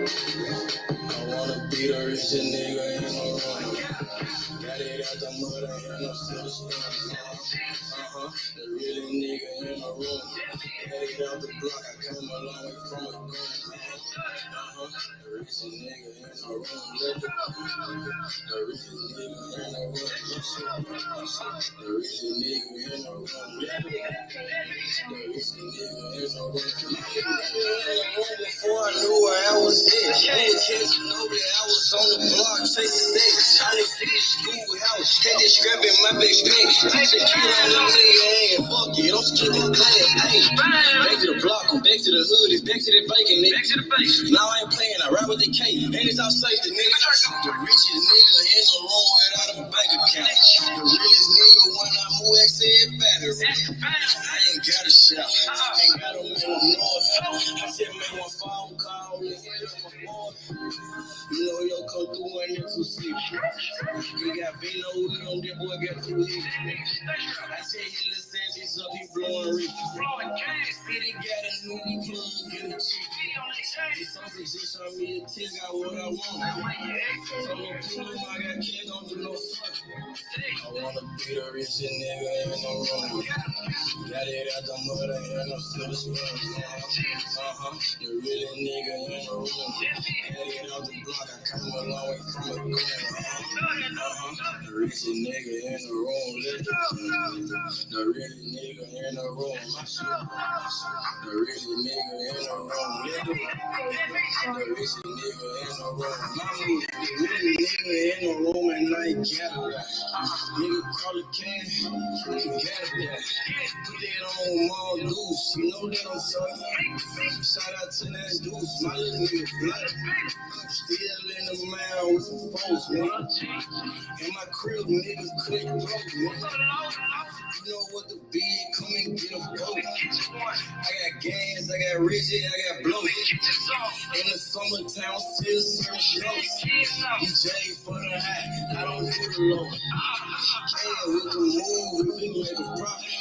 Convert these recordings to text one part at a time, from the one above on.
I wanna be the richest nigga in the room. Got it out the mud, I ain't no silver spoon. The really nigga in the room. Got it out the block, I came a long way from a gun. The richest nigga in the room. The richest nigga in the room. The richest nigga in the room. The richest nigga in the room. Before I knew where I was at, I was catching over, I was on the block, chasing stakes. I was in school, I was steady scrapping my big stick. Teacher kid on the nigga, hey, fuck it, I'm skipping class. Hey, back to the block, I'm back to the hood, it's back to the bacon, nigga. Back to the bacon. Now I ain't playing, I ride with the K, and it's all safety, nigga. The richest nigga in the room without a bank account. The realest nigga when I move, I said battery. I ain't got a shout, ain't got to make no noise. I said make one phone call, and hit up my boy. You know, yo, come through and you're too sick. He got Vino with him, that boy got too hit. I said he listens, he's up, he blowing rich. City got a new plug, get a chick. This something just on me, a tick, got what I want. So no problem, I got kids, don't do no fuck. I wanna be the richest nigga in the room. Got it out the mud, I ain't no silver spoon. The really nigga in the room. Got it out the block, I come a long way from a gun. The richest nigga in the room. The really nigga in the room. The really nigga in the room. The richest nigga in the room. The really nigga in the room and I ain't got it. Nigga call a can, you got that. Put that on Mall Goose, you know that I'm sorry. Shout out to that Deuce, my little nigga black. Still in the mound with some folks, man. In my crib, niggas click broke, man. You know what the big, come and get a boat. I got gas, I got rigid, I got blow. In the summertime, still serving shows. DJ for the high, I don't do the low. Yeah, we can move, we can make a profit.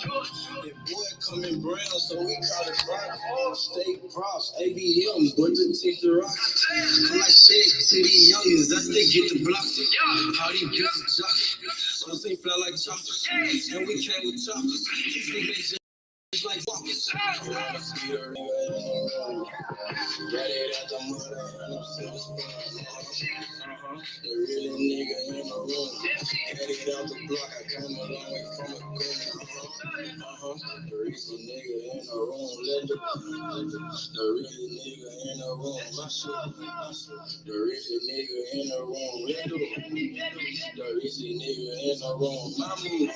That boy coming brown, so we call it profit. Stay props, ABMs, but to take the rock. I'm like shit to these youngins, I still get the blocks. How these bitches jock, so they fly like choppers. And we came with choppers. These niggas just like walkers. Got it out the mud, I no silver spoon. The really nigga in the room. Got it out the block, I come a long way from a gun. The richest nigga in the room. The really nigga in the room. The richest nigga in the room. The richest nigga in the room. My move.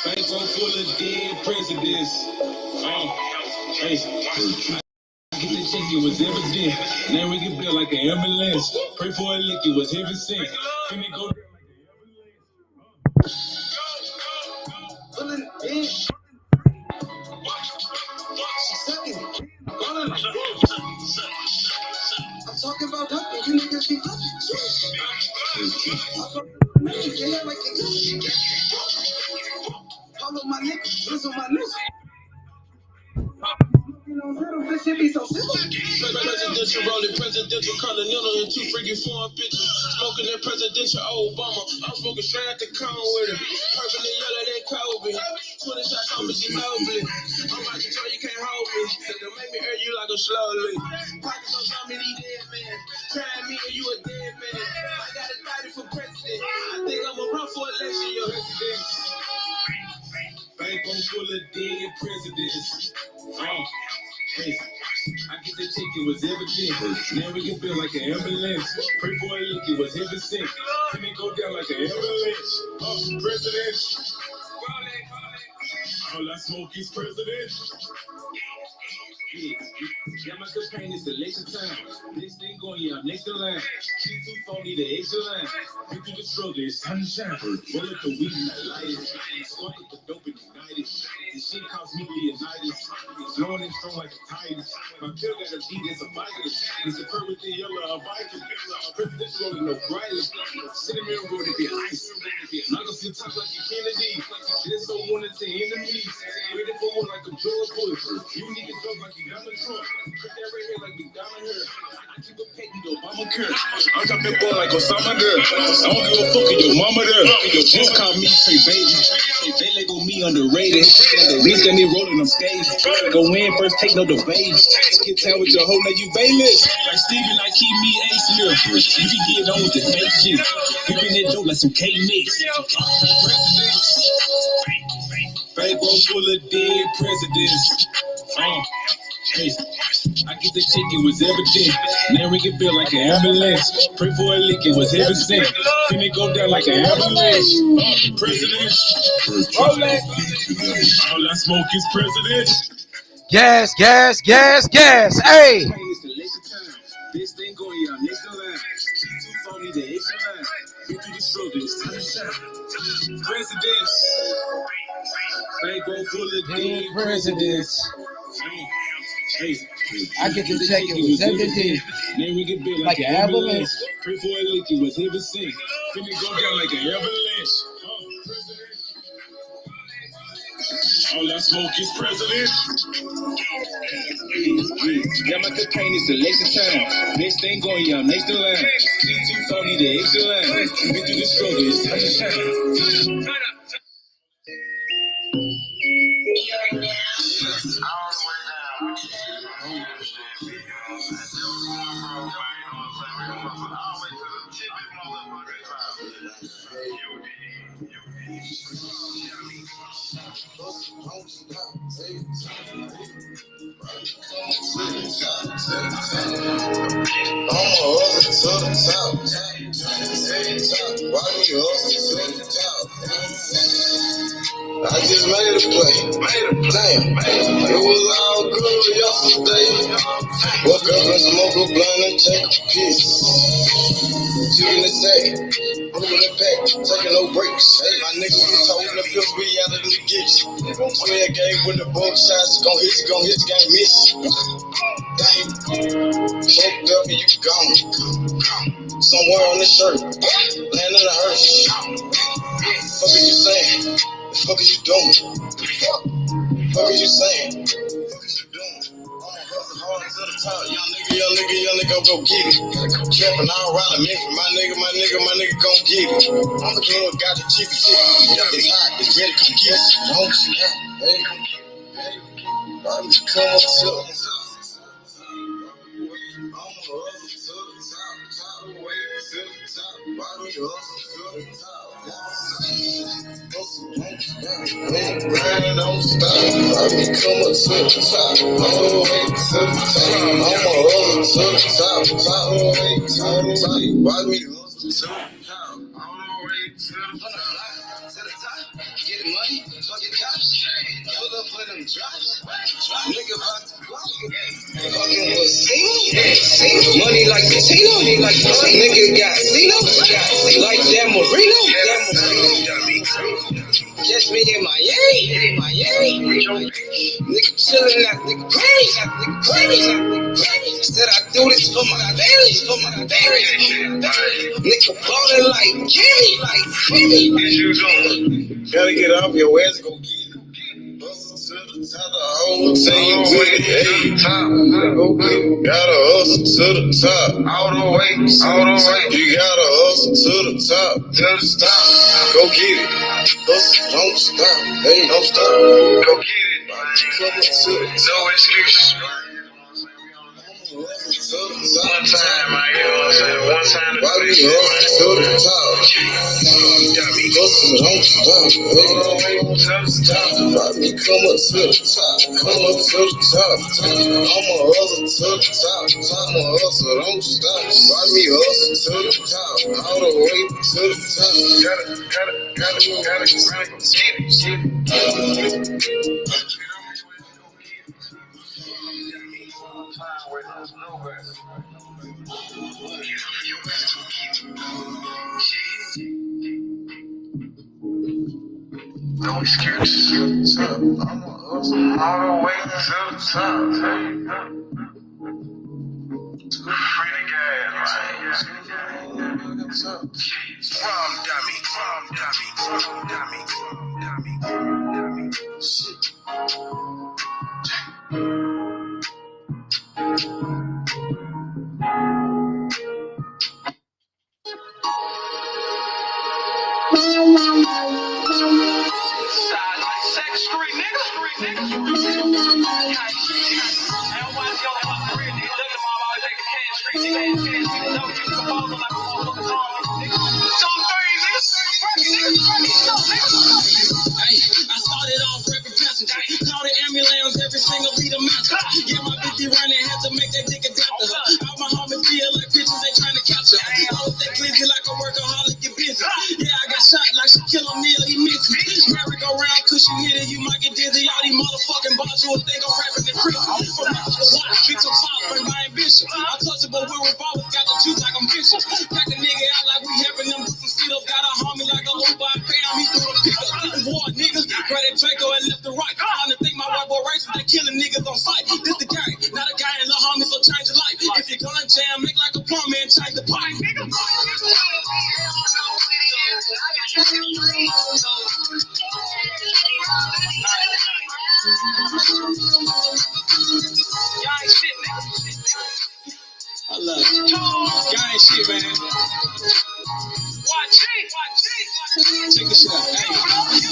Bank full of dead presidents. I get the check, it was evident. Now we can build like an ambulance. Pray for a lick, it was heaven sent. Finna go down like an ambulance. I'm talking about nothing, you niggas be nothing. Follow my niggas, listen my niggas. This shit be so simple. Presidential rolling, presidential continental, and two freaking foreign bitches. Smoking that presidential Obama. I'm smoking straight out the cone with it. Purple and yellow, that COVID. 20 shots on me, Ginobili. I'm about to tell you can't hold me. So they'll make me air you like a slowly. Pockets on some of these dead men. Trying me and you a dead man. I got a 30 for president. I think I'm a run for election, your president. Bank full of dead presidents. I get the ticket, was evident. Now we can feel like an ambulance. Pray for a lick, it was heaven sent. Finna go down like an ambulance. President. All I smoke is president. Yeah, my campaign is election time. This thing going, yeah, next in line. She too phony, the extra line. You through the struggle, it's time to shine. Roll up the weed and I light it. Spark up the dope and ignite it. This shit cost me Leonidas. Blowing it strong like a titan. My pill got a beat, it's a Viking. It's a perk with the yellow, a Viking. Presidential rolling no brightly. Cinnamon roll to be ice. I'm gonna sit top like a Kennedy. This so one to enemies. Waiting for one like a George Bush. You need to jump like you Donald Trump. Put that right here like the diamond hair. I keep a pet in Obamacare. I'm dropping ball like Osama there. I don't give a fuck if your mama there. Your just call me Trey Baby. They label me underrated. Bitch got me rolling on stage. Go in first, take no debate. Get down with your hoe, now you bayless. Like Steven, I keep me ace here. You can get on with the fake shit. Flipping that dope like some K-Mix. Fake roll full of dead presidents. Hey, I get the check, it was evident. Now ring a bell like an ambulance. Pray for a lick, it was heaven sent. Finna go down like an avalanche. President. All I smoke is president. Gas, gas, gas, gas. Hey. This thing going, yeah, next in line. She too phony, the extra line. You through the struggle, it's time to shine. Presidents. Bank roll full of dead presidents. Hey, I get to check it was everything. Then we get built Like an avalanche. Pray for a lick, it was heaven sent. Finna go down like an avalanche. All I smoke is president. Yeah, my campaign is election time. Next thing going, yeah, next in line. She too phony, the extra line. Been through the struggle, it's time to shine. I just made a play. Damn, it was all good yesterday. Woke up and smoke a blunt and take a piss. Chicken and sack, moving the pack, taking no breaks. Hey, my nigga, we told the pills be out of the gates. 12 game with the both shots, gon' hit, can't miss. Damn, fucked up and you gone. Somewhere on the shirt, land in the hearse. Fuck is you saying? The fuck is you doing? Fuck is you saying? Fuck is you doing? I'ma hustle hard to the top. Young nigga, go get it. Trapping all around the Memphis. My nigga, gon' get it. I'm the king, got the chicken shit. It's hot, it's ready, come get it. Don't snap, hey. I'm just come up to Grind don't stop, I be coming to the top, all the way to the top. I'ma hustle to the top, all the way to the top. Watch me hustle to the top, all the way to the top. Get money, fucking cops, pull up for them drops. Nigga about to block it. Fucking with Cena, money like Latino, nigga got Cena, like that Marino. Catch me in Miami. Nigga chillin' at the crazy. Said I do this for my family. Nigga ballin' like Jimmy. Gotta get off your ass, go get it. Hustle to the top, the whole team with it. Hey, go get it. Gotta hustle to the top, all the way. You gotta hustle to the top, go get it. Hustle, don't stop, hey, don't stop. Go get it. Coming to the top. No excuses. One time, I get what I'm saying. One time to do this shit, man. To the top. Got me hustling, don't stop. Got me come up to the top. I'ma hustle to the top. I'ma hustle, don't stop. Got me hustle to the top. All the way to the top. Gotta. no excuses. I'ma hustle all the way to the top. Free the gas, man. Prom dummy. Shit. I started off rapping passenger. Call the ambulance every single beat a master. Yeah, my bitch be running, had to make that dick adapt to her. All my homies feel like pictures they trying to capture. I was that glizzy like a workaholic, get busy. Yeah, I got shot like Shaquille O'Neal, he missed me. Merry-go-round, cause you hit it, you might get dizzy. All these motherfucking bars you would think I'm rapping in prison. From out the watch, bitch, I'm pop, bring my ambition. I touch it, but with revolvers, got the juice like I'm vicious. Pack a nigga out like we having them do some sit-ups. Got a homie like a Uber, I pay him, he threw the pickup. War niggas, grab that Draco and left and right. Trying to think my white boy racist, they killing niggas on sight. This the gang, not a guy and little homie, so change your life. If you're gonna jam, make like a plumber and change the pipe. I love it. Y'all ain't shit, man. Check this out. Hey,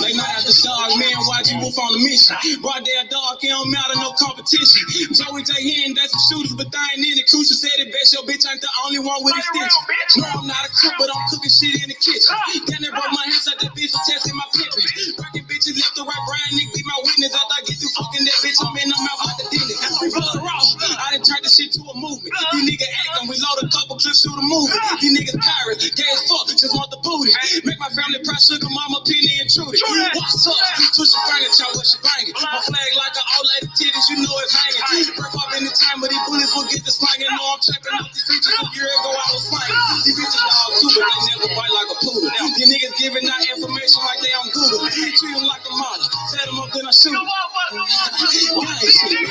late night after dog, man, YG Wolf on the mission. Broad day dog, it don't matter, no competition. Joey J. Hen, that's some shooters, but they ain't in it. Crucial said it best, your bitch ain't the only one with extension. No, I'm not a cook, but I'm cooking shit in the kitchen. Then they broke my hands out that bitch for testing my pimpin'. Working bitches left to right, Brian Nick be my witness. After I get through fucking that bitch, I'm in the mouth like the dentist. We blood raw, I done turned this shit to a movement. These niggas actin', we load a couple clips, shoot a movie. These niggas pirates, gay as fuck, just want the booty. Make my family proud, sugar mama, penny and Trudy. What's up? Twist your furniture, what she banging? My flag like an old lady titties, you know it's hanging. Break off any time, but these bullets will get the slanging. Know I'm trapping off these features a year ago, I was slanging. These bitches dog too, but they never bite like a poodle. These niggas giving out information like they on Google. Treat them like a model, set them up, then I shoot them. Why ain't shit, man?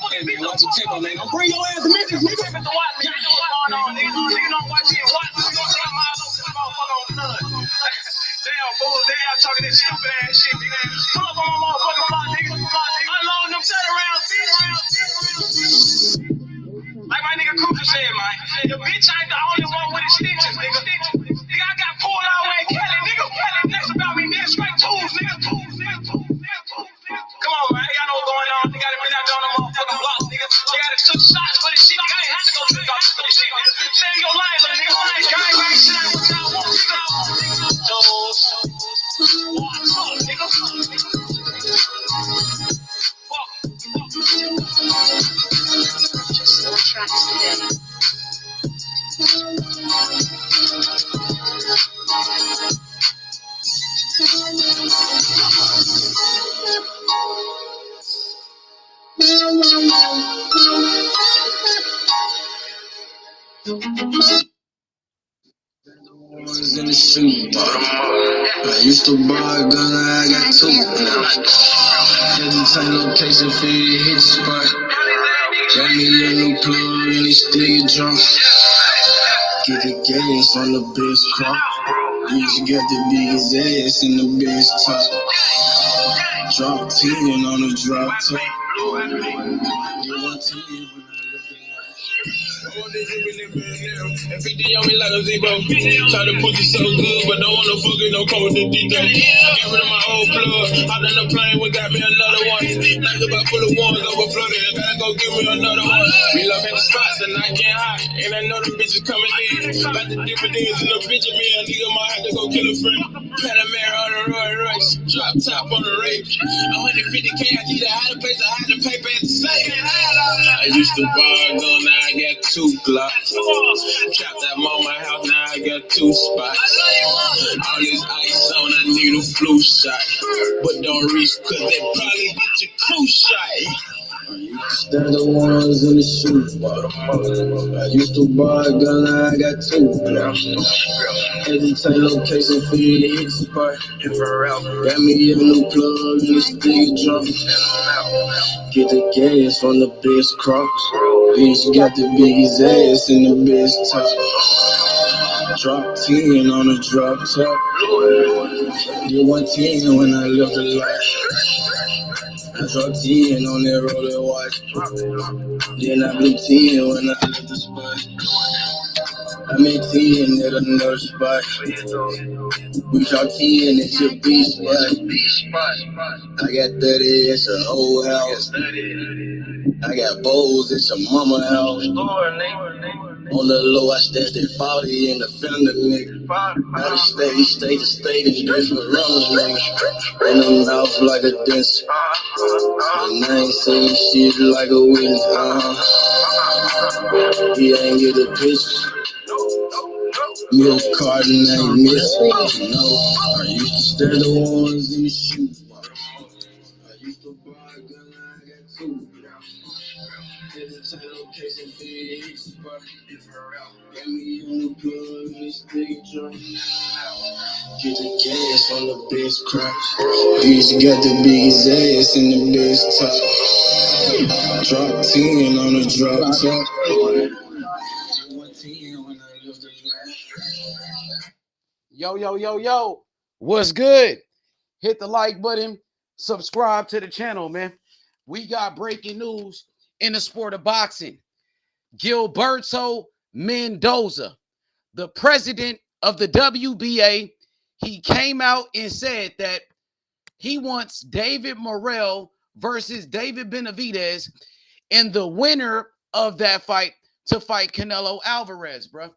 Hey man, watch your tape on that. Don't bring your ass to Memphis, nigga. Damn, fool, they out talking this stupid ass shit, nigga. Pull up on my motherfucking block, nigga. Unloading them set around. Like my nigga Cooper said, man. The bitch ain't the only one with extensions, nigga. Nigga, I got pulled out way in Cali, nigga. Next about me, nigga, straight tools, nigga. Come on, man. Y'all know what's going on. They got it out there on the motherfucking block, nigga. They got it took shots for this shit, nigga. I ain't had to go to the doctor for this shit, nigga. Stay in your line, little nigga. Gang bang shit ain't what y'all want, nigga. What's up, nigga? Just no tracks today. In the suit. I used to buy a gun, I got two. Hesitate location for you to hit the spot. Got me a new plug and he still get drunk. Get the gas on the best crop. Bitch got the biggest ass in the best top. Drop 10 on the drop top. Get 110 when I look at And 50 on me like a zero. Try to pussy so good, but don't wanna fuck it, no cold to D-Day. Get rid of my old plug. Hop in the plane, we got me another one. Like about full of ones overflooded. Gotta go give me another one. We love in the spots and I can't hide. And I know the bitches coming in. About the dividends in the bitch, me a nigga might have to go kill a friend. Panamera on the Roy Royce. Drop top on the rape. 150K, I need a hide place, I hide the paper at the same. I used to buy a gun, now I got 2 Glocks. Trapped that mama house, now I got two spots. All this ice on, I need a flu shot. But don't reach, cause they probably get your crew shot. They're the ones in the shoot. I used to buy a gun, now I got two. Hesitate location for you to hit spot. Got me a new plug in the stick drum. Get the gas from the best cross. Bitch got the biggest ass in the best top. Drop 10 on the drop top. Get 110 when I left the light. I drop 10 on that roller watch. Then I blew 10 when I left the spot. I made 10 at another spot. We drop 10 at your beach spot. I got 30 at your whole house. I got bowls at your mama house. On the low, I stashed that 40 in the fender, nigga. Out of state to state, and different runners, nigga. In the mouth like a dentist. And I ain't saying shit like a witness, He ain't get a picture. Milk carton ain't missing. No, I used to stare the ones in the shoe. I used to buy a gun, I got two. Hesitate location for you to hit spot. Got me on the plug in the stick drum. Get the gas on the best crops. Bitch got the biggest ass in the best top. Drop 10 on the drop top. 110 when I left the Yo. What's good? Hit the like button. Subscribe to the channel, man. We got breaking news in the sport of boxing. Gilberto Mendoza, the president of the WBA, he came out and said that he wants David Morrell versus David Benavidez, and the winner of that fight to fight Canelo Alvarez, bro.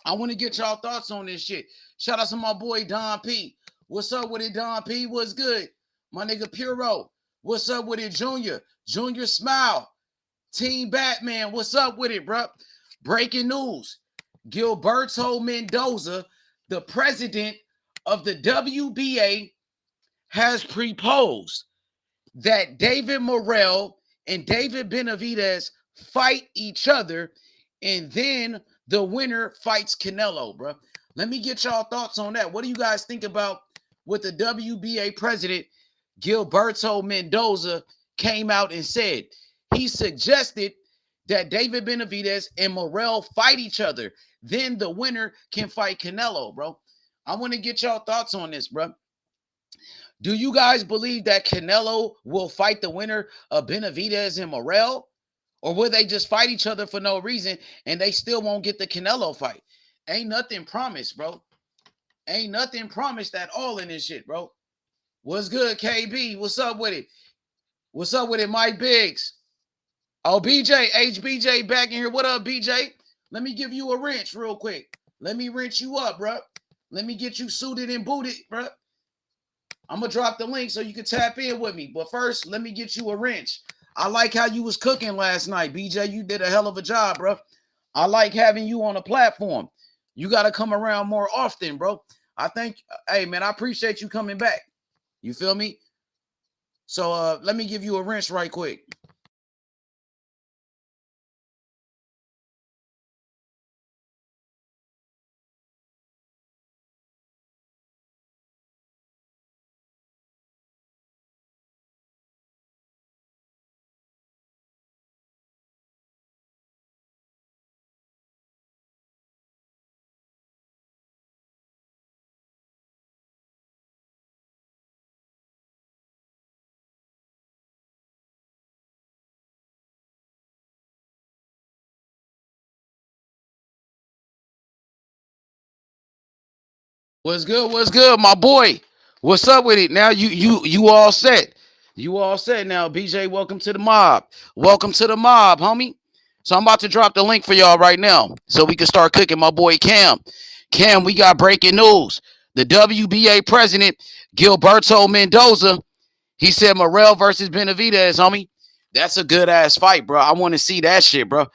I want to get y'all thoughts on this shit. Shout out to my boy Don P. What's up with it, Don P? What's good? My nigga Puro. What's up with it, Junior? Junior Smile. Team Batman. What's up with it, bro? Breaking news. Gilberto Mendoza, the president of the WBA, has proposed that David Morrell and David Benavidez fight each other, and then the winner fights Canelo, bro. Let me get y'all thoughts on that. What do you guys think about what the WBA president, Gilberto Mendoza, came out and said? He suggested that David Benavidez and Morrell fight each other. Then the winner can fight Canelo, bro. I want to get y'all thoughts on this, bro. Do you guys believe that Canelo will fight the winner of Benavidez and Morrell? Or will they just fight each other for no reason and they still won't get the Canelo fight? Ain't nothing promised, bro. Ain't nothing promised at all in this shit, bro. What's good, KB? What's up with it? What's up with it, Mike Biggs? Oh, BJ, HBJ back in here. What up, BJ? Let me give you a wrench real quick. Let me wrench you up, bro. Let me get you suited and booted, bro. I'm going to drop the link so you can tap in with me. But first, let me get you a wrench. I like how you was cooking last night, BJ. You did a hell of a job, bro. I like having you on a platform. You got to come around more often, bro. I think, hey, man, I appreciate you coming back. You feel me? So let me give you a wrench right quick. What's good? What's good, my boy? What's up with it? Now you all set. You all set now. BJ, welcome to the mob. Welcome to the mob, homie. So I'm about to drop the link for y'all right now so we can start cooking. My boy Cam. Cam, we got breaking news. The WBA president, Gilberto Mendoza, he said Morrell versus Benavidez, homie. That's a good ass fight, bro. I want to see that shit, bro.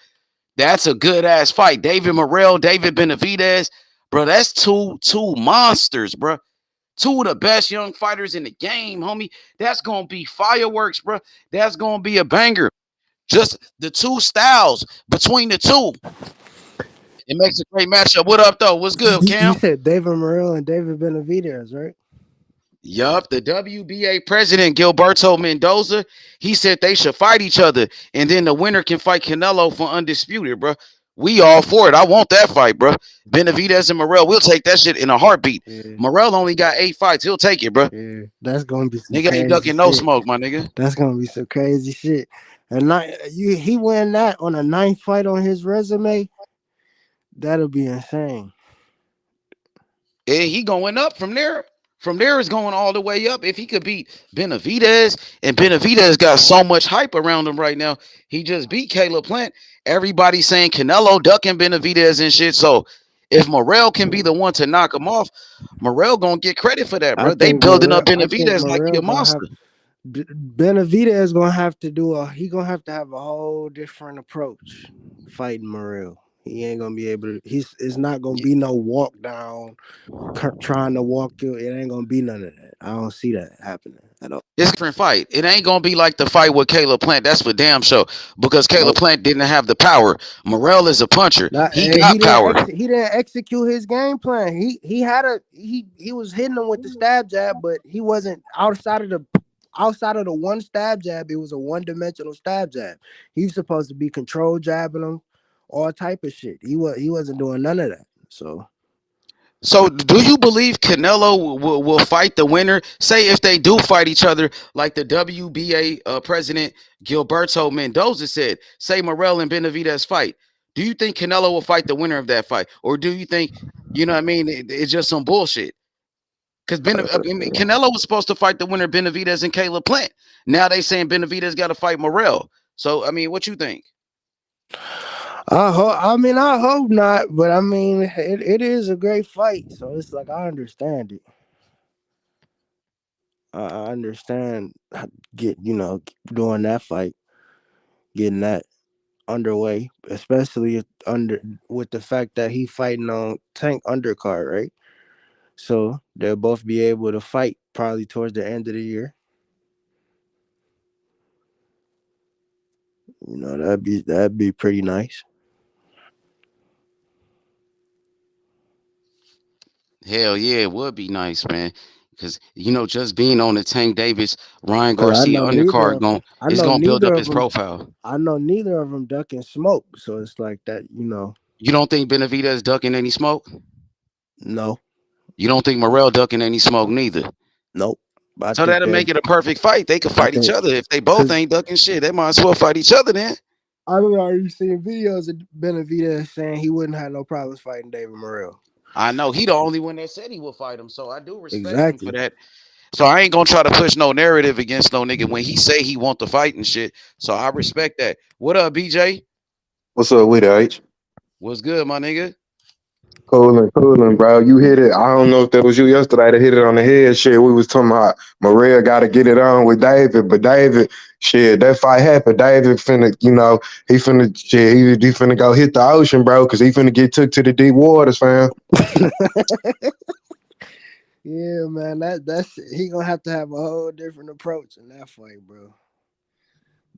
That's a good ass fight. David Morrell, David Benavidez. bro. That's two monsters, bro. Two of the best young fighters in the game, homie. That's gonna be fireworks, bro. That's gonna be a banger. Just the two styles between the two. It makes a great matchup. What up, though? What's good, You Cam? said David Morrell and David Benavidez, right? Yup, the WBA president Gilberto Mendoza, he said they should fight each other, and then the winner can fight Canelo for undisputed, bro. We all for it. I want that fight, bro. Benavidez and Morrell, we'll take that shit in a heartbeat. Yeah, Morrell only got 8 fights. He'll take it, bro. yeah. That's gonna be some Nigga ain't crazy ducking no shit. smoke, my nigga. That's gonna be some crazy shit. And he win that on a ninth fight on his resume. That'll be insane. And he going up from there. From there is going all the way up. If he could beat Benavidez, and Benavidez got so much hype around him right now, he just beat Caleb Plant. Everybody's saying Canelo ducking Benavidez and shit. So if Morrell can be the one to knock him off, Morrell gonna get credit for that, bro. They building up I think Benavidez like he Morrell a gonna have monster. Benavidez gonna have to he gonna have to have a whole different approach fighting Morrell. He ain't gonna be able to. It's not gonna be no walk down trying to walk you. It ain't gonna be none of that. I don't see that happening at all. It's a different fight. It ain't gonna be like the fight with Caleb Plant. That's for damn sure. Because Caleb Nope. Plant didn't have the power. Morrell is a puncher. Not, He got power. he didn't execute his game plan. He was hitting him with the stab jab, but he wasn't outside of the one stab jab. It was a one dimensional stab jab. He was supposed to be control jabbing him, all type of shit. He wasn't doing none of that. So So, do you believe Canelo will fight the winner? Say if they do fight each other, like the WBA president Gilberto Mendoza said. Say Morrell and Benavidez fight. Do you think Canelo will fight the winner of that fight, or do you think, you know what I mean, it's just some bullshit? Because Canelo was supposed to fight the winner Benavidez and Caleb Plant. Now they saying Benavidez got to fight Morrell. So, I mean, what you think? I hope not, but I mean, it is a great fight. So it's like I understand it. I understand doing that fight, getting that underway, especially under with the fact that he fighting on Tank undercard, right? So they'll both be able to fight probably towards the end of the year. That'd be pretty nice. Hell yeah, it would be nice, man. Because just being on the Tank Davis, Ryan Cause Garcia undercard is gonna build up his profile. I know neither of them ducking smoke. So it's like that. You don't think Benavidez ducking any smoke? No, You don't think Morrell ducking any smoke neither? nope. But I So think that'll make it a perfect fight. They could I fight each think other. If they both because ain't ducking shit, they might as well fight each other then. I've already seen videos of Benavidez saying he wouldn't have no problems fighting David Morrell. I know he the only one that said he will fight him, so I do respect him for Exactly. that. So I ain't gonna try to push no narrative against no nigga when he say he want to fight and shit. So I respect that. What up, BJ? What's up with it, H? What's good, my nigga? Cooling, bro. You hit it. I don't know if that was you yesterday that hit it on the head. Shit, we was talking about Maria got to get it on with David, but David, shit, that fight happened. David finna, he finna, shit, he finna go hit the ocean, bro, because he finna get took to the deep waters, fam. Yeah, man. That's he gonna have to have a whole different approach in that fight, bro.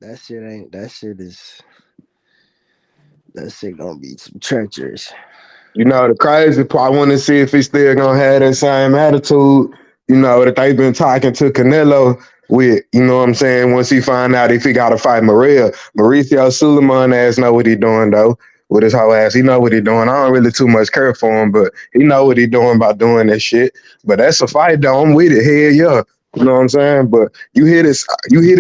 That shit ain't. That shit gonna be some treacherous. The crazy part, I want to see if he still gonna have that same attitude, that they've been talking to Canelo with, you know what I'm saying, once he find out if he gotta fight Morrell. Mauricio Suleiman ass know what he doing though. With his whole ass. He know what he doing. I don't really too much care for him, but he know what he doing by doing that shit. But that's a fight though. I'm with it. Hell yeah. You know what I'm saying? But you hit it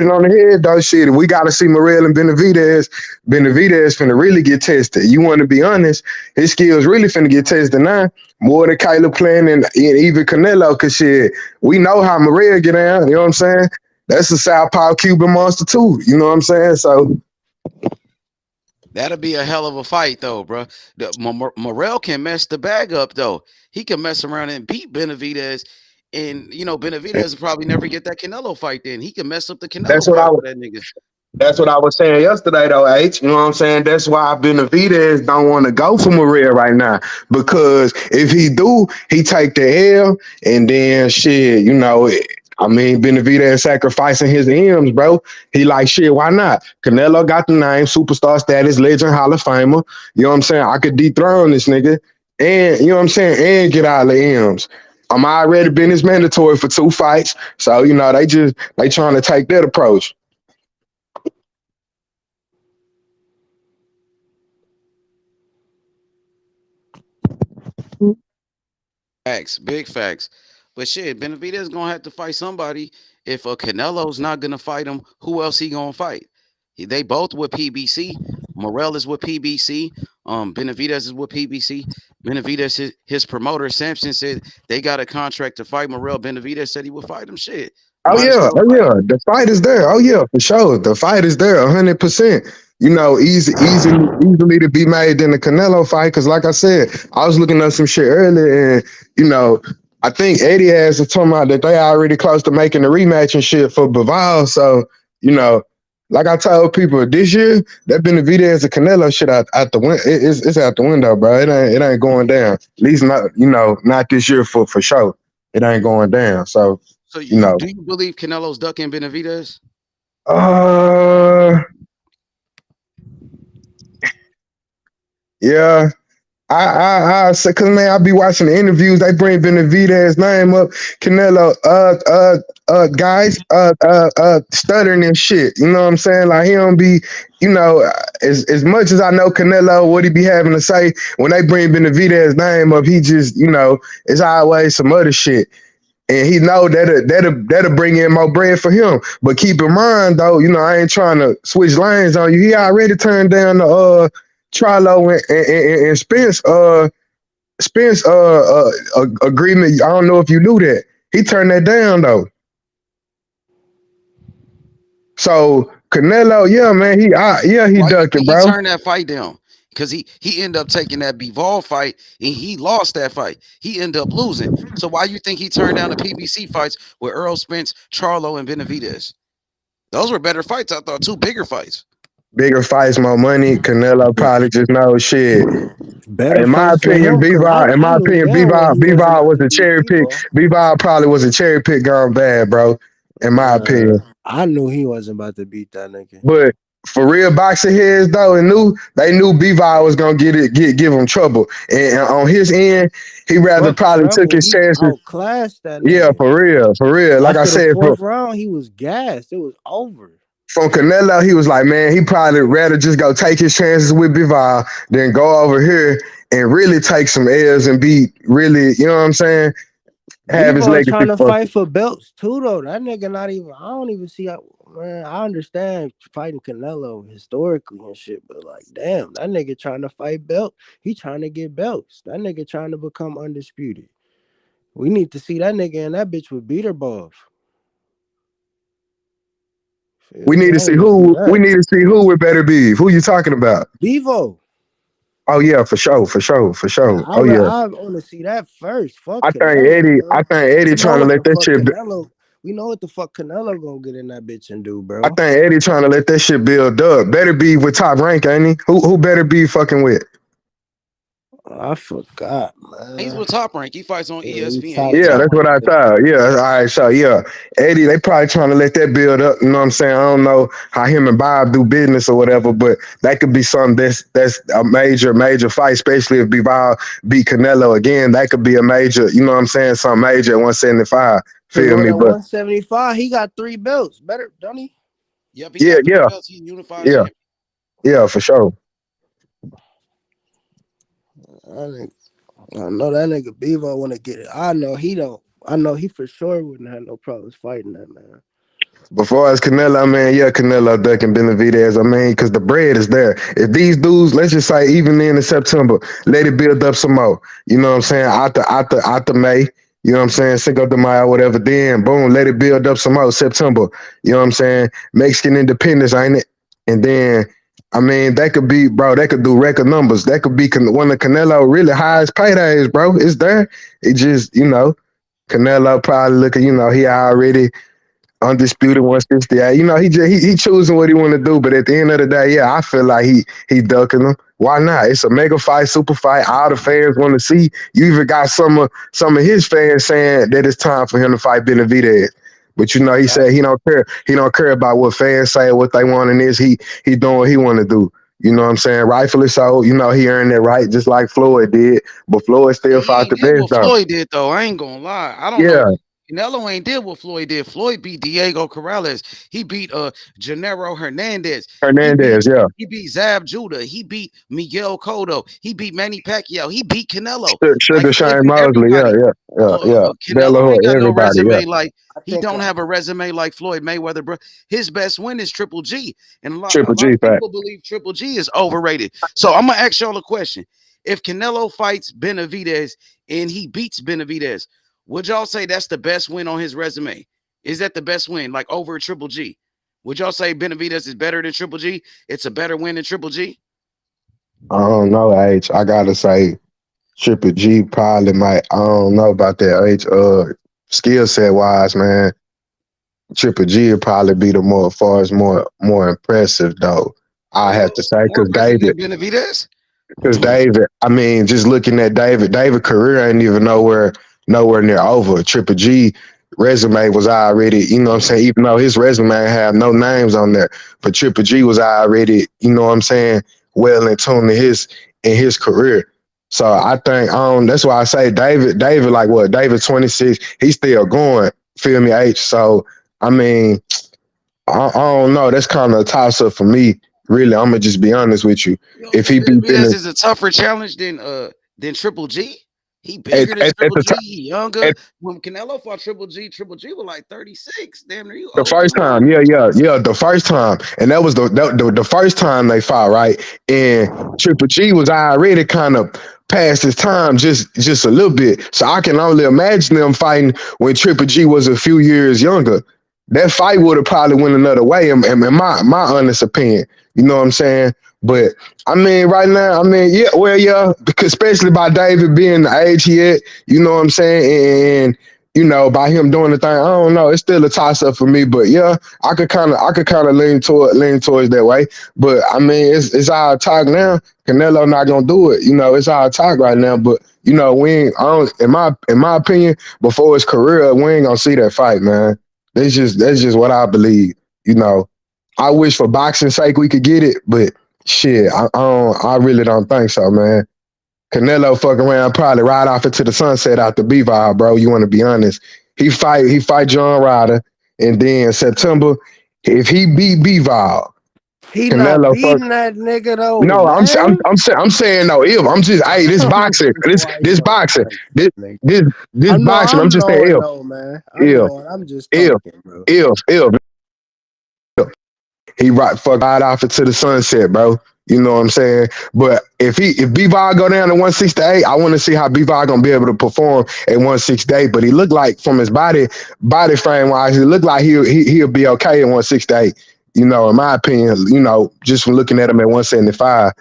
on the head, though. Shit, we gotta see Morrell and Benavidez. Benavidez finna really get tested. You want to be honest? His skills really finna get tested now. More than Caleb Plant and even Canelo, cause shit, we know how Morrell get down. You know what I'm saying? That's a Southpaw Cuban monster too. You know what I'm saying? So That'll be a hell of a fight, though, bro. Morrell can mess the bag up, though. He can mess around and beat Benavidez, and Benavidez will probably never get that Canelo fight. Then he can mess up the Canelo that's what fight I for that nigga. That's what I was saying yesterday, though, H. You know what I'm saying? That's why Benavidez don't want to go for Morrell right now. Because if he do, he take the L, and then shit, I mean, Benavidez sacrificing his M's, bro. He like, shit, why not? Canelo got the name, superstar status, legend, Hall of Famer. You know what I'm saying? I could dethrone this nigga. And, you know what I'm saying? And get out of the M's. I'm already been his mandatory for 2 fights. So, they trying to take that approach. Facts, big facts. But shit, Benavidez gonna have to fight somebody. If Canelo's not gonna fight him, who else he gonna fight? They both with PBC. Morrell is with PBC. Benavidez is with PBC. Benavidez, his promoter Sampson said they got a contract to fight Morrell. Benavidez said he would fight him. Shit, Oh might as yeah, well oh fight yeah. him. The fight is there. Oh yeah, for sure. The fight is there, 100%. Easily to be made in the Canelo fight. Because like I said, I was looking up some shit earlier, and you know, I think Eddie has talking about that they already close to making the rematch and shit for Bivol. So you know, like I told people this year, that Benavidez and Canelo shit out the window. It's out the window, bro. It ain't going down. At least not this year for sure. It ain't going down. So So you know. do you believe Canelo's ducking Benavidez? Uh, yeah. I say, cause man, I be watching the interviews. They bring Benavidez's name up. Canelo, guys, stuttering and shit. You know what I'm saying? Like he don't be, as much as I know Canelo, what he be having to say when they bring Benavidez's name up, he just, it's always some other shit. And he know that'll bring in more bread for him. But keep in mind though, I ain't trying to switch lanes on you. He already turned down the Trilo and Spence agreement. I don't know if you knew that. He turned that down though. So Canelo, yeah, man, he Why you ducking, think he bro. turned that fight down? Because he ended up taking that Bivol fight and he lost that fight. He ended up losing. So why you think he turned down the PBC fights with Earl Spence, Charlo, and Benavidez? Those were better fights. I thought two bigger fights. Bigger fights, more money. Canelo probably just knows shit. Better In my fights for opinion, him, cause I knew damn well he wasn't Bivol about was to a beat cherry pick. Bebo. Bivol probably was a cherry pick gone bad, bro. In my opinion. I knew he wasn't about to beat that nigga. But for real boxing heads though, they knew Bivol was gonna give him trouble. And on his end, he rather Fuck probably took trouble. his He chances. outclassed that Yeah, nigga. for real, for real. Like I After the said, fourth round, he was gassed. It was over. from Canelo, he was like, man, he probably rather just go take his chances with Bivol than go over here and really take some L's and be really, you know what I'm saying? Have his Bevo legacy trying to for. fight for belts too, though. That nigga not even. I don't even see how. Man, I understand fighting Canelo historically and shit, but like, damn, that nigga trying to fight belt. He trying to get belts. That nigga trying to become undisputed. We need to see that nigga and that bitch with beater balls. Feel We me? need I to see want to see who we that. need to see who it better be. Who you talking about? Bevo. Oh yeah, for sure, for sure, for sure. Oh yeah. I want to see that first. Fuck I think Canelo, Eddie, I bro. think Eddie We know trying to what let the that fuck shit. Canelo. We know what the fuck Canelo gonna get in that bitch and do, I bro. think Eddie trying to let that shit build up. Better be with Top Rank, ain't he? Who better be fucking with? I forgot, He's man. with Top Rank. He fights on Yeah, he ESPN. top He Yeah, Top rank. that's what Rank. I thought. Yeah, all right. So yeah, Eddie, they probably trying to let that build up. You know what I'm saying? I don't know how him and Bob do business or whatever, but that could be something that's a major fight, especially if Bob beat Canelo again. That could be a major. You know what I'm saying? Some major at 175. Cause Feel on me? that But 175, he got 3 belts. Better, don't he? Yep, he yeah, got three yeah, belts. He's unified yeah, champion. yeah, for sure. I, I know that nigga Bevo want to get it. I know he don't. I know he for sure wouldn't have no problems fighting that man. Before as Canelo, man, yeah, Canelo ducking Benavidez. I mean, because the bread is there. If these dudes, let's just say, even in September, let it build up some more. You know what I'm saying? Out the May. You know what I'm saying? Cinco de Mayo, whatever. Then boom, let it build up some more. September. You know what I'm saying? Mexican independence, ain't it? And then, I mean, that could be, bro. That could do record numbers. That could be one of Canelo really highest paydays, bro. It's there. It just, Canelo probably looking. He already undisputed 168. You know, he choosing what he want to do, but at the end of the day, yeah, I feel like he ducking them. Why not? It's a mega fight, super fight. All the fans want to see. You even got some of his fans saying that it's time for him to fight Benavidez. But you know, he said he don't care. He don't care about what fans say, what they want in this. He doing what he want to do. You know what I'm saying? Rightfully so. You know, he earned it right, just like Floyd did. But Floyd still He fought ain't the did best what though. Floyd did though. I ain't gonna lie. I don't know. Yeah, Canelo ain't did what Floyd did. Floyd beat Diego Corrales. He beat Gennaro Hernandez. He beat Hernandez. Yeah, he beat Zab Judah. He beat Miguel Cotto. He beat Manny Pacquiao. He beat Canelo. Like Sugar Floyd Shane beat Mosley. Yeah, everybody. yeah, yeah, yeah. Bella Canelo ain't Hood, got no everybody. Yeah. resume like I he think don't have a resume like Floyd Mayweather, bro. His best win is Triple G, and a Triple lot G of fact. people believe Triple G is overrated. So I'm gonna ask y'all a question: if Canelo fights Benavidez and he beats Benavidez, would y'all say that's the best win on his resume? Is that the best win, like over Triple G? Would y'all say Benavidez is better than Triple G? It's a better win than Triple G? I don't know, H. I gotta say Triple G probably might. I don't know about that, H. Skill set wise, man. Triple G would probably be the more, far as more impressive though. For I have to real? say, More impressive than Benavidez? because David. I mean, just looking at David career ain't even nowhere near over. Triple G resume was already, you know what I'm saying, even though his resume had no names on there, but Triple G was already, you know what I'm saying, well in tune to his career. So I think that's why I say David like what, David 26, he's still going, feel me, H. So I mean, I don't know. That's kind of a toss up for me. Really, I'm gonna just be honest with you. You don't If think he beat Benavidez Bennett is a tougher challenge than Triple G? He at, bigger than at, at Triple the G. time, He younger. at When Canelo fought Triple G was like 36. Damn near you the old, first man. time, yeah, the first time, and that was the first time they fought, right? And Triple G was already kind of past his time, just a little bit. So I can only imagine them fighting when Triple G was a few years younger. That fight would have probably went another way, in my honest opinion. You know what I'm saying? But I mean, right now, I mean, yeah, well, yeah, because especially by David being the age he at, you know what I'm saying, and you know, by him doing the thing, I don't know. It's still a toss up for me, but yeah, I could kind of lean towards that way. But I mean, it's our talk now. Canelo not gonna do it. You know, it's our talk right now. But you know, we ain't. I don't, in my opinion, before his career, we ain't gonna see that fight, man. That's just what I believe. You know, I wish for boxing's sake we could get it, but shit, I really don't think so, man. Canelo fuck around, probably ride off into the sunset out the B-Vibe, bro. You want to be honest. He fight John Ryder, and then September, if he beat B-Vibe, he not Canelo fuck. beating that nigga though, No, man. I'm saying no. If I'm just, hey, this boxing, this Why you this don't boxing, like this nigga? this this I know boxing. I'm I'm just saying knowing though, man. I if know it. I'm just if talking, bro. if he ride off into the sunset, bro. You know what I'm saying? But if B-Ball go down to 168, I want to see how B-Ball gonna be able to perform at 168. But he looked like from his body frame wise, he looked like he'll be okay at 168. You know, in my opinion, you know, just from looking at him at 175.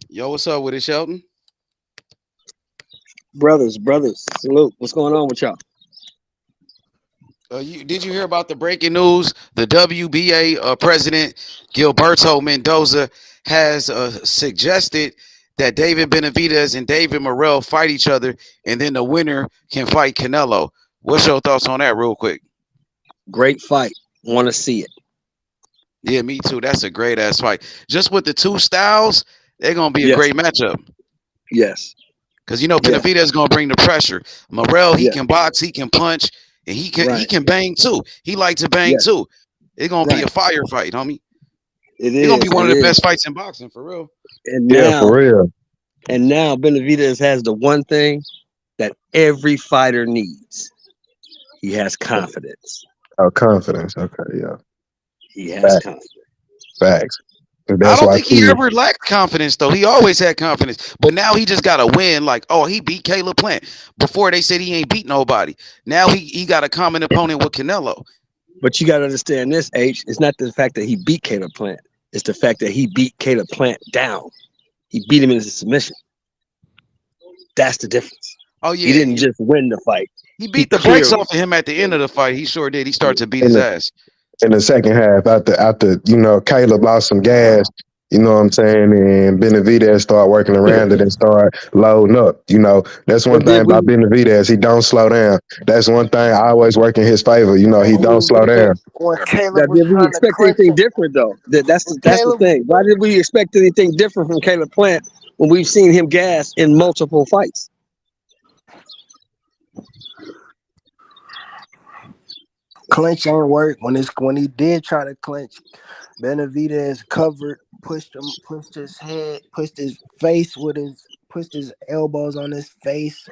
Yo, what's up with it, Shelton? Brothers, salute. What's going on with y'all? Did you hear about the breaking news? The WBA president Gilberto Mendoza has suggested that David Benavidez and David Morrell fight each other, and then the winner can fight Canelo. What's your thoughts on that, real quick? Great fight. Want to see it. Yeah, me too. That's a great ass fight. Just with the two styles, they're gonna be a Yes, great matchup. yes, Because you know yes, Benavidez is gonna bring the pressure. Morrell, he yes. can box, he can punch, and he Right, can bang too. He likes to bang yes, too. It's gonna be a right. firefight, homie. It It's gonna be is. one It of the is. best fights in boxing for real. And Yeah, for now, real. Benavidez has the one thing that every fighter needs. He has confidence. Oh, confidence. Okay, yeah. He has Facts. confidence. Facts. I That's don't why think he too. ever lacked confidence though. He always had confidence, but now he just got to win. Like, oh, he beat Caleb Plant. Before they said he ain't beat nobody. Now he got a common opponent with Canelo. But you got to understand this, H. It's not the fact that he beat Caleb Plant. It's the fact that he beat Caleb Plant down. He beat him in his submission. That's the difference. Oh He yeah, didn't just win the fight. he beat the brakes off of him at the end of the fight. He sure did. He started to beat his ass. In the second half, after Caleb lost some gas, you know what I'm saying, and Benavidez started working around it and started loading up. That's one But thing did about we? Benavidez. He don't slow down. That's one thing I always work in his favor. He don't slow down. When Caleb Now, was did we trying to expect clinch anything him, different though? That's when the Caleb thing. Why did we expect anything different from Caleb Plant when we've seen him gas in multiple fights? clinch ain't work, when he did try to clinch, Benavidez covered, pushed his head, pushed his face pushed his elbows on his face,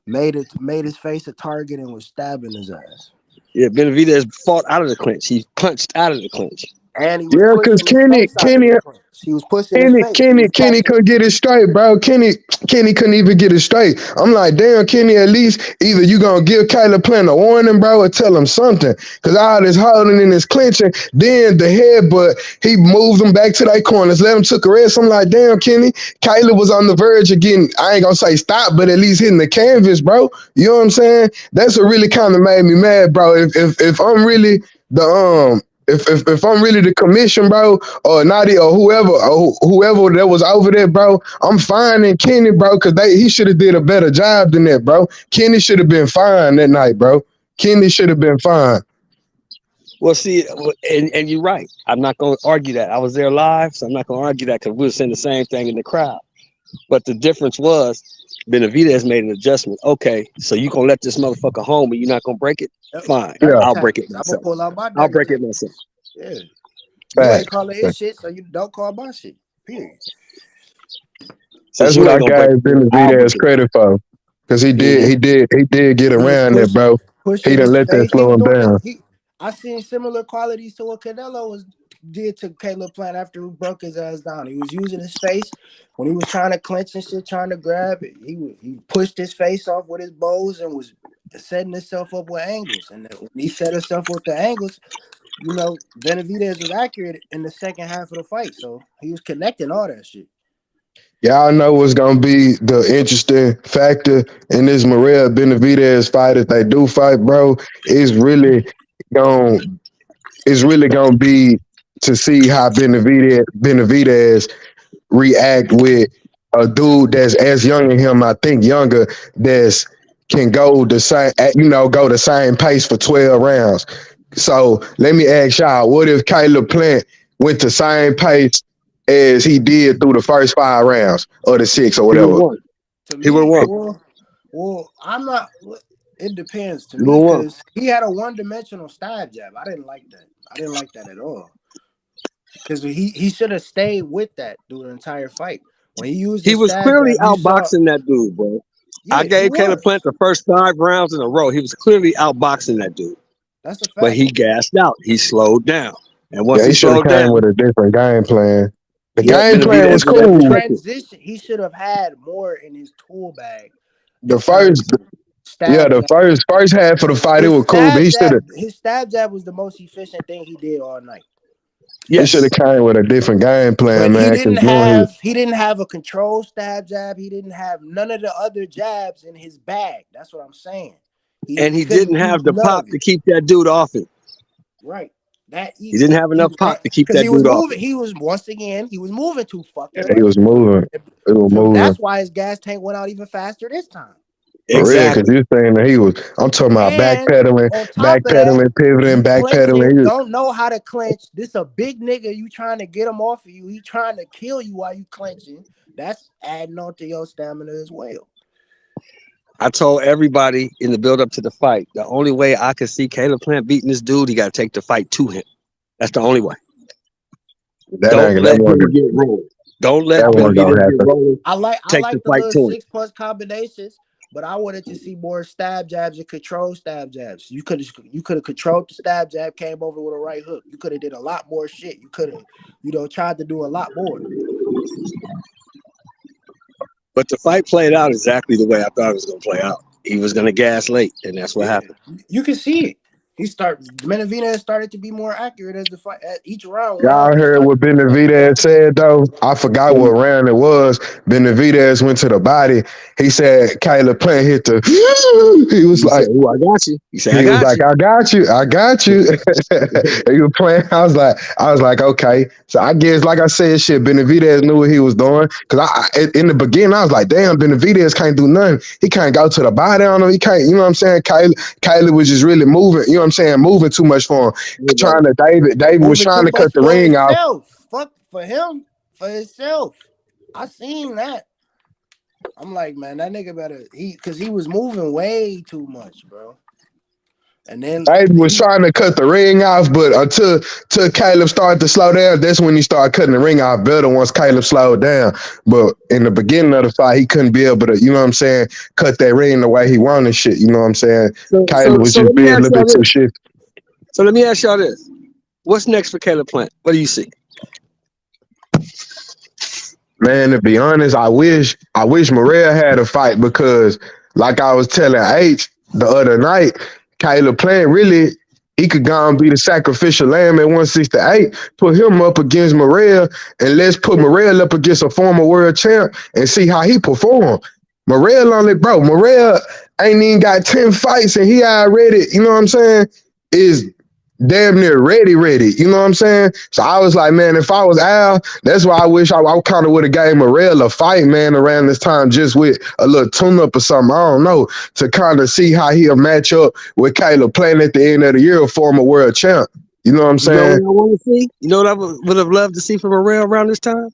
made his face a target and was stabbing his ass. Yeah, Benavidez fought out of the clinch. He punched out of the clinch. And he was Yeah, because pushing his face out of the clinch. He was pushing his face. He was Kenny catching. couldn't get it straight, bro. Kenny couldn't even get it straight. I'm like, damn, Kenny, at least either you gonna give Caleb Plant a warning, bro, or tell him something. Cause all this holding and this clinching, then the headbutt, he moved them back to their corners, let him took a rest. I'm like, damn, Kenny, Caleb was on the verge of getting, I ain't gonna say stop, but at least hitting the canvas, bro. You know what I'm saying? That's what really kind of made me mad, bro. If I'm really the if I'm really the commission, bro, or Naughty or whoever that was over there, bro, I'm fining Kenny, bro, because he should have did a better job than that, bro. Kenny should have been fine that night, bro. Kenny should have been fine. Well, see, and you're right. I'm not going to argue that. I was there live, so I'm not going to argue that because we were saying the same thing in the crowd. But the difference was Benavidez made an adjustment. Okay, so you going to let this motherfucker home and you're not going to break it? Fine. Yeah. I'll break it I'm gonna myself. pull out my I'll dirty break it tactics. myself. Yeah. You ain't Facts. calling his shit, so you don't call my shit. Period. Since That's you what I ain't going to break gave it, I'll break Benavidez it. credit for. Because he Mm-hmm. did get He was around that, bro. He pushing didn't his let that face. He slow was him doing down. I seen similar qualities to what Canelo did to Caleb Plant after he broke his ass down. He was using his face when he was trying to clinch and shit, trying to grab it. He pushed his face off with his bows and was setting himself up with angles. And then when he set himself with the angles, Benavidez was accurate in the second half of the fight. So he was connecting all that shit. Y'all know what's gonna be the interesting factor in this Morrell Benavidez fight if they do fight, bro. Is really gonna be to see how Benavidez react with a dude that's as young as him, I think younger, that's can go go the same pace for 12 rounds. So let me ask y'all, what if Caleb Plant went the same pace as he did through the first 5 rounds or the 6 or He would have whatever? won. To He would have me, won. I'm not. It depends to He would me have won. because he had a one-dimensional stab jab. I didn't like that. I didn't like that at all. Because he should have stayed with that through the entire fight. When he used He his was stab clearly jab, you saw. outboxing that dude, bro. I Yeah, he gave Caleb was. Plant the first 5 rounds in a row. He was clearly outboxing that dude. That's a But fact. he gassed out. He slowed down. And once Yeah, he he should have slowed came down, with a different game plan. The Yeah, yep, game plan Benavidez was was able the to cool. catch him. transition. He should have had more in his tool bag The in terms first, of yeah, stab the jab. first half of the fight, it was cool, but His stab jab was the most efficient thing he did all night. he should have Yes. came with a different game plan, But man. Because he didn't have a control stab jab. He didn't have none of the other jabs in his bag. That's what I'm saying. And He he couldn't didn't use have the none pop of to it. keep that dude off him. Right. That He didn't have enough pop to keep because that he was dude off moving. him. He was he was moving too fucking he much. was moving, he was So moving that's why his gas tank went out even faster this time. for real. Because Exactly. you're saying that he was. I'm talking about And on top of that, pivoting, you backpedaling. clinching, don't know how to clinch. This a big nigga. You trying to get him off of you. He trying to kill you while you clenching. That's adding on to your stamina as well. I told everybody in the build up to the fight, the only way I could see Caleb Plant beating this dude, he got to take the fight to him. That's the only way. Don't let him get rolled. Don't let I would. Benavidez get rolled. I Take the like the fight little to him. 6+ combinations, but I wanted to see more stab jabs and control stab jabs. You could have controlled the stab jab, came over with a right hook. You could have did a lot more shit. You could have, tried to do a lot more. But the fight played out exactly the way I thought it was going to play out. He was going to gas late, and that's what Yeah, happened. you can see it. Benavidez started to be more accurate as the fight at each round. Y'all He heard started what to be more Benavidez accurate. said though? I forgot what round it was. Benavidez went to the body. He said Caleb Plant hit the. He was You say, like, "Oh, I got you." You say, "I he was got like, you." I got you, I got you. He was playing. I was like, okay. So I guess, like I said, shit, Benavidez knew what he was doing. Cause in the beginning, I was like, damn, Benavidez can't do nothing. He can't go to the body on him. He can't, you know what I'm saying? Kylie was just really moving, you know what I'm saying? Moving too much for him. Hey, Trying bro. to David was Moving trying too to cut much the for ring off. himself. Fuck for him, for himself. I seen that. I'm like, man, that nigga better because he was moving way too much, bro. And then David was he trying to cut the ring off, but until Caleb started to slow down, that's when he started cutting the ring off better once Caleb slowed down. But in the beginning of the fight, he couldn't be able to, you know what I'm saying, cut that ring the way he wanted shit. You know what I'm saying? So, Caleb so, was so just let me being a ask little y'all bit too this. shifty. So let me ask y'all this: what's next for Caleb Plant? What do you see? Man, to be honest, I wish Morrell had a fight because, like I was telling H the other night, Caleb Plant really he could go and be the sacrificial lamb at 168. Put him up against Morrell, and let's put Morrell up against a former world champ and see how he perform. Morrell ain't even got 10 fights, and he already, you know what I'm saying, is damn near ready. You know what I'm saying? So I was like, man, if I was Al, that's why I wish I kind of would have gave Morrell a fight, man, around this time, just with a little tune-up or something. I don't know, to kind of see how he'll match up with Caleb playing at the end of the year, a former world champ. You know what I'm You know saying? what I want to see? You know what I would have loved to see from Morrell around this time?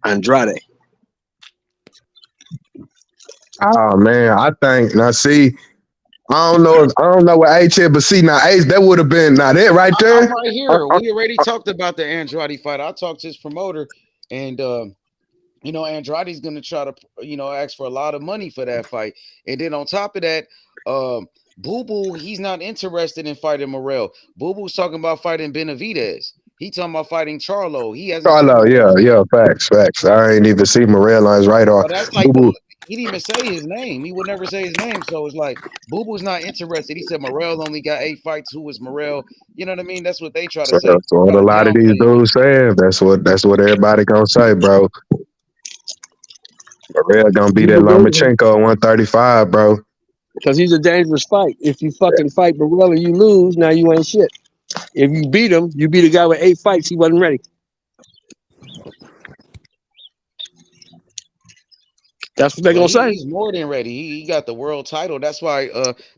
Andrade. Oh man, I think now see, I don't know what H said, but see now H that would have been now that right I'm there. right Uh, here. uh, We already talked about the Andrade fight. I talked to his promoter, and Andrade's gonna try to ask for a lot of money for that fight. And then on top of that, Boo Boo, he's not interested in fighting Morrell. Boo Boo's talking about fighting Benavidez. He talking about fighting Charlo. He hasn't said Carlo, nothing yeah, else yet. yeah, facts. I ain't even see Morrell on his radar. So that's Boo like boo. he didn't even say his name. He would never say his name. So it's like Boo Boo's not interested. He said Morrell only got 8 fights. Who is Morrell? You know what I mean? That's what they try to So say. that's what Try a to lot of these downplay it. dudes saying. That's what everybody gonna say, bro. Morrell gonna be He's that a dangerous, Lomachenko at 135, bro. because he's a dangerous fight. If you fucking fight Morrell and you lose, now you ain't shit. If you beat him, you beat a guy with 8 fights. He wasn't ready. That's what they're Well, gonna say. he's more than ready. He got the world title. That's why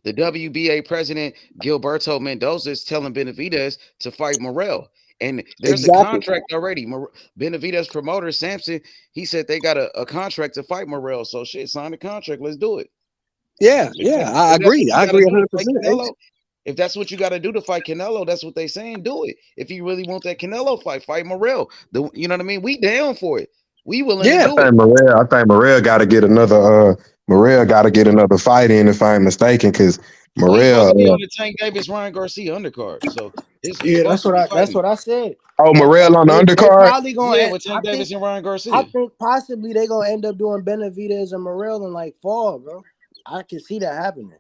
the WBA president Gilberto Mendoza is telling Benavidez to fight Morrell. And there's a Exactly. contract already. Benavidez promoter Sampson, he said they got a contract to fight Morrell. So shit, sign the contract. Let's do it. Yeah, If yeah. that's I if that's what agree. you I got to agree do to fight 100%. Canelo, if that's what you got to do to fight Canelo, that's what they saying. Do it. If you really want that Canelo fight Morrell. You know what I mean? We down for it. We willing to Yeah. do it. I think Morrell got to get another fight in if I'm mistaken, because Well, he's supposed Morrell. to be on the Tank Davis Ryan Garcia undercard, so he's yeah, supposed to be that's fighting. what I said. Morrell on the They undercard. probably Yeah, gonna. with Tank Davis and Ryan I Garcia. think possibly they gonna end up doing Benavidez and Morrell in like fall, bro. I can see that happening.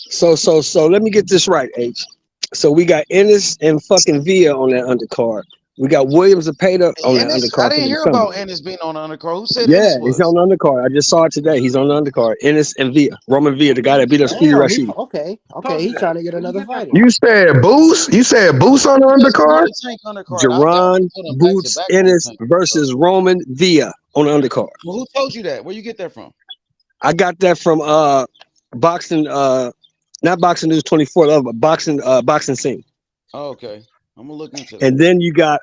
So let me get this right, H. So we got Ennis and fucking Villa on that undercard. We got Williams and Pater on that Ennis, I undercard didn't fighting hear about somebody. Ennis being on the undercard. Who said Yeah, Ennis he's on was? the undercard. I just saw it today. He's on the undercard. Ennis and Villa. Roman Villa, the guy that beat up Speedy Damn, Rashidi. okay. He's trying to get another fight in. You said Boost? You said Boost on the Who else is on undercard? the Tank undercard? I definitely Jerron put them back to Boots back on the Ennis Tank undercard. versus Roman Villa on the undercard. Well, who told you that? Where you get that from? I got that from boxing not boxing news 24 but boxing scene. Oh, okay, I'm gonna look into that. And then you got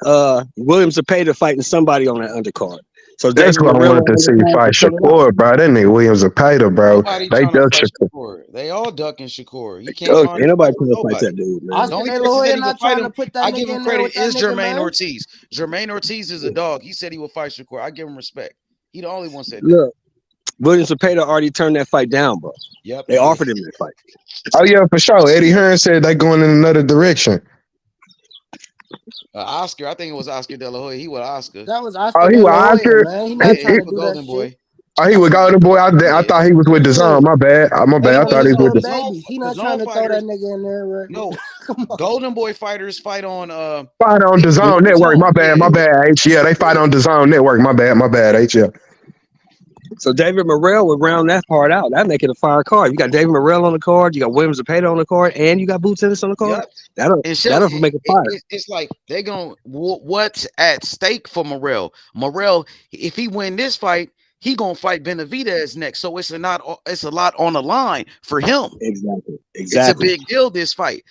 Williams Zepeda fighting somebody on that undercard. So That's David what I Morrell wanted to on see undercard fight to fill it out. Shakur, bro. That nigga Williams a Pater, bro. Nobody They trying to duck fight Shakur. Shakur. They all ducking Shakur. He can't Doug, find ain't a nobody fight with trying to fight nobody. that dude, man. The Oscar only De La person said Hoya he will not fight trying to him, put that I nigga give him in there credit, with that is nigga, Jermaine man. Ortiz. Jermaine Ortiz is a dog. He said he will fight Shakur. I give him respect. He the only one said that. Look, Williams Zepeda already turned that fight down, bro. Yep, They he did. offered him that fight. Oh yeah, for sure. Eddie Hearn said they going in another direction. Oscar, I think it was Oscar De La Hoya. He was Oscar. That was Oh, Oscar he De La was Hoya, Oscar. man. He Yeah, not He, trying he to was do that Golden shit. Boy. Oh, he with Golden Boy. I thought he was with DAZN. My bad. My He bad. I with thought he was with the the zone. Baby, he The not trying zone to throw that fighters. nigga in there. Right? No, Come on. Golden Boy fighters fight on fight on DAZN the Network. zone. My bad. H. Yeah, they fight on DAZN Network. My bad. H. Yeah. So David Morrell would round that part out. That make it a fire card. You got David Morrell on the card, you got Williams Zepeda on the card, and you got Boots Ennis on the card. Yep. That'll And Shelly, make it fire. it's like they're going what's at stake for Morrell. Morrell, if he win this fight, he gonna fight Benavidez next. So it's a lot on the line for him. Exactly. It's a big deal, this fight.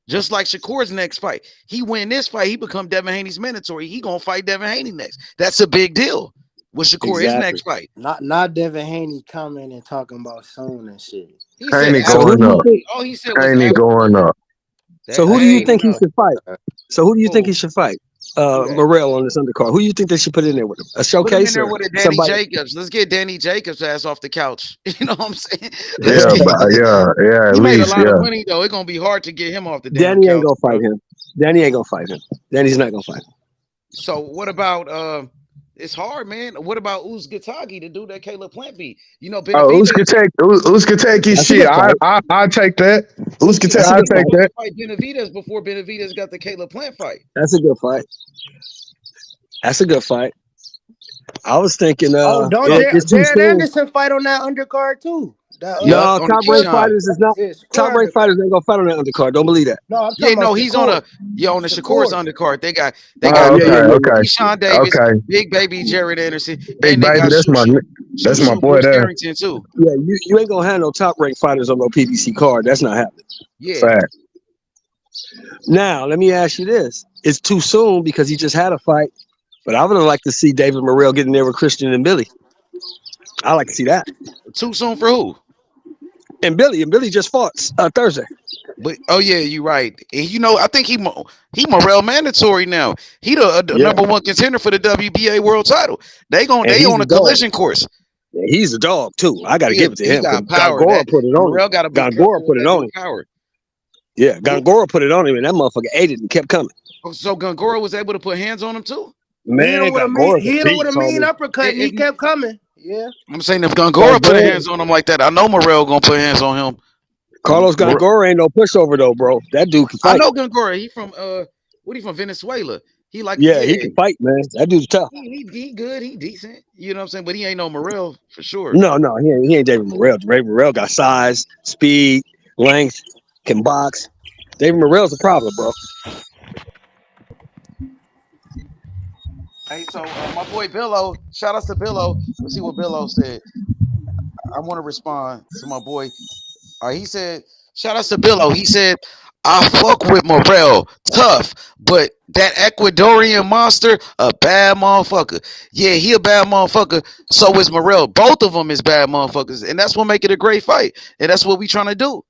Just like Shakur's next fight. He win this fight, he become Devin Haney's mandatory. He gonna fight Devin Haney next. That's a big deal with Shakur, his next fight. Not Devin Haney coming and talking about soon and shit. He said Haney going up. all he said was Haney going up. So who do you think he should fight? So who do you think he should fight? Okay. Morrell on this undercard. Who do you think they should put in there with him? A Put him in showcase there or with a Danny somebody? Jacobs. Let's get Danny Jacobs' ass off the couch. You know what I'm saying? Yeah. At He made a least, lot of money though. It's gonna be hard to get him off the damn Danny couch. ain't gonna fight him. Danny ain't gonna fight him. Danny's not gonna fight him. So what about it's hard, man. What about Uzgatagi, the dude that Caleb Plant beat? You know, Oh, Benavidez. Uzgateki shit. I take that. Uzgateki, I take that. Fight Benavidez before Benavidez got the Caleb Plant fight. That's a good fight. That's a good fight. I was thinking. Don't Jared Anderson fight on that undercard too? No, top ranked fighters is not. Top ranked fighters ain't gonna fight on that undercard. Don't believe that. No, I'm talking about he's Shakur. on the Shakur's undercard. They got okay. Sean Davis, Big Baby Jared Anderson, Big and they Baby, got that's my boy there. Harrington too. Yeah, you ain't gonna have no top ranked fighters on no PBC card. That's not happening. Yeah. Fact. Now let me ask you this: it's too soon because he just had a fight, but I would have liked to see David Morrell getting there with Christian and Billy. I like to see that. Too soon for who? And Billy just fought Thursday. But you're right. And, I think he Morrell mandatory now. He the number one contender for the WBA world title. They on a collision course. Yeah, he's a dog too. I got to give it to him. Got power. Gongora put it on. Morrell got a Gongora put it on him. Power. Yeah, Gongora put it on him, and that motherfucker ate it and kept coming. So Gongora was able to put hands on him too. Man, he hit him with a mean uppercut. He kept coming. Yeah, I'm saying if Gongora put hands on him like that, I know Morrell gonna put hands on him. Carlos Gongora ain't no pushover though, bro. That dude can fight. I know Gongora. He from he from Venezuela. He he can fight, man. That dude's tough. He good. He decent. You know what I'm saying? But he ain't no Morrell for sure. No, he ain't David Morrell. David Morrell got size, speed, length, can box. David Morrell's a problem, bro. Hey, so my boy Billo, shout out to Billo. Let's see what Billo said. I want to respond to my boy. He said, shout out to Billo. He said, I fuck with Morrell, tough, but that Ecuadorian monster, a bad motherfucker. Yeah, he a bad motherfucker. So is Morrell. Both of them is bad motherfuckers, and that's what make it a great fight. And that's what we trying to do.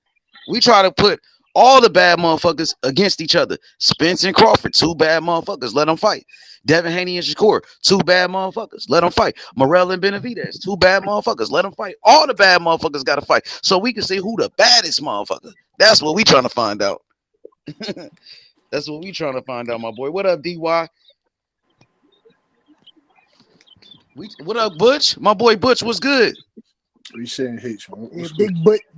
We try to put all the bad motherfuckers against each other. Spence and Crawford, two bad motherfuckers. Let them fight. Devin Haney and Shakur, two bad motherfuckers. Let them fight. Morrell and Benavidez, two bad motherfuckers. Let them fight. All the bad motherfuckers got to fight so we can see who the baddest motherfucker. That's what we trying to find out. That's what we trying to find out, my boy. What up, DY? What up, Butch? My boy Butch, what's good? What you saying, H?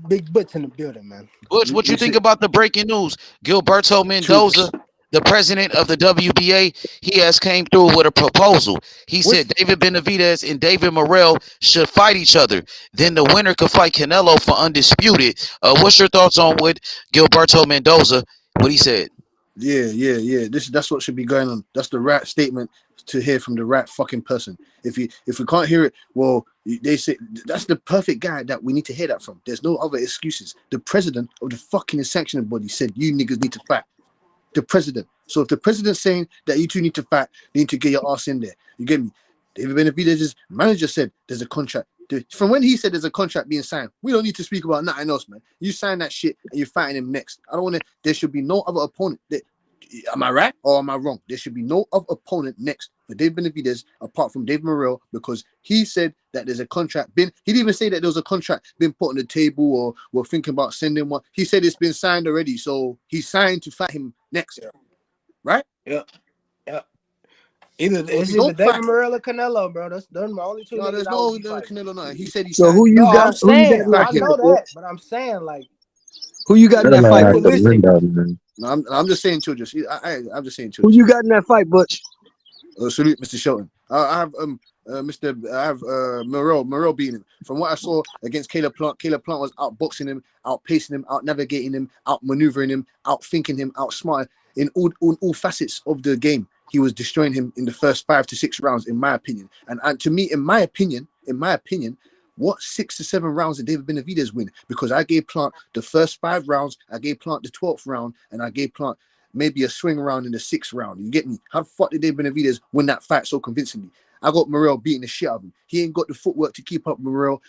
Big Butch in the building, man. Butch, what you think about the breaking news? Gilberto Mendoza, the president of the WBA, he has came through with a proposal. He said David Benavidez and David Morrell should fight each other. Then the winner could fight Canelo for undisputed. What's your thoughts on what Gilberto Mendoza, what he said? Yeah. That's what should be going on. That's the right statement to hear from the right fucking person. If we can't hear it, well, they say that's the perfect guy that we need to hear that from. There's no other excuses. The president of the fucking sanctioning body said you niggas need to fight. The president. So if the president's saying that you two need to fight, you need to get your ass in there. You get me? David Benavidez's manager said there's a contract. From when he said there's a contract being signed, we don't need to speak about nothing else, man. You sign that shit and you're fighting him next. I don't want to. There should be no other opponent. Am I right or am I wrong? There should be no other opponent next for David Benavidez apart from Dave Morrell because he said that there's a contract he didn't even say that there was a contract being put on the table or we're thinking about sending one. He said it's been signed already, so he's signed to fight him next. Right? Yeah. It's either David Morrell or Canelo, bro. Those are my only two No, niggas there's I no would be fighting. Canelo. No, he said he So signed. who you No, got? I'm Who you got saying in that I fight? know that, but I'm saying like Who you got in that fight? Out the Butch? realistic. window, man. No, I'm just saying, children. I'm just saying, Who children. you got in that fight, Butch? Salute, Mr. Shelton. I have Morrell beating him. From what I saw against Caleb Plant was outboxing him, outpacing him, out navigating him, outmaneuvering him, outthinking him, outsmarting in all facets of the game. He was destroying him in the first 5 to 6 rounds, in my opinion. And to me, in my opinion, what 6 to 7 rounds did David Benavidez win? Because I gave Plant the first 5 rounds, I gave Plant the 12th round, and I gave Plant maybe a swing round in the 6th round. You get me? How the fuck did David Benavidez win that fight so convincingly? I got Morrell beating the shit out of him. He ain't got the footwork to keep up Morrell.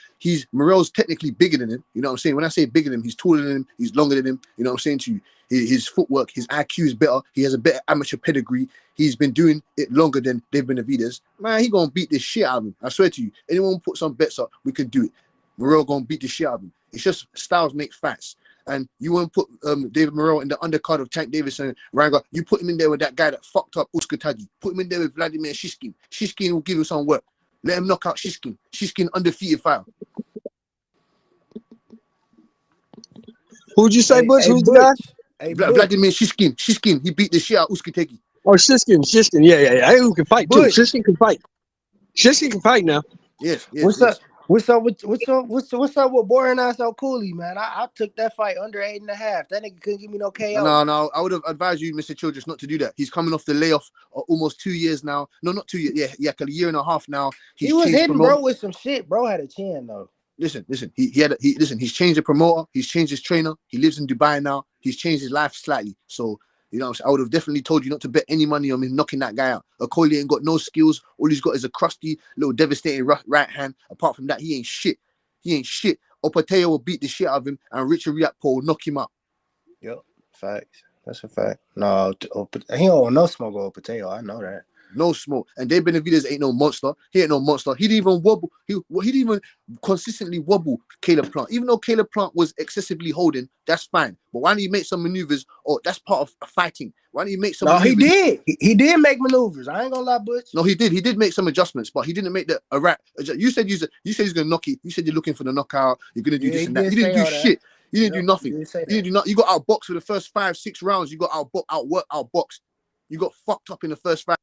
Morrell's technically bigger than him. You know what I'm saying? When I say bigger than him, he's taller than him. He's longer than him. You know what I'm saying to you? His footwork, his IQ is better. He has a better amateur pedigree. He's been doing it longer than David Benavidez. Man, he gonna beat the shit out of him. I swear to you. Anyone put some bets up, we could do it. Morrell gonna beat the shit out of him. It's just styles make fights. And you want to put David Morrell in the undercard of Tank Davis and Ranga. You put him in there with that guy that fucked up Uskatagi. Put him in there with Vladimir Shishkin. Shishkin will give you some work. Let him knock out Shishkin. Shishkin undefeated fighter. Who'd you say, Butch? Who's the guy? Vladimir Shishkin. Shishkin. He beat the shit out of Uskategi. Oh, Shishkin. Yeah. Hey, who can fight too? Butch. Shishkin can fight. Shishkin can fight now. Yes. What's up with boring ass O'Cooley, man? I took that fight under 8.5. That nigga couldn't give me no KO. No. I would have advised you, Mr. Childress, not to do that. He's coming off the layoff almost 2 years now. No, not 2 years. Yeah, a year and a half now. He was hitting bro with some shit. Bro had a chin though. Listen. He's changed the promoter. He's changed his trainer. He lives in Dubai now. He's changed his life slightly. So, you know what I'm saying? I would have definitely told you not to bet any money on him knocking that guy out. O'Cooley ain't got no skills. All he's got is a crusty, little devastating right hand. Apart from that, he ain't shit. Opateo will beat the shit out of him, and Richard Riakpo will knock him out. Yep, facts. That's a fact. No, he don't no smoke with Opateo. I know that. No smoke. And Dave Benavidez ain't no monster. He ain't no monster. He didn't even wobble. He didn't even consistently wobble Caleb Plant. Even though Caleb Plant was excessively holding, that's fine. But why don't you make some maneuvers? Or that's part of fighting. Why don't you make some maneuvers? He did. He did make maneuvers. I ain't gonna lie, Butch. No, he did. He did make some adjustments, but he didn't make a right. You said he's gonna knock it. You said you're looking for the knockout. You're gonna do this and that. You didn't do shit. You didn't do nothing. You got outboxed for the first 5-6 rounds. You got outboxed. You got fucked up in the first 5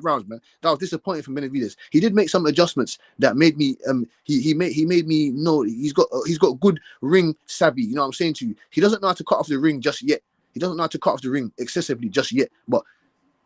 rounds, man. That was disappointing for Benavidez. He did make some adjustments that made me he made me know he's got good ring savvy. You know what I'm saying to you? He doesn't know how to cut off the ring just yet. He doesn't know how to cut off the ring excessively just yet. But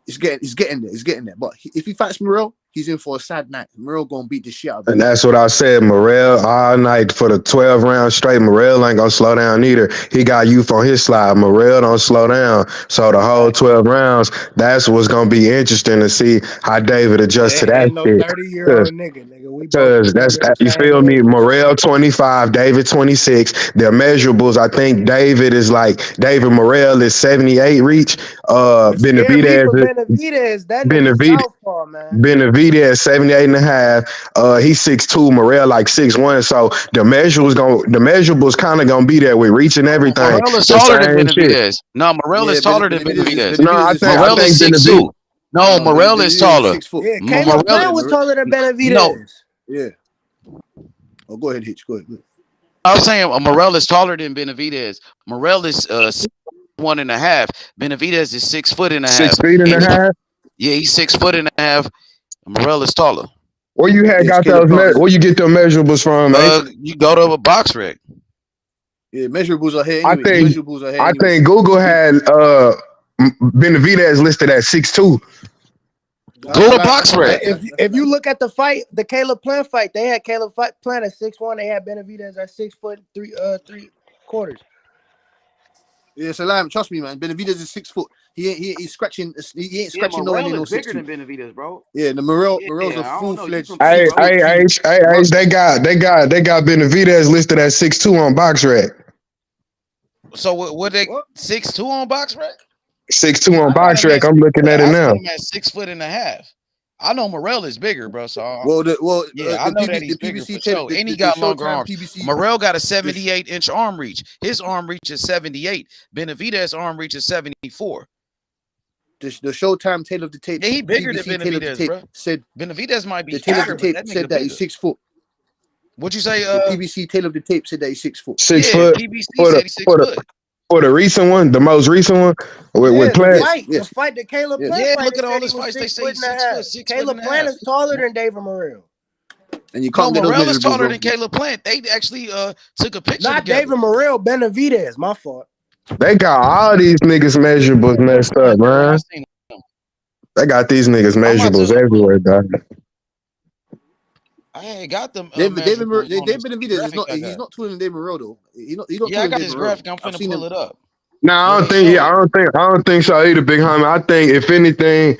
it's getting there. But if he fights Morrell, he's in for a sad night. Morrell gonna beat the shit out of him. And that's what I said. Morrell all night for the 12 rounds straight. Morrell ain't gonna slow down either. He got youth on his slide. Morrell don't slow down. So the whole 12 rounds, that's what's gonna be interesting to see how David adjusts to that ain't no shit. 30-year-old nigga. We Because that's you feel me. Morrell 25, David 26. Their measurables, I think David Morrell is 78 reach. Benavidez, that nigga southpaw, man. Benavidez 78 and a half. He's 6'2", Morrell like 6'1". So the measurables kind of gonna be there with reach and everything. Morrell is taller than Benavidez. No, Morrell is taller than Benavidez. No, I think Morrell is 6'2". No, Morrell is taller. Yeah, Caleb Plant was taller than Benavidez. No. Yeah. Oh, go ahead, Hitch. Go ahead. I was saying Morrell is taller than Benavidez. Morrell is 1.5. Benavidez is 6 foot and a half. 6 feet and a half. Yeah, he's 6 foot and a half. Morrell is taller. Where you got those? Where you get them measurables from? You go to a box rec. Yeah, measurables are here. Anyway. I think Google had Benavidez listed at 6'2". Go to box rec. If you look at the fight, the Caleb Plant fight, they had Caleb Plant at 6'1". They had Benavidez at 6 foot 3/4. Yeah, Salam, trust me, man. Benavidez is 6 foot. He's scratching. He ain't scratching no Morrell no is bigger 6'2". than Benavidez, bro. Yeah, the Morrell's a full-fledged. Hey, they got Benavidez listed at 6'2" on box rec. So what they 6'2" on box rec? 6'2" on box rec. I'm looking at it now. I'm at 6 foot and a half. I know Morrell is bigger, bro. So I know that he's bigger for sure. And he got longer arms. Morrell got a 78-inch arm reach. His arm reach is 78. Benavidez' arm reach is 74. Showtime tail of the tape. Yeah, he bigger BBC than tail of the Benavidez, tape bro. said Benavidez might be the tail of fatter, the but tape that said nigga that bigger. he's 6 foot. What'd you say? The PBC tail of the tape said that he's 6 foot. 6 Yeah, foot PBC for said he's 6 foot. the recent one, the most recent one with Plant. The fight, the Caleb Plant Yeah, fight. look They at all said his he was fights. They 6 say foot he's and a 6 half. foot, 6 foot Caleb and a Plant half. is taller than David Morrell. And you No, can't get those Morrell is measurables taller wrong. than Caleb Plant. They actually took a picture Not together. David Morrell, Benavidez. My fault. They got all these niggas measurables messed up, man. They got these niggas measurables everywhere, dog. I ain't got them. David Benavidez Benavidez is not. He's not taller than David Morrell though. He's not Yeah, I taller than got David his Morrell. graphic. I'm I've finna seen pull him. it up. No, I don't think so either, big homie. I think if anything,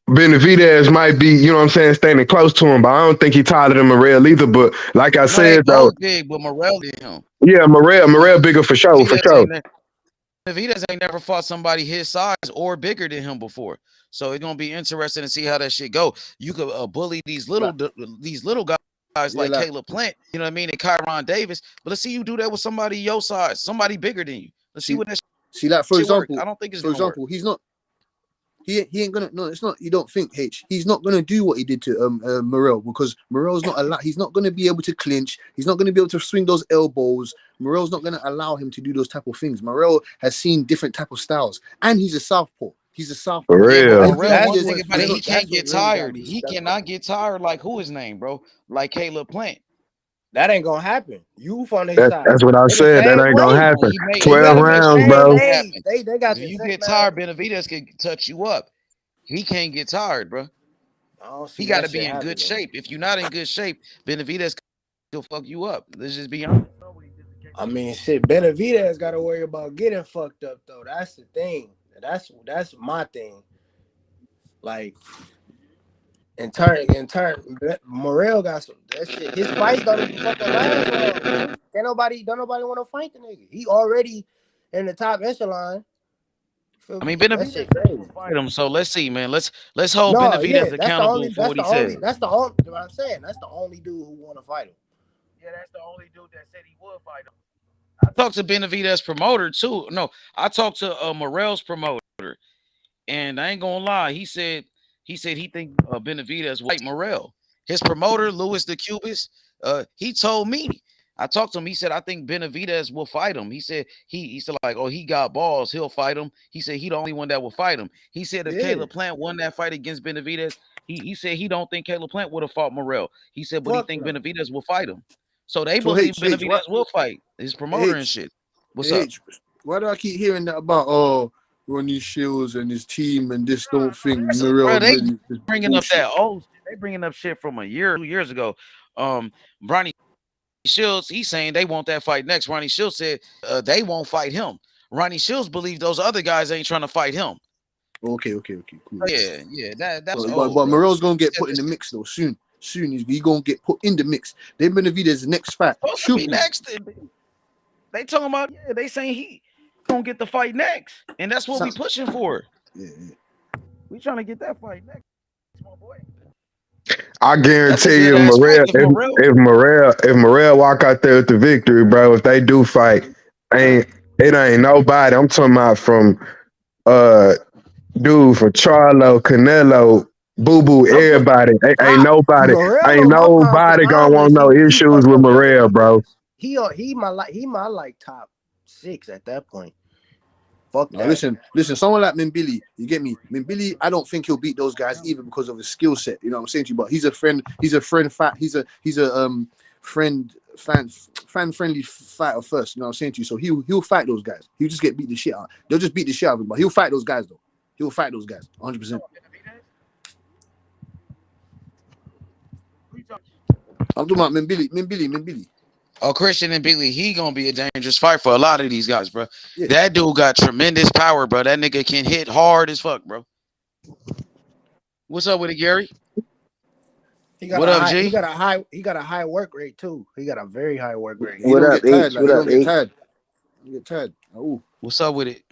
Benavidez might be, you know what I'm saying, standing close to him, but I don't think he taller than Morrell either. But like I said they though, both big, but Morrell did him. yeah, Morrell bigger for sure, Benavidez ain't never fought somebody his size or bigger than him before, so it's gonna be interesting to see how that shit go. You could bully these little guys like Caleb Plant, you know what I mean, and Kyron Davis, but let's see you do that with somebody your size, somebody bigger than you. Let's see what that. See, like for example, I don't think it's gonna work. he's not. He ain't gonna. No, it's not. You don't think H. He's not gonna do what he did to Morrell because Morrell's not allowed. He's not gonna be able to clinch. He's not gonna be able to swing those elbows. Morrell's not gonna allow him to do those type of things. Morrell has seen different type of styles, and he's a southpaw. He's a southpaw. For real. Morrell, one thing about it, he can't get tired. He cannot get tired like who his name, bro? Like Caleb Plant. That ain't gonna happen. You from his side. That's what I said. That ain't gonna happen. 12 rounds, bro. They got. If you get tired, Benavidez can touch you up. He can't get tired, bro. He got to be in good shape. If you're not in good shape, Benavidez will fuck you up. Let's just be honest. I mean, shit. Benavidez got to worry about getting fucked up though. That's the thing. That's my thing. Like. In turn, Morrell got some that shit. His fights don't even fucking last long. Don't nobody want to fight the nigga. He already in the top echelon. I mean, Benavidez will fight him. So let's see, man. Let's hold Benavidez accountable for what he said. That's the only. What I'm saying. That's the only dude who want to fight him. Yeah, that's the only dude that said he would fight him. I talked to Benavidez promoter too. No, I talked to Morrell's promoter, and I ain't gonna lie. He said he think Benavidez will fight Morrell. His promoter, Louis the Cubist, he told me. I talked to him. He said, I think Benavidez will fight him. He said, he said, like, oh, he got balls. He'll fight him. He said, he the only one that will fight him. He said, if Caleb Plant won that fight against Benavidez, he said he don't think Caleb Plant would have fought Morrell. He said, but he think Benavidez will fight him. So they believe Benavidez will fight his promoter and shit. What's up? Why do I keep hearing that about, Ronnie Shields and his team and this don't think Morrell? They bringing up that old. They bringing up shit from 2 years ago. Ronnie Shields, he's saying they want that fight next. Ronnie Shields said they won't fight him. Ronnie Shields believes those other guys ain't trying to fight him. Okay, cool. Yeah, that's but Morrell's gonna get put in the mix though soon. Soon he gonna get put in the mix. Then Benavidez' next fight should be next. They talking about they saying he gonna get the fight next, and that's what we pushing for. Yeah. We trying to get that fight next, my boy. I guarantee you, if Morrell walk out there with the victory, bro, if they do fight, it ain't nobody. I'm talking about from dude from Charlo, Canelo, Boo Boo, everybody. Ain't nobody gonna want no issues with Morrell, bro. He my top 6 at that point. Fuck that. Listen, someone like Mbili, you get me? Mbili, I don't think he'll beat those guys even because of his skill set. You know what I'm saying to you? But he's a friend fan friendly fighter first. You know what I'm saying to you? So he'll fight those guys. He'll just get beat the shit out. They'll just beat the shit out of him, but he'll fight those guys though. He'll fight those guys 100%. I'm talking about Mbili. Oh, Christian and Billy, he gonna be a dangerous fight for a lot of these guys, bro. Yeah. That dude got tremendous power, bro. That nigga can hit hard as fuck, bro. What's up with it, Gary? What up, G? He got a high work rate too. He got a very high work rate. What up, H? What up, H? You get tired. Oh. What's up with it?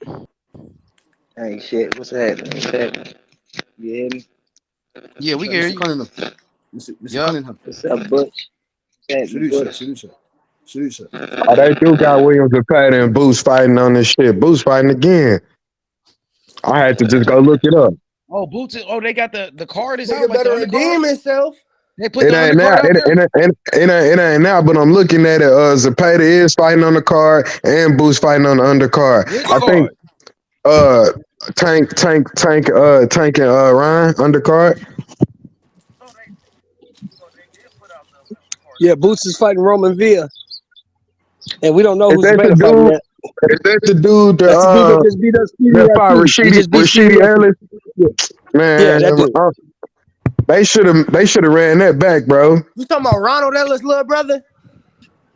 Hey, shit. What's happening? You hear me? Yeah, we hear you. Mr. Cunningham. What's up, Butch? Salute, sir. Oh, they do got Williams and Patty and Boost fighting on this shit. Boost fighting again. I had to just go look it up. Oh, boots. Oh, they got the card is out, Nigga like the better undercard. redeem himself. They put It the ain't undercard now. out there. It ain't now. But I'm looking at it. Zapata is fighting on the card, and Boost fighting on the undercard. Which I think card? uh Tank and Ryan undercard. Yeah, Boots is fighting Roman Villa, and we don't know Is who's that the Beta fighting dude? yet. Is that the dude That's the dude that just beat us Speedy that fought FP. He just beat Speedy Rashidi FP. Ellis? Yeah, yeah, Man, that dude. they should have ran that back, bro. You talking about Ronald Ellis' little brother?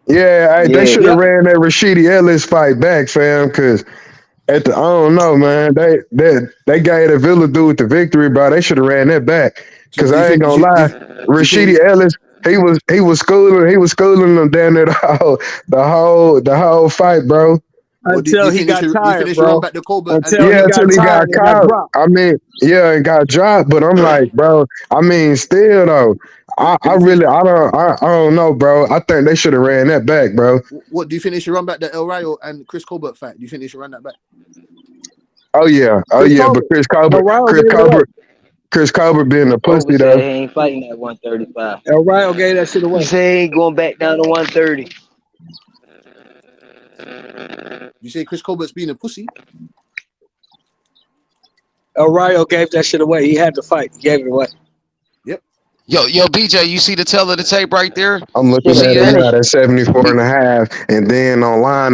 Yeah, they Yeah. should have Yep. ran that Rashidi Ellis fight back, fam. Cause I don't know, man. They gave the Villa dude the victory, bro. They should have ran that back. Do Cause you I ain't think? gonna lie, Do you think? Rashidi Ellis, he was schooling them down there the whole fight, bro. Well, do Until you he think they got should? Do you think tired, they should run bro. back to Colbert and Until Yeah, he until got he got tired and got caught. dropped. I mean, yeah, and got dropped. But I'm like, bro. I mean, still though, do I you think? really, I don't know, bro. I think they should have ran that back, bro. What do you think they should run back the El Rayo and Chris Colbert fight? Do you think they should run that back? Oh yeah, Chris But Colbert. El Ryo gave it away. Chris Colbert being a Kobe pussy said though. he ain't fighting at 135. El Ryo gave that shit He away. said he ain't going back down to 130. You say Chris Colbert's being a pussy? El Ryo gave that shit away. He had to fight. He gave it away. Yo, BJ, you see the tail of the tape right there? I'm He looking was at it finished. now. That's 74 and a half. And then online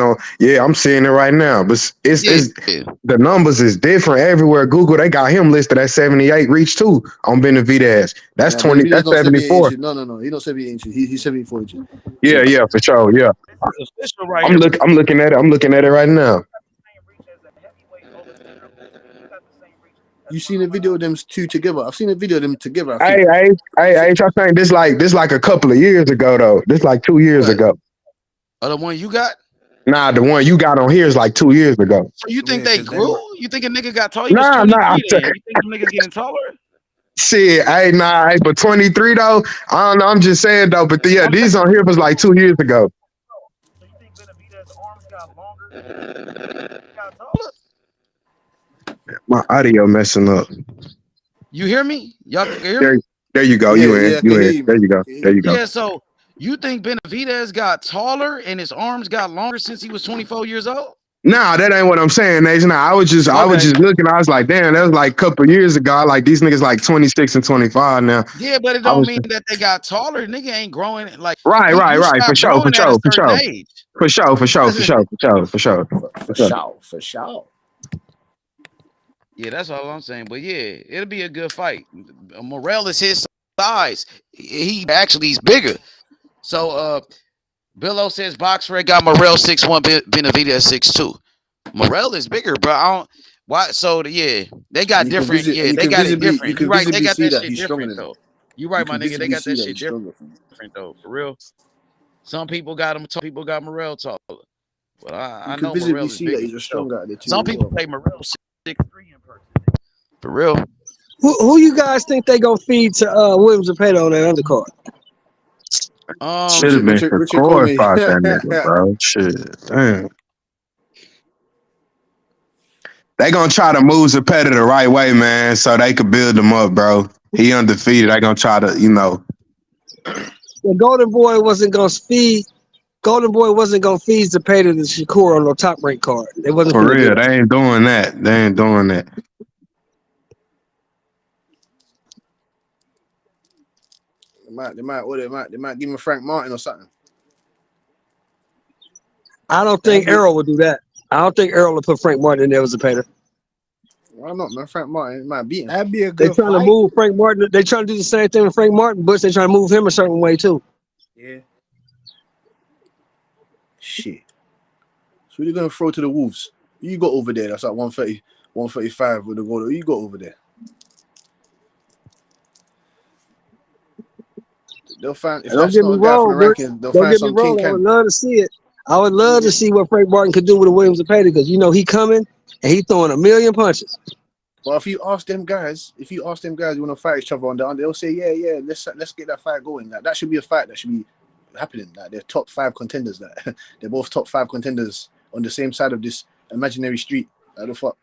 I'm seeing it right now. But it's Yeah. the numbers is different everywhere. Google, they got him listed at 78 reach too on Benavidez. That's Nah, 20, Benavidez that's not 78 74. inches. No. He's not 78 inches. He's 74 inches. Yeah, for sure. Yeah. It's official right here. I'm looking at it. I'm looking at it right now. You seen a video of them two together? I've seen a video of them together. I think. I think this like a couple of years ago though. This like 2 years What? ago. Oh, the one you got? Nah, the one you got on here is like 2 years ago. So you think Yeah, they 'cause grew? them- You think a nigga got tall? He was Nah. 23 then. You think them niggas getting taller? Shit, but 23 though, I don't know. I'm just saying though, but yeah, these on here was like 2 years ago. So you think Benavidez's arms got longer? Got taller? My audio messing up. You hear me? Y'all can hear me? There you go. Yeah, You in. I can hear you, There man. you go. There you go. Yeah, so you think Benavidez got taller and his arms got longer since he was 24 years old? Nah, that ain't what I'm saying, Nate. Nah, I was just looking. I was like, damn, that was like a couple of years ago. Like these niggas like 26 and 25 now. Yeah, but it don't mean that they got taller. Nigga ain't growing like Right. you For stop sure. growing at a certain age. For sure. For sure. Yeah, that's all I'm saying. But yeah, it'll be a good fight. Morrell is his size. He actually is bigger. So Billo says BoxRec got Morrell 6'1", Benavidez 6'2". Morrell is bigger, but I don't why so yeah, they got You can different. visi- Yeah, you they can got it visibly- different. you can You right, they visibly got see that that shit he's stronger different than him. though. You right, You my can nigga. They visibly got see that that shit he's stronger. different though, for real. Some people got him, some people got Morrell taller. But I You can know visibly Morrell is see that bigger. he's a stronger out of the two. Some as people well. say Morrell 6'3" in person. For real. Who you guys think they gonna feed to Williams and Payton on that undercard? Should have been Richard Shakur Comey. fought that nigga, bro. Shit, damn. They gonna try to move Zapata the right way, man, so they could build him up, bro. He undefeated. They gonna try to, The Golden Boy wasn't gonna feed. Golden Boy wasn't gonna feed Zapata to Shakur on the top rank card. They wasn't for gonna do real. that. They ain't doing that. They might give him Frank Martin or something. I don't think Errol would do that. I don't think Errol would put Frank Martin in there with Zapata. Why not, man? Frank Martin might beat him. That'd be a They good trying to fight. move Frank Martin. They trying to do the same thing with Frank Martin, but they trying to move him a certain way too. Yeah. Shit. So who they gonna throw to the Wolves? You got over there. That's like 130, 135 with the goal. Who you got over there? They'll find if Don't that's get not me a guy for wrong, the Rich. ranking, they'll Don't find get me some King wrong. I would Cam. love to see it. I would love to see what Frank Martin could do with a Williams and Zapata because you know he coming and he throwing a million punches. Well, if you ask them guys, you want to fight each other on the, they'll say, yeah, let's get that fight going. That should be a fight that should be happening. Like they're top 5 contenders. That they're both top 5 contenders on the same side of this imaginary street. How the fuck?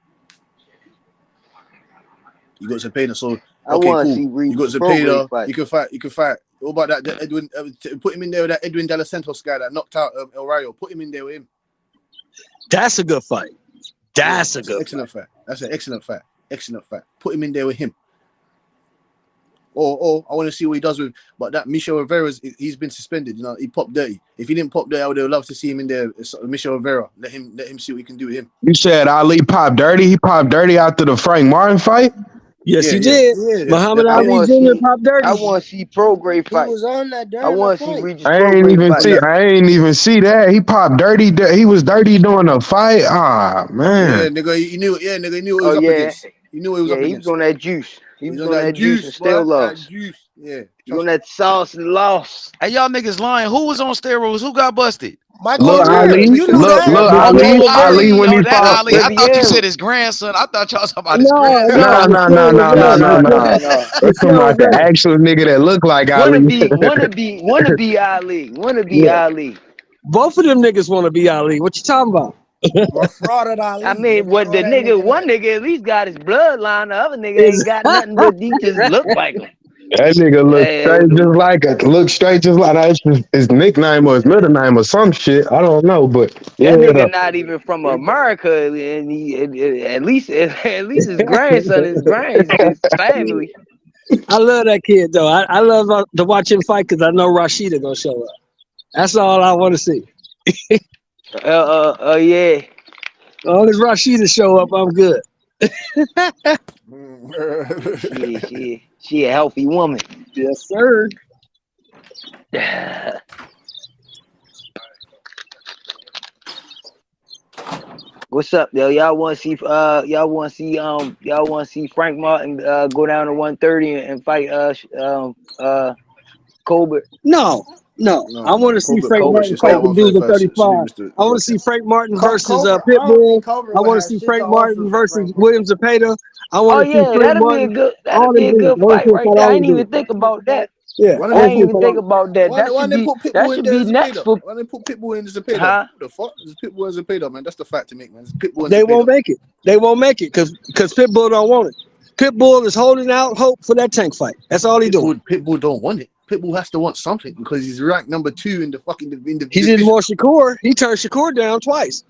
You got Zepeda, so I okay, want to cool. see Reed You got Prograis Zepeda. fight. You can fight. You can fight. What about that Edwin? Put him in there with that Edwin De Los Santos guy that knocked out El Rayo. Put him in there with him. That's a good fight. That's a an good excellent fight. That's an excellent fight. Excellent fight. Put him in there with him. Or I want to see what he does with. But that Michel Rivera's, he's been suspended. You know, he popped dirty. If he didn't pop dirty, I would have loved to see him in there. Michel Rivera. Let him see what he can do with him. You said Ali popped dirty. He popped dirty after the Frank Martin fight. Yes, Yeah, he yeah. did. Yeah, Muhammad I Ali want Jr. to see. popped dirty. I want to see Prograis He fight. was on that I during the want to see fight. Regis I ain't Prograis even fight. see. I ain't even see that. He popped dirty. He was dirty during the fight. Ah Yeah, man. nigga, he knew. Yeah, nigga, he knew what he Oh was up yeah, against. He knew what he was yeah. up He was against. on that juice. He He's was on on that that juice and juice, still boy. That lost. juice. Yeah. He on that sauce and lost. Hey, y'all niggas lying. Who was on steroids? Who got busted? Michael Look Rivera, Ali. you Michel knew Look that. Rivera. Ali. Riviera. Ali when he Oh, that fought. Ali. I thought you said Riviera. his grandson. I thought y'all was talking about his No, grandson. no, Nah, nah, Michelle nah, nah, nah, Rivera. nah, No, nah. no. They talking Michelle about the Rivera. actual nigga that look like Wanna Ali. be Ali. Wanna be Yeah. Ali. Both of them niggas want to be Ali. What you talking about? Defrauded I Ali. They mean, would what throw the that nigga, nigga one that. nigga at least got his bloodline. The other nigga Is ain't got nothing, but he just look like him. That nigga look straight The, just like it. Look straight just like that's his nickname or his middle name or some shit. I don't know, but that yeah. nigga not even from America, and at least his grandson, his family. I love that kid though. I love to watch him fight because I know Rashida gonna show up. That's all I want to see. Yeah. As long as Rashida show up, I'm good. She a healthy woman. Yes, sir. What's up, yo? Y'all want to see Frank Martin go down to 130 and fight Colbert? No. I want to see Frank Colbert Martin should stay fight at the dudes at 135. 35. Salute, Mr. I want to see Vodka. Frank Martin versus Colbert, I don't Pitbull. think Colbert I would want to have see shit to Frank offer Martin for versus Frank William Martin. Zepeda. I Oh want to see yeah, Frank Martin. that'll All be them a dudes. good I want fight to see him right fight there. I all ain't them even dudes. think about that. Yeah, Why I don't I they want to ain't see him put even fight think all. about that. why don't they put That Pitbull in should there be as a next pedo? for Why don't they put Pitbull in as a pedo? huh? What the fuck? Is Pitbull as a pedo, man? That's the fact to make, man. It's Pitbull as a They won't pedo. make it. They won't make it because Pitbull don't want it. Pitbull is holding out hope for that tank fight. That's all he doing. Pitbull don't want it. Pitbull has to want something because he's ranked number 2 in the fucking in the He didn't division. want Shakur. He turned Shakur down twice.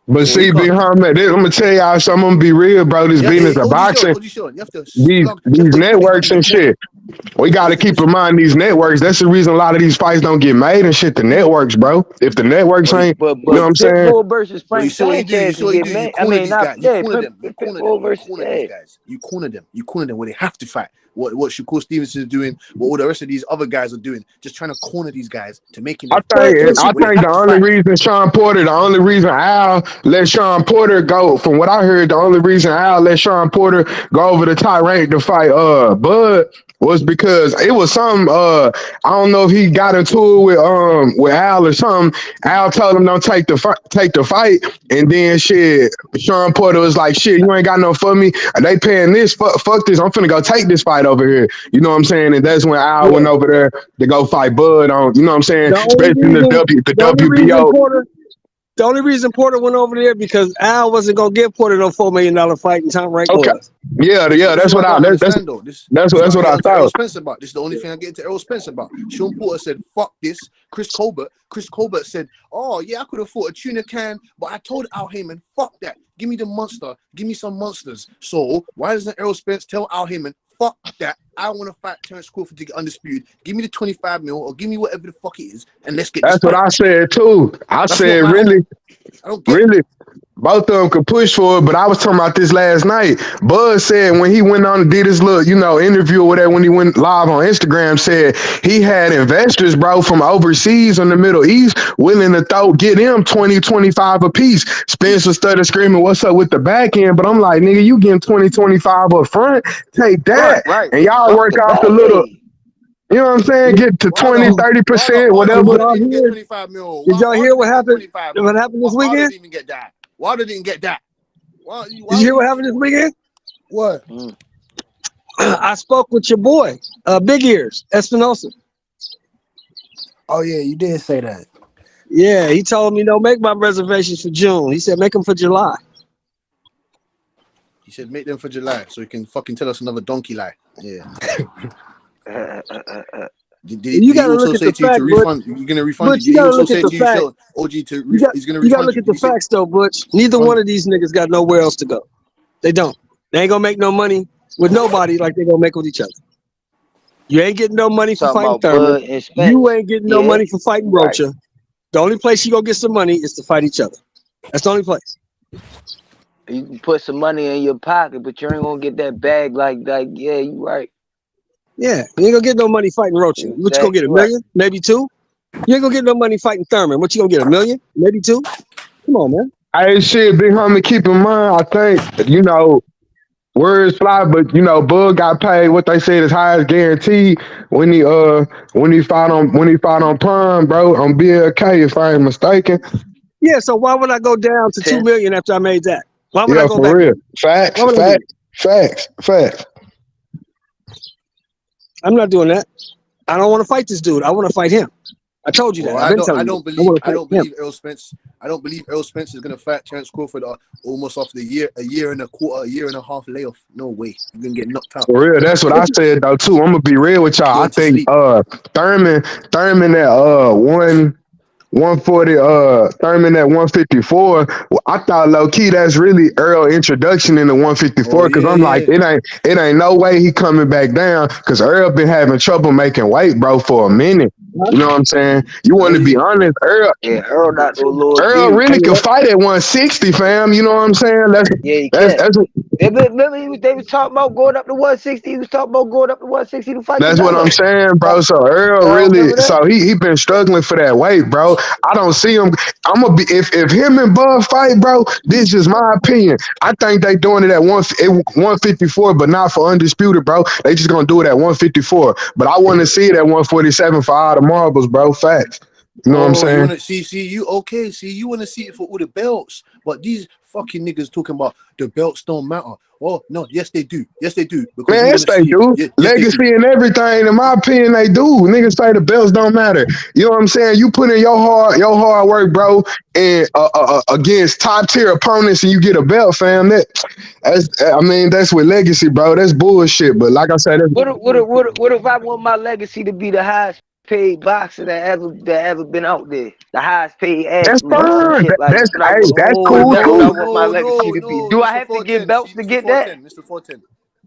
But Well, he see, Big can't. Homie, I'm gonna tell y'all something. I'm gonna be real, bro. This Yeah, business of boxing, audition. You have to these slug. You have these to put it networks under the and corner. shit. We got You to have to keep push. in mind these networks. That's the reason a lot of these fights don't get made and shit. The networks, bro. If the networks But ain't, But you know what I'm saying? Pitbull versus But you Frank see what you do. You Sanchez see can what you get do. You made. I corner mean, these not guys. You yeah, corner them. You corner them. Pitbull You versus corner these guys. You corner them. You corner them where they have to fight. What Shakur Stevenson is doing, what all the rest of these other guys are doing, just trying to corner these guys to making them fight But I where they think have the to only fight. reason the only reason Al let Sean Porter go, from what I heard, the only reason Al let Sean Porter go over the top rank to fight Bud was because it was some I don't know if he got into it with Al or something. Al told him don't take the fight, and then shit, Sean Porter was like, shit, you ain't got no for me. They paying this, fuck this. I'm finna go take this fight over here. You know what I'm saying? And that's when Al yeah, went over there to go fight Bud on. You know what I'm saying? the only Especially in reason, the the only reason WBO. Porter, the only reason Porter went over there because Al wasn't gonna give Porter no $4 million fight, and Tom Rank Okay, was. yeah. This is That's what what I I don't understand though. This is that's what I what get I into Errol thought. Spence about. This is the only thing I get into Errol Spence about. Sean Porter said, "Fuck this." Chris Colbert said, "Oh yeah, I could have fought a tuna can, but I told Al Heyman, fuck that. Give me the monster. Give me some monsters." So why doesn't Errol Spence tell Al Heyman, fuck that? I want to fight Terence Crawford to get undisputed. Give me the 25 mil or give me whatever the fuck it is, and let's get this That's what fight. I said too. I That's what said my whole. really, I don't get it. really. Both of them could push for it, but I was talking about this last night. Bud said when he went on and did his little, interview or whatever, when he went live on Instagram, said he had investors, bro, from overseas in the Middle East willing to get him 20, 25 a piece. Spencer started screaming, what's up with the back end? But I'm like, nigga, you getting 20, 25 up front? Take that. Right. And y'all Fuck work the off the back little, end. you know what I'm saying? Get to Why 20, not? 30%, Why Did whatever. did y'all he even get hear? 25 mil? Did y'all hear Why what did he get happened? 25 What mil? happened this Why did weekend? he even get that? Why did he even get that? Did you hear what happened this weekend? What? I spoke with your boy, Big Ears Espinosa. Oh yeah, you did say that. Yeah, he told me don't make my reservations for June. He said make them for July. He said make them for July so he can fucking tell us another donkey lie. Yeah. Did You he gotta also look at say the to you to fact, Butch. refund? You're gonna refund Butch, you. you Did he gotta also look at say the to you, fact. show OG to You got he's gonna you gotta refund look you? at Did the he say facts though, Butch. Neither refund one you? of these niggas got nowhere else to go. They don't. They ain't gonna make no money with nobody like they gonna make with each other. You ain't getting no money for Talking fighting about Thurman. Bud and Spence. You ain't getting no Yeah, money for fighting right. Rocha. The only place you gonna get some money is to fight each other. That's the only place. You can put some money in your pocket, but you ain't gonna get that bag like. Yeah, you right. Yeah, you ain't gonna get no money fighting Rocha. What you gonna get, Exactly a right. million? Maybe two? You ain't gonna get no money fighting Thurman. What you gonna get, a million? Maybe two? Come on, man. Hey, shit, big homie, keep in mind, I think, words fly, but Bug got paid what they said his highest guarantee when he fought on Prime, bro, on BLK, if I ain't mistaken. Yeah, so why would I go down to 2 10. million after I made that? Why would I Yeah, go for back real. one? Facts, Why would I do facts, that? facts. I'm not doing that. I don't want to fight this dude. I want to fight him. I told you Well, that. I've been telling you that. I want to I fight don't him. believe Earl Spence. I don't believe Earl Spence is gonna fight Terence Crawford almost off a year and a quarter, a year and a half layoff. No way, you're gonna get knocked out, For real, that's what I said though too. I'm gonna be real with y'all. I going to think sleep. Thurman at 140, Thurman at 154. Well, I thought low key that's really Earl introduction in the Oh 154 because yeah, I'm like, yeah. it ain't no way he coming back down because Earl been having trouble making weight, bro, for a minute. Huh? You know what I'm saying? You Oh want to be yeah. honest, Yeah, Earl not no little Earl dude. I really mean, can what? fight at 160, fam. You know what I'm saying? Yeah, he That's can. that's Remember they was talking about going up to 160. He was talking about going up to 160 to fight That's what I'm Canelo. saying, bro. So Earl Y'all really, remember that? so he been struggling for that weight, bro. I don't see him. I'm gonna be if him and Bud fight, bro. This is my opinion. I think they doing it at 154, but not for undisputed, bro. They just gonna do it at 154. But I want to see it at 147 for all the marbles, bro. Facts. You know what I'm Oh, you saying? wanna see you okay? See, you wanna see it for all the belts, but these fucking niggas talking about the belts don't matter. Oh no, yes they do, because Man, we yes want to they see it. do. Yes they do. Legacy and everything, in my opinion, they do. Niggas say the belts don't matter. You know what I'm saying? You put in your hard work, bro, and against top tier opponents, and you get a belt, fam. That's with legacy, bro. That's bullshit. But like I said, What if I want my legacy to be the highest paid boxer that ever been out there, the highest paid that's athlete or some fine. shit like? That's What I hey, want? that's No, cool What I too. no, want my no, legacy no, to be? no, Do I Mr. have to get 410. See, belts to Mr. get that? 410, Mr. 410,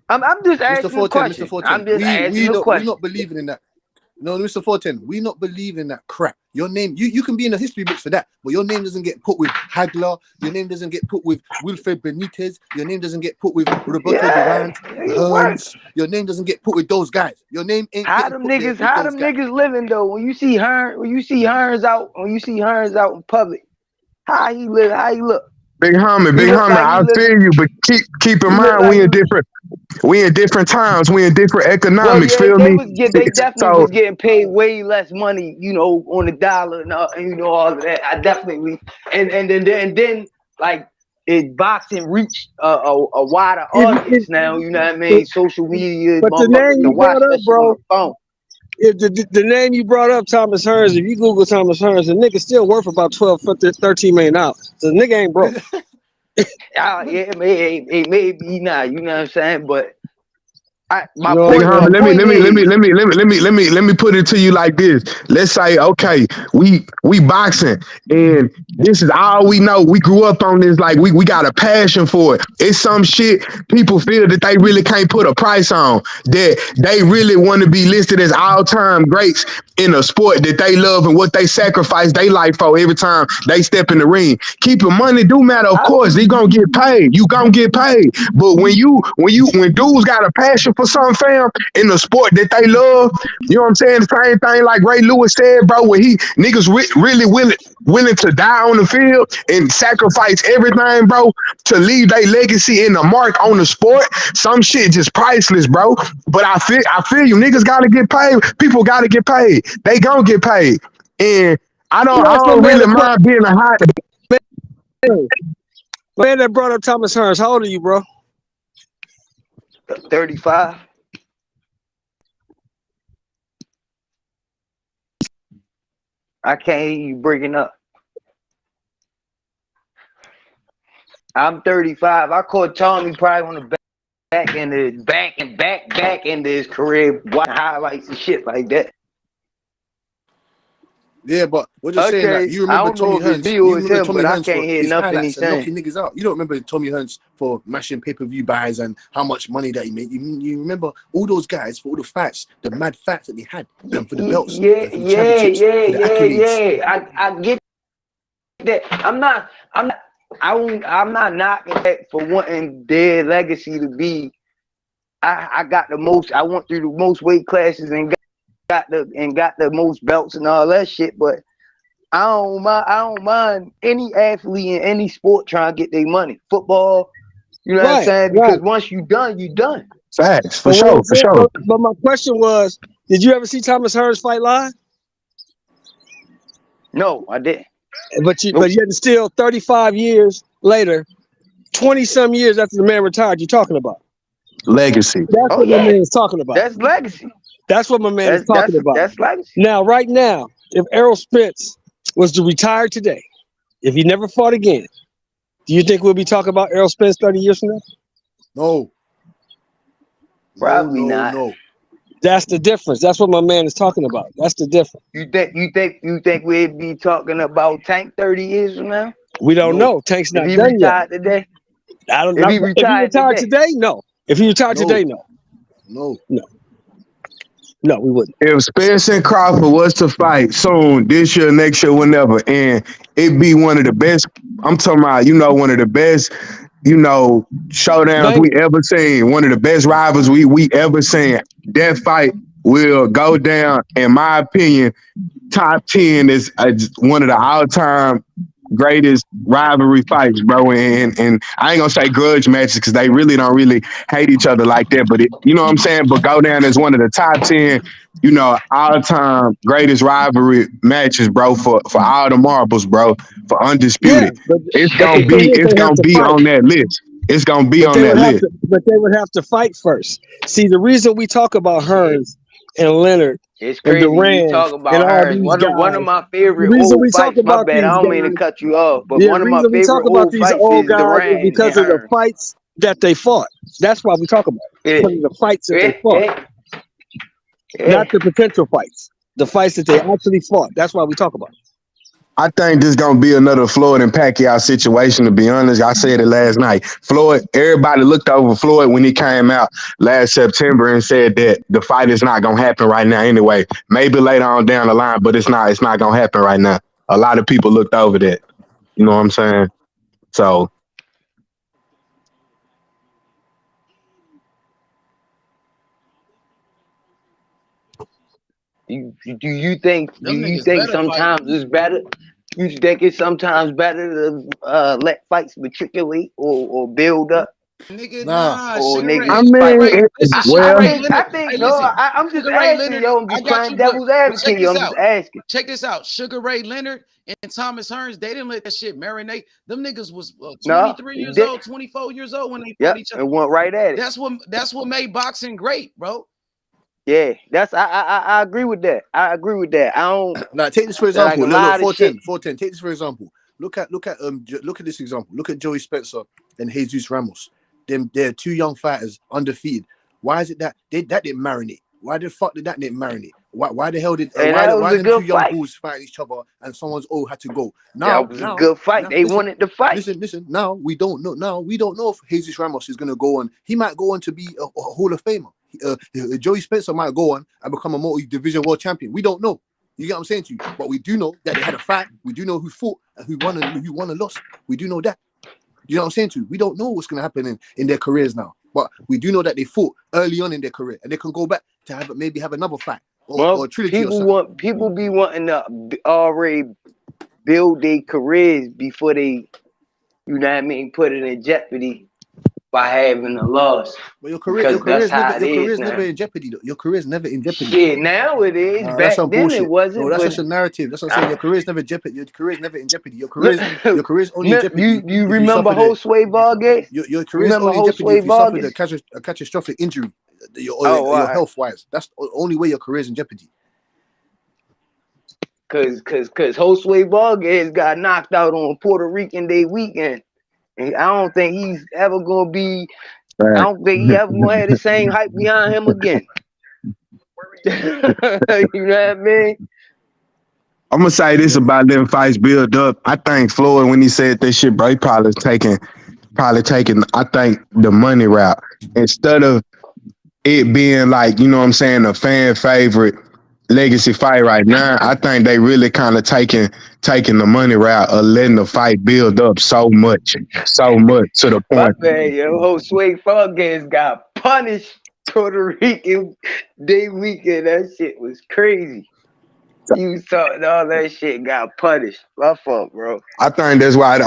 I'm just Mr. asking a 410, Mr. question. 410. I'm just asking a We question. not believing in that. No, Mr. 410, we not believe in that crap. Your name, you can be in the history books for that, but your name doesn't get put with Hagler. Your name doesn't get put with Wilfred Benitez. Your name doesn't get put with Roberto Yeah, Durant, you right. Hearns. Your name doesn't get put with those guys. Your name ain't getting put there with How those them guys. niggas living though? When you see Hearns out in public, how he live? How he look? Big homie, He big look homie. like he I living. feel you, but keep in He look mind like we he. in different times. We in different Well, economics. yeah, Feel me? they definitely So was getting paid way less money, on the dollar and all of that. I definitely and then like boxing reached a wider If, audience now. You know what I mean? Social media, but the motherfuckers name can you watch brought that up, shit on the bro, phone. if the name you brought up, Thomas Hearns, if you Google Thomas Hearns, the nigga still worth about 12, 13 million dollars. So the nigga ain't broke. Yeah, it may be not. You know what I'm saying? But You my know what big I'm point my homie, saying? point is let me put it to you like this. Let's say, okay, we boxing, and this is all we know. We grew up on this, like we got a passion for it. It's some shit people feel that they really can't put a price on. That they really want to be listed as all time greats in a sport that they love and what they sacrifice their life for every time they step in the ring. Keeping money do matter, of I course. They gonna get paid. You gonna get paid. But when dudes got a passion for something, fam, in the sport that they love, you know what I'm saying? The same thing like Ray Lewis said, bro, where he niggas really willing to die on the field and sacrifice everything, bro, to leave their legacy and a mark on the sport. Some shit just priceless, bro. But I feel you. Niggas gotta get paid. People gotta get paid. They gonna get paid. And I Let don't me I ask my don't man really a question. mind being a hot Man that brought up Thomas Hearns, how old are you, bro? 35. I can't hear you breaking up. I'm 35. I caught Tommy probably on the back end of his career, watching highlights and shit like that. Yeah, but we're just saying that Okay, you I remember don't know Tommy if it's Hearns. me or You it's remember him, Tommy but I Hearns for can't hear his nothing highlights he's and saying. knocking niggas out. You don't remember Tommy Hearns for mashing pay-per-view buys and how much money that he made. You remember all those guys for all the fights, the mad fights that they had, and for the belts, Yeah, and for the yeah, championships, yeah, for the yeah, accolades. yeah. I get that. I'm not knocking that for wanting their legacy to be. I got the most. I went through the most weight classes and got the most belts and all that shit. But I don't mind any athlete in any sport trying to get their money. Football, you know what I'm Right, saying? right. Because once you done, you done. Facts, for But what sure, I'm for saying, sure. but my question was, did you ever see Thomas Hearns fight live? No, I didn't. But Nope. yet still 35 years later, 20 some years after the man retired, you're talking about. Legacy. That's Oh what my yeah, man is talking about. that's legacy. That's what my man is talking about. That's legacy. Now, right now, if Errol Spence was to retire today, if he never fought again, do you think we'll be talking about Errol Spence 30 years from now? No, Probably not. no. That's the difference. That's what my man is talking about. That's the difference. You think we'd be talking about Tank 30 years from now? We don't No, know. Tank's If not he done yet. retired today? I don't If know. he If he retired retired today? today, no. If he retired No. today, no. no. No, we wouldn't. If Spence and Crawford was to fight soon, this year, next year, whenever, and it be one of the best, I'm talking about, one of the best, showdowns Bang. we ever seen, one of the best rivals we ever seen. That fight will go down, in my opinion, top 10 is one of the all-time greatest rivalry fights, bro. And I ain't gonna say grudge matches because they don't really hate each other like that. But you know what I'm saying? But go down as one of the top 10, all-time greatest rivalry matches, bro, for all the marbles, bro, for Yeah, undisputed. but It's but gonna the thing be is it's they have gonna to be fight. on that list. It's gonna be But on they that would have list. to but they would have to fight first. See, the reason we talk about Hearns and Leonard It's and crazy you Duran talk and about all hers. these One of guys, my the favorite reason old we talk fights. My about bad. I these don't mean to guys, cut you off, but the one of my reason we talk favorite about old these fights old is guys is Duran and because of the her. fights that they fought. That's why we talk about it. Yeah, Because of the fights that they yeah, fought, yeah, not yeah. the potential fights. The fights that they actually fought. That's why we talk about it. I think this gonna be another Floyd and Pacquiao situation. To be honest, I said it last night. Floyd, everybody looked over Floyd when he came out last September and said that the fight is not gonna happen right now. Anyway, maybe later on down the line, but it's not. It's not gonna happen right now. A lot of people looked over that. You know what I'm saying? So Do you think Them niggas better fight. sometimes it's better? You think it's sometimes better to let fights matriculate or build up, Nigga, Nah, nah, or Sugar Ray, niggas I just Sugar fight? mean, Ray, listen, Sugar well, Ray Leonard. I think Hey, no. listen, I'm just Sugar Ray asking, Leonard. yo. I'm I just got playing you, but devil's advocate, check yo. this I'm just out. asking. Check this out. Sugar Ray Leonard and Thomas Hearns, they didn't let that shit marinate. Them niggas was No, 23 he years did. old, 24 years old when they fought Yep, each other. and went right at it. That's what made boxing great, bro. Yeah, that's I agree with that. I agree with that. I don't now take this for like example. a Look, lot of shit. 410. Take this for example. Look at look at this example. Look at Joey Spencer and Jesus Ramos. They're two young fighters, undefeated. Why is it that that didn't marinate? Why the fuck did that didn't marinate? Why the hell did And that was why a them two good young fight. bulls fight each other and someone's had to go? That was a good fight. They Listen, wanted to fight. listen. Now we don't know. Now we don't know if Jesus Ramos is gonna go on. He might go on to be a Hall of Famer. Joey Spencer might go on and become a multi-division world champion. We don't know. You get what I'm saying to you? But we do know that they had a fight. We do know who fought and who won and lost. We do know that. You know what I'm saying to you? We don't know what's gonna happen in their careers now. But we do know that they fought early on in their career and they can go back to maybe have another fight or Well, a trilogy or something. people be wanting to already build their careers before they, you know what I mean, put it in jeopardy by having a loss. But your Because career that's is never how it is never now. in jeopardy though. Your career is never in jeopardy. Shit, now it is. That's Back some then it bullshit. No, wasn't. that's But just a narrative. That's what I'm saying. Your career is never jeopardy. Your career is never in jeopardy. Your look, career is only in jeopardy you if you remember suffer the Josue Vargas? your You career is remember only in jeopardy if Josue you suffer Vargas? a catastrophic injury, Oh, all your right. health wise. That's the only way your career is in jeopardy. Cause Josue Vargas got knocked out on Puerto Rican Day weekend. And I don't think he's ever gonna be. I Right. don't think he ever gonna have the same hype behind him again. You know what I mean? I'm gonna say this about them fights build up. I think Floyd, when he said that shit, bro, he probably taking, I think, the money route instead of it being like, you know what I'm saying, a fan favorite legacy fight right now. I think they really kind of taking the money route of letting the fight build up so much to the My point. man, yo, Josue Falcons got punished Puerto Rican Day weekend. That shit was crazy. He was talking all that shit, got punished. My fault, bro. I think that's why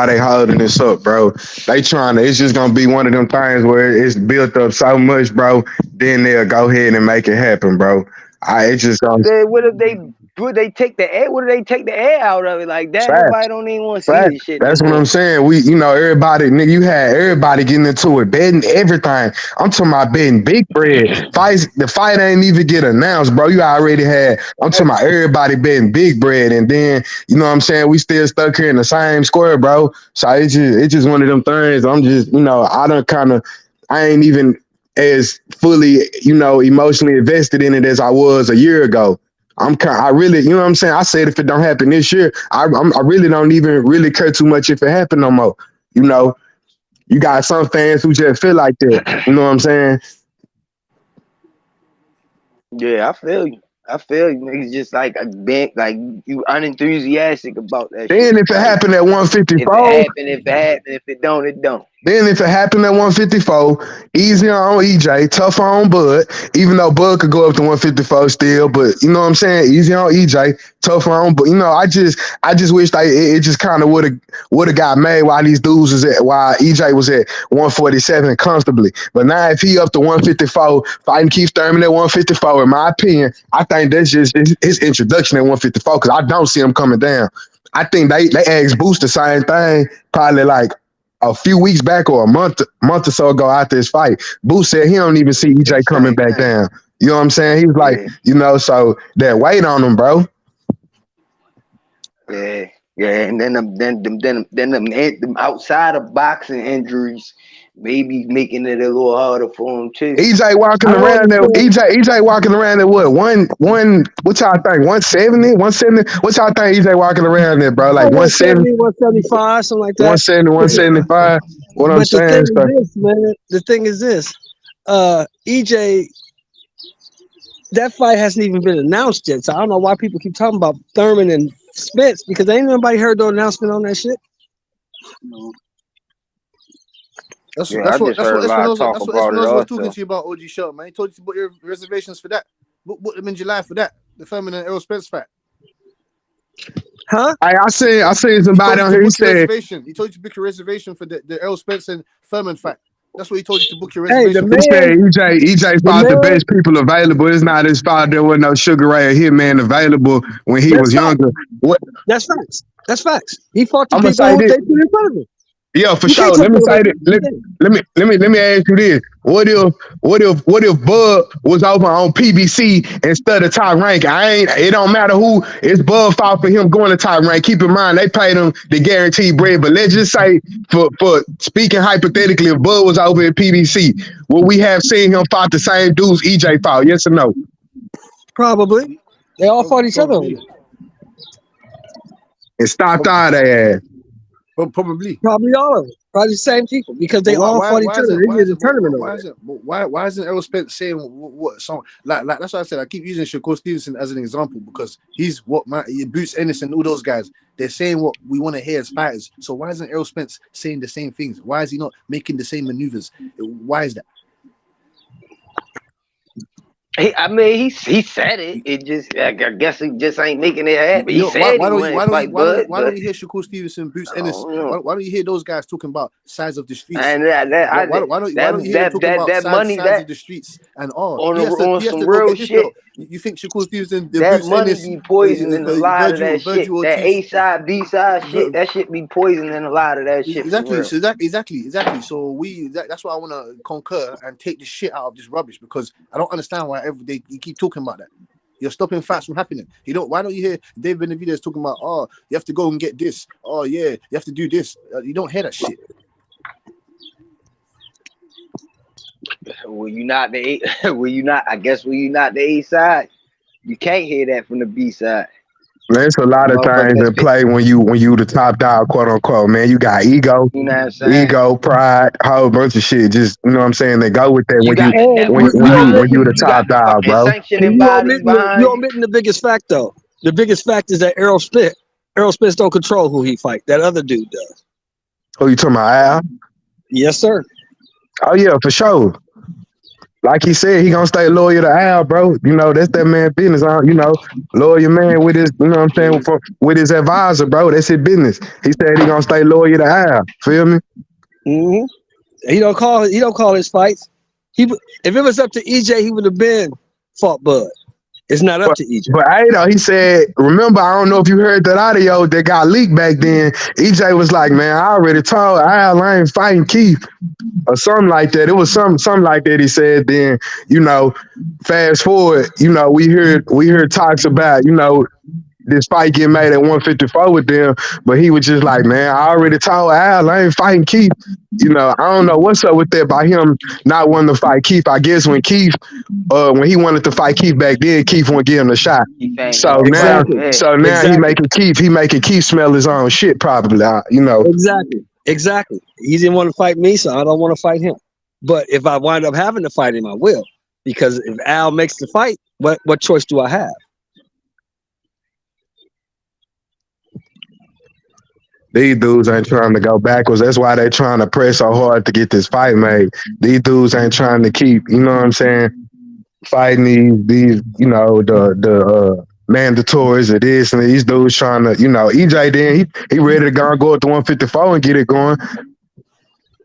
they holding this up, bro. They trying to. It's just gonna be one of them things where it's built up so much, bro. Then they'll go ahead and make it happen, bro. It's just gonna Then what if they would they take the air? What if they take the air out of it like that? fast. Everybody don't even want to see Fact. this shit no That's what I'm more. saying. Everybody, nigga, you had everybody getting into it, betting everything. I'm talking about betting big bread. Fights, the fight ain't even get announced, bro. You already had, I'm talking about everybody betting big bread. And then, you know what I'm saying? We still stuck here in the same square, bro. So it's just one of them things. I'm just, I ain't even as fully, emotionally invested in it as I was a year ago. I really, you know what I'm saying? I said if it don't happen this year, I really don't even really care too much if it happen no more. You know, you got some fans who just feel like that. You know what I'm saying? Yeah, I feel you. I feel you. Niggas just like a bent, like you unenthusiastic about that shit. Then if it Like happened at if it 154, happen, if it happen, if it don't, it don't. Then if it happened at 154, easy on EJ, tough on Bud, even though Bud could go up to 154 still, but you know what I'm saying? Easy on EJ, tough on, but I just wish it just kind of would have got made while EJ was at 147 comfortably. But now if he up to 154, fighting Keith Thurman at 154, in my opinion, I think that's just his introduction at 154 because I don't see him coming down. I think they asked Boost the same thing, probably like a few weeks back or a month or so ago after his fight. Boost said he don't even see Yeah, EJ coming same back thing. down. You know what I'm saying? He was like, Yeah, so that weight on him, bro. yeah, yeah. And then them outside of boxing injuries, maybe making it a little harder for him too. EJ walking I don't around there. understand. EJ walking around there. What one? What y'all think? 170? 170? What y'all think EJ walking around there, bro? Like Oh, 170, 170, 175, something like that. 170, But the, 175. What I'm but the thing saying, is so this, man. The thing is this. EJ, that fight hasn't even been announced yet. So I don't know why people keep talking about Thurman and Spence because ain't nobody heard no announcement on that shit. That's Yeah, I that's what just that's heard what a lot of Espinoza talk that's what about it Espinoza was talking also. to you about, OG Show, man. He told you to book your reservations for that. Book them in July for that. The Furman and Errol Spence fight. Huh? I seen He told somebody you on to here. He book your said reservation. He told you to book your reservation for the Errol Spence and Furman fight. That's what he told you to book your Hey, the reservation He for. said man, EJ the fought the man. best people available. It's not his fault there was no Sugar Ray or Hitman available when he That's was facts. younger. What That's facts. That's facts. He fought the I'm gonna people say who this, they put in front of him. yeah, for You can't sure. take Let me that away say from that. him. You can't. Let me ask you this: what if Bud was over on PBC instead of top rank? It don't matter who. It's Bud fault for him going to top rank. Keep in mind they paid him the guaranteed bread. But let's just say for speaking hypothetically, if Bud was over at PBC, would we have seen him fight the same dudes EJ fought? Yes or no? Probably. They all fought each other on Probably. it. And stopped all their ass. Probably. Probably all of them. Probably the same people because But they all fought each other. They did a tournament over there. why isn't Errol Spence saying what song like that's why I said I keep using Shakur Stevenson as an example because he's what Boots Ennis and all those guys they're saying what we want to hear as fighters. So why isn't Errol Spence saying the same things? Why is he not making the same maneuvers? Why is that? He said it. It just I guess he just ain't making it happen. He said Why he don't you wanted why to don't you fight why don't Bud, why don't but you hear Shakur Stevenson, Boots I Ennis? don't know. Why don't you hear those guys talking about size of the streets? And Why don't you hear them talking about that sides money sides of that the streets and all? on He has some to go real get this belt. shit. You think Shakur Stevenson, the That Boots money Ennis, be poisoning a lot of that shit. Virgil That Ortiz, A side, B side shit. That shit be poisoning a lot of that shit for exactly. real. So exactly. So that's why I want to concur and take the shit out of this rubbish because I don't understand why you keep talking about that. You're stopping fights from happening. You don't. Why don't you hear Dave Benavidez talking about? Oh, you have to go and get this. Oh yeah, you have to do this. You don't hear that shit. Well, you not the A. Well, you not. I guess when you not the A side, you can't hear that from the B side. There's a lot of Motherfucker, things that's in play when you the top dog, quote unquote. Man, you got ego, you know what I'm saying. pride, whole bunch of shit. Just you know what I'm saying. They go with that You when you got the And when you network when you you behind when you you. omitting the You top got the dog, fucking bro. sanctioning and bodies you behind you. omitting the biggest fact though. The biggest fact is that Errol Spence don't control who he fight. That other dude does. Who you talking about, Al? Yes, sir. Oh yeah, for sure. Like he said, he gonna stay loyal to Al, bro. You know, that's that man business. You know, loyal man with his, you know what I'm saying, with his advisor, bro. That's his business. He said he gonna stay loyal to Al. Feel me? hmm He don't call his fights. If it was up to EJ, he would have been fought Bud. It's not up But to EJ. but hey though, he said, remember, I don't know if you heard that audio that got leaked back then. EJ was like, man, I already told Al I ain't fighting Keith or something like that. It was something like that. He said. Then you know, fast forward, you know, we heard talks about this fight getting made at 154 with them, but he was just like, man, I already told Al I ain't fighting Keith. You know, I don't know what's up with that by him not wanting to fight Keith. I guess when he wanted to fight Keith back then, Keith wouldn't give him a shot. He ain't So gonna now, fight. Exactly. Yeah. so now Exactly. He making Keith smell his own shit probably. Exactly. He didn't want to fight me, so I don't want to fight him. But if I wind up having to fight him, I will. Because if Al makes the fight, what choice do I have? These dudes ain't trying to go backwards. That's why they trying to press so hard to get this fight made. These dudes ain't trying to keep, you know what I'm saying, fighting these the mandatories of this, and these dudes trying to, EJ then he ready to go up to 154 and get it going.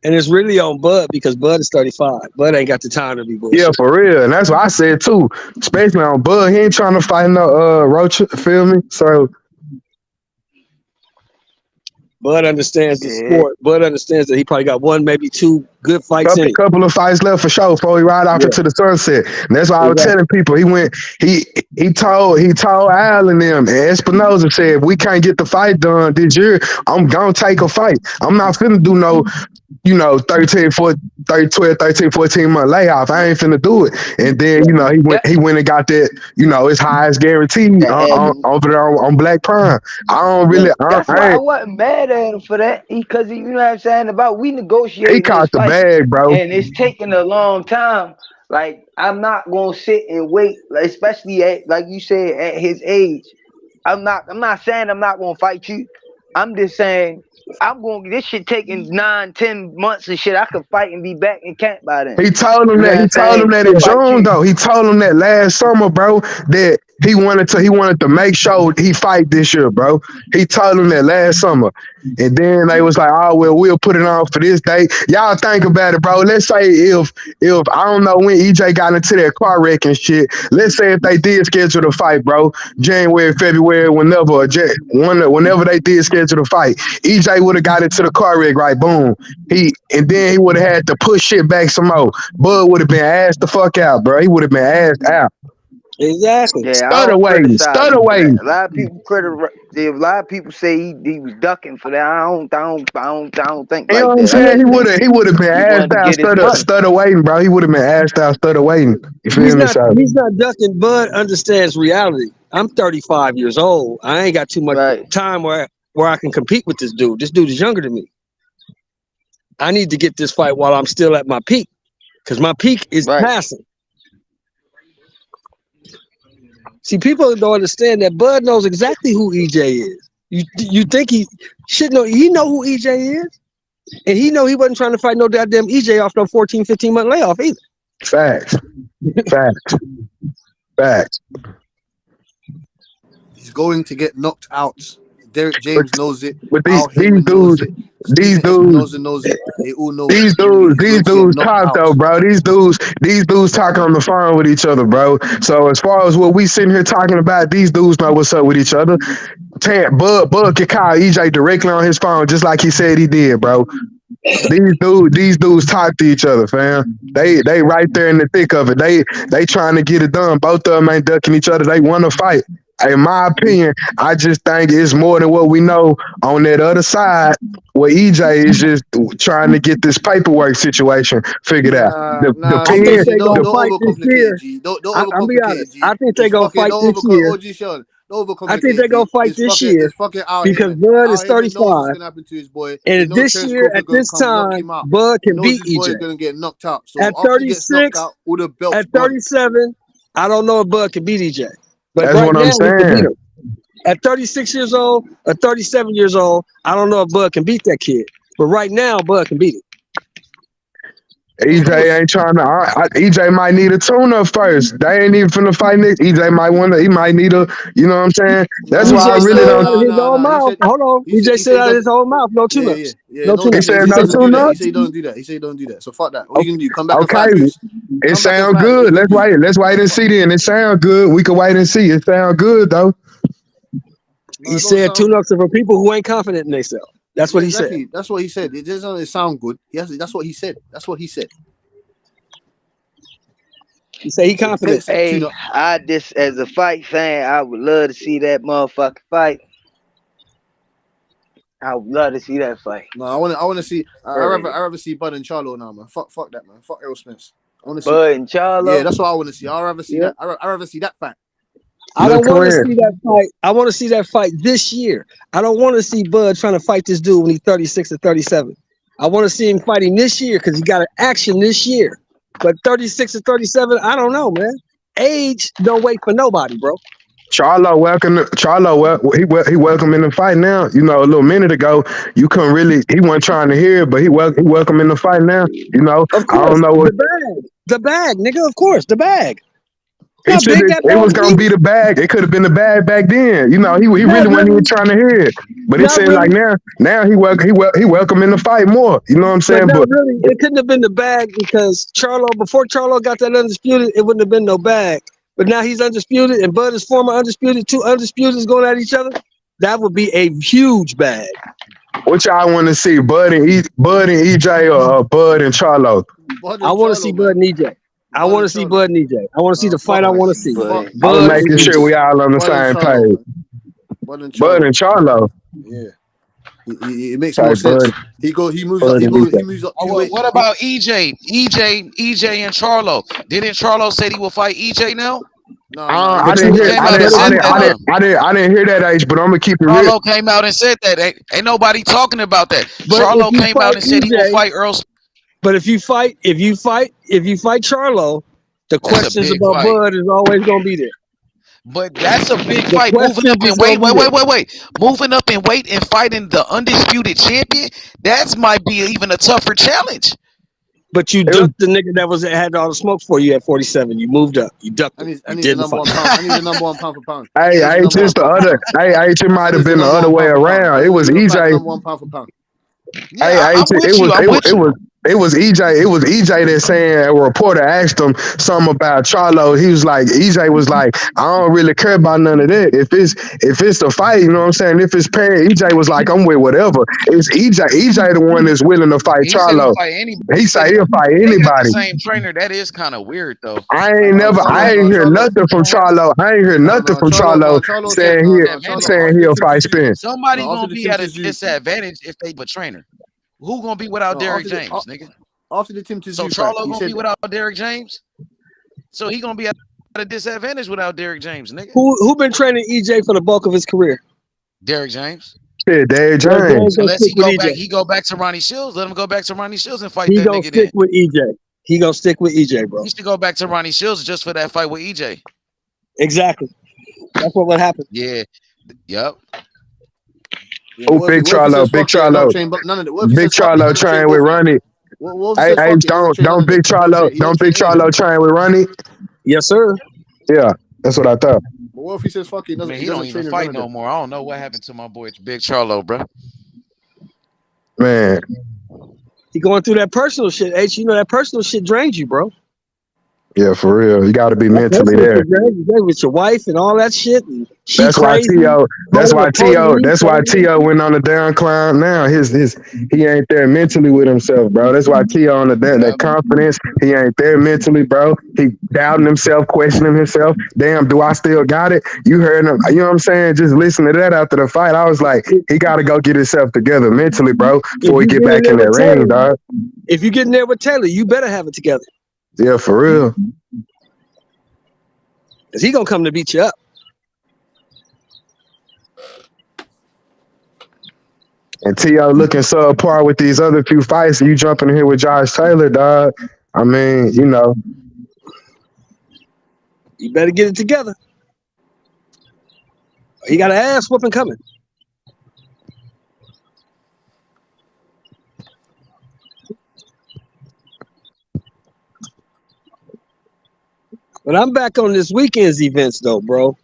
And it's really on Bud because Bud is 35. Bud ain't got the time to be Yeah, bullshit. for real. And that's what I said too. Especially on Bud. He ain't trying to fight no Roach, feel me? So Bud understands the Yeah. sport. Bud understands that he probably got one, maybe two good fights in him. couple of fights left for sure before he ride off Yeah, into the sunset. And that's why I was exactly. telling people. He told Al and them, and Espinoza said, if we can't get the fight done this year, I'm gonna take a fight. I'm not finna do no 13, 14, 12, 13, 14 month layoff. I ain't finna do it. And then, That, he went and got that, his highest guarantee and over there on Black Prime. I don't really, that's I why I ain't, wasn't mad at him for that. Because you know what I'm saying about we he negotiating this caught the fight, bag, bro. and it's taking a long time. Like I'm not gonna sit and wait, especially at like you said at his age. I'm not saying I'm not gonna fight you. I'm just saying this shit taking 9, 10 months and shit. I could fight and be back in camp by then. He told him You know that. what He I'm told him saying? that To in fight June you. though. He told him that last summer, bro, that he wanted to make sure he fight this year, bro. He told him that last summer. And then they was like, oh well, we'll put it on for this date. Y'all think about it, bro. Let's say if I don't know when EJ got into that car wreck and shit. Let's say if they did schedule the fight, bro, January, February, whenever they did schedule the fight, EJ would have got into the car wreck, right? Boom. Then he would have had to push shit back some more. Bud would have been asked the fuck out, bro. He would have been asked out. Exactly. Yeah, I Stutter don't waiting, criticize stutter him for that. waiting. A lot of people a lot of people say he was ducking for that. I don't think You know like what I'm that. I saying? just think He would have been he asked wanted to out, get his stutter, money. stutter waiting, bro. He would have been asked out, stutter waiting. You feel me? So He's not ducking. Bud understands reality. I'm 35 years old. I ain't got too much Right. time where I can compete with this dude. This dude is younger than me. I need to get this fight while I'm still at my peak, because my peak is Right. passing. See, people don't understand that Bud knows exactly who EJ is. You think he should know? He know who EJ is, and he know he wasn't trying to fight no goddamn EJ off no 14, 15 month layoff either. facts, facts, facts. He's going to get knocked out. Derek But James knows it. but Al these Heyman knows dudes, it. these Steven dudes. Espinoza knows it. They all know it. These dudes, He's these going to get dudes knocked talk out. though, bro. These dudes talk on the phone with each other, bro. So as far as what we sitting here talking about, these dudes know what's up with each other. Bud can call EJ directly on his phone, just like he said he did, bro. These dudes talk to each other, fam. They right there in the thick of it. They trying to get it done. Both of them ain't ducking each other. They want to fight. In my opinion, I just think it's more than what we know on that other side. Where EJ is just trying to get this paperwork situation figured out. The Nah. I See, think pen, they gonna don't the fight this overcomplicate it, year. G. Don't I'm be overcomplicate it, honest. G. I think they It's gonna fucking fight don't this overcomplicate. year. OG Sean, don't I think overcomplicate they it, gonna G. fight this year It's fucking out here, because man. Bud is Out here, man knows what's 35, gonna happen to his boy. and He if knows this Terence year Crawford at gonna this come knock time him out. Bud He can knows beat his boy EJ. is gonna get knocked out. So At after he gets knocked 36, out, all the belts at gone. 37, I don't know if Bud can beat EJ, but that's right what I'm now he can beat saying. him. At 36 years old or 37 years old, I don't know if Bud can beat that kid, but right now Bud can beat him. Of EJ course. ain't trying to. EJ might need a tune-up first. They ain't even finna fight next. EJ might want to. He might need a. You know what I'm saying? That's why I EJ really said don't. out of his own Nah. mouth. Hold on, He said EJ he said said he out of his doesn't. own mouth, no Yeah. tune-ups, no No He tune-ups. tune-ups. He said He said he no said doesn't do that. He tune-up. said he don't do that. He said he don't do that. So fuck that. All you can do, come back and Okay, fight Bruce. it Come back and sound fight. What you good. gonna Let's do? wait. Let's wait and see. Then it sound good. We can wait and see. It sound good though. No, he it don't said sound. tune-ups are for people who ain't confident in themselves. That's Yeah, what he said. exactly. That's what he said. It doesn't sound good. That's what he said. That's what he said. He said he So he confident. takes tune Hey, ups. I just as a fight fan, I would love to see that motherfucking fight. I would love to see that fight. No, I want to see. Word. I rather see Bud and Charlo now, man. Fuck that, man. Fuck Errol Spence. I want to see. Bud and Yeah, Charlo. that's what I want to see. I rather see Yep. that. I rather see that fight. I Look, don't want to Corinne. see that fight. I want to see that fight this year. I don't want to see Bud trying to fight this dude when he's 36 or 37. I want to see him fighting this year because he got an action this year. But 36 or 37, I don't know, man. Age don't wait for nobody, bro. Charlo welcome. He welcome in the fight now. You know, a little minute ago, you couldn't really. He wasn't trying to hear it, but he welcome in the fight now. You know, Of I don't course, know what the bag, nigga. Of course, the bag. he How should. big that It bag was gonna be? be the bag. It could have been the bag back then. You know, he Not really wasn't even really, trying to hear it. But it not seems like really, now he welcome in the fight more. You know what I'm but saying? not But really. It couldn't have been the bag because before Charlo got that undisputed, it wouldn't have been no bag. But now he's undisputed, and Bud is former undisputed. Two undisputeds going at each other. That would be a huge bag. what y'all want to see? Bud and EJ or Bud and Charlo? Bud I and want to see Charlo, Bud man. and EJ. I Bud want and to see Charlo. Bud and EJ. I want to see the fight. Fuck I Want that. to want to see see Bud Fuck, and I was Bud EJ and making sure EJ. too. we all on the Bud and same Charlo, page. man. Bud and Bud Charlo. and Charlo. Yeah, it makes more Okay, sense. He moves up. Bud and EJ. He moves up Oh, two well, weight. what about EJ? EJ and Charlo. Didn't Charlo said he will fight EJ now? He I But said you, didn't He he hear. doesn't came I out train and with didn't. I said him. didn't. that, I didn't. I didn't hear that H. But I'm gonna keep it real. Charlo came out and said that. Ain't nobody talking about that. but if Charlo you came out fight and said he will EJ, fight Earl. but if you fight Charlo, the That's a questions big about fight. Bud is always gonna be there. But that's a big The fight. Moving questions up is and gonna be there. wait. Moving up in weight and fighting the undisputed champion. That might be even a tougher challenge. But you It was. ducked the nigga that had all the smoke for you at 47. You moved up. You ducked him. You And he's the did the number fight. one pound. And he's the number one pound for pound. Hey, And he's the H number one just the pound for other. pound. Hey, H it might And have he's the been the number other one way pound for pound. around. And It he's was gonna fight the EJ. number one pound for pound. Yeah, I'm It with was you. I'm with you. EJ. It was EJ that saying a reporter asked him something about Charlo. He was like, EJ was like, I don't really care about none of that. If it's the fight, you know what I'm saying? If it's paying, EJ was like, I'm with whatever. It's EJ. EJ the one that's willing to fight He said he'll Charlo. fight anybody. He He said said he'll fight they got the anybody. same trainer. That is kind of weird though. I ain't hear nothing from Charlo. I ain't hear nothing from Charlo Charlo said saying Advantage. after the he'll Tim fight Tszyu. Spence. Somebody No, after gonna the be Tim at a Tszyu. disadvantage if they a trainer. Who gonna be without No, Derrick James, nigga? after the Tim So Tszyu fight, Charlo he gonna be said, without Derrick James. So he gonna be at a disadvantage without Derrick James, nigga. Who been training EJ for the bulk of his career? Derrick James. Shit, Derrick Well, James. James gonna Unless stick with EJ. he go back to Ronnie Shields. Let him go back to Ronnie Shields and fight He that gonna nigga then. stick with EJ. He gonna stick with EJ, bro. He should go back to Ronnie Shields just for that fight with EJ. Exactly. That's what would happen. Yeah. Yep. yeah, Oh, what if he says Big fuck it and don't Charlo. train? But none of it. What if he Big says fuck it, Charlo doesn't train train with both of them? Ronnie. What if he Hey, says fuck it, doesn't train none of them? He don't train any of them. Charlo train with Ronnie. Yes, sir. Yeah, that's what I thought. But what if he says fuck it, I mean, he he don't doesn't even train with none fight of no them? more. I don't know what happened to my boy Big Charlo, bro. Man, He going through that personal shit. H, you know that personal shit drains you, bro. Yeah, for real. You got to be That's mentally there. with with your wife and all that shit. And she That's why crazy. T.O. That's Calling why the T.O. police. That's why T.O. went on the down climb now. He ain't there mentally with himself, bro. That's why T.O. on the down, that confidence. He ain't there mentally, bro. He doubting himself, questioning himself. Damn, do I still got it? You heard him. You know what I'm saying? Just listen to that after the fight. I was like, he got to go get himself together mentally, bro, If before he you get get in back there in that with Taylor, ring, dog. if you get in there with Taylor, you better have it together. Yeah, for real. Because he going to come to beat you up. And T.O. looking subpar with these other few fights. You jumping in here with Josh Taylor, dog. I mean, you know. You better get it together. He got an ass whooping coming. But I'm back on this weekend's events, though, bro.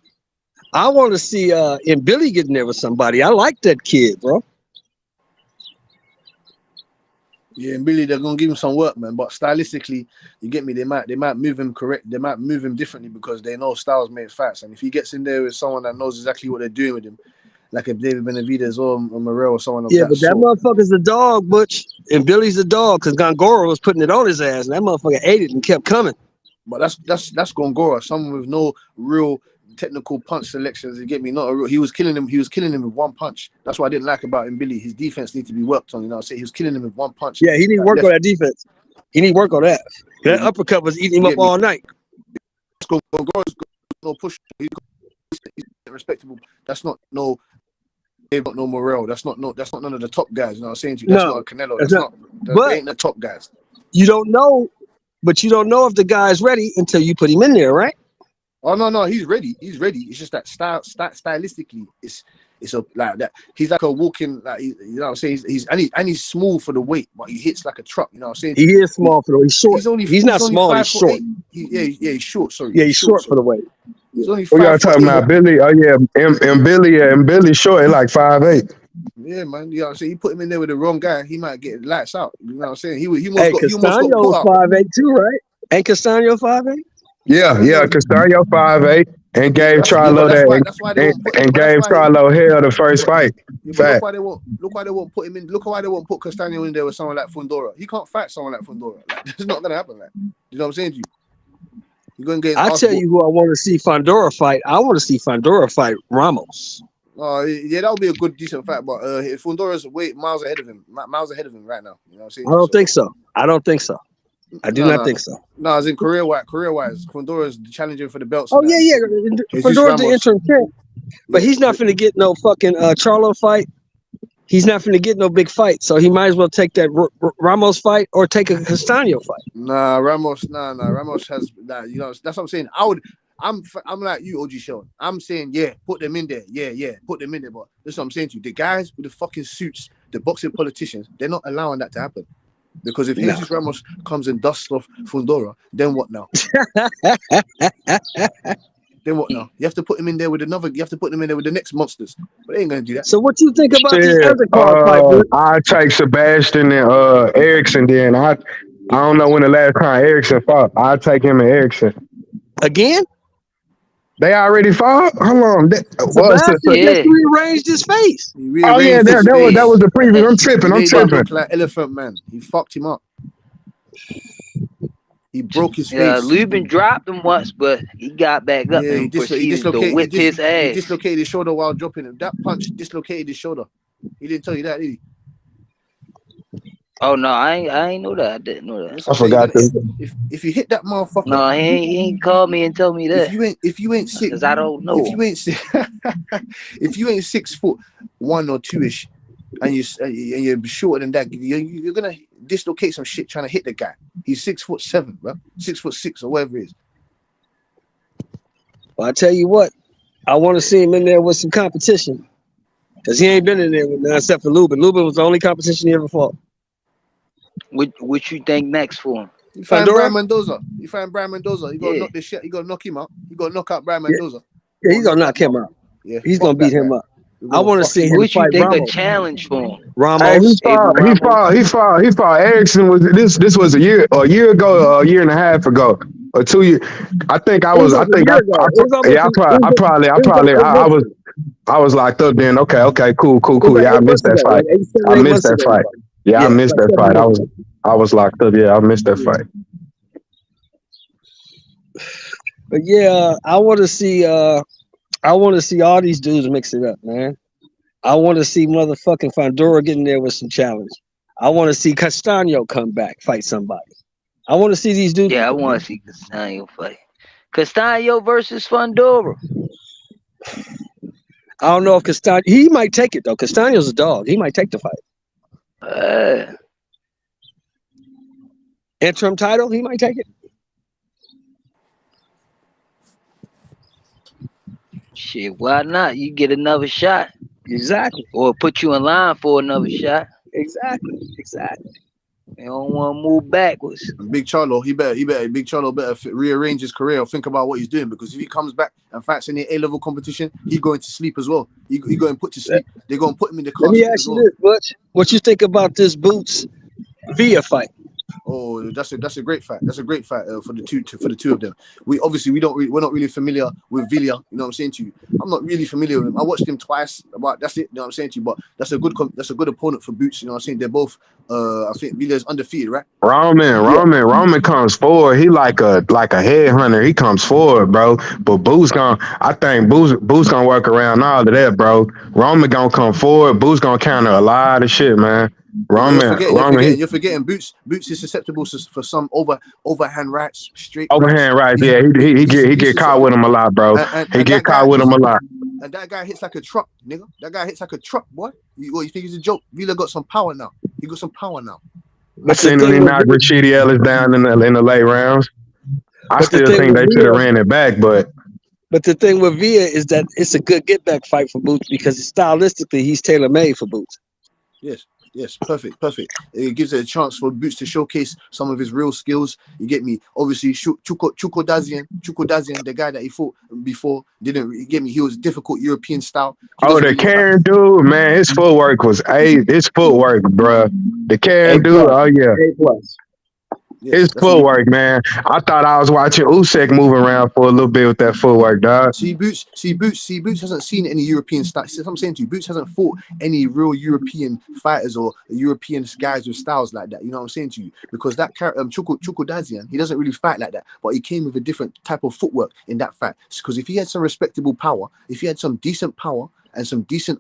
I want to see and Billy getting there with somebody. I like that kid, bro. Yeah, and Billy, they're gonna give him some work, man. But stylistically, you get me. They might move him correct. They might move him differently because they know styles make fights. And if he gets in there with someone that knows exactly what they're doing with him, like a David Benavidez or Morrell or someone of Yeah, that but that sort. motherfucker's a dog, Butch. And Billy's a dog because Gongora was putting it on his ass. And that motherfucker ate it and kept coming. But that's Gongora, someone with no real technical punch selections. You get me? Not a real. He was killing him with one punch. That's what I didn't like about him, Billy. His defense needs to be worked on. You know, what I'm saying he was killing him with one punch. Yeah, he need to work on that defense. He need to work on that. That uppercut was eating him up all night. Gongora's no push. He's respectable. That's not no. They've got no Morrell. That's not none of the top guys. You know what I'm saying to you? That's not a Canelo. That's not. They ain't the top guys. You don't know, but you don't know if the guy's ready until you put him in there, right? Oh no, he's ready. He's ready. It's just that stylistically, it's a like that. He's like a walking, like you know what I'm saying. He's small for the weight, but he hits like a truck. You know what I'm saying? He is small for the weight. He's short. He's not small. He's short. He's short. Sorry. Yeah, he's short for the weight. He's only Who y'all 5'8". talking about? Billy? Oh yeah, and Billy short, like 5'8". Yeah, man. You know what I'm saying? You put him in there with the wrong guy, he might get lights out. You know what I'm saying? He almost got put out. 5'8" too, right? Ain't Castano 5'8"? Yeah, Castaño 5'8", and gave Charlo that's why they won't put him. and gave Charlo hell the first fight. Yeah, but look why they won't put him in. Look why they won't put Castaño in there with someone like Fundora. He can't fight someone like Fundora. Like, it's not gonna happen. Like, you know what I'm saying to you? You're gonna get. I tell you who I want to see Fundora fight. I want to see Fundora fight Ramos. Oh yeah, that would be a good, decent fight. But Fundora's miles ahead of him right now. You know what I'm saying? I don't think so. I do not think so. No, as in career-wise, Fundora's challenging for the belts. Oh yeah. Fundora's the interim champ, but he's not finna get no fucking Charlo fight. He's not finna get no big fight, so he might as well take that Ramos fight or take a Castaño fight. Nah, Ramos has that. You know, that's what I'm saying. I'm like you, OG Sean. I'm saying, yeah, put them in there. Yeah, put them in there. But that's what I'm saying to you. The guys with the fucking suits, the boxing politicians, they're not allowing that to happen. Because if Jesus Ramos comes and dusts off Fundora, then what now? Then what now? You have to put him in there with the next monsters. But they ain't gonna do that. So what you think about this other card fight? I take Sebastian and Erickson. Then I don't know when the last time Erickson fought. I take him and Erickson again. They already fought. Hold on. Sebastian just rearranged his face. That was the preview. I'm tripping. Look like Elephant Man. He fucked him up. He broke his face. Yeah, Lubin dropped him once, but he got back up and proceeded to whip his ass. He dislocated his shoulder while dropping him. That punch dislocated his shoulder. He didn't tell you that, did he? Oh no, I ain't know that. I didn't know that. I forgot this. If you hit that motherfucker, no, he ain't called me and told me that. If you ain't six, because I don't know. If you ain't 6'1" or 2-ish, and you're shorter than that, you're gonna dislocate some shit trying to hit the guy. He's 6'7", bro, 6'6" or whatever it is. Well, I tell you what, I want to see him in there with some competition, because he ain't been in there with none except for Lubin. Lubin was the only competition he ever fought. What you think next for him? You find Brian Mendoza. You gotta knock this shit. You gotta knock him out. You gotta knock out Brian Mendoza. Yeah, he's gonna knock him out. Yeah, he's gonna beat him up. I want to see him what fight you think Ramos. a challenge for him? Ramos. He fought Erickson. This was a year ago, a year and a half ago. or 2 years. I think I It was was. I like a think year ago. It was almost. yeah. I It was probably. like 8 months ago. I was locked up then. Okay. It was Cool. like Yeah, I eight missed months that ago. fight. Like 7 I or 8 missed months that ago. fight. Yeah, I Yeah, missed like that 7 fight. months ago. I was locked up. Yeah, I missed that fight. But yeah, I want to see all these dudes mix it up, man. I want to see motherfucking Fandora get in there with some challenge. I want to see Castano come back, fight somebody. I want to see these dudes. Yeah, I want to see Castano fight. Castano versus Fundora. I don't know if Castano. He might take it though. Castano's a dog. He might take the fight. Uh, Interim title. He might take it. shit, why not? You get another shot, Exactly. or put you in line for another shot. Exactly. You don't want to move backwards. And Big Charlo, Big Charlo better rearrange his career or think about what he's doing, because if he comes back and fights in the A-level competition, he's going to sleep as well. He going put to sleep. They're going to put him in the Let me casket as ask you well. this, Butch. What you think about this Boots Via fight? Oh, that's a great fight. That's a great fight for the two of them. We're not really familiar with Villa. You know what I'm saying to you? I'm not really familiar with him. I watched him twice. But that's it. You know what I'm saying to you? But that's a good opponent for Boots. You know what I'm saying? They're both. I think Villa's undefeated, right? Yeah. Roman comes forward. He like a headhunter. He comes forward, bro. But I think Boo's gonna work around all of that, bro. Roman gonna come forward. Boo's gonna counter a lot of shit, man. Yeah, but Roman, you're forgetting. Boots is susceptible for some overhand rights, straight rights. overhand right, He's yeah, he he's get caught with susceptible, him a lot, bro. He and get that caught guy with him is a lot. and that guy hits like a truck, nigga. That guy hits like a truck, boy. You think it's a joke? Villa got some power now. He got some power now. I But the seen him he thing with knocked Rashidi Ellis down in the late rounds. I but the still thing think with they should have Via ran it back, but but the thing with Via is that it's a good get back fight for Boots because stylistically he's tailor made for Boots. Yes, perfect. It gives it a chance for Boots to showcase some of his real skills. You get me? Obviously, Chuko Dazian, the guy that he fought before, didn't you get me? He was difficult European style. He oh, doesn't the really fight. Karen dude, man, his footwork was his footwork, bruh. The A Karen dude, plus. oh yeah. A plus. Yes, His that's what. footwork, man. I thought I was watching Usyk moving around for a little bit with that footwork, dog. Boots hasn't seen any European styles. I'm saying to you, Boots hasn't fought any real European fighters or European guys with styles like that. You know what I'm saying to you? Because that Chuko Dazian, he doesn't really fight like that, but he came with a different type of footwork in that fight. Because if he had some respectable power, if he had some decent power and some decent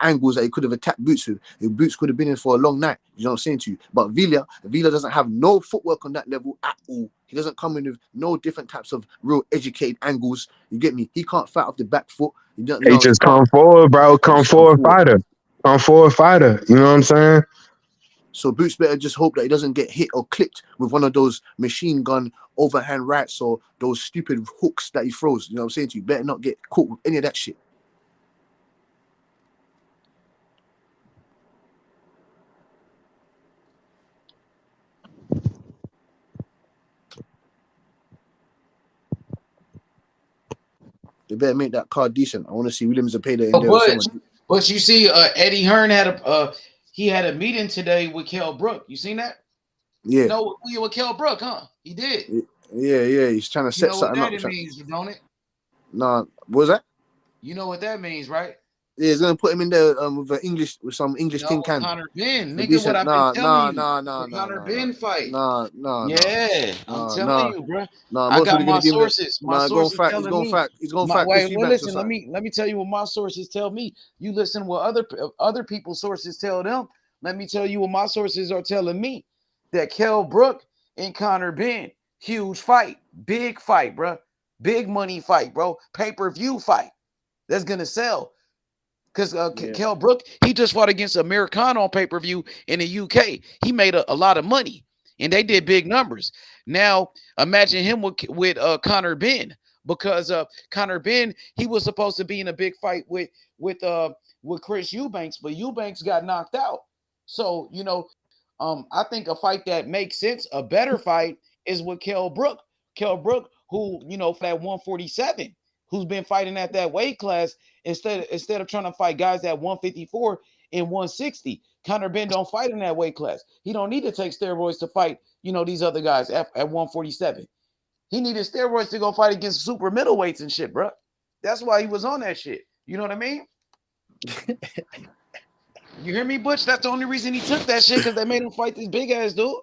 angles that he could have attacked Boots with, Boots could have been in for a long night. You know what I'm saying to you? But Villa doesn't have no footwork on that level at all. He doesn't come in with no different types of real educated angles. You get me? He can't fight off the back foot. He He just can't. come forward, bro. He Come just come forward, forward. fighter. Come forward, fighter. You know what I'm saying? So Boots better just hope that he doesn't get hit or clipped with one of those machine gun overhand rights or those stupid hooks that he throws. You know what I'm saying to you? Better not get caught with any of that shit. They better make that card decent. I want to see Williams and Payday in there with someone. But you see, Eddie Hearn had a meeting today with Kell Brook. You seen that? Yeah. You know, with Kell Brook, huh? He did. Yeah. He's trying to set something up. You know what that means, don't it? Nah, what was that? You know what that means, right? Yeah, he's gonna put him in there with some English tin can. Connor Ben, nigga, what I've been telling you. Connor Ben fight. Yeah, I'm telling you, bro. I got my sources. My sources telling me. He's gonna fight Chris Eubanks. Listen, let me tell you what my sources tell me. You listen to what other people's sources tell them. Let me tell you what my sources are telling me. That Kell Brook and Connor Ben, huge fight, big fight, bro. Big money fight, bro. Pay-per-view fight. That's gonna sell. Because Kell Brook, he just fought against Amir Khan on pay-per-view in the UK. He made a lot of money, and they did big numbers. Now, imagine him with Connor Ben, because Connor Ben, he was supposed to be in a big fight with Chris Eubanks, but Eubanks got knocked out. So, I think a fight that makes sense, a better fight, is with Kell Brook. Kell Brook, who, for that 147, who's been fighting at that weight class instead of trying to fight guys at 154 and 160. Conor Ben don't fight in that weight class. He don't need to take steroids to fight, these other guys at 147. He needed steroids to go fight against super middleweights and shit, bro. That's why he was on that shit. You know what I mean? You hear me, Butch? That's the only reason he took that shit, because they made him fight this big ass dude.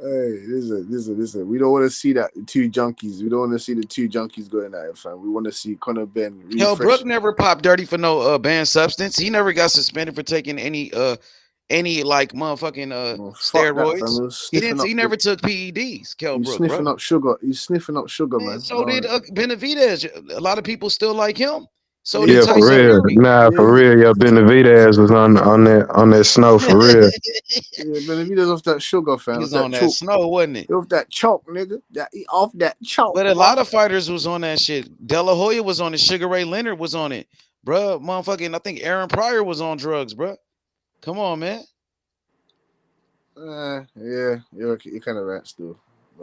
Hey, listen. We don't want to see that two junkies. We don't want to see the two junkies going at it, fam. We want to see Conor Ben. Hell, Brooke never popped dirty for no banned substance. He never got suspended for taking any like motherfucking steroids. He never took PEDs. Kell Brook, sniffing up sugar. He's sniffing up sugar, man. So did Benavidez. A lot of people still like him. So yeah, for real. For real. Yeah, Benavidez was on that snow for real. Yeah, Benavidez off that sugar, fam. He was on that snow, wasn't it? Off that chalk, nigga. Off that chalk. But a lot of fighters was on that shit. De La Hoya was on it. Sugar Ray Leonard was on it, bro. Motherfucking, I think Aaron Pryor was on drugs, bro. Come on, man. Yeah, you kind of rats though.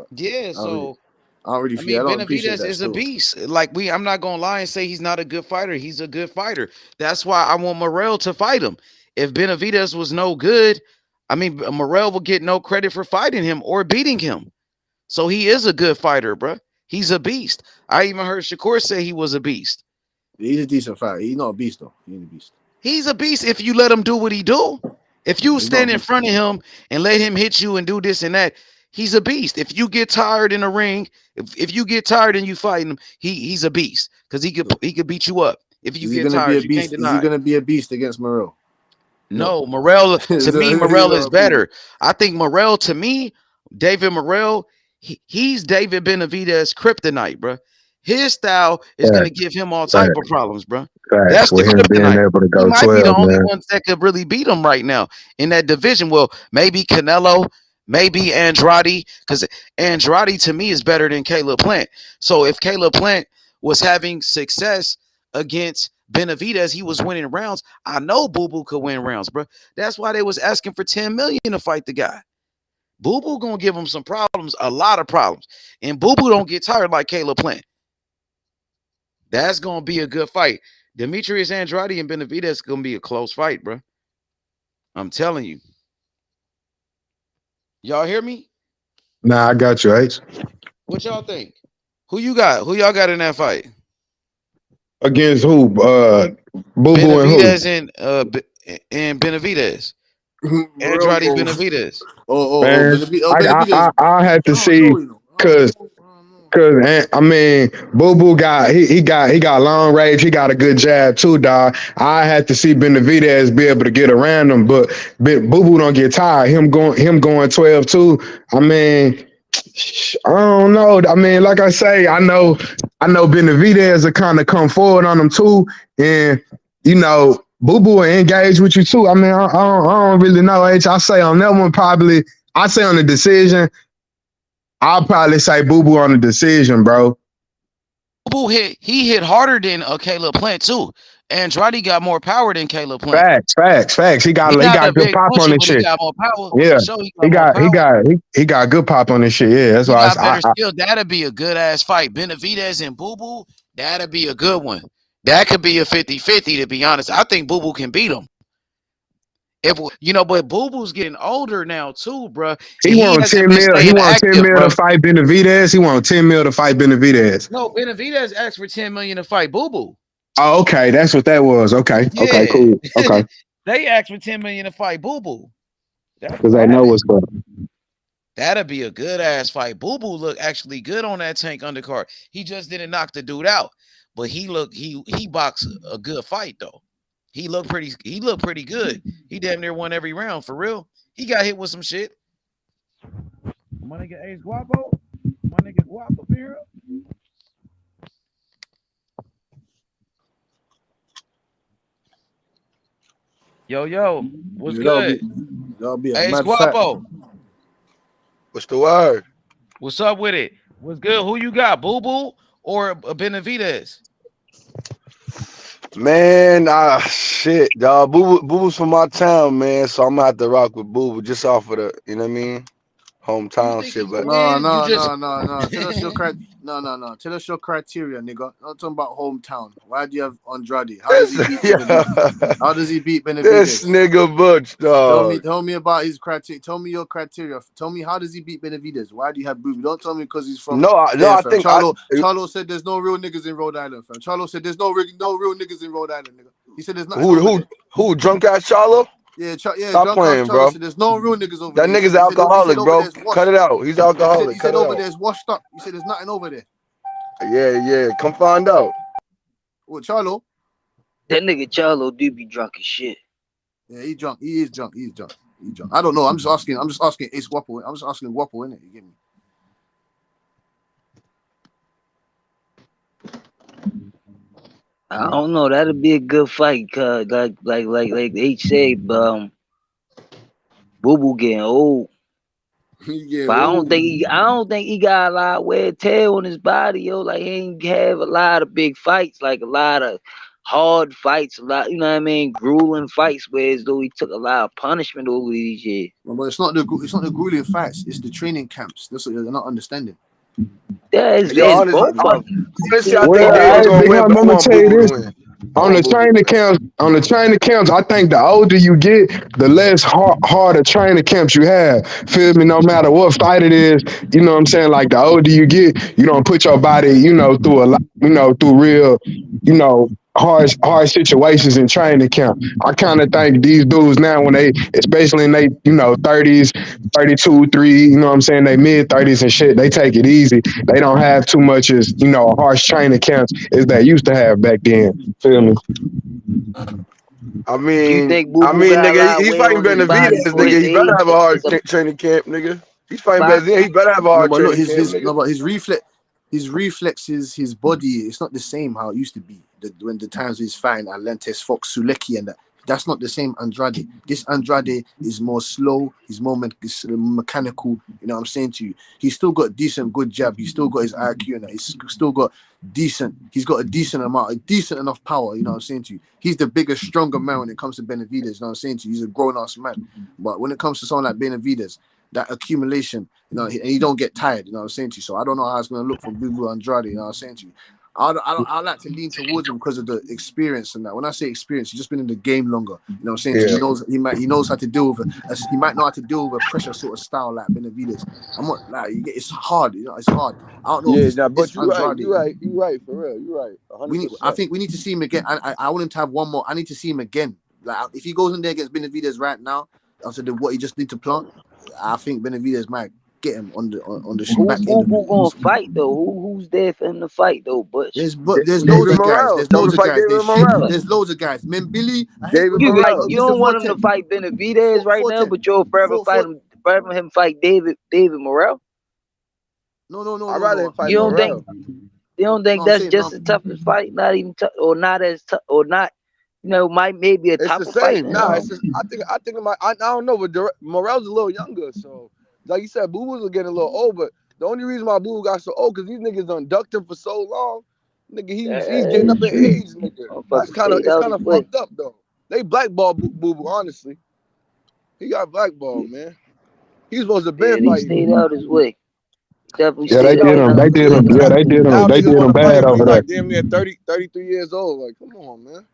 Yeah, so. I mean, Benavidez is a beast. Like I'm not gonna lie and say he's not a good fighter. He's a good fighter. That's why I want Morrell to fight him. If Benavidez was no good, Morrell will get no credit for fighting him or beating him. So he is a good fighter, bro. He's a beast. I even heard Shakur say he was a beast. He's a decent fighter. He's not a beast though. He ain't a beast. He's a beast if you let him do what he do. If you stand in front of him and let him hit you and do this and that, he's a beast. If you get tired in the ring, if you get tired and you fight him, he's a beast because he could beat you up. If you get tired, you can't deny. Is he gonna be a beast against Morrell? No, Morrell. To me, Morrell is better. I think Morrell. To me, David Morrell, he's David Benavidez kryptonite, bro. His style is gonna give him all type of problems, bro. That's the kryptonite. He might be the only ones that could really beat him right now in that division. Well, maybe Canelo. Maybe Andrade, because Andrade to me is better than Caleb Plant. So if Caleb Plant was having success against Benavidez, he was winning rounds. I know Boo Boo could win rounds, bro. That's why they was asking for $10 million to fight the guy. Boo Boo gonna give him some problems, a lot of problems, and Boo Boo don't get tired like Caleb Plant. That's gonna be a good fight. Demetrius Andrade and Benavidez gonna be a close fight, bro. I'm telling you. Y'all hear me? Nah, I got you, H. What y'all think? Who you got? Who y'all got in that fight? Against who? Boo Boo and Benavidez. Andrade Benavidez. Benavidez. I had to see because Boo Boo got long range. He got a good jab too, dog. I had to see Benavidez be able to get around him, but Boo Boo don't get tired. Him going 12-2. I don't know. Like I say, I know Benavidez will kind of come forward on him too, and Boo Boo will engage with you too. I don't really know. I say on that one probably. I say on the decision. I'll probably say Boo Boo on the decision, bro. Boo Boo hit harder than Caleb Plant too. Andrade got more power than Caleb Plant. Facts. He got good pop on this shit. He got more power. Yeah, he got good pop on this shit. Yeah, that's why I skill. That'll be a good ass fight. Benavidez and Boo Boo, that'll be a good one. That could be a 50-50, to be honest. I think Boo Boo can beat him. But Boo Boo's getting older now too, bro. He want 10 mil. He want 10 mil to fight Benavidez. He want 10 mil to fight Benavidez. No, Benavidez asked for 10 million to fight Boo Boo. Oh, okay. That's what that was. Okay. Yeah. Okay, cool. Okay. They asked for 10 million to fight Boo Boo. Because they know what's up. That'll be a good ass fight. Boo Boo looked actually good on that Tank undercard. He just didn't knock the dude out. But he boxed a good fight though. He looked pretty good. He damn near won every round for real. He got hit with some shit. My nigga Ace Guapo. My nigga Guapo here. Yo, what's good? That'll be a Ace mad Guapo. What's the word? What's up with it? What's good? Who you got? Boo Boo or Benavidez? Man, shit, dog. Boo Boo's from my town, man. So I'm gonna have to rock with Boo Boo just off of the, you know what I mean? hometown think shit, he but can No, win? You no, just no, no, no. Tell us your no. Tell us your criteria, nigga. Not talking about hometown. Why do you have Andrade? How does he this, beat Benavidez? yeah, How does he beat this Benavidez? nigga Butch, dog. Tell me about his criteria. Tell me your criteria. Tell me how does he beat Benavidez? Why do you have Booby? Don't tell me because he's from No, there, I fam. think Charlo said there's no real niggas in Rhode Island, fam. Charlo said there's no real niggas in Rhode Island, nigga. He said there's nothing who over there. drunk ass Charlo? Yeah, Stop drunk ass playing, Charlo bro. said there's no real niggas over That there. nigga's He said alcoholic, over bro. there's Cut washed. it out. He's alcoholic. He Cut said it over out. there's washed up. He said there's nothing over there. Yeah. Come find out. What, Charlo? That nigga Charlo do be drunk as shit. Yeah, he's drunk. He is drunk. He's drunk. I don't know. I'm just asking. Ace Guapo. I'm just asking Guapo, innit? You get me? I don't know. That'll be a good fight, cause like H said, Boo Boo getting old. Yeah, But I old. don't think he got a lot of wear and tear on his body, yo. Like he ain't have a lot of big fights, like a lot of hard fights, a lot, you know what I mean, grueling fights, where as though he took a lot of punishment over these years. But it's not the grueling fights. It's the training camps. That's what you're not understanding. Yeah, Yo, it's both of them. honestly, I Well, think Davis hey, gonna Big win, Hum, but I'm I gonna want tell Boo you Boo this. to win. I want Boo Boo to win. On the training camps, I think the older you get, the less harder training camps you have. Feel me? No matter what fight it is, you know what I'm saying? Like the older you get, you don't put your body, through a lot, through real, hard situations in training camp. I kind of think these dudes now, when they, especially in they, 30s, 32, 3, you know what I'm saying? They mid 30s and shit, they take it easy. They don't have too much as, harsh training camps as they used to have back then. Feel me? I You mean, think Boo Boo got a nigga, lot of he's wear fighting on his body Benavidez, for nigga. his He better age? have a hard It's a training camp, nigga. He's fighting fight. Benavidez. He better have a No, hard but look, training camp, nigga. his reflexes, his body, it's not the same how it used to be. When the times he's fighting Atlantis, Fox, Sulecki, and that. That's not the same Andrade. This Andrade is more slow. He's more mechanical. You know what I'm saying to you? He's still got good jab. He's still got his IQ and that. He's still got decent. He's got a decent enough power. You know what I'm saying to you? He's the bigger, stronger man when it comes to Benavidez. You know what I'm saying to you? He's a grown-ass man. But when it comes to someone like Benavidez, that accumulation, and you don't get tired. You know what I'm saying to you? So I don't know how it's going to look from Boo Boo Andrade. You know what I'm saying to you? I like to lean towards him because of the experience and that. When I say experience, he's just been in the game longer. You know what I'm saying? Yeah. So he knows how to deal with it. He might know how to deal with a pressure sort of style like Benavidez. I'm not like it's hard. It's hard. I don't know if Yeah, this but you Andrade. right, for real, you right, 100%. I think we need to see him again. I want him to have one more. I need to see him again. Like if he goes in there against Benavidez right now, after what he just need to plant, I think Benavidez might get him on the Who back end Boo of Boo gonna it. fight though? Who's there for him to fight though? Butch. There's loads David of guys. Morrell. There's Tell him loads to of fight guys. David Morrell. There's loads of guys. Membili. I hate David when Morrell. You don't want him to fight Benavidez right now, but you'll forever him fight David Morrell. I'd rather him fight You don't Morrell. think that's just the toughest fight? Not even tough, or not as tough, or not. Maybe a It's tougher the fight. same. Nah, it's just, I think it might. I don't know, but Morrell's a little younger, so like you said, Boo Boo's getting a little old. But the only reason why Boo Boo got so old because these niggas done ducked him for so long. Nigga, he's getting up in age, nigga. That's kind of fucked up though. They blackballed Boo Boo, honestly. He got blackballed, man. He's supposed to been He fighting. stayed out his way. Definitely Yeah, they stayed did out him. They his did way. him. Yeah, they did him. Now They niggas did want him to fight bad him. over He's there. like damn near 33 years old. Like, come on, man.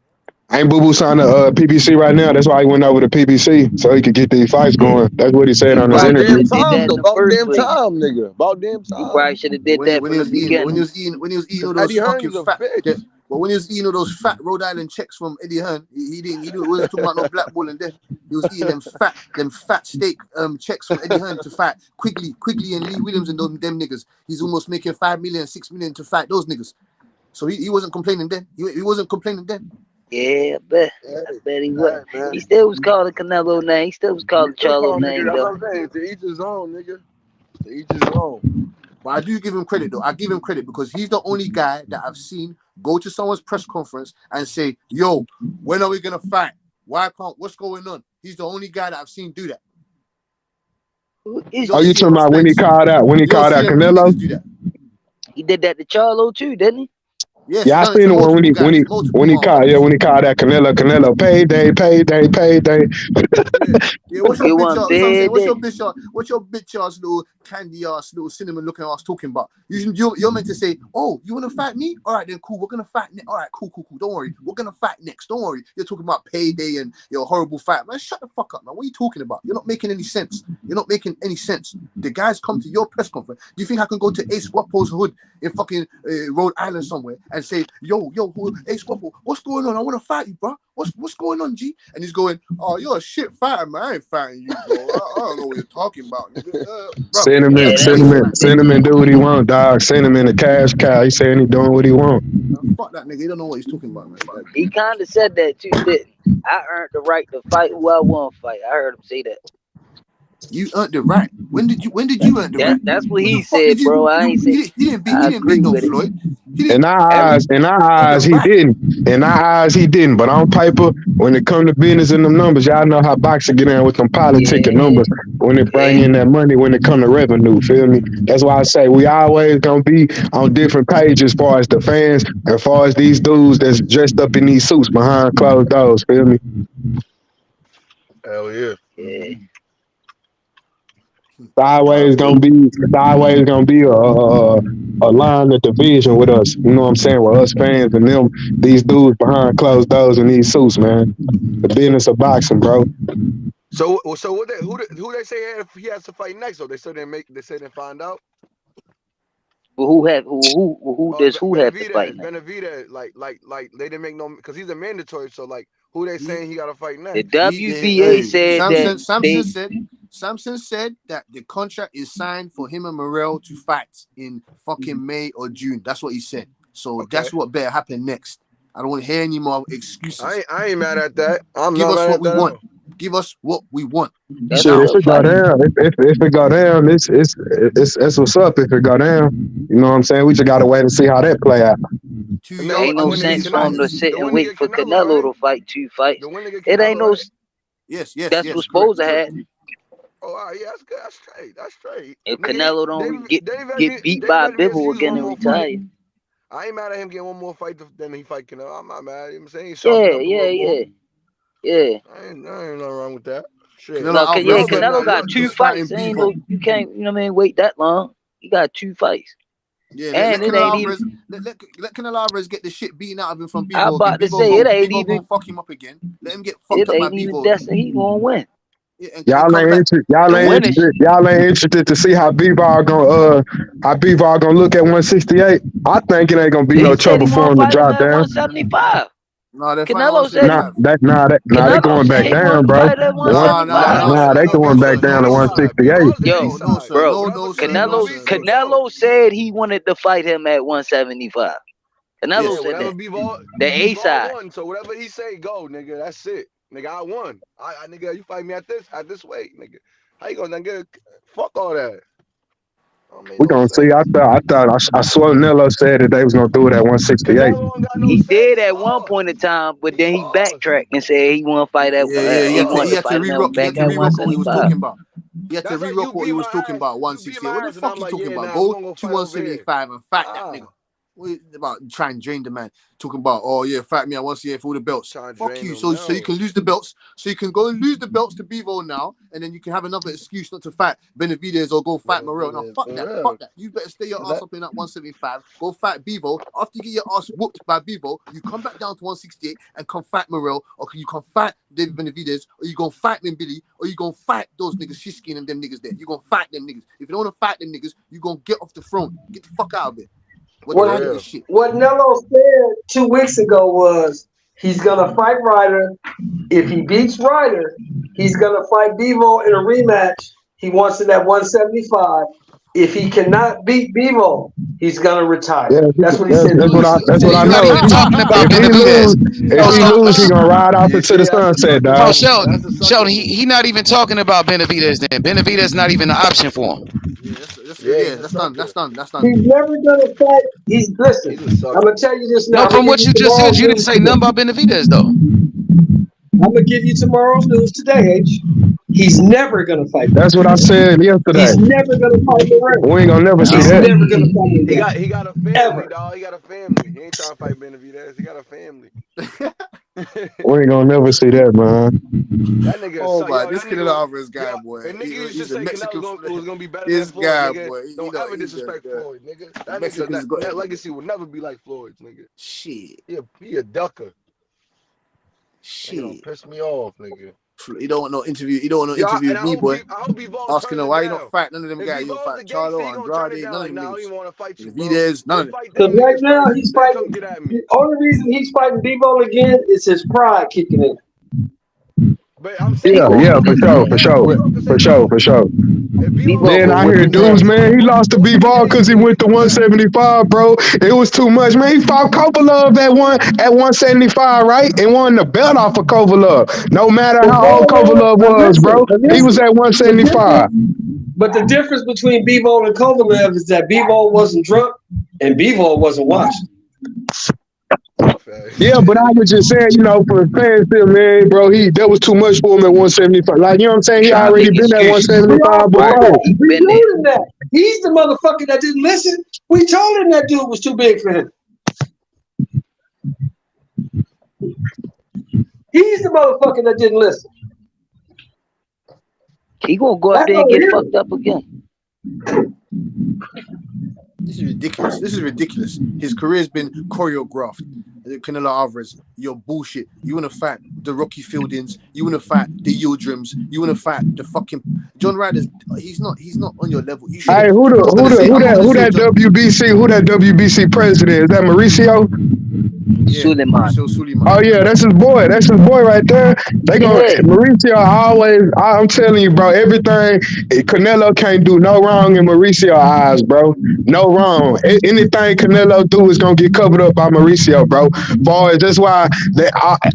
Ain't Boo Boo signed a PPC right now. That's why he went over to PPC so he could get these fights going. That's what he said He on his probably interview. should have did that in the About first damn place. time, nigga. About damn He time. probably should have did when that he from the was eating beginning. when he was eating all Eddie those Hearn fucking is a fat. bitch. But when he was eating all those fat Rhode Island checks from Eddie Hearn, he wasn't talking about no blackballing then. He was eating them fat steak checks from Eddie Hearn to fight Quigley and Lee Williams and them niggas. He's almost making 5 million, 6 million to fight those niggas. So he wasn't complaining then. He wasn't complaining then. Yeah, I bet he was. He still was called the Canelo name. He still was called the Charlo name That's though. what I'm saying. To each his own, nigga. To each his own. But I do give him credit though. I give him credit because he's the only guy that I've seen go to someone's press conference and say, "Yo, when are we gonna fight? What's going on?" He's the only guy that I've seen do that. Oh, you talking about when he called out You don't see them big Canelo? niggas do that. He did that to Charlo too, didn't he? Yes, he's Yeah, I done it to seen the one multiple guys, multiple when he called motherfuckers. when he called that Canelo payday. Yeah, yeah. What's your It bitch wasn't ass? That's what I'm saying. bad. What's your bitch ass little candy ass little cinnamon looking ass talking about? You're meant to say, oh, you want to fight me? All right, then cool. We're gonna fight. All right, cool. Don't worry. We're gonna fight next. Don't worry. You're talking about payday and your horrible fight, man. Shut the fuck up, man. What are you talking about? You're not making any sense. You're not making any sense. The guys come to your press conference. Do you think I can go to Ace Guapo's hood in fucking Rhode Island somewhere and say, yo, Ace Guapo, what's going on? I want to fight you, bro. What's going on, G? And he's going, oh, you're a shit fighter, man. I ain't fighting you, bro. I don't know what you're talking about, nigga. Bro, Yeah, that's that's waste, man. Send him and do what he want, dog. Send him in the cash cow. He saying he doing what he want. Fuck that nigga. He don't know what he's talking about, man. he kind of said that too, didn't he? I earned the right to fight who I want to fight. I heard him say that. You earned the right. When did you earn the right? That's what When the he fuck did said, bro. you I ain't say. he I didn't beat agree no with it. Floyd. He In didn't our earn the eyes, he right. didn't. In our eyes, he didn't. But on paper, when it come to business and them numbers, y'all know how boxing get in with them politic and Yeah, numbers when it bring yeah. in that money, when it come to revenue, feel me? That's why I say we always gonna be on different pages as far as the fans, as far as these dudes that's dressed up in these suits behind closed doors, feel me? Hell yeah. Yeah. It's always gonna be a line of division with us. You know what I'm saying? With us fans and them, these dudes behind closed doors in these suits, man. The business of boxing, bro. So what they who they say he has to fight next? So they said they find out. But who does who have to fight now? Benavidez, like they didn't make no because he's a mandatory. So like who they He saying he got to fight The next? WBA said that Samson said that the contract is signed for him and Morrell to fight in fucking May or June. That's what he said. So Okay. that's what better happen next. I don't want to hear any more excuses. I ain't mad at that. I'm Give not us mad what at we that at want. all. Give us what we want. that's Shit, a Now. if good it go fight. down, if it go down, it's what's up. If it go down, you know what I'm saying. We just gotta wait and see how that play out. To And your Ain't no the winner get sense for him to Canelo. unbelievers. sit The and winner wait get for Canelo, Canelo right? to fight 2 fights. The winner get It ain't Canelo, no. right? Yes, That's yes, what's correct, supposed to correct. happen. Oh, all right, yeah, that's straight. That's straight. If Nigga, Canelo don't get beat Dave by Benavidez Bivol use again one and more fight. retire. I ain't mad at him getting one more fight than he fight Canelo. I'm not mad. You know what I'm saying? He sharpen Yeah, up a yeah, little more. yeah, yeah. I ain't nothing wrong with that. Shit. Canelo No, Alvarez Yo, said but Canelo got look, 2 he's look. fighting fights. Ain't no, Bevo. you can't, you know what I mean, wait that long. He got 2 fights. Yeah, let And it Canelo ain't even, Alvarez let Canelo Alvarez get the shit beaten out of him from I Bevo again. about to say, Bevo gonna fuck him up again. Let him get fucked it up by ain't even Bevo again. destined he gonna win. Yeah, and Y'all come ain't back. interested. The winner, Y'all ain't interested to see how B-Ball gonna look at 168. I think it ain't gonna be he no said trouble he for wanna him to fight him drop at down. 175. No, they're fighting Canelo said he, Nah, 175. they Canelo going said back he down, wanted to bro. fight at One, $175. they going back No, down to sir. 168. The Yo, B-side. No, bro, Whatever no, Canelo, sir. Canelo said he wanted to fight him at 175. Canelo Yeah, Yes. said whatever that. B-ball The A B-ball side. won. So whatever he say, go, nigga. That's it. Nigga, I won. Nigga, you fight me at this weight, nigga. How you gonna nigga? Fuck all that. Don't make We no gonna see. sense. I swear Nello said that they was gonna do it at 168. Canelo don't got no He sense. did He at one lost. point in time, but He then he lost. backtracked and said he want to fight at Yeah. He He he had to wanted he to lost. had to fight him re-rock. He back had to at re-rock what he was 175. talking about. He had to That's like re-rock you what he beat was my talking ass. about. You beat 168. my What the ass, and fuck I'm you like, talking yeah, about? nah, we're Go gonna go to fight over here. 175 and fight that Nah, nigga. What about try and drain the man? Talking about, oh yeah, fight me at 168 for all the belts. trying to Fuck drain you. them. So you No, can lose the belts. So you can go and lose the belts to Bevo now, and then you can have another excuse not to fight Benavidez or go fight Morrell. Now fuck for that. real. Fuck that. You better stay your ass That up in that 175. Go fight Bevo. After you get your ass whooped by Bevo, you come back down to 168 and come fight Morrell, or you can fight David Benavidez, or you gonna fight them Billy, or you gonna fight those niggas Shiskin and them niggas there. You gonna fight them niggas. If you don't wanna fight them niggas, you gonna get off the throne. Get the fuck out of it. We're for What tired of real. this shit. what Nello said 2 weeks ago was he's gonna fight Ryder. If he beats Ryder, he's gonna fight Bevo in a rematch. He wants it at 175. If he cannot beat Bevo, he's gonna Yeah, retire. That's what he said that's 2 weeks ago. what I You're not know. even talking about If he Benavidez. lose, Oh, he gonna ride off You into see, the that's a sunset, sucker oh, dog. move. Sheldon, That's a sucker Sheldon, move. he not even talking about Benavidez. Then Benavidez not even an option for him. Yeah, Yeah, he's a that's done. sucker. That's done. That's done. He's never gonna fight. He's listen. He's a I'm sucker. gonna tell you this now. No, I'm gonna from give what you you just said, tomorrow's you didn't news say today. nothing about Benavidez though. I'm gonna give you tomorrow's news today, H. He's never gonna fight. That's what I said yesterday. He's never gonna fight Morrell. We ain't gonna never see He's that. never gonna fight He Mendoza. got a family, Ever. dog. He got a family. He ain't trying to fight Benavidez. He got a family. We ain't gonna never see that, man. That nigga, Oh my, yo, this that Canelo nigga, Alvarez guy, yo, boy. and nigga used to He's a say Mexican. Canelo was gonna be better This than Floyd, guy, nigga. boy. Don't ever disrespect Floyd, nigga. That nigga, Mexicans got that it. legacy will never be like Floyd's, nigga. Shit. He a ducker. Nigga don't Shit. piss me off, nigga. You don't want no interview. You don't want no Yeah, interview and with me, boy. I hope Bivol Asking turns him it why you not down. fight none of them If guys. You don't Bivol's a fight Charlo, gangster, he gonna turn it Andrade, down. none of Like, them nah, I don't niggas. even want to fight you, bro. Benavidez, none Go of them. fight them Because right niggas now first, he's then fighting. come get at me. The only reason he's fighting Bivol again is his pride kicking in. But I'm saying, Yeah, if for Bivol sure, say for no, sure, Bivol can say for sure, no. for sure. If Bivol say Bivol Then will no, I whip hear his dudes, ass. man, he lost to go to the B-Ball because he cage, nigga. went to Come back. 175, bro. It was too much, man. He fought Kovalov at 175, right? And won the belt off of Kovalov. No matter But how old Kovalov was, bro, he was at the 175. difference between Bivol and Kovalev is that Bivol wasn't drunk and Bivol wasn't washed. Yeah, but I was just saying, for fans, man, bro, that was too much for him at 175. Like, you know what I'm saying? He Trying to already make been at excuses. We 175 all told Right. before. him. We Been there. told him that. He's the motherfucker that didn't listen. We told him that dude was too big for him. He's the motherfucker that didn't listen. He gonna go out That's there and over get here. fucked up again. This is ridiculous. This is ridiculous. His career's been choreographed. Canelo Alvarez, you're bullshit. You want to fight the Rocky Fieldings. You want to fight the Yildirims. You want to fight the fucking John Ryder's. He's not on your level. You should Hey, have. who I'm not gonna say that John. WBC? Who that WBC president? Is that Mauricio? Yeah, Suleiman. Mauricio Suleiman. Oh yeah, that's his boy. That's his boy right there. They gonna Yeah. Mauricio always. I'm telling you, bro. Everything Canelo can't do no wrong in Mauricio eyes, bro. No wrong. Anything Canelo do is gonna get covered up by Mauricio, bro. Boys, that's why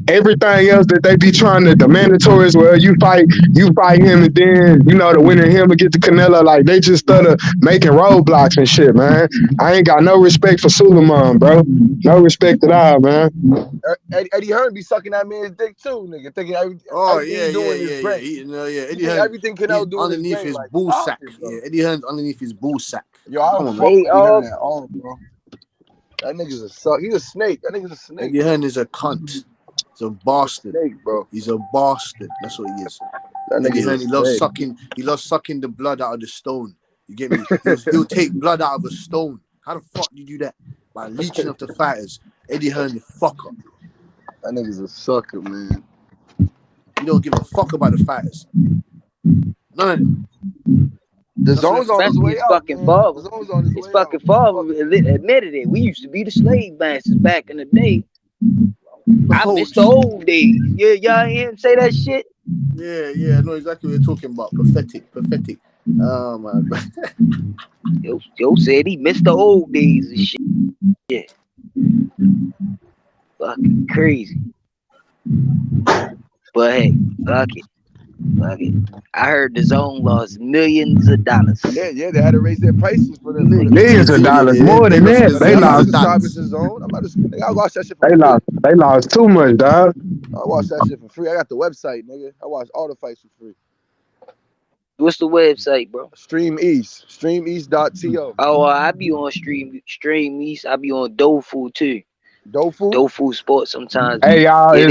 everything else that they be trying to the mandatories. Well, you fight him, and then the winner him and get the Canelo. Like they just started making roadblocks and shit, man. I ain't got no respect for Suleiman, bro. No respect at all, man. Eddie Hearn be sucking that man's dick too, nigga. Thinking Oh everything yeah, he doing is yeah. great. Eddie He think Hearn, everything he's Canelo doing is underneath great. his Like, bull stop sack. it, bro. Yeah, Eddie Hearn's underneath his bull sack. Yo, I Come don't on, fuck man. They with Eddie Hearn at all, bro. That nigga's a suck. He's a snake. That nigga's a snake. Eddie Hearn is a cunt. He's a bastard. Snake, bro. He's a bastard. That's what he is. That Eddie nigga's Hearn, a he loves snake. sucking. He loves sucking the blood out of the stone. You get me? He'll take blood out of a stone. How the fuck do you do that? By leeching off the fighters. Eddie Hearn, the fucker. That nigga's a sucker, man. You don't give a fuck about the fighters. None of them. The That's zone's on his Especially way his out, fucking man. father. The zone's on his His way fucking out. father admitted it. We used to be the slave masters back in the day. I Oh, miss the old days. Yeah, y'all hear him say that shit? yeah, I know exactly what you're talking about. Pathetic. Oh my god. Yo said he missed the old days and shit. Yeah. Fucking crazy. But hey, fuck it. I heard the zone lost millions of dollars. Yeah, they had to raise their prices for the Millions of dollars, more They than lost that. They millions I'm of not lost. subscribing dollars. to Zone. I watch that shit for They free. lost. They lost too much, dog. I watch that shit for free. I got the website, nigga. I watch all the fights for free. What's the website, bro? Stream East. Streameast.to. Oh, I be on Stream East. I be on Dofu too. Dofu? Dofu Sports sometimes. Hey y'all, Yeah,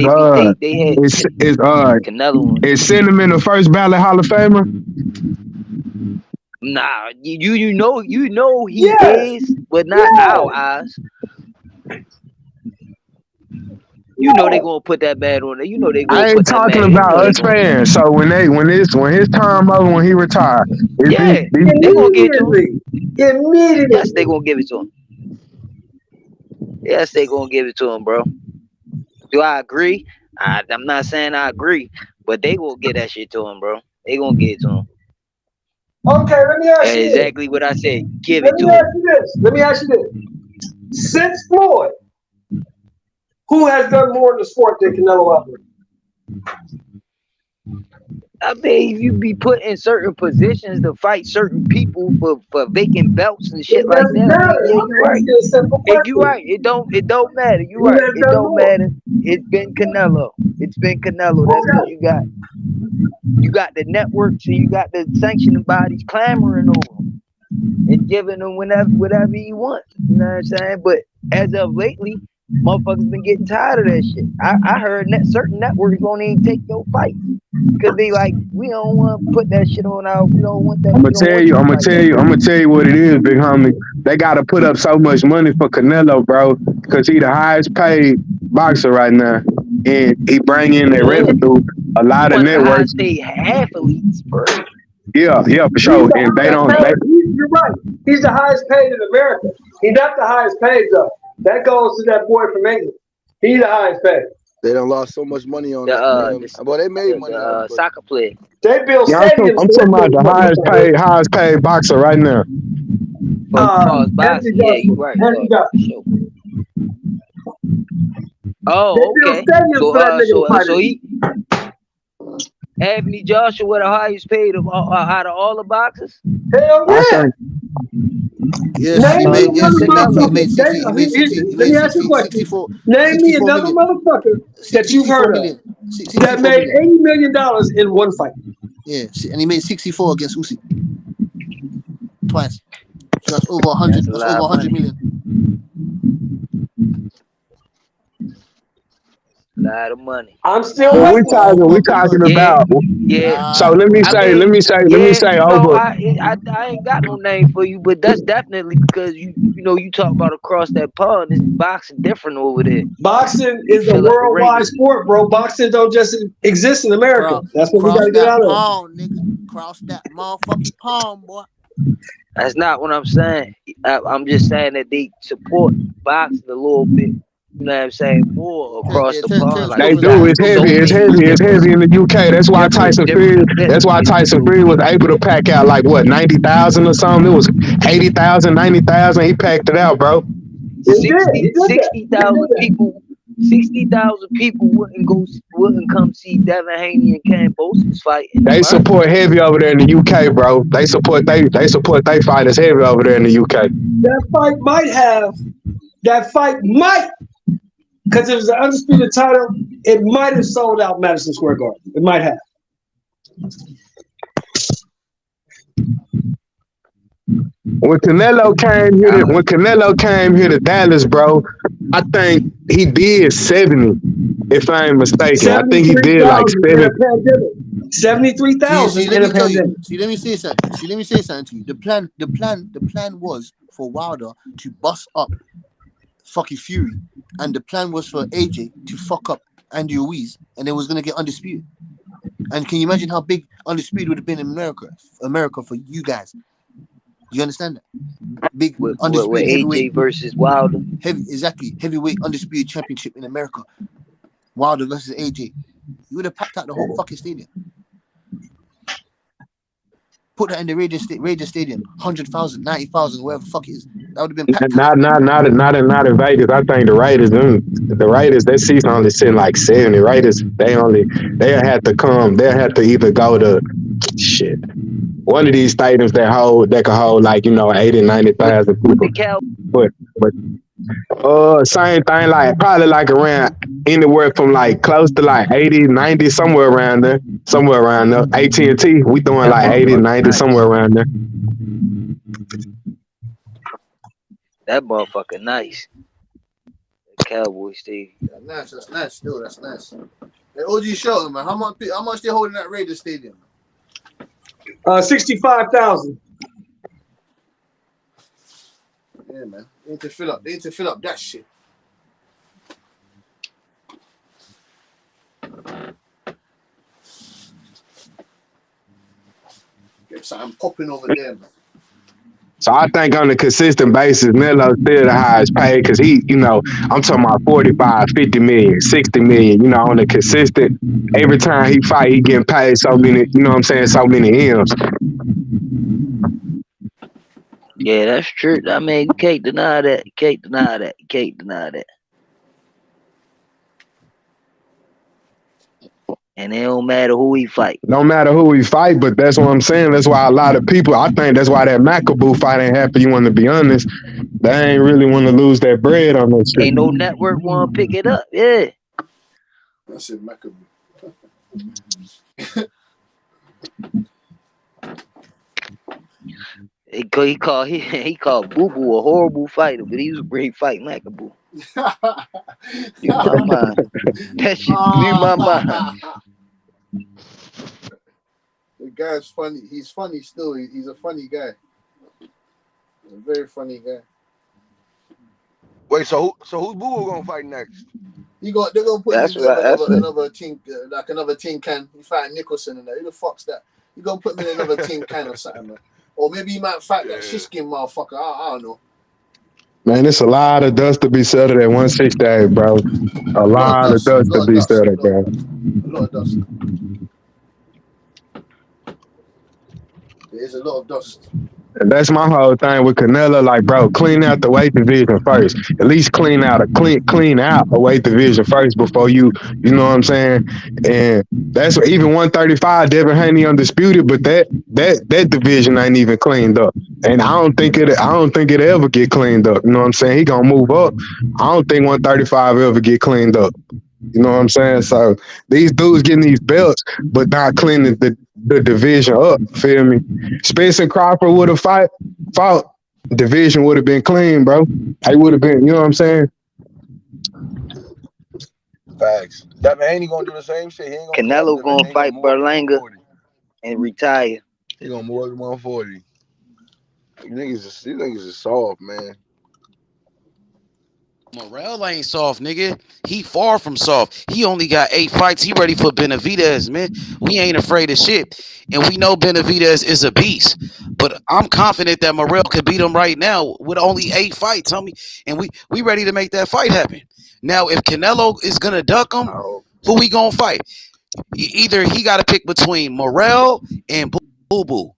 they had it's Canelo on. is Cinnamon the first ballot Hall of Famer? Nah, you know he Yes. is, but not our eyes. You know they gonna put that bad on there. You know they gonna I ain't put that talking man. You know about they us gonna. fans. So when his time over, when he retired, is Yeah, these they gonna give it to him. Immediately. Yes, they gonna give it to him. Yes, they gonna give it to him, bro. Do I agree? I'm not saying I agree, but they gonna get that shit to him, bro. They gonna get it to him. Okay, let me ask That's you this. exactly what I said. Give Let it me to ask him. you this. Let me ask you this. Since Floyd, who has done more in the sport than Canelo Alvarez? I mean, you be put in certain positions to fight certain people for vacant belts and It shit like doesn't that. I mean, matter. yeah, I'm you right. asking a simple And you question. right. It don't matter. You Who right. has It done don't more? matter. It's been Canelo. It's been Canelo. That's because Okay. you got the networks and you got the sanctioning bodies clamoring over him and giving him whatever he wants. You know what I'm saying? But as of lately, motherfuckers been getting tired of that shit. I heard certain networks won't even take your fight because they like, we don't want to put that shit on our. We don't want that. I'm We gonna don't tell want you, you to I'm gonna fight tell that. you, I'm gonna tell you what it is, big homie. They gotta put up so much money for Canelo, bro, because he the highest paid boxer right now, and he bring in that Yeah, revenue. A he lot of one of the networks, highest paid athletes, bro. yeah, for He's sure. the And they highest don't, paid. You're right. He's the highest paid in America. He's not the highest paid though. That goes to that boy from England. He's the highest paid. They done lost so much money on The that, man. the Well, they made money on it, but soccer player. They build yeah, stadiums I'm for talking that about the motherfucker. highest paid boxer right now. For far as Anthony boxing, yeah, you Joshua. right, Anthony for Joshua. sure. They Oh, build okay. stadiums So for that nigga to fight so in. he Anthony Joshua the highest paid out of all the boxers. Hell I yeah. think Yes, Name he me made. Who Yes, another he made. He Canelo? motherfucker. made 60. He made 60. He Let made me ask you a 60. question. 64. Name me 64 another million. motherfucker that you've 64 heard of million. that 64 made million. $80 million in one fight. Yeah, and he made 64 against Usyk twice. So that's over 100. That's a That's lot over of 100 money. million. A lot of money. I'm still well, waiting. we But talking Yeah, about. yeah. So let me I say, mean, let me yeah, say over. I ain't got no name for you, but that's definitely because you talk about across that pond. It's boxing different over there. Boxing You is a fill up the worldwide ring. sport, bro. Boxing don't just exist in America. That's what we got cross to get that out of. pond, nigga. Cross that motherfucking pond, boy. That's not what I'm saying. I'm just saying that they support boxing a little bit. You know what I'm saying? More across the pond. Terence Like They you Crawford got do. said It's Usyk. so heavy. It's many heavy. It's heavy in the UK. That's why different events. That's why It's Tyson so Fury was able to pack out like what 90,000 or something. It was 80,000, 90,000. He packed it out, bro. He did. He 60 did that. He did 60,000 that. people. 60,000 people wouldn't come see Devin Haney and Cambosis fight in They America. support heavy over there in the UK, bro. They support they fighters heavy over there in the UK. That fight might, because it was an undisputed title, it might have sold out Madison Square Garden. It might have. When Canelo came here to Dallas, bro, I think he did 70, if I ain't mistaken. I think he did like 73,000 in 70. a pandemic. See, 73,000 let in me a tell you. pandemic. See, let me say something. Let me say something to you. The plan was for Wilder to bust up fucking Fury, and the plan was for AJ to fuck up Andy Ruiz, and it was gonna get undisputed. And can you imagine how big undisputed would have been in America for you guys? You understand that? Big With undisputed AJ heavyweight, versus Wilder. heavyweight undisputed championship in America. Wilder versus AJ. You would have packed out the whole fucking stadium. Put that in the Raider Stadium, 100,000, 90,000, whatever the fuck it is. That would have been packed out. Not in Vegas. I think the Raiders, their season only sitting like 70. Raiders, they'll have to come. They'll have to either go to shit. One of these stadiums that could hold like, 80, What 90,000 what people. the Cal But same thing, like probably like around anywhere from like close to like 80, 90, somewhere around there. Somewhere around there. AT&T, we throwing that like 80, motherfucker 90, nice. somewhere around there. That motherfucker nice. The Cowboy Stadium. That's nice. Still, that's nice. Hey, OG Shelton, man, how much they holding that Raider Stadium? 65,000. Yeah, man. They need to fill up. They need to fill up that shit. Get something popping over there, man. So I think on a consistent basis, Melo's still the highest paid because I'm talking about 45, 50 million, 60 million, on a consistent, every time he fight, he getting paid so many, you know what I'm saying, so many M's. Yeah, that's true. I mean, you can't deny that. You can't deny that. You can't deny that. and it don't matter who he fight. No matter who he fight, but that's what I'm saying. That's why a lot of people, I think that's why that Macaboo fight ain't happen. You want to be honest. They ain't really want to lose that bread on that shit. Ain't no network want to pick it up. Yeah. I said Maccabee. He called Boo Boo a horrible fighter, but he was a great fight, Macaboo. Blew my mind. That shit blew my mind. The guy's funny. He's funny still. He's a funny guy. A very funny guy. Wait, so who's Boo gonna fight next? They're gonna put That's him what another team, like another tin can. He fighting Nicholson and that. Who the fuck's that? You gonna put him in another tin can or something, man. Or maybe he might fight that Shiskin motherfucker. I don't know. Man, it's a lot of dust to be settled at 168, bro. A lot of dust to be settled, bro. A lot of dust. There is a lot of dust. And that's my whole thing with Canelo. Like, bro, clean out the weight division first. At least clean out a weight division first before you know what I'm saying? And that's even 135, Devin Haney undisputed, but that division ain't even cleaned up. And I don't think it ever get cleaned up. You know what I'm saying? He gonna move up. I don't think 135 ever get cleaned up. You know what I'm saying? So these dudes getting these belts, but not cleaning the division up. Feel me? Spencer Crawford would have fought. Division would have been clean, bro. He would have been. You know what I'm saying? Facts. That man ain't gonna do the same shit. He ain't gonna Canelo gonna fight Berlanga and retire. He gonna move up to 140. These niggas is soft, man. Morrell ain't soft, nigga. He far from soft. He only got 8 fights. He ready for Benavidez, man. We ain't afraid of shit. And we know Benavidez is a beast. But I'm confident that Morrell could beat him right now with only 8 fights, homie. And we ready to make that fight happen. Now, if Canelo is going to duck him, who we going to fight? Either he got to pick between Morrell and Boo Boo.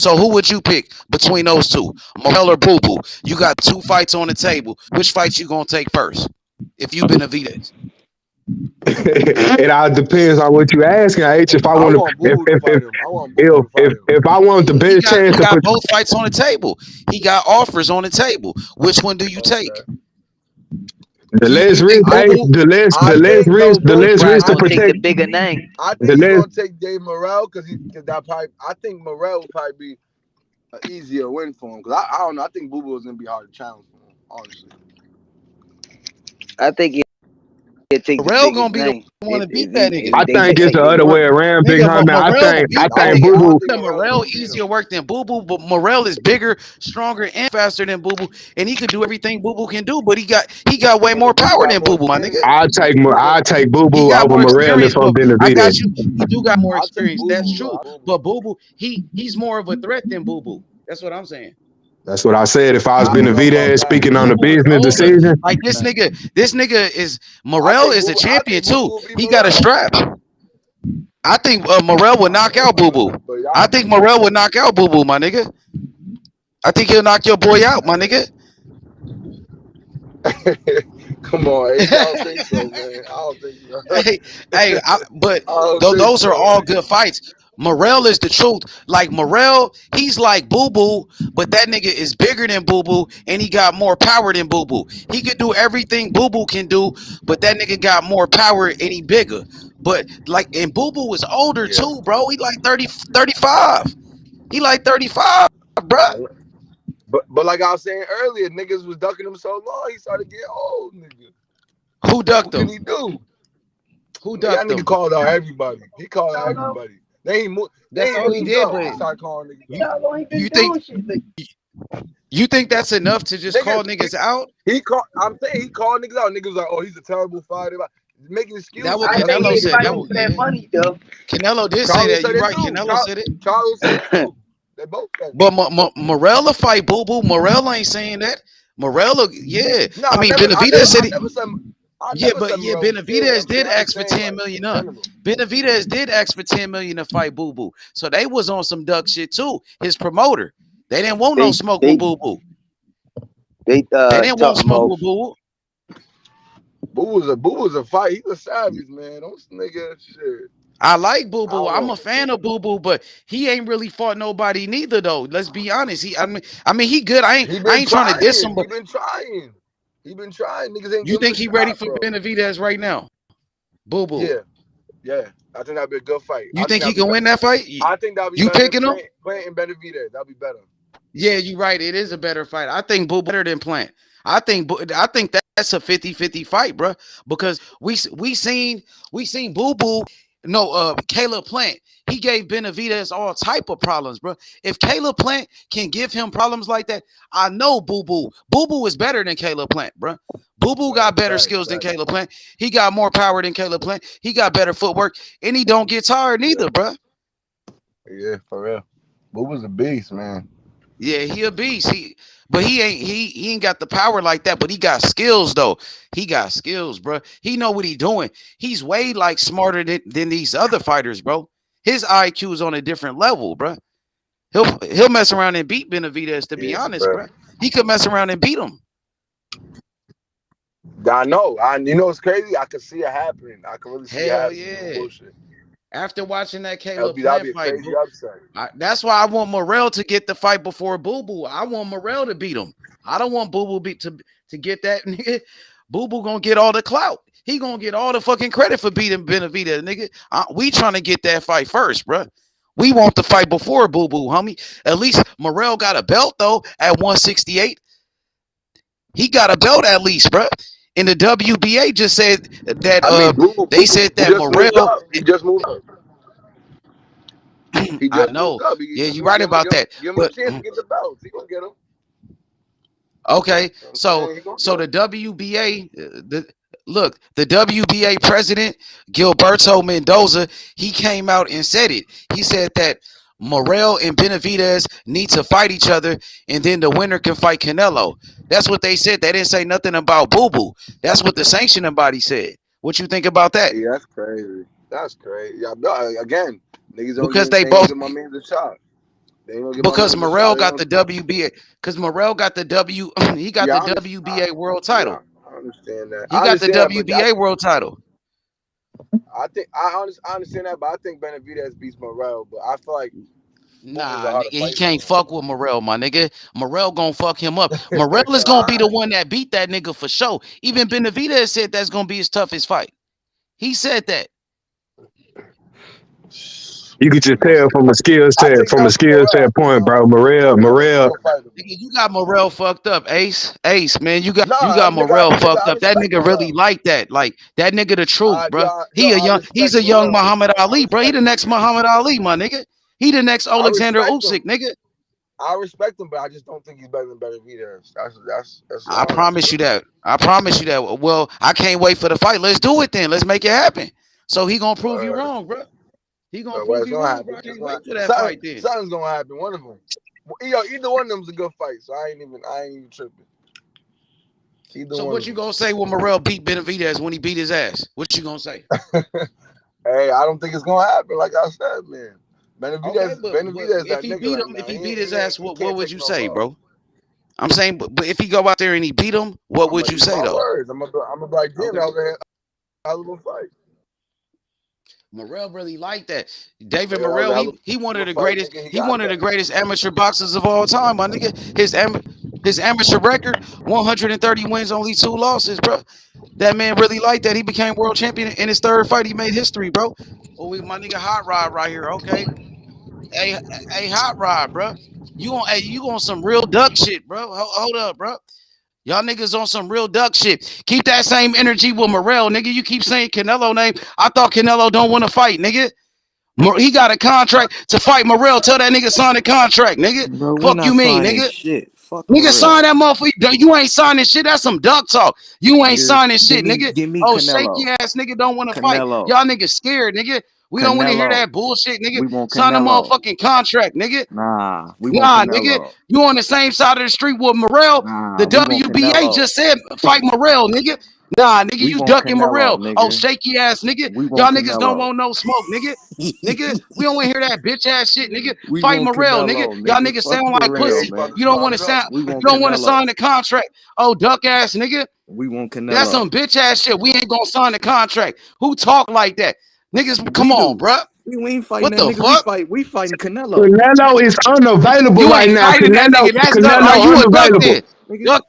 So who would you pick between those two, Morrell or Boo Boo? You got 2 fights on the table. Which fight you gonna take first? If you Benavidez, It all depends on what you asking. H. If I want the best chance he got both fights on the table. He got offers on the table. Which one do you take? The less risk, the less risk to protect. Take the bigger name. I think he's gonna take Dave Morrell because that probably. I think Morrell will probably be an easier win for him because I don't know. I think Boo Boo is gonna be hard to challenge for him. Honestly, I think he'll take Morrell gonna be the one to beat that nigga. I think it's the other way around, Big Homie. I think Boo Boo. Morrell easier work than Boo Boo, but Morrell is bigger, stronger, and faster than Boo Boo, and he could do everything Boo Boo can do. But he got way more power than Boo Boo, my nigga. I'll take Boo Boo over Morrell if I'm Benavidez. I got you. He do got more experience. That's true. But Boo Boo, he's more of a threat than Boo Boo. That's what I'm saying. That's what I said. If I was Benavidez speaking on the business decision, like this nigga is Morrell is a champion too. He got a strap. I think Morrell would knock out Boo Boo. I think Morrell would knock out Boo Boo, my nigga. I think he'll knock your boy out, my nigga. Come on, I don't think so, man. I don't think so. Those are all good fights. Morrell is the truth. Like Morrell, he's like Boo Boo, but that nigga is bigger than Boo Boo, and he got more power than Boo Boo. He could do everything Boo Boo can do, but that nigga got more power and he bigger. But like, and Boo Boo was older too, bro. He like 30, 35. He like 35, bro. But like I was saying earlier, niggas was ducking him so long, he started getting old, nigga. Who ducked him? What can he do? Who ducked him? That nigga called out everybody. He called out everybody. That's all he did, but you think that's enough to just call niggas out? I'm saying he called niggas out. Niggas like, oh, he's a terrible fighter. Making excuses. That what Canelo said. That money, though. Canelo did say that. You're right. Canelo said it. Charles said it too. They both said it. But Morrell will fight Boo Boo. Morrell ain't saying that. Morrell, yeah. No, I mean, Benavidez said it. Benavidez did ask for 10 million up. Benavidez did ask for 10 million to fight Boo Boo. So they was on some duck shit too. His promoter. They didn't want no smoke with Boo Boo. They didn't want smoke with Boo Boo. Boo was a fight. He's a savage, man. Those nigga shit. I like Boo I Boo. don't I'm know. a fan of Boo Boo, but he ain't really fought nobody neither though. Let's be honest. I mean, he good. He I been ain't trying to diss him, trying. but He been trying. He been trying. Niggas ain't you give him a think he ready shot, for bro. Benavidez right now? Boo Boo. Yeah, yeah. I think that'd be a good fight. You I think think he that'd be can better. win that fight? I think that'd be You better than picking him? Plant and Benavidez. That'd be better. Yeah, you're right. It is a better fight. I think Boo better than Plant. I think that's a 50-50 fight, bro. Because we seen Boo Boo. No, Caleb Plant. He gave Benavidez all type of problems, bro. If Caleb Plant can give him problems like that, I know Boo Boo. Boo Boo is better than Caleb Plant, bro. Boo Boo got better Facts, skills than facts. Caleb Plant. He got more power than Caleb Plant. He got better footwork, and he don't get tired neither, bro. Yeah, for real. Boo was a beast, man. Yeah, he a beast. But he ain't got the power like that. But he got skills though. He got skills, bro. He know what he doing. He's way like smarter than these other fighters, bro. His IQ is on a different level, bro. He'll mess around and beat Benavidez. To be Yeah, honest, bro. bro, he could mess around and beat him. I know. You know it's crazy. I can see it happening. I can really see it Hell happening. No yeah. bullshit. After watching that That'd Caleb be that'd Plant be a fight, crazy upset. that's why I want Morrell to get the fight before Boo Boo. I want Morrell to beat him. I don't want Boo Boo to get that nigga. Boo Boo gonna get all the clout. He gonna get all the fucking credit for beating Benavidez, nigga. We trying to get that fight first, bro. We want the fight before Boo Boo, homie. At least Morrell got a belt though at 168. He got a belt at least, bro. And the WBA just said that I mean, they said Boo that just moved Morrell. up. He just moved up. He I just know. moved up. Yeah, you're right about that. Give him a But chance to get the belts. He gonna get them. okay, You know what I'm saying? He gonna so get the them. WBA, the WBA president Gilberto Mendoza, he came out and said it. He said that Morrell and Benavidez need to fight each other, and then the winner can fight Canelo. That's what they said. They didn't say nothing about Boo Boo. That's what the sanctioning body said. What you think about that? Yeah, that's crazy. That's crazy. Yeah, no, again, niggas don't Because give they they ain't gonna both give my man the shot. They ain't gonna give my because man the shot. Morrell They got gonna the WBA. Because Morrell got the he got yeah, the I understand. WBA world Yeah, title. I understand that. He got the But WBA world title. I understand that. But I think Benavidez beats Morrell. But I feel like Boo was a Nah, harder nigga, he fight can't for him. fuck with Morrell, my nigga. Morrell gonna fuck him up. Morrell is gonna be the one that beat that nigga for sure. Even Benavidez said that's gonna be his toughest fight. He said that. You could just tell from a skill I set, think from a that'll be skill Morrell. set point, bro. Morrell's a Morrell, good fighter. Nigga, you got Morrell fucked up, Ace, man. You Nah, got Morrell nigga, fucked I up. That respect nigga really Morrell. like that. Like that nigga the truth, bro. I He's respect a young Morrell. Muhammad I Ali, bro. He respect the him. next Muhammad Ali, my nigga. He the next I Alexander respect Usyk, him. nigga. I respect him, but I just don't think he's better than Benavidez. That's I honest, promise bro. you that. I promise you that. Well, I can't wait for the fight. Let's do it then. Let's make it happen. So he gonna prove you Word. wrong, bro. He gonna Well, prove it's you gonna wrong, bro. happen. I It's can't gonna wait for that something, fight then. something's gonna happen. One of them. Yo, either one of them's a good fight, so I ain't even tripping. Either So one what of you them. gonna say when Morrell beat Benavidez when he beat his ass? What you gonna say? Hey, I don't think it's gonna happen. Like I said, man. Okay, Benavidez, but Benavidez, if that he nigga beat right him, if now. he beat his ass, He what can't would take you no say, loss. bro? I'm saying, but if he go out there and he beat him, what I'm would gonna you eat say my though? words. I'm gonna be like, damn, Okay. that was a hell of a fight. Morrell really liked that. David Yeah, that was Morrell, a hell he one of of a the fight, greatest. nigga. He He got one of the that. greatest amateur boxers of all time, my nigga. His amateur record, 130 wins, only 2 losses, bro. That man really liked that. He became world champion in his third fight. He made history, bro. Oh, my nigga Hot Rod right here. Okay, hey, hey, Hot Rod, bro. You on some real duck shit, bro. Hold up, bro. Y'all niggas on some real duck shit. Keep that same energy with Morrell, nigga. You keep saying Canelo name. I thought Canelo don't want to fight, nigga. He got a contract to fight Morrell. Tell that nigga sign the contract, nigga. Bro, we Fuck you not mean, signing nigga? shit. Fuck Nigga, sign Morrell. that motherfucker. You ain't signing shit. That's some duck talk. You ain't Nigga, signing shit, nigga. give me Oh, shaky Canelo. ass nigga don't want to fight. Canelo. Y'all niggas scared, nigga. We don't want to hear Canelo. that bullshit, nigga. We want Sign the Canelo. motherfucking contract, nigga. Nah, we want Nah, nigga. Canelo. You on the same side of the street with Morrell. The Nah, we want WBA Canelo. just said fight Morrell, nigga. Nah, nigga, We you want ducking Canelo, Morrell. Oh, nigga. shaky ass nigga. We Y'all want niggas don't Canelo. want no smoke, nigga. Nigga, we don't want to hear that bitch ass shit, nigga. We Fight want Morrell, nigga. Canelo, Y'all nigga. niggas Fuck sound like Yeah, Morrell, he pussy. about man. to You don't want start to it up. sound. We You want don't want to Canelo. sign the contract. Oh, duck ass nigga. We want That's Canelo. some bitch ass shit. We ain't gonna sign the contract. Who talk like that? Niggas, come on, bruh. We ain't fighting What that the nigga. fuck? We fighting Canelo. Canelo is unavailable You right ain't now. fighting that nigga. That's duck. Are Canelo you a duck unavailable. then? Nigga. Duck.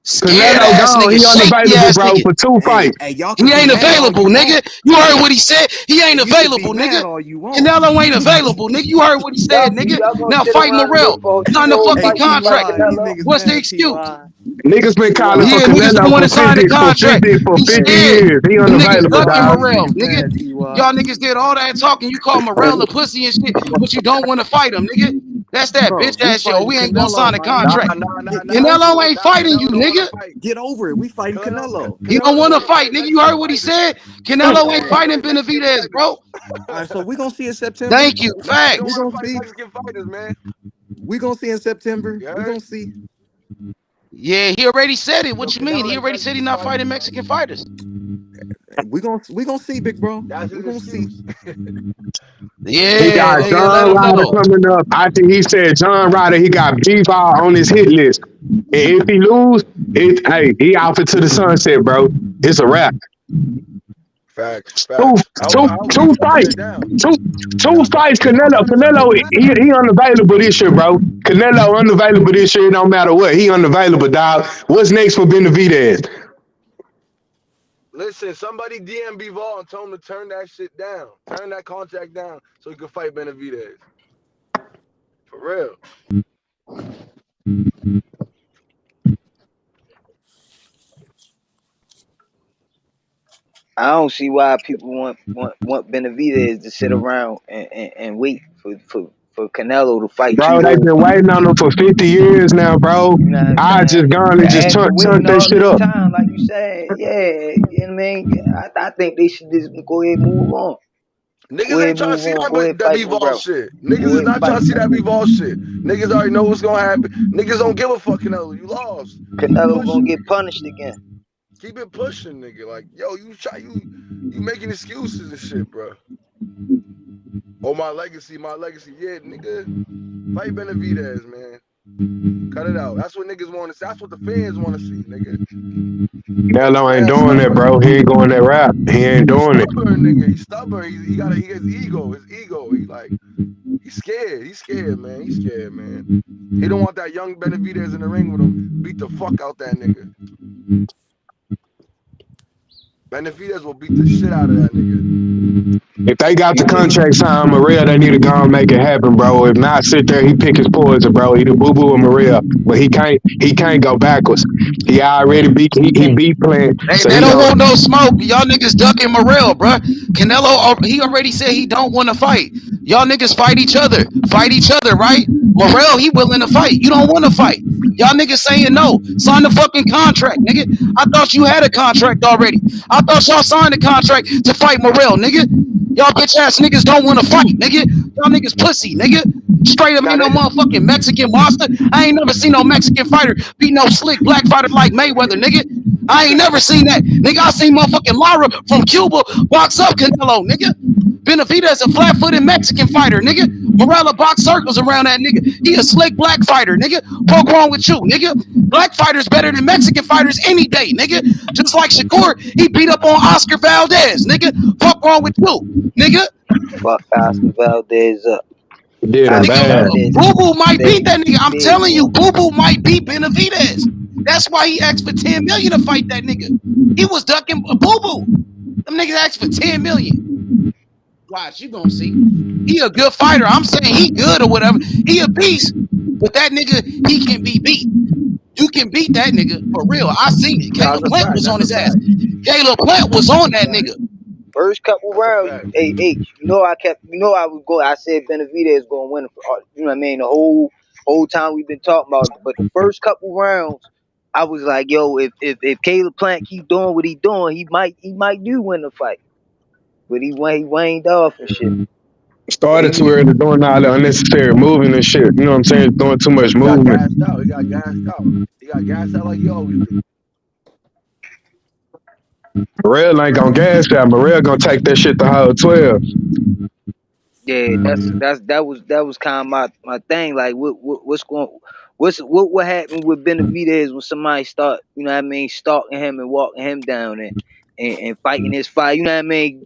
Scared Canelo ass gone. nigga, He shaky unavailable, ass bro, nigga. for 2 fights. Hey, y'all He can be ain't mad all available, you nigga. want. You heard what he said. He ain't You can be available, mad nigga. all you want. Canelo ain't available, nigga. You heard what he said, nigga. Y'all gonna Now sit fight around and wait Morrell. for Sign the Tito to Hey, fucking fight you like contract. TY, these Canelo? niggas What's the mad, excuse? TY. Niggas been calling TY. for Yeah, niggas don't Canelo want for to sign the 50 contract. for He 50 Hey, scared. years. He Them niggas unavailable, ducking dog. TY, these Morrell, niggas nigga. mad, TY. Y'all niggas did all that talking. You call Morrell a pussy and shit, but you don't want to fight him, nigga. That's that Bro, bitch we ass shit. Oh, fighting we ain't gonna sign Canelo, a man. contract. Get Canelo over it. ain't fighting you, Canelo don't want to nigga. fight. Get over it. We fighting Canelo. He Canelo don't don't want to want to fight, fight nigga. You heard Mexican what he fighters. said? He Canelo don't ain't want to fighting fight Mexican Benavidez, fighters. bro. All right, so we gonna see in September. Thank you. He don't We Facts. want gonna to fight see. Mexican fighters, man. We gonna see in September. You We heard? gonna see. Yeah, he already said it. No, What you mean? Canelo He ain't already fighting said he these not fighters, fighting man. Mexican fighters. We gonna see, big bro. That's We his gonna see. excuse. He Yeah, got nigga, let John him Ryder know. coming up. I think he said John Ryder, he got B-Ball on his hit list. And if he lose, he off it to the sunset, bro. It's a wrap. Facts, Two, facts. I hope two niggas put fights. that down. Two fights. Canelo, he unavailable this year, bro. Canelo unavailable this year. No matter what, he unavailable, dog. What's next for Benavidez? Listen, somebody DM Bivol and tell him to turn that shit down. Turn that contract down so he can fight Benavidez. For real. I don't see why people want Benavidez to sit around and wait for Canelo to fight Bro, two they've whole been fights. waiting on him for 50 years now, bro. You know what I'm I just saying? gone and just After chunk waiting that all shit this up. time, like you said, yeah, you know what I mean? I think they should just go ahead and move on. Go Niggas ahead ain't and trying to move see on. that Go ahead and that fight Bivol Morrell. shit. Go Niggas is ahead and not trying fight to see that Bivol shit. Niggas already know what's gonna happen. Niggas don't give a fuck, Canelo. You lost. Keep Canelo gonna pushing, get nigga. punished again. Keep it pushing, nigga. Like, yo, you making excuses and shit, bro. Oh, my legacy. Yeah, nigga. Fight Benavidez, man. Cut it out. That's what niggas want to see. That's what the fans want to see, nigga. Canelo ain't Mad doing that, stubborn. bro. He ain't going that rap. He ain't He's doing it. stubborn, nigga. He's stubborn. He has ego. His ego. He's scared. He's scared, man. He's scared, man. He don't want that young Benavidez in the ring with him. Beat the fuck out that nigga. Benavidez will beat the shit out of that nigga. If they got the You think contract signed, Morrell, they need to go and make it happen, bro. If not, sit there, he pick his poison, bro. He the boo-boo of Morrell. But he can't go backwards. He already beat, you he think beat Plant, so They he don't don't. want no smoke. Y'all niggas ducking Morrell, bruh. Canelo, he already said he don't want to fight. Y'all niggas fight each other. Fight each other, right? Morrell, he willing to fight. You don't want to fight. Y'all niggas saying no. Sign the fucking contract, nigga. I thought you had a contract already. I thought y'all signed a contract to fight Morrell, nigga. Y'all bitch ass niggas don't want to fight, nigga. Y'all niggas pussy, nigga. Straight up Now ain't no they motherfucking Mexican monster. I ain't never seen no Mexican fighter beat no slick black fighter like Mayweather, nigga. I ain't never seen that. Nigga, I seen motherfucking Lara from Cuba box up Canelo, nigga. Benavidez a flat-footed Mexican fighter, nigga. Morella box circles around that nigga. He a slick black fighter, nigga. Fuck wrong with you, nigga. Black fighters better than Mexican fighters any day, nigga. Just like Shakur, he beat up on Oscar Valdez, nigga. Fuck wrong with you, nigga. fuck Oscar Valdez up? Did him Oscar Nigga, bad. Valdez Boo Boo might big, beat that nigga. I'm big telling boy. you, Boo Boo might beat Benavidez. That's why he asked for 10 million to fight that nigga. He was ducking Boo Boo. Them niggas asked for 10 million. Watch, you gonna see. He a good fighter. I'm saying he good or whatever. He a beast. But that nigga, he can be beat. You can beat that nigga for real. I seen it. nah, Caleb that's a Plant fact. was That's on a his ass. fact. Caleb Plant was That's on a that fact. nigga. First couple That's a rounds, fact. hey H, I was going. I said Benavidez gonna win. You know what I mean? The whole time we've been talking about it. But the first couple rounds, I was like, yo, if Caleb Plant keep doing what he doing, he might do win the fight. But he waned off and shit. But he Started too was early doing all the unnecessary moving and shit. You know what I'm saying? Doing too much He got movement. gassed out. He got gassed out. He got gassed out like he always do. Morrell ain't gonna gas out. Morrell gonna take that shit to whole 12. yeah. That was kind of my thing. Like what happened with Benavidez when somebody start, you know what I mean, stalking him and walking him down and fighting his fight. You know what I mean?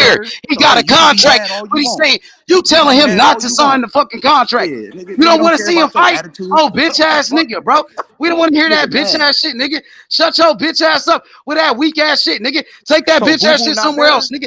year. better. He So got hey, a you can be contract. mad all But you he's want. saying you You can telling be him mad not all to you sign want. the fucking contract. Yeah, nigga, You nigga don't don't want to care see him about your fight? attitude. Oh, bitch ass Fuck, nigga, bro. We don't want to hear nigga that bitch mad. ass shit, nigga. Shut your bitch ass up with that weak ass shit, nigga. Take that So bitch Boo ass Boo shit not somewhere better? else, nigga.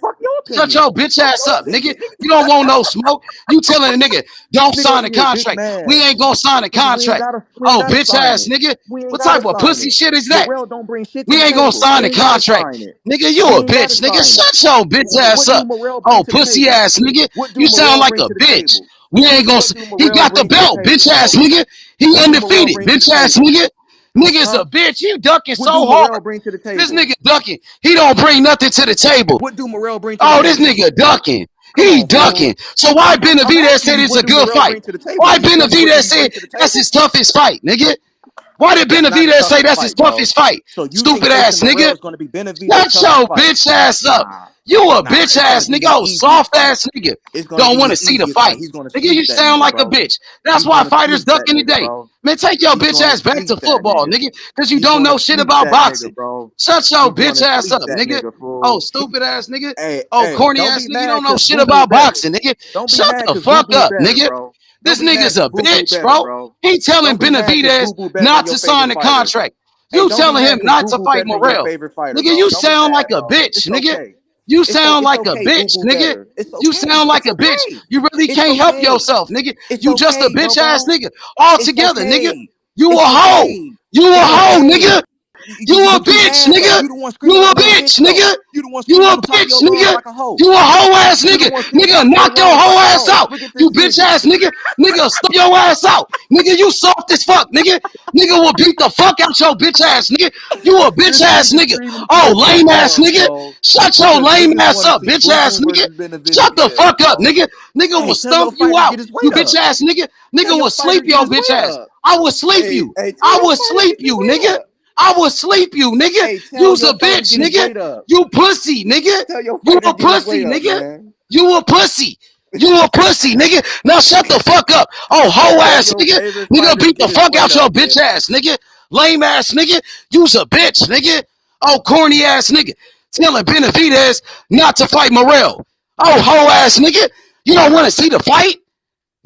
Fuck your Shut opinion. your bitch Fuck ass your up, nigga. opinion, nigga. You don't want no smoke. You telling a nigga, don't Nigga sign over the here big contract. mad. We ain't gonna sign the Nigga, we ain't contract. Oh, gotta bitch sign ass it. nigga. We ain't What gotta type of sign pussy it. shit is that? Morrell don't bring shit to We the ain't gonna table. sign We the ain't gotta contract. sign it. Nigga, you We a ain't gotta bitch, nigga. sign it. Shut your bitch ass What do up. Morrell bring Oh, to the pussy table? ass nigga. What do You sound Morrell like bring a to the bitch. table? We ain't gonna. What do He Morrell got the bring to the belt, table, bitch ass bro? nigga. He What do Morrell undefeated, bring to the bitch ass table? nigga. Nigga's Huh? a bitch. You ducking What do so hard. Morrell bring to the This table? nigga ducking. He don't bring nothing to the table. What do Morrell bring to the Oh, this table? nigga ducking. Come He on, fool. ducking. So why I'm Benavidez asking said you, it's what a do good Morrell fight? bring to the table? Why Can you tell me what do Benavidez he said bring to the that's table? his toughest fight, nigga? Why did That's not his Benavidez say toughest that's his fight, bro. toughest fight? So you think Stupid facing ass Morrell nigga. is going to be Benavidez' Shut toughest your fight? bitch ass up. Nah, You a nah. bitch It's going to ass be nigga. his Oh, easiest soft fight. ass nigga. It's going to Don't be want to his see the easiest fight. fight. He's going to Nigga, you sleep that sound nigga, like a bro. bitch. That's He's why going to fighters sleep that ducking nigga, today. bro. Man, take your He's bitch going to ass back sleep to that football, nigga. nigga, because you He's don't going to know shit sleep about that nigga, boxing. bro. Shut your He's going bitch to ass sleep up, that nigga. nigga, Oh, fool. stupid ass nigga. Hey, Oh, hey, corny don't ass be nigga. You mad don't know because shit Boo Boo about better. boxing, nigga. Don't be Shut mad the because Boo fuck Boo up, better, nigga. bro. Don't This be mad nigga's because a Boo Boo bitch, better, bro. bro. He telling Don't be mad because Benavidez Boo Boo better than not your to sign favorite the fighter. contract. Hey, You don't be telling mad him because not Boo to Boo fight better than your Morrell. favorite fighter, Nigga, bro. you Don't be sound like mad, a bro. bitch, It's nigga. okay. You sound It's like a okay. Boo bitch, Boo nigga. better. It's You okay. sound like It's a bitch. okay. You really It's can't help okay. yourself, nigga. It's You just a okay, bitch ass bro. nigga It's altogether, nigga. okay. You a It's hoe. okay. You a It's hoe, okay. nigga. You a But you bitch, ass up. nigga. You the one You screaming a like a little bitch, bitch though. nigga. You the one You screaming a from the top of bitch, your lungs nigga. like a hoe. You a hoe ass You the nigga. one screaming Nigga, top of your knock your lungs like hoe a ass hoe. out. Look at You this bitch nigga. ass nigga. Nigga, stop your ass out. Nigga, you soft as fuck, nigga. Nigga will beat the fuck out your bitch ass nigga. You a bitch This ass nigga nigga. screaming from Oh, the top lame of ass lungs, nigga. bro. Shut your Because lame niggas ass want to up, see bitch Boo ass Boo nigga. versus Shut the Benavidez, fuck up, bro. nigga. Nigga will Hey, tell your stump you fighter to out. get his You weight bitch up. ass nigga. Tell Nigga your will fighter sleep to get your his bitch weight ass. up. I will sleep Hey, you. hey, tell I your will fighter to sleep get his you, weight nigga. up. I will sleep you, nigga. Hey, tell You's a your fighter to bitch, get his nigga. weight up. You pussy, nigga. Tell your You fighter to a get his pussy, weight up, nigga. man. You a pussy. You a pussy, nigga. Now shut the fuck up. Oh, hoe Tell ass your nigga. favorite Nigga fighter to beat the get his fuck weight out your up, man. bitch ass, nigga. Lame ass nigga. You's a bitch, nigga. Oh, corny ass nigga. Telling Benavidez not to fight Morrell. Oh, hoe ass nigga. You don't want to see the fight?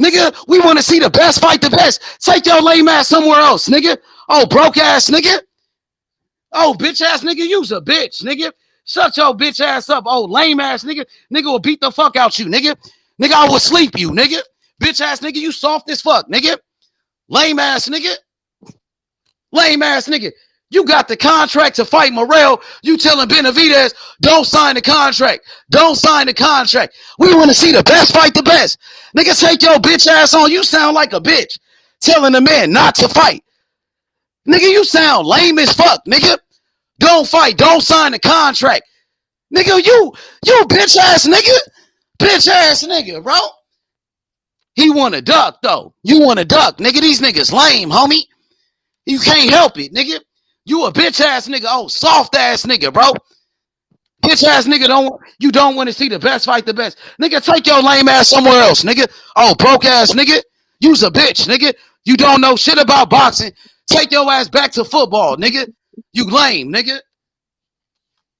Nigga, we want to see the best fight the best. Take your lame ass somewhere else, nigga. Oh, broke ass nigga. Oh, bitch ass nigga, you's a bitch, nigga. Shut your bitch ass up. Oh, lame ass nigga. Nigga will beat the fuck out you, nigga. Nigga, I will sleep you, nigga. Bitch ass nigga, you soft as fuck, nigga. Lame ass nigga. Lame ass nigga. You got the contract to fight Morrell. You telling Benavidez, don't sign the contract. Don't sign the contract. We want to see the best fight the best. Nigga, take your bitch ass on. You sound like a bitch. Telling the man not to fight. Nigga, you sound lame as fuck, nigga. Don't fight. Don't sign the contract. Nigga, you bitch ass nigga. Bitch ass nigga, bro. He want to duck, though. You want to duck. Nigga, these niggas lame, homie. You can't help it, nigga. You a bitch ass nigga. Oh, soft ass nigga, bro. Bitch ass nigga, don't want to see the best fight the best. Nigga, take your lame ass somewhere else, nigga. Oh, broke ass nigga. You's a bitch, nigga. You don't know shit about boxing. Take your ass back to football, nigga. You lame, nigga.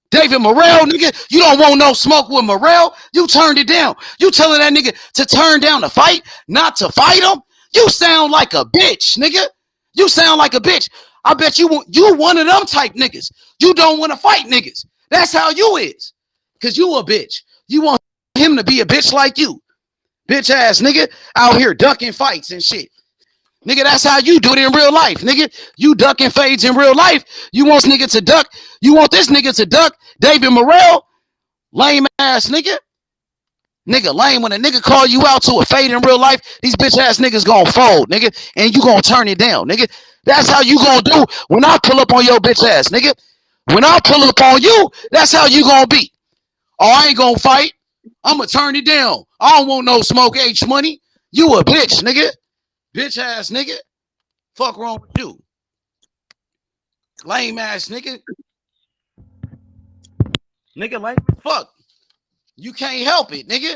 David Morrell, nigga, you don't want no smoke with Morrell. You turned it down. You telling that nigga to turn down the fight, not to fight him? You sound like a bitch, nigga. You sound like a bitch. I bet you one of them type niggas. You don't want to fight niggas. That's how you is. Cause you a bitch. You want him to be a bitch like you. Bitch ass nigga out here ducking fights and shit. Nigga, that's how you do it in real life, nigga. You ducking fades in real life. You want this nigga to duck. You want this nigga to duck. David Morrell, lame ass nigga. Nigga, lame. When a nigga call you out to a fade in real life, these bitch ass niggas gonna fold, nigga. And you gonna turn it down, nigga. That's how you gonna do when I pull up on your bitch ass, nigga. When I pull up on you, that's how you gonna be. Oh, I ain't gonna fight. I'm gonna turn it down. I don't want no smoke H money. You a bitch, nigga. Bitch ass nigga. Fuck wrong with you? Lame ass nigga. Nigga lame as fuck. You can't help it, nigga.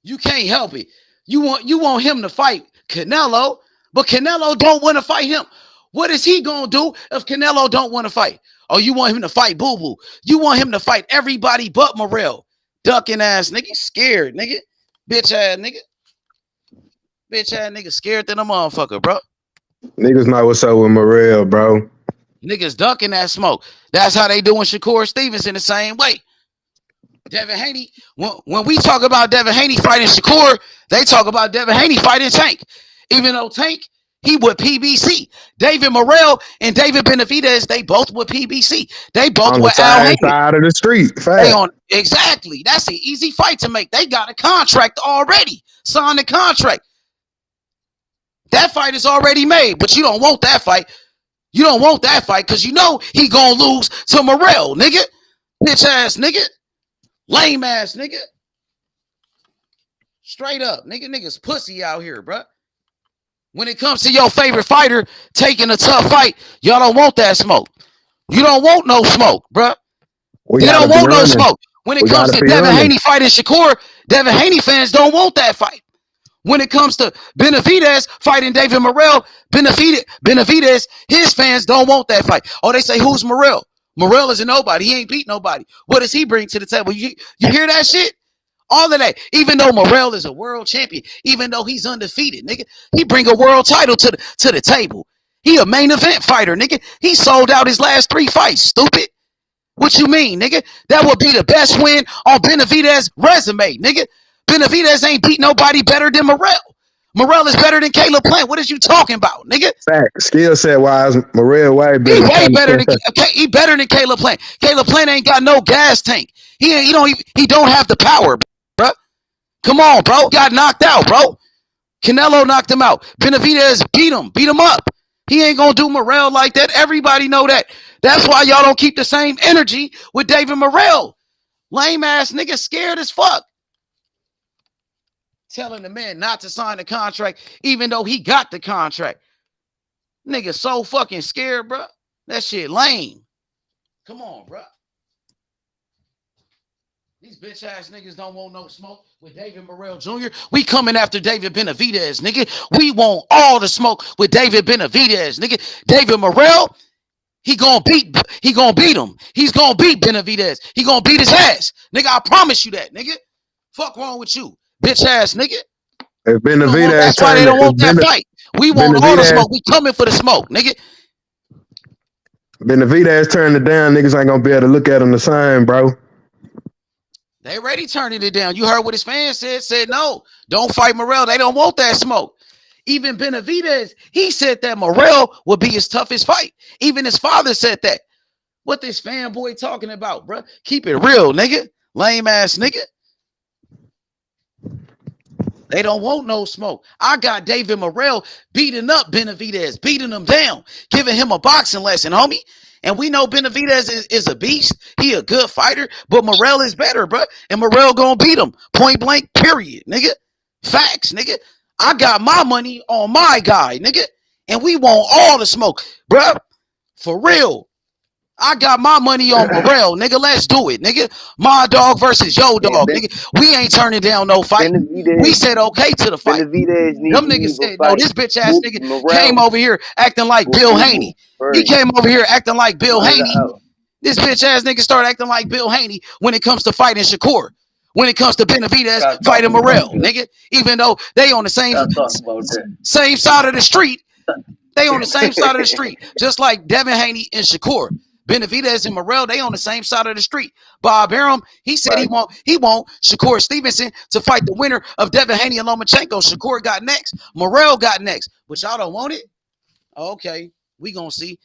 You can't help it. You want him to fight Canelo, but Canelo don't want to fight him. What is he gonna do if Canelo don't want to fight? Oh, you want him to fight Boo Boo. You want him to fight everybody but Morrell. Ducking ass nigga. Scared, nigga. Bitch ass nigga. Bitch ass nigga scared than a motherfucker, bro. Niggas know what's up with Morrell, bro. Niggas ducking that smoke. That's how they doing Shakur Stevenson the same way. Devin Haney, when we talk about Devin Haney fighting Shakur, they talk about Devin Haney fighting Tank. Even though Tank, he with PBC. David Morrell and David Benavidez, they both with PBC. They both On the with Al same Haymon. side of the street. They Fact. on exactly. That's an easy fight to make. They got a contract already. Signed the contract. That fight is already made, but you don't want that fight. You don't want that fight because you know he gonna lose to Morrell, nigga. Bitch ass nigga. Lame ass nigga. Straight up. Niggas pussy out here, bruh. When it comes to your favorite fighter taking a tough fight, y'all don't want that smoke. You don't want no smoke, bruh. We They gotta don't be want no honest. smoke. When it We comes gotta to be Devin honest. Haney fighting Shakur, Devin Haney fans don't want that fight. When it comes to Benavidez fighting David Morrell, Benavidez, his fans don't want that fight. Oh, they say, who's Morrell? Morrell is a nobody. He ain't beat nobody. What does he bring to the table? You hear that shit? All of that. Even though Morrell is a world champion, even though he's undefeated, nigga, he bring a world title to the table. He a main event fighter, nigga. He sold out his last 3 fights, stupid. What you mean, nigga? That would be the best win on Benavidez's resume, nigga. Benavidez ain't beat nobody better than Morrell. Morrell is better than Caleb Plant. What is you talking about, nigga? Fact. Skill set wise, Morrell way He better than way better Caleb than Plant. he better than Caleb Plant. Caleb Plant ain't got no gas tank. He don't have the power, bro. Come on, bro. Got knocked out, bro. Canelo knocked him out. Benavidez beat him up. He ain't gonna do Morrell like that. Everybody know that. That's why y'all don't keep the same energy with David Morrell. Lame ass nigga, scared as fuck. Telling the man not to sign the contract, even though he got the contract. Nigga so fucking scared, bro. That shit lame. Come on, bro. These bitch ass niggas don't want no smoke with David Morrell Jr. We coming after David Benavidez, nigga. We want all the smoke with David Benavidez, nigga. David Morrell, he gonna beat him. He's gonna beat Benavidez. He gonna beat his ass, nigga. I promise you that, nigga. Fuck wrong with you, bitch ass nigga. If Benavidez That's why they turned, don't want that fight. We want all the Benavidez smoke. We coming for the smoke, nigga. Benavidez turned it down, niggas ain't gonna be able to look at him the same, bro. They already turning it down. You heard what his fans said? Said no, don't fight Morrell. They don't want that smoke. Even Benavidez, he said that Morrell would be his toughest fight. Even his father said that. What this fanboy talking about, bro? Keep it real, nigga. Lame ass nigga. They don't want no smoke. I got David Morrell beating up Benavidez, beating him down, giving him a boxing lesson, homie. And we know Benavidez is a beast. He a good fighter, but Morrell is better, bro. And Morrell gonna beat him. Point blank, period, nigga. Facts, nigga. I got my money on my guy, nigga. And we want all the smoke, bro. For real. I got my money on Morrell, nigga. Let's do it, nigga. My dog versus your Yeah, dog, nigga. We ain't turning down no fight. We said okay to the fight. Benavidez need Them to niggas either said, no, fight this bitch ass nigga came Morrell over here acting like or Bill Boo Haney. Boo He first. came over here acting like Bill One or the Haney. other. This bitch ass nigga started acting like Bill Haney when it comes to fighting Shakur. When it comes to Benavidez Stop fighting talking about Morrell, that. nigga. Even though they on the same About that. side of the street. They on the same side of the street. Just like Devin Haney and Shakur. Benavidez and Morrell, they on the same side of the street. Bob Arum, he said Right. he want Shakur Stevenson to fight the winner of Devin Haney and Lomachenko. Shakur got next. Morrell got next. But y'all don't want it? Okay. We gonna see.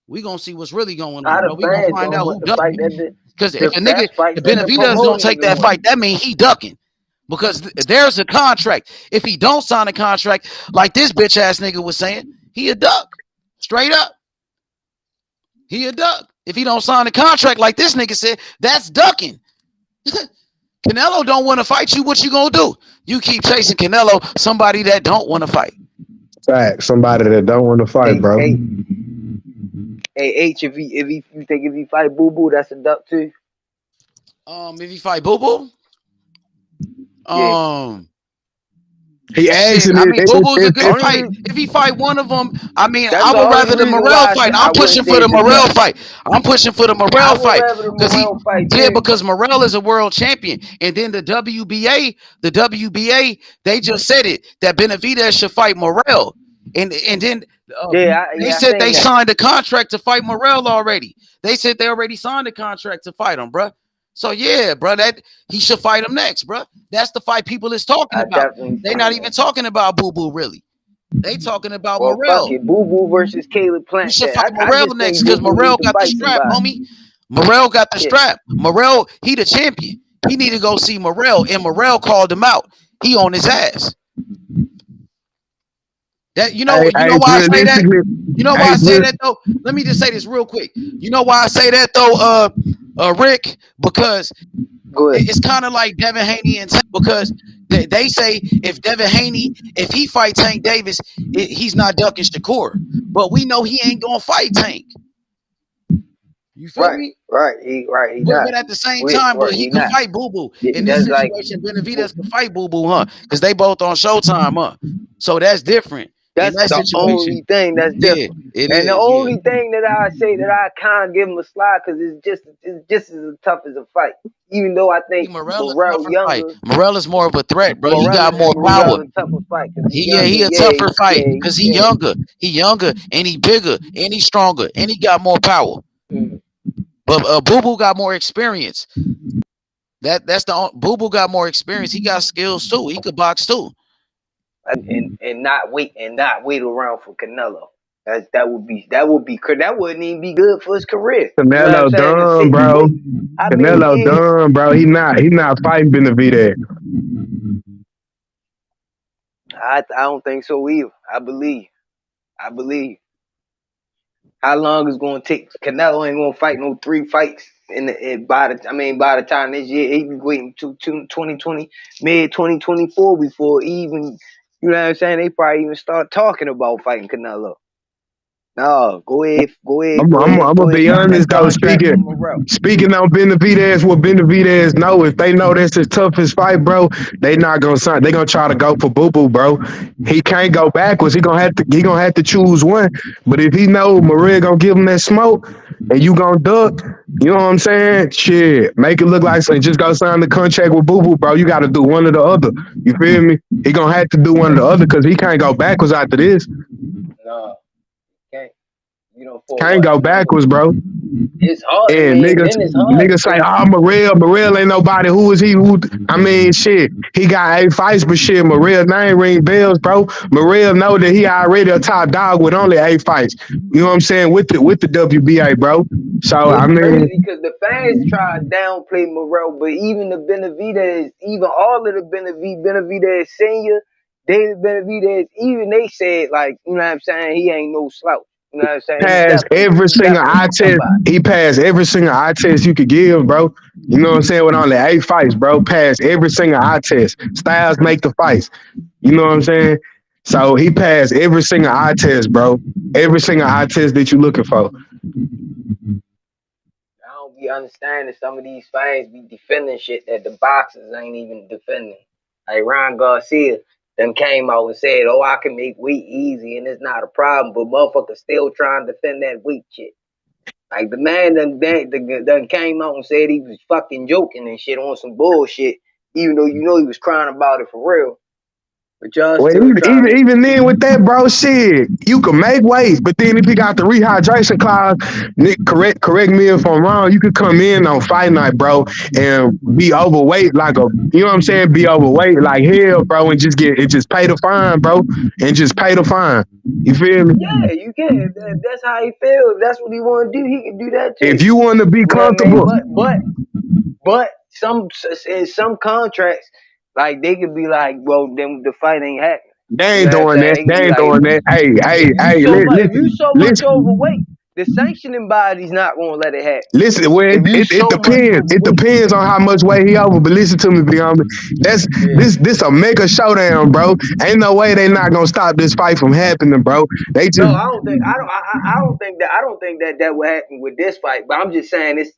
We gonna see what's really going on, bro. The We gonna fans find don't out want who the ducking. fight that Because if a nigga, that's fight if that the Benavidez don't promoters take that want. fight, that means he ducking. Because there's a contract. If he don't sign a contract, like this bitch ass nigga was saying, he a duck. Straight up. He a duck. If he don't sign a contract like this nigga said, that's ducking. Canelo don't want to fight you. What you gonna do? You keep chasing Canelo, somebody that don't want to fight. Fact. Somebody that don't want to fight, bro. Hey, H, if he fight Boo Boo, that's a duck too. If he fight Boo Boo, Yeah. He shit. asking I it. mean, Boo Boo's a good Only fight. reason, If he fight one of them, I mean, that's I the would only rather the reason Morrell why fight. I I'm wouldn't pushing say for the it's a Morrell duck. fight. I'm pushing for the I Morrell would fight rather the because Morrell fight yeah, too. because Morrell is a world champion, and then the WBA, they just said it that Benavidez should fight Morrell, and then they I said seen they that. signed a contract to fight Morrell already. They said they already signed a contract to fight him, bro. So yeah, bro, that he should fight him next, bro. That's the fight people is talking I about. definitely They not seen even that. talking about Boo Boo really. They talking about Well, fuck Morrell. it, Boo Boo versus Caleb You Plant. should fight I Morrell just next think because Boo Boo Morrell need to got the fight strap, somebody. homie. Morrell got the Yeah, strap. Morrell, he the champion. He need to go see Morrell, and Morrell called him out. He on his ass. That you know why I say that? Realistically, You know why I say that though? Let me just say this real quick. You know why I say that though, Rick? Because go ahead. it's kind of like Devin Haney and Tank because they say if Devin Haney, if he fight Tank Davis, he's not ducking Shakur. But we know he ain't gonna fight Tank. You feel me? He not. But at the same time, but he He could not. fight Boo Boo. In this That's like situation, Benavidez could fight Boo Boo, huh? Because they both on Showtime, huh? So that's different. In that's that the situation, only thing that's yeah, different. it And the is, yeah. only thing that I say that I can't give him a slide because it's just as tough as a fight. Even though I think Morrell a Morrell tougher fight. younger, Morrell is more of a threat, bro. He got more power. Morrell a tougher fight because he He younger. a tougher fight because he younger. He younger and he bigger and he stronger and he got more power. Mm. But Boo Boo got more experience. That's the Boo Boo got more experience. He got skills too. He could box too. and not wait around for Canelo. That wouldn't even be good for his career. You know what I'm Canelo saying? To done, sit and bro. wait. How many Canelo years? done, bro. He not fighting Benavidez. I don't think so either. I believe. How long is gonna take? Canelo ain't gonna fight no 3 fights by the time this year, he be waiting to 2020, mid 2024 before even, you know what I'm saying, they probably even start talking about fighting Canelo. No, go ahead, I'm gonna be sign that honest though. contract with Morrell. Speaking on Benavidez, what Benavidez know, if they know that's his toughest fight, bro, they not gonna sign. They gonna try to go for Boo Boo, bro. He can't go backwards. He gonna have to choose one. But if he know Maria gonna give him that smoke, and you gonna duck, you know what I'm saying? Shit, make it look like something. Just go sign the contract with Boo Boo, bro. You got to do one or the other. You feel me? He gonna have to do one or the other because he can't go backwards after this. No, can't. You know, for Can't what? go backwards, bro. It's hard. I And mean, niggas, then it's hard niggas say, because oh, Morrell ain't nobody. Who is he? I mean, shit, he got 8 fights, but shit, Morrell name ring bells, bro. Morrell know that he already a top dog with only 8 fights. You know what I'm saying? With the WBA, bro. So I it's mean, crazy because the fans try to downplay Morrell, but even the Benavidez, even all of the Benavidez senior, David Benavidez, even they said, like, you know what I'm saying, he ain't no slouch. You know what I'm saying? passed every He single eye definitely test. somebody. He passed every single eye test you could give, bro. You know what I'm saying? With only 8 fights, bro. Passed every single eye test. Styles make the fights. You know what I'm saying? So he passed every single eye test, bro. Every single eye test that you looking for. I don't be understanding some of these fans be defending shit that the boxers ain't even defending. Like Ron Garcia then came out and said, "Oh, I can make weight easy and it's not a problem," but motherfuckers still trying to defend that weight shit. Like the man done came out and said he was fucking joking and shit on some bullshit, even though you know he was crying about it for real. But y'all Well, still trying to. even then with that, bro, shit, you can make weight, but then if you got the rehydration clause, Nick, correct me if I'm wrong, you could come in on fight night, bro, and be overweight like a, you know what I'm saying, be overweight like hell, bro, and just pay the fine, bro, and just pay the fine. You feel me? Yeah, you can. That's how he feels. If that's what he want to do, he can do that If too. you want to be You know what I mean? comfortable, But in some contracts, like they could be like, well, then the fight ain't happening. they You ain't know what I'm doing that. saying? They could They be ain't like, doing that. Hey, hey, hey, if you so much listen, overweight, the sanctioning body's not gonna let it happen. listen, well, If you it so much depends. It overweight, depends on how much weight he over. But listen to me, be homie. That's yeah. this a mega showdown, bro. Ain't no way they not gonna stop this fight from happening, bro. They No, just I don't think that would happen with this fight. But I'm just saying it's,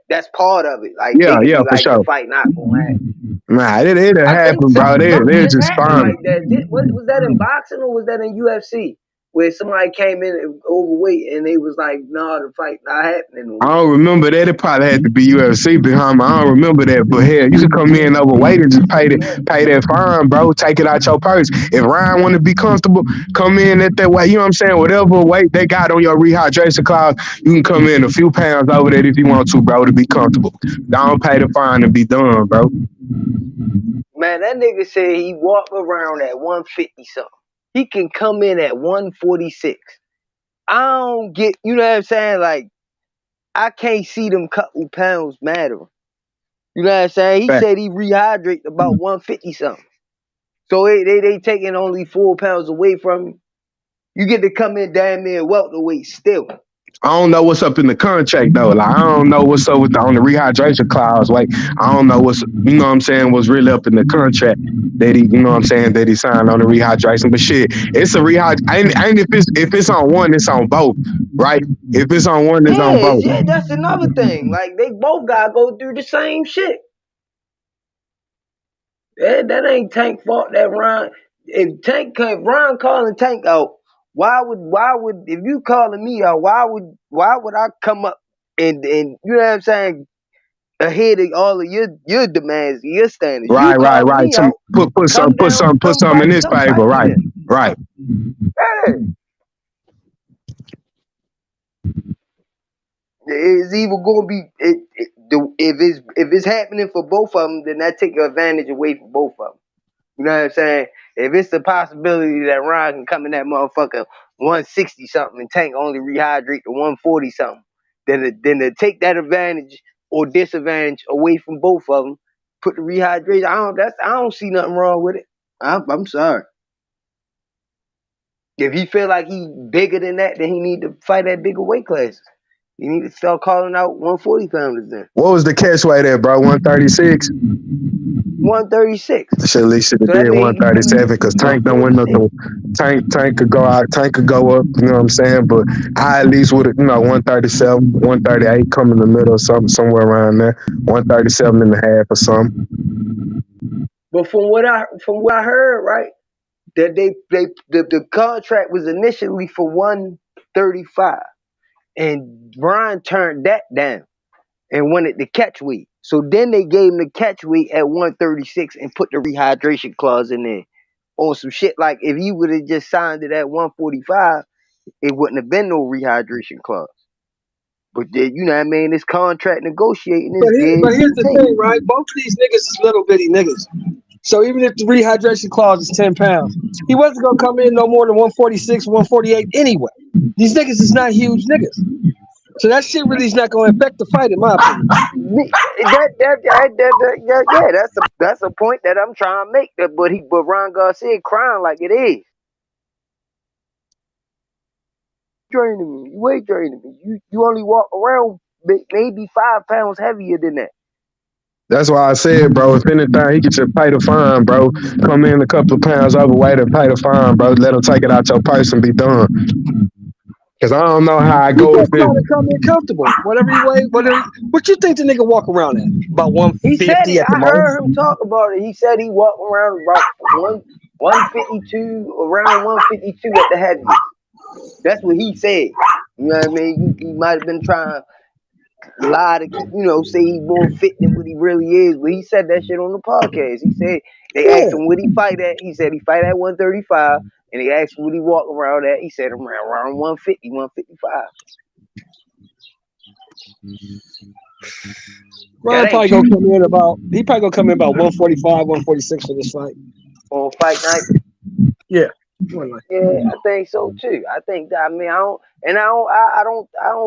that's part of it. Like they could yeah be for like the sure. fight not gonna happen. Nah, it'll I think happen, bro. something They're just just happened fine. like that. What was that in boxing or was that in UFC? Where somebody came in overweight and they was like, "No, the fight not happening no I more." don't remember that. It probably had to be UFC behind me. I don't remember that. But hell, you should come in overweight and just pay that fine, bro. Take it out your purse. If Ryan want to be comfortable, come in at that weight. You know what I'm saying? Whatever weight they got on your rehydration clause, you can come in a few pounds over that if you want to, bro, to be comfortable. Don't pay the fine and be done, bro. Man, that nigga said he walk around at 150 something. He can come in at 146. I don't get, you know what I'm saying? Like, I can't see them couple pounds matter. You know what I'm saying? He Fact. said he rehydrate about 150 something. So they taking only 4 pounds away from him. You get to come in damn near welterweight still. I don't know what's up in the contract though. Like I don't know what's up on the rehydration clause. Like I don't know you know what I'm saying, what's really up in the contract that he, you know what I'm saying, that he signed on the rehydration. But shit, it's a ain't if it's on one, it's on both, right? If it's on one, it's on both. Yeah, that's another thing. Like they both gotta go through the same shit. That ain't Tank fault that Ron. If Ron calling Tank out, why would if you calling me out, why would I come up and you know what I'm saying, ahead of all of your demands, your standards? You calling Right. me out, Put come some in this fight paper, me right? then. Right. Hey, it's either gonna be if it's happening for both of them, then that take advantage away from both of them. You know what I'm saying? If it's a possibility that Ron can come in that motherfucker 160 something and Tank only rehydrate to 140 something, then to take that advantage or disadvantage away from both of them, put the rehydration. I don't see nothing wrong with it. I'm sorry. If he feel like he bigger than that, then he need to fight at bigger weight classes. You need to start calling out 140 pounders then. What was the catch weight at, bro? 136? 136. Should at least should have So that did means 137 because Tank don't win 146. nothing. Tank could go out, Tank could go up, you know what I'm saying? But I at least would have, 137, 138, come in the middle or something, somewhere around there. 137 and a half or something. But from what I heard, right, that the contract was initially for 135, and Brian turned that down and wanted the catch weight. So then they gave him the catch weight at 136 and put the rehydration clause in there on some shit like if he would have just signed it at 145, it wouldn't have been no rehydration clause. But then, you know what I mean? This contract negotiating is But here's the thing, right? Both of these niggas is little bitty niggas. So even if the rehydration clause is 10 pounds, he wasn't gonna come in no more than 146, 148 anyway. These niggas is not huge niggas. So that shit really is not gonna affect the fight, in my opinion. That's a point that I'm trying to make. But Ron Garcia crying like it is. Draining me, you weight draining me. You only walk around maybe 5 pounds heavier than that. That's why I said, bro, if anything, he could just pay the fine, bro. Come in a couple of pounds overweight and pay the fine, bro. Let him take it out your purse and be done. Because I don't know how I go You with just try to come in comfortable. Whatever you weigh, what you think the nigga walk around at? About 150 He said it. at the I most? heard him talk about it. He said he walked around about 152, around 152 at the heaviest. That's what he said. You know what I mean? He might have been trying to lie to say he's more fit than what he really is, but he said that shit on the podcast. He said they asked him what he fight at. He said he fight at 135, and they asked him what he walk around at. He said around 150, 155. Ron probably gonna come in about 145, 146 for this fight. On fight night? Yeah. Yeah, I think so too. I think that I don't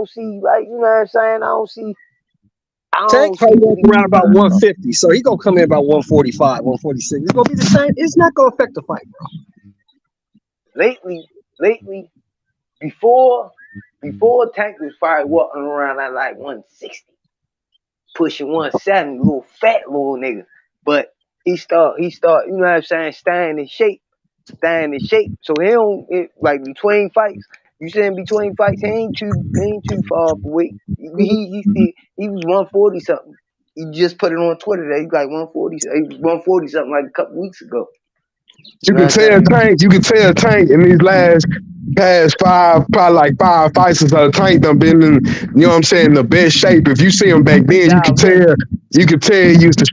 see, like, you know what I'm saying? Tank probably walk around about 150, so he gonna come in about 145, 146. It's gonna be the same. It's not gonna affect the fight, bro. Lately, before Tank was probably walking around at like 160, pushing 170, little fat little nigga. But he start, you know what I'm saying, staying in shape. So he don't like between fights. You saying between fights, he ain't too far off weight. He was 140 something. He just put it on Twitter that he's like 140. He was 140 something like a couple weeks ago. You can tell Tank in these past probably like 5 fights or so, Tank done been in, you know what I'm saying, the best shape. If you see him back then, you can tell he used to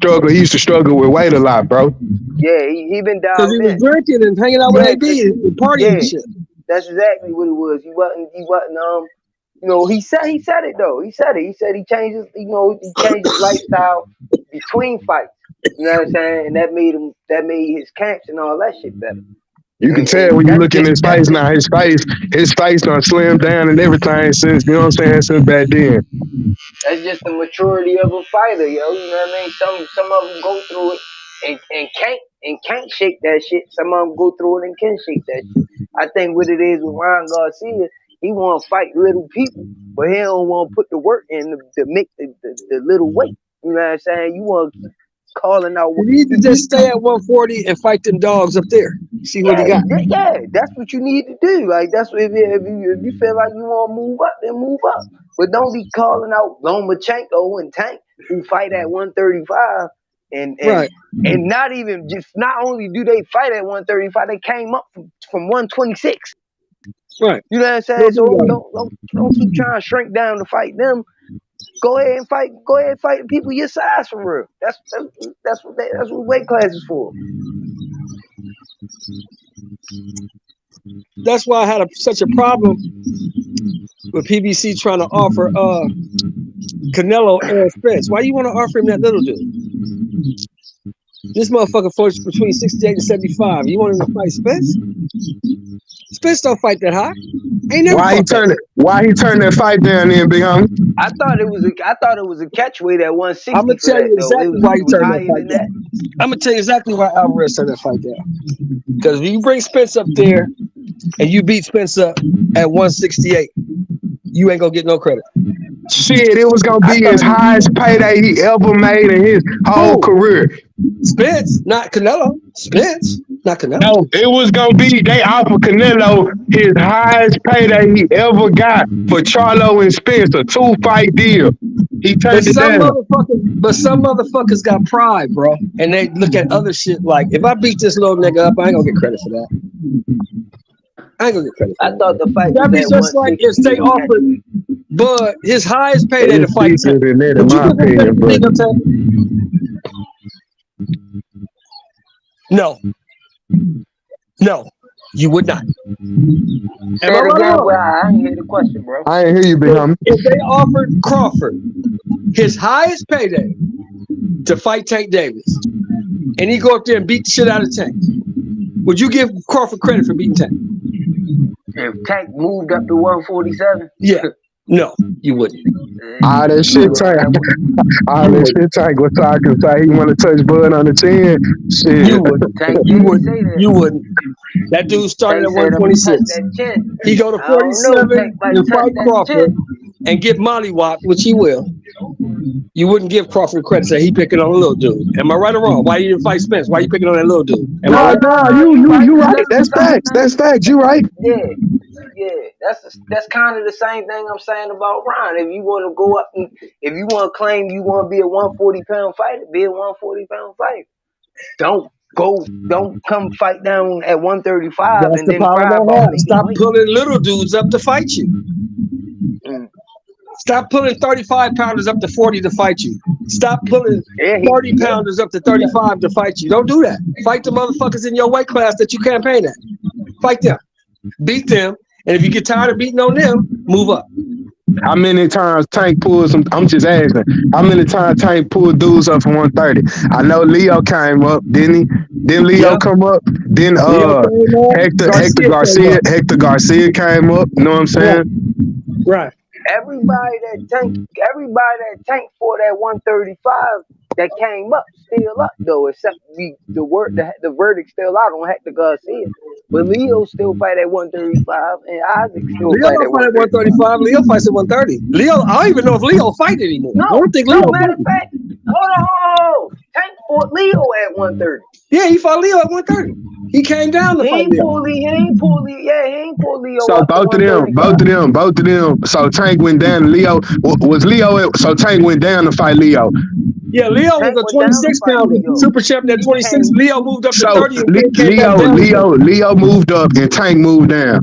struggle with weight a lot, bro. Yeah, he been down. Because he was drinking and hanging out with AB and partying and shit. That's exactly what it was. He wasn't he said it though. He said it. He said he changed his lifestyle between fights. You know what I'm saying? And that made his camps and all that shit better. You can tell when you look in his face now, his face done slimmed down and everything since, you know what I'm saying, since back then. That's just the maturity of a fighter, yo. You know what I mean? Some of them go through it and can't shake that shit. Some of them go through it and can shake that shit. I think what it is with Ron Garcia, he want to fight little people, but he don't want to put the work in to make the little weight. You know what I'm saying? You want to keep calling out. You need to just stay at 140 and fight them dogs up there. See what he got. Yeah, that's what you need to do. Like, that's what if you feel like you want to move up, then move up. But don't be calling out Lomachenko and Tank who fight at 135 and not even just, not only do they fight at 135, they came up from 126. Right. You know what I'm saying? So don't keep trying to shrink down to fight them. Go ahead and fight the people your size for real. That's what weight class is for. That's why I had such a problem with PBC trying to offer Canelo Air Spence. Why you want to offer him that little dude? This motherfucker fights between 68 and 75. You want him to fight Spence? Spence don't fight that high. Ain't never Why he fought that. turned? Why he turned that fight down then, big homie? I thought it was a catch weight at 160. I'm gonna for tell that, you though. exactly It was, why he it was turned that higher fight than down. that. I'm gonna tell you exactly why Alvarez turned that fight down. Because if you bring Spence up there and you beat Spence up at 168, you ain't gonna get no credit. Shit, it was gonna I be thought his highest payday he ever made in his whole Who? career. Spence, not Canelo. Spence, not Canelo. No, it was gonna be they offered Canelo his highest payday he ever got for Charlo and Spence, a 2-fight deal. He But turned it some down. motherfuckers got pride, bro, and they look at other shit like, if I beat this little nigga up, I ain't gonna get credit for that. I ain't gonna get credit for I that. thought the fight That'd was be at just like if 160. they offered Bud his highest payday to It's fight deeper Tank. than that, in Would you my give him credit opinion, for but beating up Tank? No. No, you would not. Am Say I it right or again. wrong? Well, I didn't hear the question, bro. I ain't hear you, big homie. If they offered Crawford his highest payday to fight Tank Davis, and he go up there and beat the shit out of Tank, would you give Crawford credit for beating Tank? If Tank moved up to 147, Yeah. No, you wouldn't. All that shit Tank, all that shit Tank was talking. Say he want to touch Bud on the chin. Shit. You wouldn't. Tank You did wouldn't. say that. You wouldn't. That dude started Tank at said, I'm going to touch 126. that chin. He go to I don't know. 47 Tank might and touch fight that Crawford chin. and get mollywopped, which he will. You wouldn't give Crawford credit. Say he picking on a little dude. Am I right or wrong? Why you didn't fight Spence? Why you picking on that little dude? Am I right? No, You right. you right. That's That's the same facts. thing. That's facts. You right. Yeah. That's kind of the same thing I'm saying about Ron. If you want to go up and if you want to claim you want to be a 140-pound fighter, be a 140-pound fighter. Don't come fight down at 135 That's and the then problem cry I about have. making Stop weight. pulling little dudes up to fight you. Stop pulling 35-pounders up to 40 to fight you. Stop pulling 30-pounders up to 35 to fight you. Don't do that. Fight the motherfuckers in your weight class that you campaign at. Fight them. Beat them. And if you get tired of beating on them, move up. How many times Tank pulled some? I'm just asking. How many times Tank pulled dudes up from 130? I know Leo came up, didn't he? Didn't Leo come up? Then Hector Garcia came up. You know what I'm saying? Right. Everybody that Tank for that 135 that came up still up though, except the verdict still out on Hector Garcia. But Leo still fight at 135 and Isaac still Leo fight don't at fight at 135. 135. Leo fights at 130. Leo, I don't even know if Leo fight anymore. I don't think Leo Matter fight. of fact, hold on. Tank fought Leo at 130. Yeah, he fought Leo at 130. He came down to fight Leo. He ain't pull Leo So up to both of them. So Tank went down to Leo. Was Leo? So Tank went down to fight Leo. Yeah, Leo was a 26-pounder. Super champion at 26. Leo moved up to 30 and then came back down. Leo moved up and Tank moved down.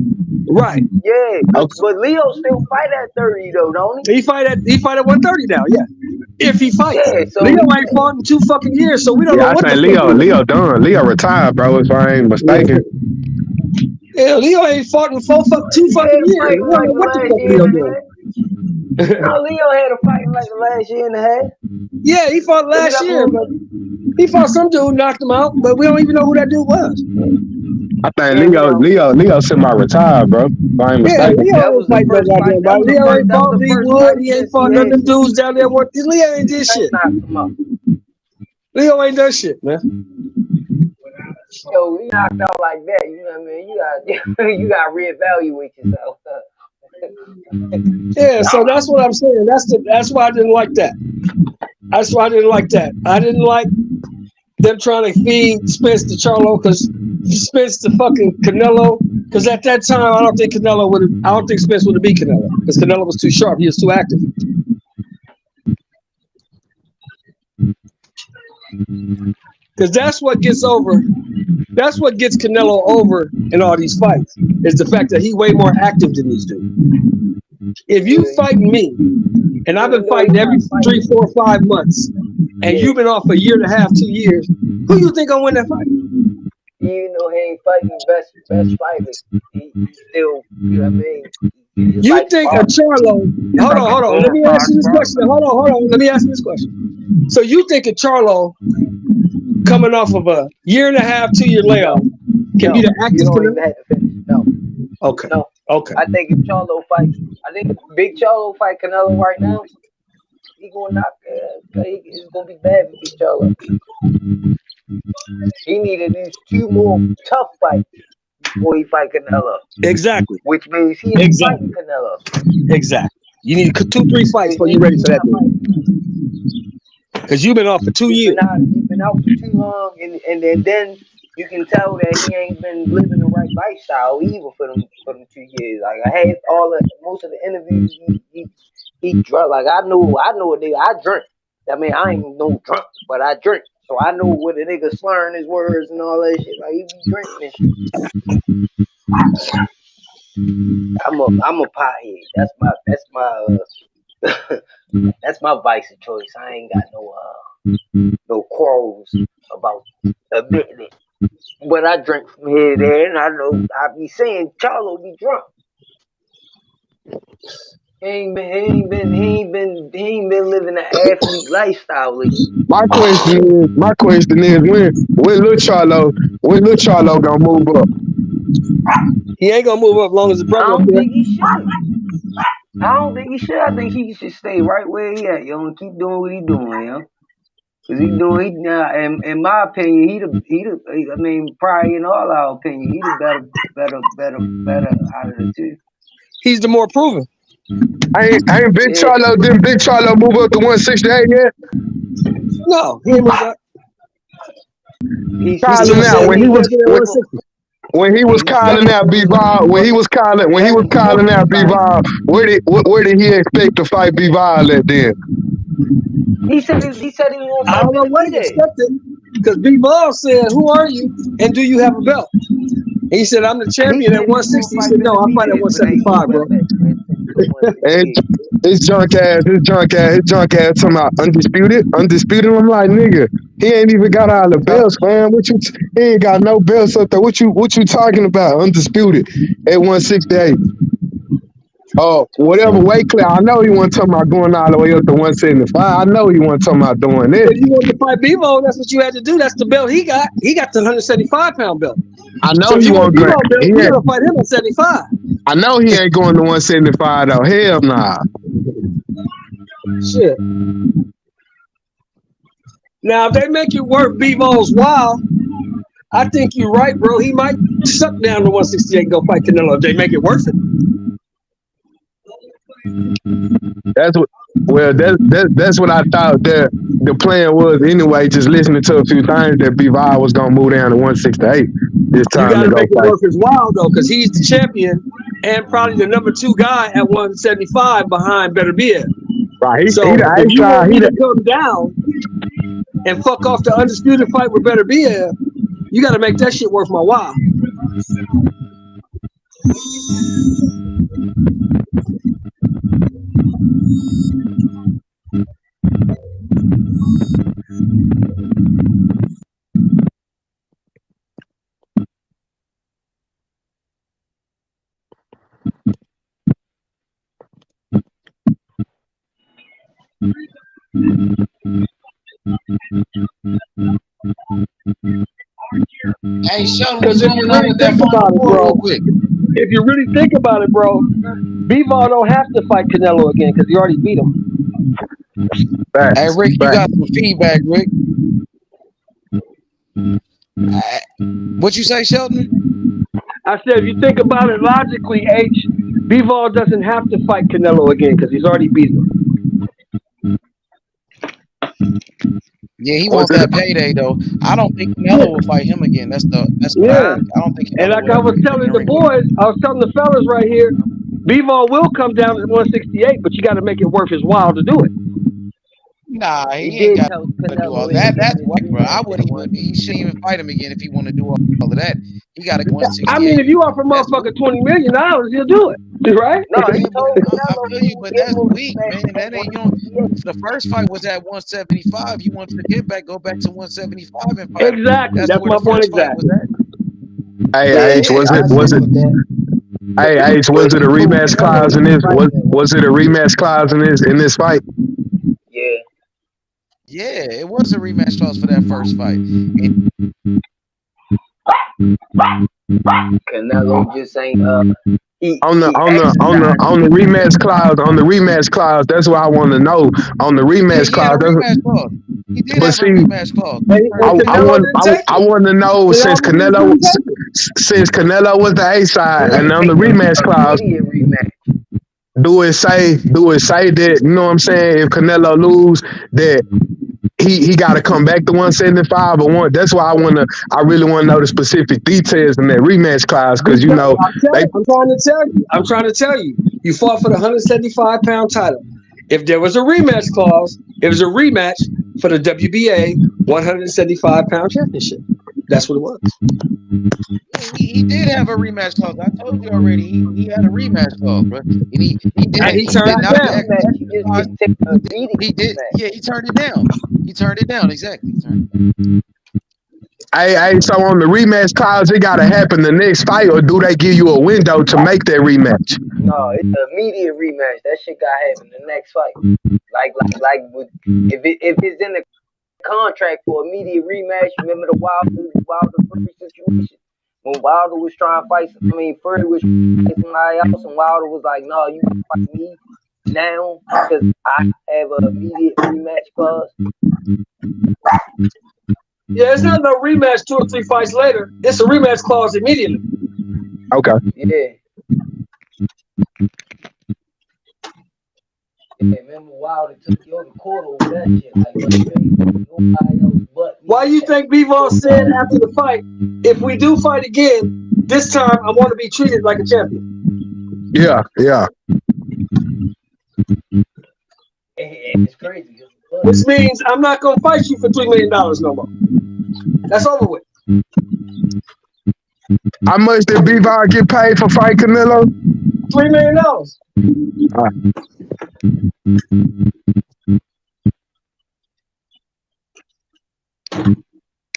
Right. Yeah, but Leo still fight at 30 though, don't he? He fight at 130 now, yeah. If he fights. Yeah, so Leo ain't fought in 2 fucking years, so we don't know what I the think fuck. Leo done. Leo retired, bro, if I ain't mistaken. Yeah, Leo ain't fought in 2 fucking years. We don't know what the fuck Leo doing. No, Leo had a fight like the last year and a half. Yeah, he fought last year, but he fought some dude, knocked him out, but we don't even know who that dude was. I think Leo semi-retired, bro. If I ain't mistaken. Leo ain't fight no goddamn body. Leo ain't fought Lee Wood. He ain't fought none of them dudes down there. Leo ain't did shit. Leo ain't done shit, man. Yo, you knocked out like that, you know what I mean? You got to reevaluate yourself. Yeah, so that's what I'm saying. That's why I didn't like that. That's why I didn't like that. I didn't like them trying to feed Spence to Charlo because Spence to fucking Canelo. Because at that time, I don't think Spence would have beat Canelo because Canelo was too sharp. He was too active. Because that's what gets Canelo over in all these fights is the fact that he's way more active than these dudes. If you fight me, and I've been fighting every 3, 4, 5 months, and you've been off a year and a half, 2 years, who you think gonna win that fight? Even though he ain't fighting best fighters, he still, you know what I mean? You think a Charlo? Hold on. Let me ask you this question. Hold on. Let me ask you this question. So you think a Charlo coming off of a 1.5 2 year layoff, can be the You active don't even Canelo? have to finish. No, Okay. no. Okay. I think if Charlo fight, I think if Big Charlo fight Canelo right now, he gonna knock. It's gonna be bad for Big Charlo. He need at least 2 more tough fights before he fight Canelo, Exactly. which means he ain't fighting Exactly. Canelo. Exactly. You need 2 3 fights before you're ready for that Not fighting. dude. Because you've been off for 2 years. He's been out for too long, and then you can tell that he ain't been living the right lifestyle either for them 2 years. Like I had most of the interviews he drunk. Like I know a nigga. I drink. I mean I ain't no drunk, but I drink. So I know what a nigga slurring his words and all that shit. Like he be drinking and shit. I'm a pothead. That's my vice of choice. I ain't got no quarrels about admitting it. But I drink from here to there, and I know I be saying Charlo be drunk. He ain't been living an athlete lifestyle lately. My question is when Lil Charlo gonna move up? He ain't gonna move up long as his I brother up don't there. think he should. I think he should stay right where he at, yo, and keep doing what he doing, yo. Cause in my opinion, I mean, probably in all our opinion, he the better out of the two. He's the more proven. Ain't Big Yeah. Charlo, didn't Big Charlo move up to 168 yet? No, he ain't moved up. He's Calling still out saying when he he's was champion at 160. when he was calling out B-Ball, when he was calling out B-Ball, where did he expect to fight B-Ball at then? He said he was gonna I fight don't know what he Benavidez. expected. Because B-Ball said, "Who are you? And do you have a belt?" And he said, "I'm the champion at 160." He said, "No, I fight at 175, bro." And his drunk ass talking about undisputed. I'm like, nigga, he ain't even got all the belts, man. He ain't got no belts up there. What you talking about? Undisputed at 168. Oh, whatever weight class. I know he wasn't talking about going all the way up to 175. I know he wasn't talking about doing this. If you want to fight B-Ball, that's what you had to do. That's the belt he got. He got the 175-pound belt. I know So if he you want won't. B-Ball belt, you gotta fight him at 75. I know he ain't going to 175 though. Hell nah. Shit. Now, if they make it worth B-Ball's while, I think you're right, bro. He might suck down to 168 and go fight Canelo if they make it worth it. That's what I thought that the plan was anyway. Just listening to a few things that B-Ball was gonna move down to 168 this time. You got to to go make it fight. worth his while though, because he's the champion and probably the number 2 guy at 175 behind Benavidez. Right. So if you want me to come down and fuck off the undisputed fight with Benavidez, you got to make that shit worth my while. Hey, Sheldon, Because if you really think about it, bro, if you really think about it, bro, B-Ball don't have to fight Canelo again because he already beat him. Hey, Rick, you got some feedback, Rick. What you say, Sheldon? I said, if you think about it logically, H, B-Ball doesn't have to fight Canelo again because he's already beat him. Yeah, he wants that payday though. I don't think Canelo will fight him again. That's what I don't think. And like I was telling the boys, I was telling the fellas right here, B-Ball will come down to 168, but you got to make it worth his while to do it. Nah, he ain't got to do all that. That's white, bro. He shouldn't even fight him again if he want to do all of that. He got to go 168. I mean, if you offer motherfucker $20 million, he'll do it. Right? No, he told I feel you, but that's weak, man. That ain't the first fight was at 175. You want to get back, go back to 175 and fight. Exactly. That's my point exactly. Hey, H, was it a rematch clause in this? Was it a rematch clause in this fight? Yeah. Yeah, it was a rematch clause for that first fight. Canelo just ain't On the he on the on the exercised on the rematch clause. That's what I want to know. On the Yeah, rematch he had clause. a rematch clause. He did But have a see, rematch clause. He And, turned I and it I down. Canelo want didn't take I it. want to know Canelo didn't take it. Since Canelo was the A he side and didn't on the take the rematch clause, immediate rematch. do it say that, you know what I'm saying, if Canelo lose that he got to come back to 175 or one. That's why I really want to know the specific details in that rematch clause because they I'm trying to tell you. I'm trying to tell you. You fought for the 175-pound title. If there was a rematch clause, it was a rematch for the WBA 175-pound championship. That's what it was. Yeah, he did have a rematch clause. I told you already. He had a rematch clause, bro. And And he He turned did it got not the down. rematch. He just exercise. didn't take the immediate He did. rematch. Yeah, he turned it down. He turned it down. Exactly. He turned it down. so on the rematch clause, it got to happen the next fight, or do they give you a window to make that rematch? No, it's the immediate rematch. That shit got to happen the next fight. If it's in the contract for immediate rematch, remember the Wilder Fury situation when Wilder was trying to fight. Fury was trying to fight somebody else, and Wilder was like, "No, you gotta fight me now because I have an immediate rematch clause." Yeah, it's not no rematch 2 or 3 fights later. It's a rematch clause immediately. Okay. Yeah. Yeah, remember Wilder took your court over that shit. Like, look, you ain't nobody else but me. Why you think Bivol said after the fight, if we do fight again, this time I want to be treated like a champion? Yeah. It's crazy. Which means I'm not going to fight you for $3 million no more. That's over with. How much did Bivol get paid for fight Canelo? $3 million.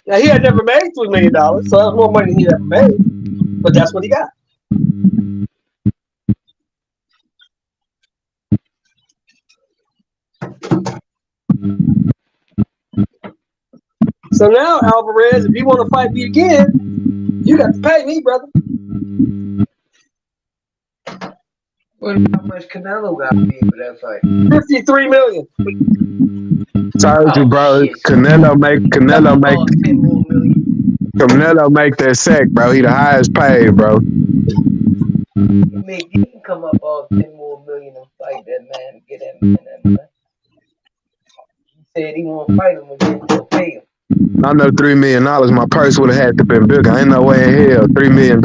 Now, he had never made $3 million, so that's more money than he ever made. But that's what he got. So now, Alvarez, if you want to fight me again, you got to pay me, brother. Well, how much Canelo got paid for that fight? $53 million. Told you, Oh bro. shit! So Canelo lost 10 more million. Canelo make that sack, bro. He the highest paid, bro. He can come up off 10 more million and fight that man, get that man that money. He said he won't fight him again, he'll pay him. I know $3 million. My purse would have had to been bigger. Ain't no way in hell $3 million.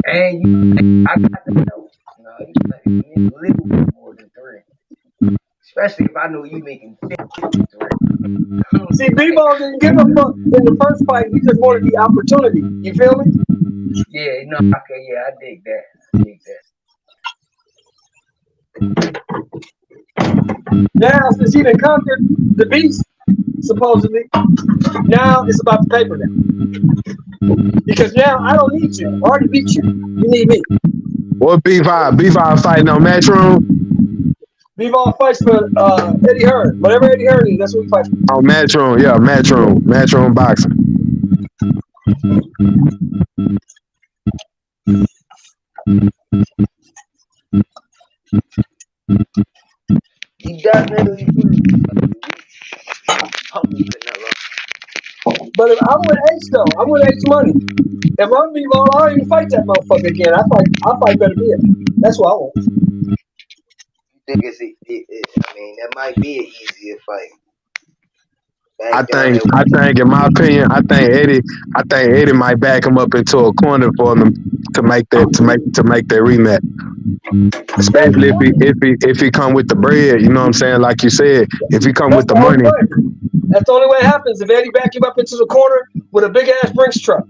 And I got to know. No, you need a little bit more than three. Especially if I know you making 50 for three. See, Bivol didn't give a fuck in the first fight. He just wanted the opportunity. You feel me? Yeah, no, okay, yeah, I dig that. Now, since he done conquered the beast, supposedly, now it's about the paper now. Because now I don't need you. I already beat you. You need me. What Bivol? Bivol fighting on Matchroom? Bivol fights for Eddie Hearn. Whatever Eddie Hearn is, that's what he fights for. On Matchroom, yeah, Matchroom. Matchroom boxing. He definitely humble Canelo. But if I'm with H though, I'm with H Money. If I'm Bivol, I don't even fight that motherfucker again. I fight Benavidez. That's what I want. You think that might be an easier fight. I Back down think, there. I think, in my opinion, I think Eddie might back him up into a corner for him to make that rematch. That's Especially if he come with the bread, you know what I'm saying? Like you said, if he come with the the only money, way. That's the only way it happens. If Eddie back him up into the corner with a big ass Brinks truck.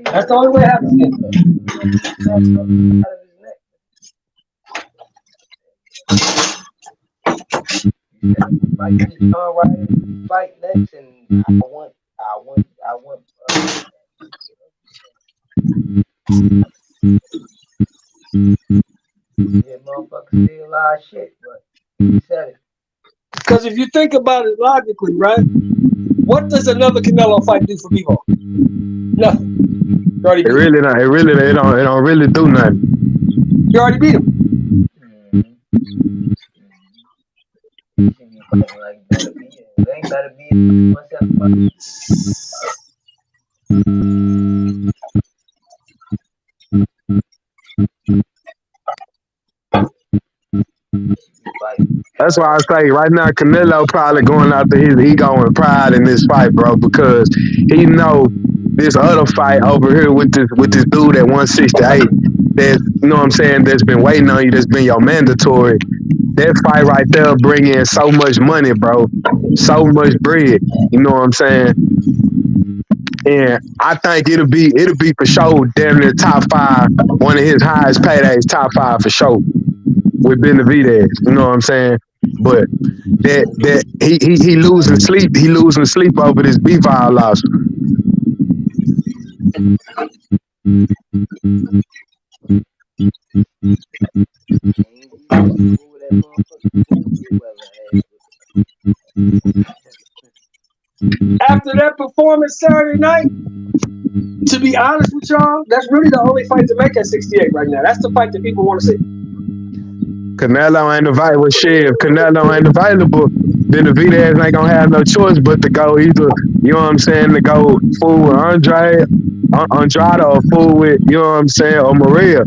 That's the only way it happens. Fight next, and I want. motherfucker say a lot of shit, but he said it. Because if you think about it logically, right? What does another Canelo fight do for Bivol? Nothing. You already It beat him. really not. It don't really do nothing. You already beat him. You should be fighting like Benavidez. It ain't Benavidez 175. That's why I say right now Canelo probably going after his ego and pride in this fight, bro, because he know this other fight over here with this dude at 168 that, you know what I'm saying, that's been waiting on you, that's been your mandatory. That fight right there bring in so much money, bro. So much bread. You know what I'm saying? And I think it'll be for sure damn near top 5, one of his highest paydays, top 5 for sure. With Benavidez, you know what I'm saying? But that he losing sleep. He losing sleep over this B-Vol loss. After that performance Saturday night, to be honest with y'all, that's really the only fight to make at 68 right now. That's the fight that people want to see. Canelo ain't available. Shit, if Canelo ain't available, Benavidez ain't gonna have no choice but to go either, you know what I'm saying, to go full with Andrade or full with, you know what I'm saying, or Morrell.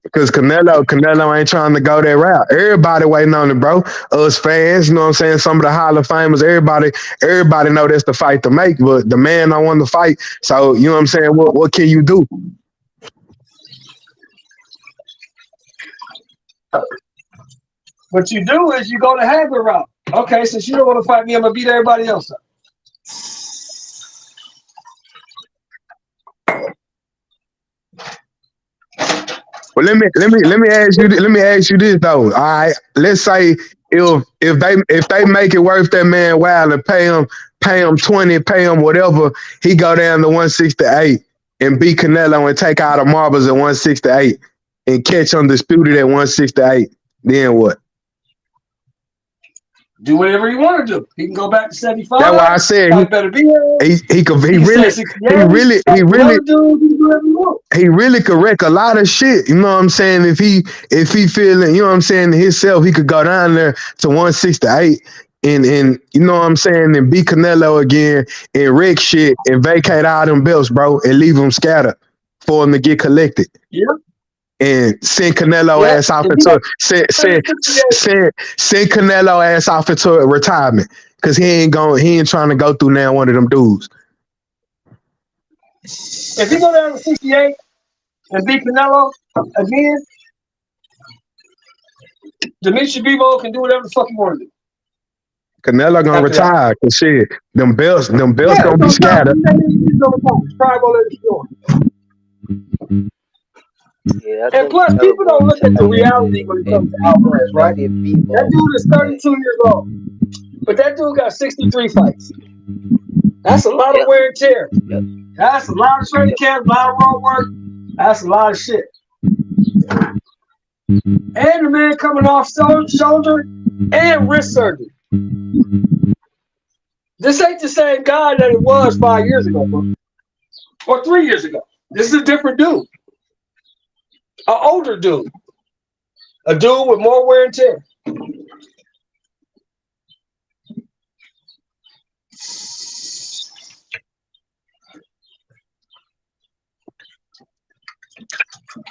Because Canelo ain't trying to go that route. Everybody waiting on it, bro. Us fans, you know what I'm saying, some of the Hall of Famers, everybody know that's the fight to make, but the man don't want to fight. So, you know what I'm saying, what can you do? What you do is you go the Hagler route. Okay, since you don't want to fight me, I'm gonna beat everybody else up. Well, let me ask you this though. All right, let's say if they make it worth that man while and pay him 20, pay him whatever, he go down to 168 and beat Canelo and take out the marbles at 168 and catch undisputed at 168. Then what? Do whatever you want to do. He can go back to 75. That's why I said he really could wreck a lot of shit. You know what I'm saying? If he feeling, you know what I'm saying, himself, he could go down there to 168 and you know what I'm saying, and beat Canelo again and wreck shit and vacate all them belts, bro, and leave them scattered for him to get collected. Yeah. And send Canelo ass off into send Canelo ass off into a retirement because he ain't trying to go through now one of them dudes. If he go down to 68 and beat Canelo again, Dimitri Bivol can do whatever the fuck he want to do. Canelo gonna retire because shit, them belts gonna be scattered. Yeah, and plus, people don't look at the reality when it comes to Alvarez, right? That dude is 32 years old, but that dude got 63 fights. That's a lot of wear and tear. That's a lot of training camp, a lot of road work. That's a lot of shit. And the man coming off shoulder and wrist surgery. This ain't the same guy that it was 5 years ago, bro. Or 3 years ago. This is a different dude. An older dude. A dude with more wear and tear.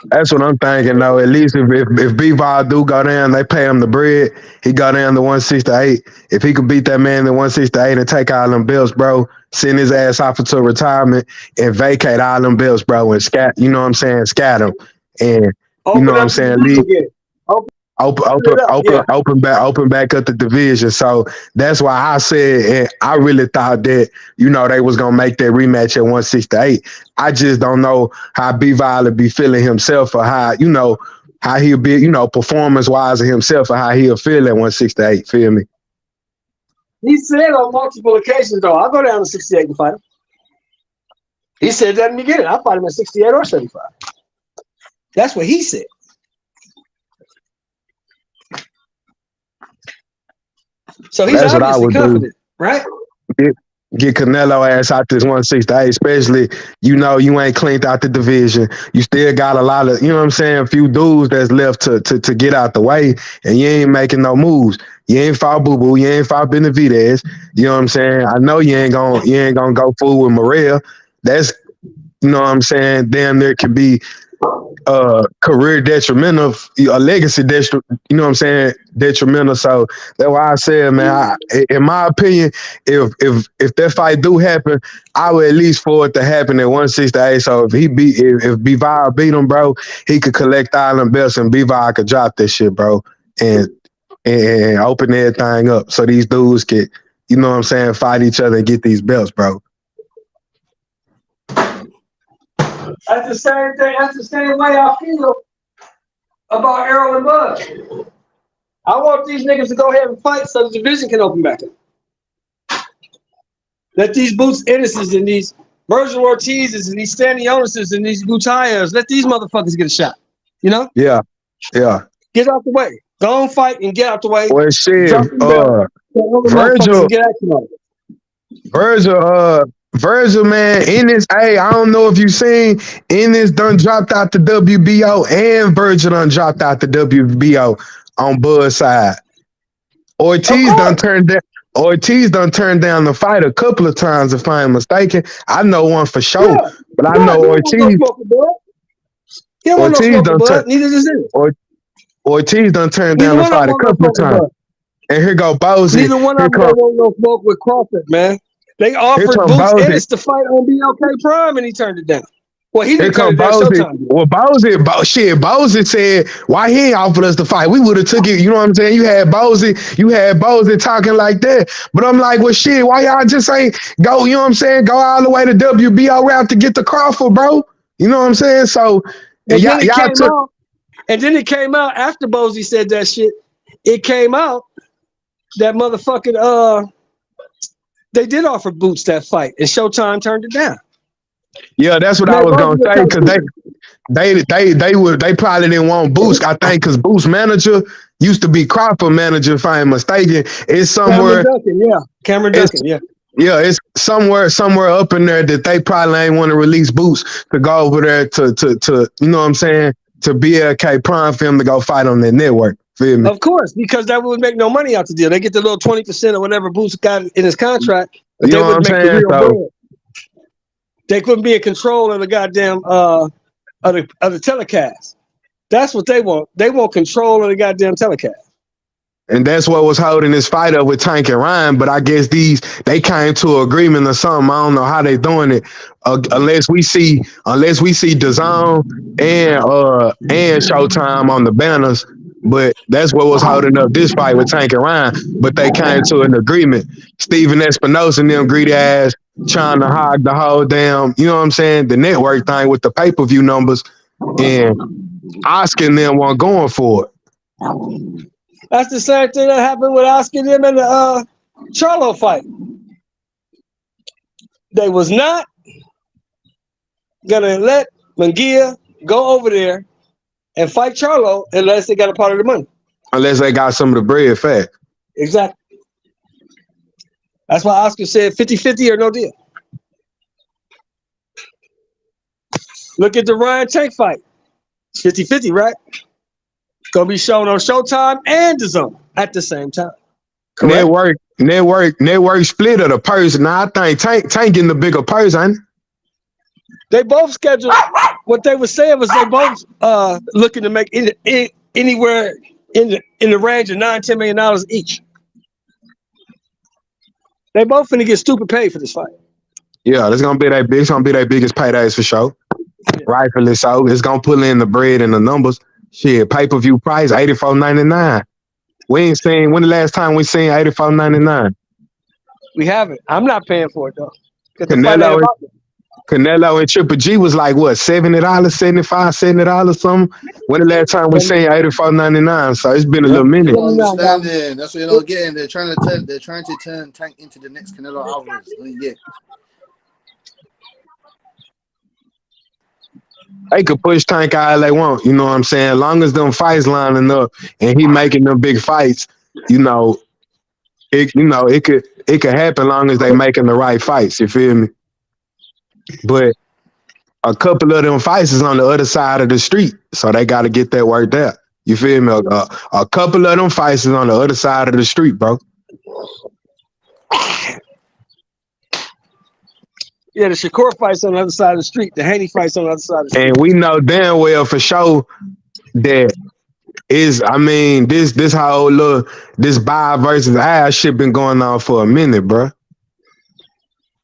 That's what I'm thinking, though. At least if B-Vol do go down, they pay him the bread. He go down to 168. If he could beat that man to 168 and take all them belts, bro, send his ass off into retirement and vacate all them belts, bro, and you know what I'm saying, scatter them. And you know what I'm saying, leave. Open back up the division. So that's why I said, and I really thought that, you know, they was gonna make that rematch at 168. I just don't know how B-Vol be feeling himself or how, you know, how he'll be, you know, performance wise of himself or how he'll feel at 168. Feel me? He said on multiple occasions, though, I'll go down to 68 to fight him. He said that in the beginning. I'll fight him at 68 or 75. That's what he said. So he's That's what I obviously would do. confident, right? Get, get Canelo ass out this 168, especially, you ain't cleaned out the division. You still got a lot of, a few dudes that's left to get out the way, and you ain't making no moves. You ain't fought Boo Boo, you ain't fought Benavidez. You know what I'm saying? I know you ain't gonna go fool with Morrell. That's damn near could be career detrimental, a legacy detrimental. So that's why I said, man, in my opinion, if that fight do happen, I would at least for it to happen at 168. So if Bivol beat him, bro, he could collect all them belts and Bivol could drop this shit, bro, and open everything up so these dudes could, fight each other and get these belts, bro. That's the same thing. That's the same way I feel about Errol and Bud. I want these niggas to go ahead and fight so the division can open back up. Let these Boots Ennises and these Virgil Ortizes and these Stanley Onuses and these Gutierrez, let these motherfuckers get a shot. You know? Yeah. Get out the way. Go on, fight and get out the way. Well, shit, Drop them belts. Virgil, Get action on it. Virgil, man, I don't know if you seen, Ennis done dropped out the WBO and Virgil done dropped out the WBO on Bud's side. Ortiz done turned down the fight a couple of times, if I'm mistaken. I know one for sure, but I know Ortiz. He don't want no smoke with Bud. Neither does it. Ortiz done turned down the fight a couple of times. And here go Bowsy. Neither one of them don't want no smoke with Crawford, man. They offered Boots Ennis to fight on BLK Prime, and he turned it down. Well, he didn't turn it down. Showtime. Well, Bowsy said, why he ain't offered us to fight? We would have took it. You know what I'm saying? You had Bowsy talking like that. But I'm like, well, shit, why y'all just ain't go, you know what I'm saying? Go all the way to WBO route to get the Crawford, bro. You know what I'm saying? So, and then it came out after Bowsy said that shit. It came out that motherfucking, they did offer Boots that fight, and Showtime turned it down. Yeah, that's what I was gonna say, because they probably didn't want Boots. I think because Boots' manager used to be Crawford manager, if I ain't mistaken. It's somewhere. Cameron Duncan, yeah. Yeah, it's somewhere up in there that they probably ain't want to release Boots to go over there to you know what I'm saying, to BLK Prime for him to go fight on their network. Feel me? Of course, because that would make no money out the deal. They get the little 20% or whatever Boots got in his contract. But they wouldn't make the real bread. They couldn't be in control of the goddamn of the telecast. That's what they want. They want control of the goddamn telecast. And that's what was holding this fight up with Tank and Ryan. But I guess they came to an agreement or something. I don't know how they doing it. Unless we see DAZN and Showtime on the banners. But that's what was holding up this fight with Tank and Ryan. But they came to an agreement. Steven Espinosa and them greedy ass trying to hog the whole damn, you know what I'm saying, the network thing with the pay-per-view numbers. And Oscar and them weren't going for it. That's the same thing that happened with Oscar and them in the Charlo fight. They was not gonna let Munguia go over there and fight Charlo unless they got a part of the money. Unless they got some of the bread fat. Exactly. That's why Oscar said 50-50 or no deal. Look at the Ryan Tank fight. 50-50, right? Gonna be shown on Showtime and DAZN at the same time. Correct? Network split of the purse. Now I think Tank getting the bigger purse, ain't it? They both scheduled. What they were saying was they both looking to make anywhere in the range of $9-10 million each. They both finna get stupid paid for this fight. Yeah, it's gonna be their biggest paydays for sure. Yeah. Rightfully so. It's gonna pull in the bread and the numbers. Shit, pay-per-view price $84.99. We ain't seen, when the last time we seen $84.99? We haven't. I'm not paying for it though. Canelo and Triple G was like what, $70, $70 something. When the last time we seen $84.99? So it's been a little minute. Understanding. That's what you're not getting. They're trying to turn Tank into the next Canelo Alvarez. Yeah. They could push Tank all they want, you know what I'm saying? As long as them fights lining up and he making them big fights, you know, it could happen long as they making the right fights. You feel me? But a couple of them fights is on the other side of the street, so they got to get that worked out. You feel me? A couple of them fights is on the other side of the street, bro. Yeah, the Shakur fight's on the other side of the street. The Haney fight's on the other side of the street. And we know damn well for sure that this whole look, this Bob versus Al shit been going on for a minute, bro.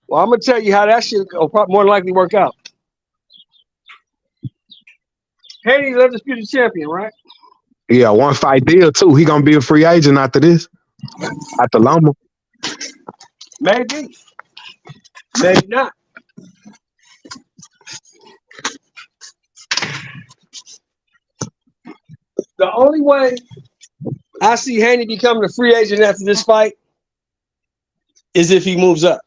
Well, I'm gonna tell you how that shit will probably more likely work out. Haney's undisputed champion, right? Yeah, one fight deal too. He gonna be a free agent after this, after Loma. Maybe, maybe not. The only way I see Haney becoming a free agent after this fight is if he moves up.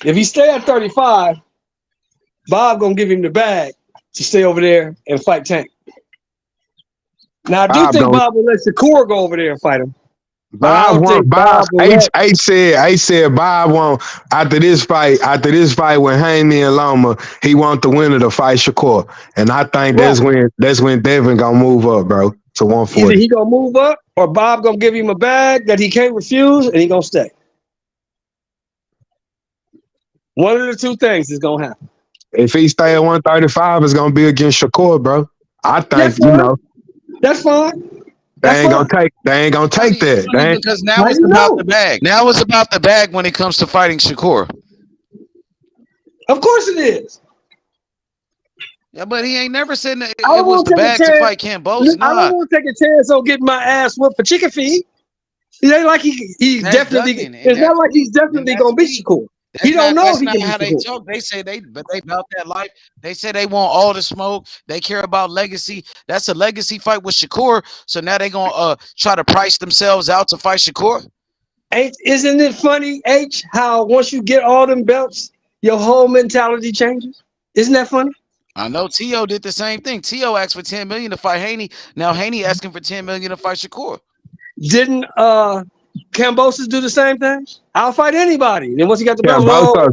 If he stay at 35, Bob gonna give him the bag to stay over there and fight Tank. Now I do think Bob will let Shakur go over there and fight him. Bob said Bob won't after this fight with Haney and Loma, he want the winner to fight Shakur. And I think that's when Devin gonna move up, bro, to 140. Either he gonna move up or Bob gonna give him a bag that he can't refuse and he gonna stay. One of the two things is gonna happen. If he stay at 135, it's gonna be against Shakur, bro. I think that's fine. They ain't gonna take that. Because now it's about the bag. Now it's about the bag when it comes to fighting Shakur. Of course it is. Yeah, but he ain't never said that it was the bag to fight Cambosa. I don't want to take a chance on getting my ass whooped for chicken feed. It ain't like he's definitely. It's not like he's definitely gonna beat Shakur. He don't know if he can how they talk. They say they about that life. They say they want all the smoke. They care about legacy. That's a legacy fight with Shakur. So now they gonna try to price themselves out to fight Shakur. Isn't it funny, H, how once you get all them belts, your whole mentality changes? Isn't that funny? I know T.O. did the same thing. T.O. asked for $10 million to fight Haney. Now Haney asking for $10 million to fight Shakur. Didn't Cambosa do the same thing? I'll fight anybody. Then once he got the belt,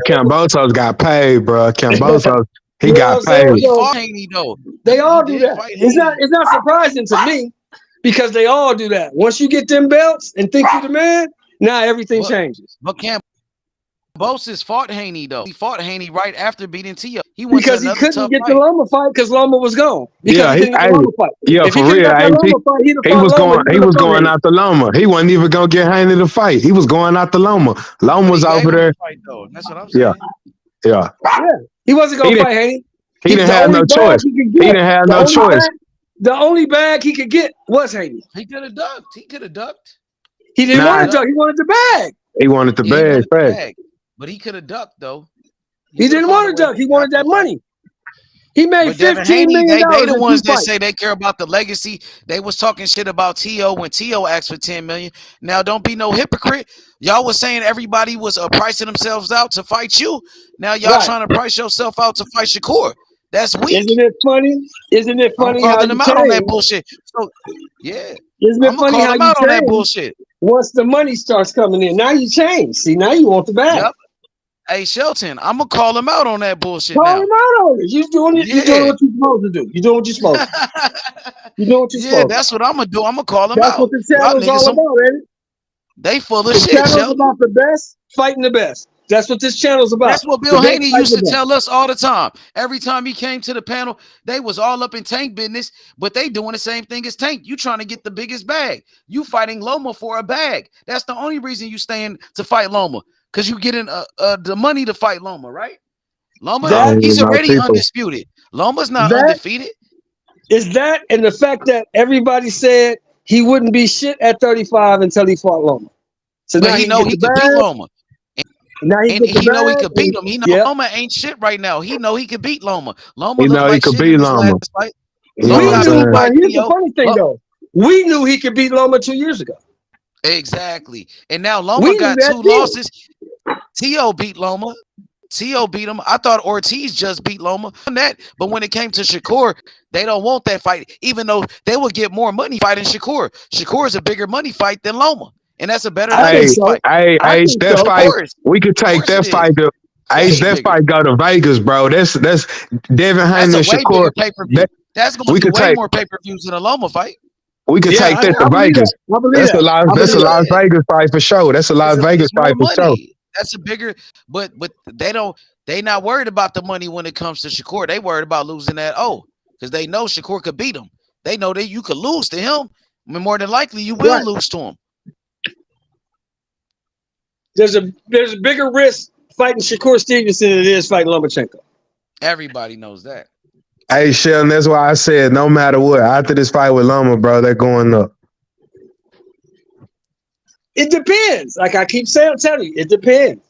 Cambosa's got paid, bro. Cambosa, he got paid. He fought Haney though. They all do that. It's not surprising to me because they all do that. Once you get them belts and think you're the man, now everything changes. But Cambosa's fought Haney though. He fought Haney right after beating T.O. Because he couldn't get the Loma fight because Loma was gone. For real. He was going out the Loma. He wasn't even gonna get Haney to fight. He was going out the Loma. Loma's over there. That's what I'm saying. Yeah. He wasn't gonna fight Haney. He didn't have no choice. The only bag he could get was Haney. He could have ducked. He didn't want to duck. He wanted the bag. He wanted the bag. But he could have ducked though. He didn't want to duck. He wanted that money. He made $15 million. They the ones that say they care about the legacy. They was talking shit about T.O. when T.O. asked for $10 million. Now, don't be no hypocrite. Y'all was saying everybody was pricing themselves out to fight you. Now y'all trying to price yourself out to fight Shakur. That's weak. Isn't it funny? I'm calling them out on that bullshit. So, yeah. Isn't it funny how you out on that bullshit? Once the money starts coming in, now you change. See, now you want the bag. Yep. Hey Shelton, I'm gonna call him out on that bullshit. Call him out on it. You're doing it. You're doing what you're supposed to do. You're doing what you're supposed to. You're doing what you're supposed to. That's what I'm gonna do. I'm gonna call him out. That's what the channel's all about, ain't it? They full of shit. The channel's about the best, fighting the best. That's what this channel's about. That's what Bill Haney used to tell us all the time. Every time he came to the panel, they was all up in Tank business, but they doing the same thing as Tank. You trying to get the biggest bag. You fighting Loma for a bag. That's the only reason you staying to fight Loma. Because you getting the money to fight Loma, right? Loma, he's already undisputed. Loma's not undefeated. Is that and the fact that everybody said he wouldn't be shit at 35 until he fought Loma. So now he know he could beat Loma. Now he know he could beat him. He know Loma ain't shit right now. He know he could beat Loma. Loma he know he could beat Loma. Here's the funny thing though. We knew he could beat Loma 2 years ago. Exactly. And now Loma got 2 losses. T.O. beat Loma. Tio beat him. I thought Ortiz just beat Loma. But when it came to Shakur, they don't want that fight, even though they would get more money fighting Shakur. Shakur is a bigger money fight than Loma, and that's a better I think Hey, legacy so. fight. hey, I H, think that so. Of fight, course, we could of take course it that fight is. to H, Way that bigger. fight go to Vegas, bro. That's Devin That's Haney a and way Shakur. bigger pay per view. That That's going we to do could way take more pay per views than a Loma fight. Yeah, that I to believe that. Vegas. I believe That's a that. Las I that's a believe that. Las Yeah, Vegas fight for sure. That's a Las Vegas it's fight more for sure. money. That's a bigger, but they don't. They not worried about the money when it comes to Shakur. They worried about losing that because they know Shakur could beat him. They know that you could lose to him. I mean, more than likely, you will Right. lose to him. There's a bigger risk fighting Shakur Stevenson than it is fighting Lomachenko. Everybody knows that. Hey, Sheldon, that's why I said no matter what, after this fight with Loma, bro, they're going up. It depends. Like I keep saying, telling you, it depends.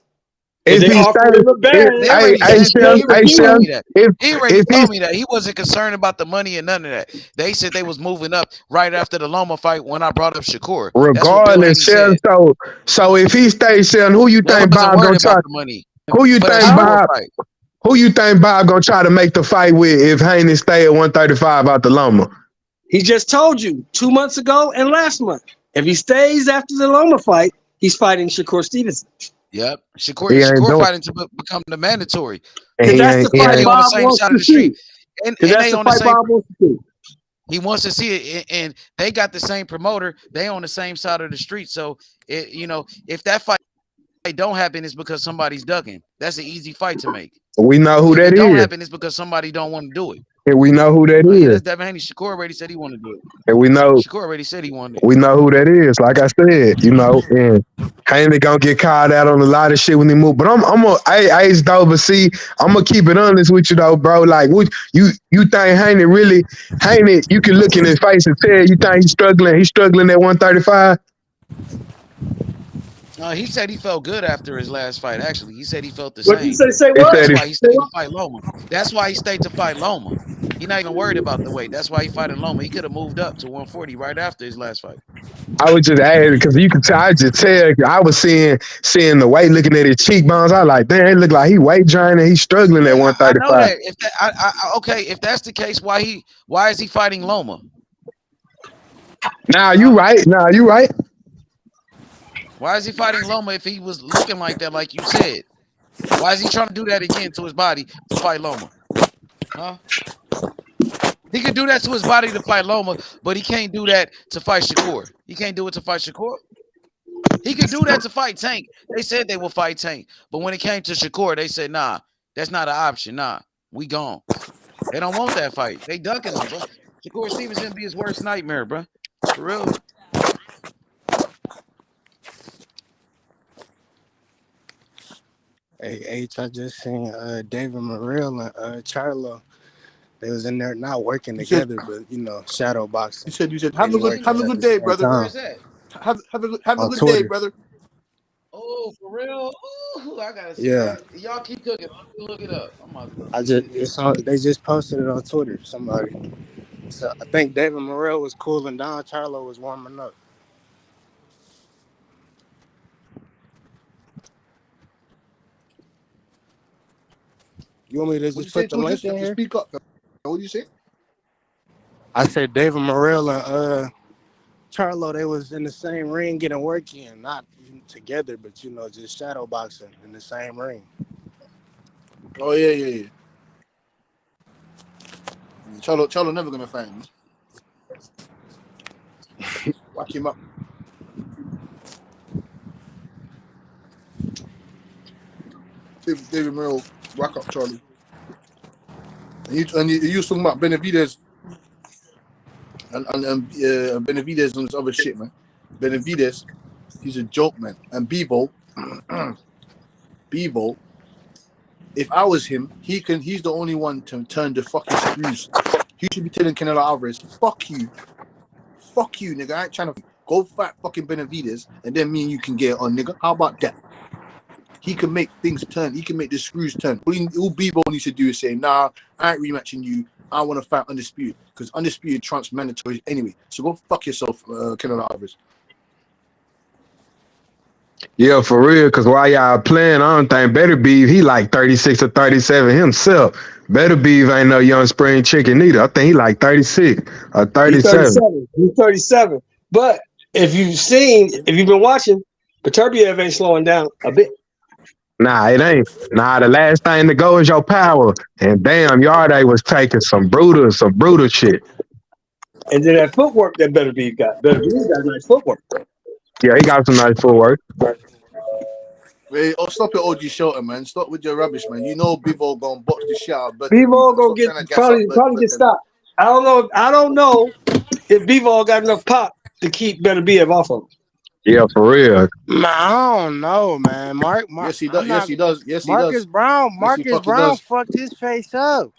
If If they he offer him stays, a bag They hey, already hey, said that. and Sheldon, He he hey, already told Sheldon, me refuses, that. if He already if told he's me that. He wasn't concerned about the money and none of that. They said they was moving up right after the Loma fight when I brought up Shakur. That's what Bill regardless, Haney Sheldon, said. so if he stays, Sheldon, who you They think wasn't Bob worried gonna try? about the money Who you for that think huh? Shakur Bob? fight. Who you think Bob gonna try to make the fight with if Haney stay at 135 out the Loma? He just told you 2 months ago and last month. If he stays after the Loma fight, he's fighting Shakur Stevenson. Yep. Shakur He ain't Shakur doing, fighting to become the mandatory. and Because he that's ain't, the he And fight they ain't. on the Bob same wants side of to the street. see. And Because that's they the on the fight same Bob wants to see. he wants to see it and they got the same promoter. They on the same side of the street. So if that fight don't happen, it's because somebody's ducking. That's an easy fight to make. We know who If that it don't is, happen, it's because somebody don't want to do it. and we know who that Oh yeah, is, that's Devin Haney. Shakur already said he wanted to do it. and Shakur already said he wanted it. we know who that is. Like I said, and Haney gonna get called out on a lot of shit when he move. But I though, but see, I'm gonna keep it honest with you though, bro. Like, what you think Haney? You can look in his face and tell you think he's struggling. He's struggling at 135. He said he felt good after his last fight. Actually, he said he felt the What you same. say? Say He what? said That's if why he Say stayed to what? fight Loma. That's why he stayed to fight Loma. He's not even worried about the weight. That's why he fighting Loma. He could have moved up to 140 right after his last fight. I was just asking because you could tell. I just tell. I was seeing the weight, looking at his cheekbones. I like, damn, it look like he weight draining. He's struggling at Yeah, I know 135. that. If that, okay, if that's the case, why is he fighting Loma? Now you Huh? right. Now you right. Why is he fighting Loma if he was looking like that, like you said? Why is he trying to do that again to his body to fight Loma? Huh? He could do that to his body to fight Loma, but he can't do that to fight Shakur. He can't do it to fight Shakur. He could do that to fight Tank. They said they will fight Tank, but when it came to Shakur, they said, nah, that's not an option. Nah, we gone. They don't want that fight. They ducking him, bro. Shakur Stevenson be his worst nightmare, bro. For real. Hey, H, I just seen David Morrell and Charlo. They was in there not working You said together, but shadow boxing. you said They have a was good working at the day, same brother. Where time is that? Have a on good day, Twitter. brother. Oh, for real? Ooh, I gotta see Yeah, that. Y'all keep cooking. I'm gonna look it up. I'm about to go I see just it. they just posted it on Twitter. Somebody. So I think David Morrell was cooling down. Charlo was warming up. You want me to What you just say put the to link just in have to here? speak up. What do you say? I said David Morrell and Charlo, they was in the same ring getting work in, not together, but just shadow boxing in the same ring. Oh yeah. Charlo never gonna fight me. Whack him up. David Merrill, whack up Charlie. And you was talking about Benavidez and Benavidez and this other shit, man. Benavidez, he's a joke, man. And Bebo, Bebo, if I was him, he's the only one to turn the fucking screws. He should be telling Canelo Alvarez, fuck you, nigga. I ain't trying to go fight fucking Benavidez, and then me and you can get on, nigga. How about that? He can make things turn. He can make the screws turn. All Bebo needs to do is say, nah, I ain't rematching you. I want to fight Undisputed. Because Undisputed trumps mandatory anyway. So go fuck yourself, Canelo Alvarez. Yeah, for real. Cause while y'all playing, I don't think Better Beef, he like 36 or 37 himself. Better Beef ain't no young spring chicken either. I think he like 36 or He's 37. 37. He's 37. But if you've been watching, Beterbiev ain't slowing down a bit. Nah, it ain't. Nah, the last thing to go is your power. And damn, Yarday was taking some brutal shit. And then that footwork that Beterbiev got. Beterbiev got nice footwork. Yeah, he got some nice footwork. Wait, stop it, OG Shelton, man. Stop with your rubbish, man. You know Bivo gonna box the shit out of Better Beef, Bivol man. gonna Stop get trying to gas up probably get Better stopped. I don't know if Bivol got enough pop to keep Beterbiev off of him. Yeah, for real. Man, I don't know, man. Yes, he I'm does. Yes, not. he does. Yes, he Marcus does. Brown. Yes, he Marcus fucking Brown does. fucked his face up.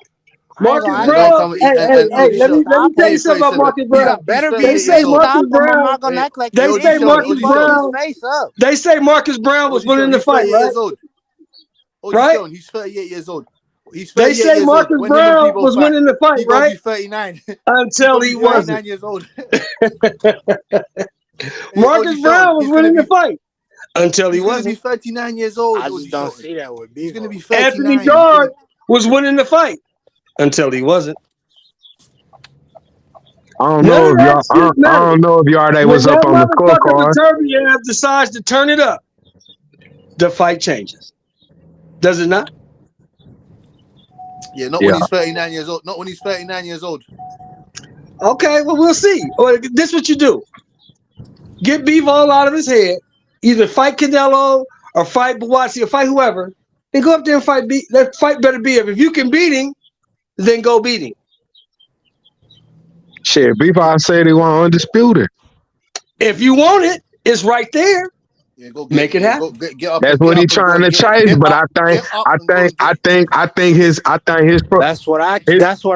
I ain't Marcus gonna. And I don't Brown, can't. come hey, and, hey, and hey, OG let me Shelton. let me tell you Hey, something about 37. Marcus He Brown. got He's better They be. 38 say years They old. Marcus stopped him. I'm Brown. not gonna Hey, act like hey, they They OG say didn't, but Shelton. he Marcus OG fucked Shelton. his Brown. face up. They say Marcus Brown was OG winning Shelton. the He's fight, 38 right? years old. OG Right? Shelton. He's 38 years old. He's They 38 say years old. Marcus When him and Brown Bebo was fight, winning the fight, he gonna right? be 39. He Until gonna he be wasn't. 39 years old. Hey, OG Marcus Shelton. Brown was winning the fight until he He's gonna be wasn't. 39 years old. I OG just don't Shelton. see that with He's gonna be Bevo. Anthony 39. Guard was winning the fight until he wasn't. I don't None know of if that y'all shit I matters. don't know if Yarday When was up that on the motherfucker scorecard. Beterbiev decides to turn it up, the fight changes. Does it not? Yeah, not when Yeah. he's 39 years old. Not when he's 39 years old. Okay, well, we'll see. Or this what you do. Get Bivol out of his head. Either fight Canelo or fight Buatsi or fight whoever. Then go up there and fight that fight Beterbiev. If you can beat him, then go beat him. Shit, Beef said he want undisputed. If you want it, it's right there. Yeah, go get Make it yeah, go happen. get up That's and get what he up and go trying to chase. get But up, get up and go and get it. his That's what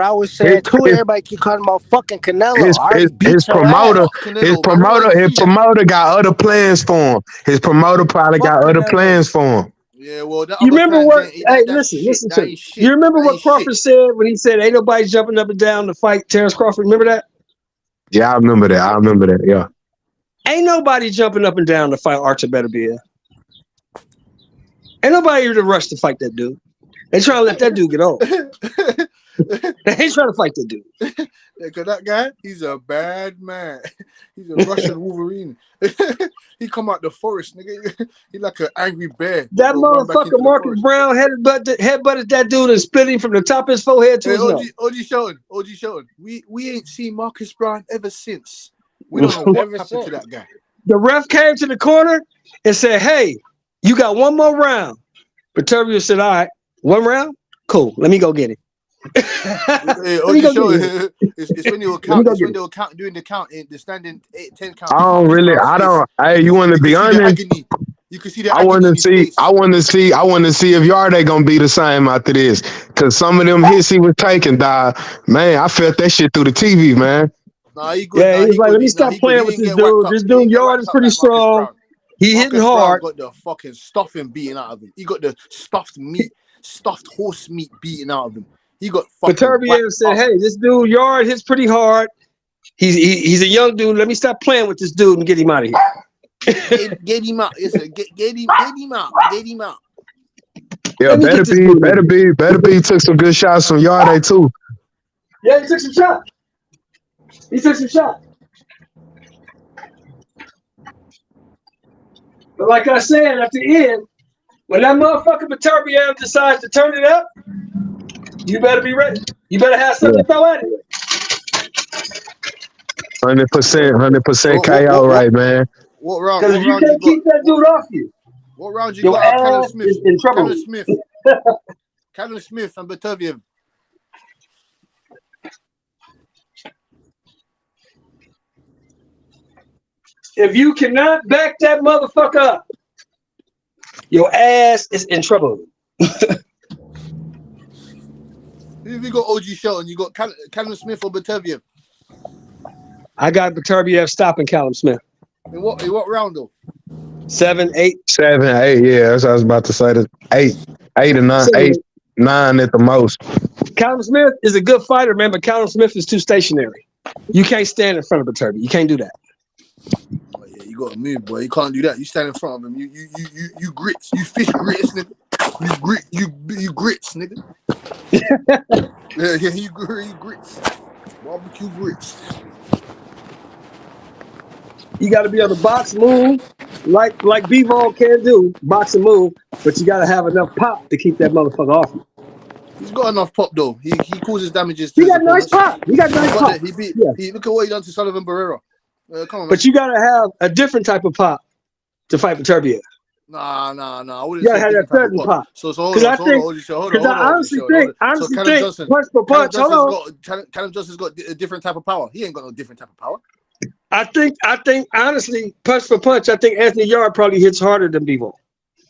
I was his saying too. his Everybody keep calling about fucking Canelo. his I his, already his beat your promoter Fuck ass. Canelo, man. I don't want to his see that. promoter got other plans for him. His promoter probably Fuck got other Canelo. plans for him. Yeah, well, the You other remember plans what? ain't Hey, that's shit. listen That to me. ain't shit. You remember That what ain't shit. Crawford said when he said, "Ain't nobody jumping up and down to fight Terrence Crawford"? Remember that? Yeah, I remember that. Yeah. Ain't nobody jumping up and down to fight Archer Beterbiev. Ain't nobody here to rush to fight that dude. They trying to let that dude get old. They ain't trying to fight that dude. Yeah, cause that guy, he's a bad man. He's a Russian Wolverine. He come out the forest, nigga. He like an angry bear that That go run back motherfucker into the Marcus forest. Brown headbutted that dude and split him from the top of his forehead to Hey, his nose. OG Shelton. We ain't seen Marcus Brown ever since. We don't know what Ever happened to since. that guy. The ref came to the corner and said, "Hey, you got one more round." But Beterbiev said, "All right, one round? Cool. Let me go get it." Hey, Let me OG go get Shelton. it. It's when they will Let me count. go It's get when it. they will count doing the count in the standing 8-10 count I in don't Marcus really Brown's I face. don't hey, And you wanna you be can see the honest? agony. You can see the I agony wanna in his see face. I wanna see if Yarday gonna be the same after this. Cause some of them hits he was taking, dog, man, I felt that shit through the TV, man. Nah, he good. Yeah, Nah, he was he like, good. "Let me Nah, stop he good. playing He with didn't this get whacked dude. up. This He dude didn't get yard whacked is up pretty like Marcus strong. Brown. He hitting Marcus Brown hard." got the fucking stuffing beaten out of him. He got the stuffed horse meat beaten out of him. He got But fucking Beterbiev whacked said, up. "Hey, this dude yard hits pretty hard. He's a young dude. Let me stop playing with this dude and get him out of here." Get him out. Yes, sir. Get him out. Get him out. Yeah, Let me get this dude in here. better be took some good shots from Yarday too. Yeah, he took some shots. He took some shots. But like I said, at the end, when that motherfucker Beterbiev decides to turn it up, you better be ready. You better have something Yeah. to throw at him. 100% So KO right, man. Because if what you round you can't got? keep that dude off you, What round you your got? Callum ass Smith. is in Callum trouble. Smith. Callum Smith and Beterbiev. If you cannot back that motherfucker up, your ass is in trouble. If you got OG Shelton, you got Callum Smith or Beterbiev. I got Beterbiev stopping Callum Smith. In what round though? 7, 8. 7, 8, yeah, that's what I was about to say. 8 or 9, 7, 8, 9 at the most. Callum Smith is a good fighter, man, but Callum Smith is too stationary. You can't stand in front of Beterbiev. You can't do that. Oh, yeah, gotta move, boy. You can't do that. You stand in front of him. You grits. You fish grits, nigga. You grits, nigga. Yeah, you grits. Barbecue grits. You got to be able to box, move, like B-Ball can do, box and move, but you got to have enough pop to keep that motherfucker off you. He's got enough pop though. He causes damages to He his got nice opponents. pop. He got nice pop. Yeah. He look at what he done to Sullivan Barrera. Come on, man. But you got to have a different type of pop to fight with Turbia. Nah. I wouldn't You got say to have that different type certain of pop. pop. So hold on. Because I honestly think, punch for punch. Hold on. Callum Johnson's got a different type of power. He ain't got no different type of power. I think honestly, punch for punch, I think Anthony Yard probably hits harder than Bevo.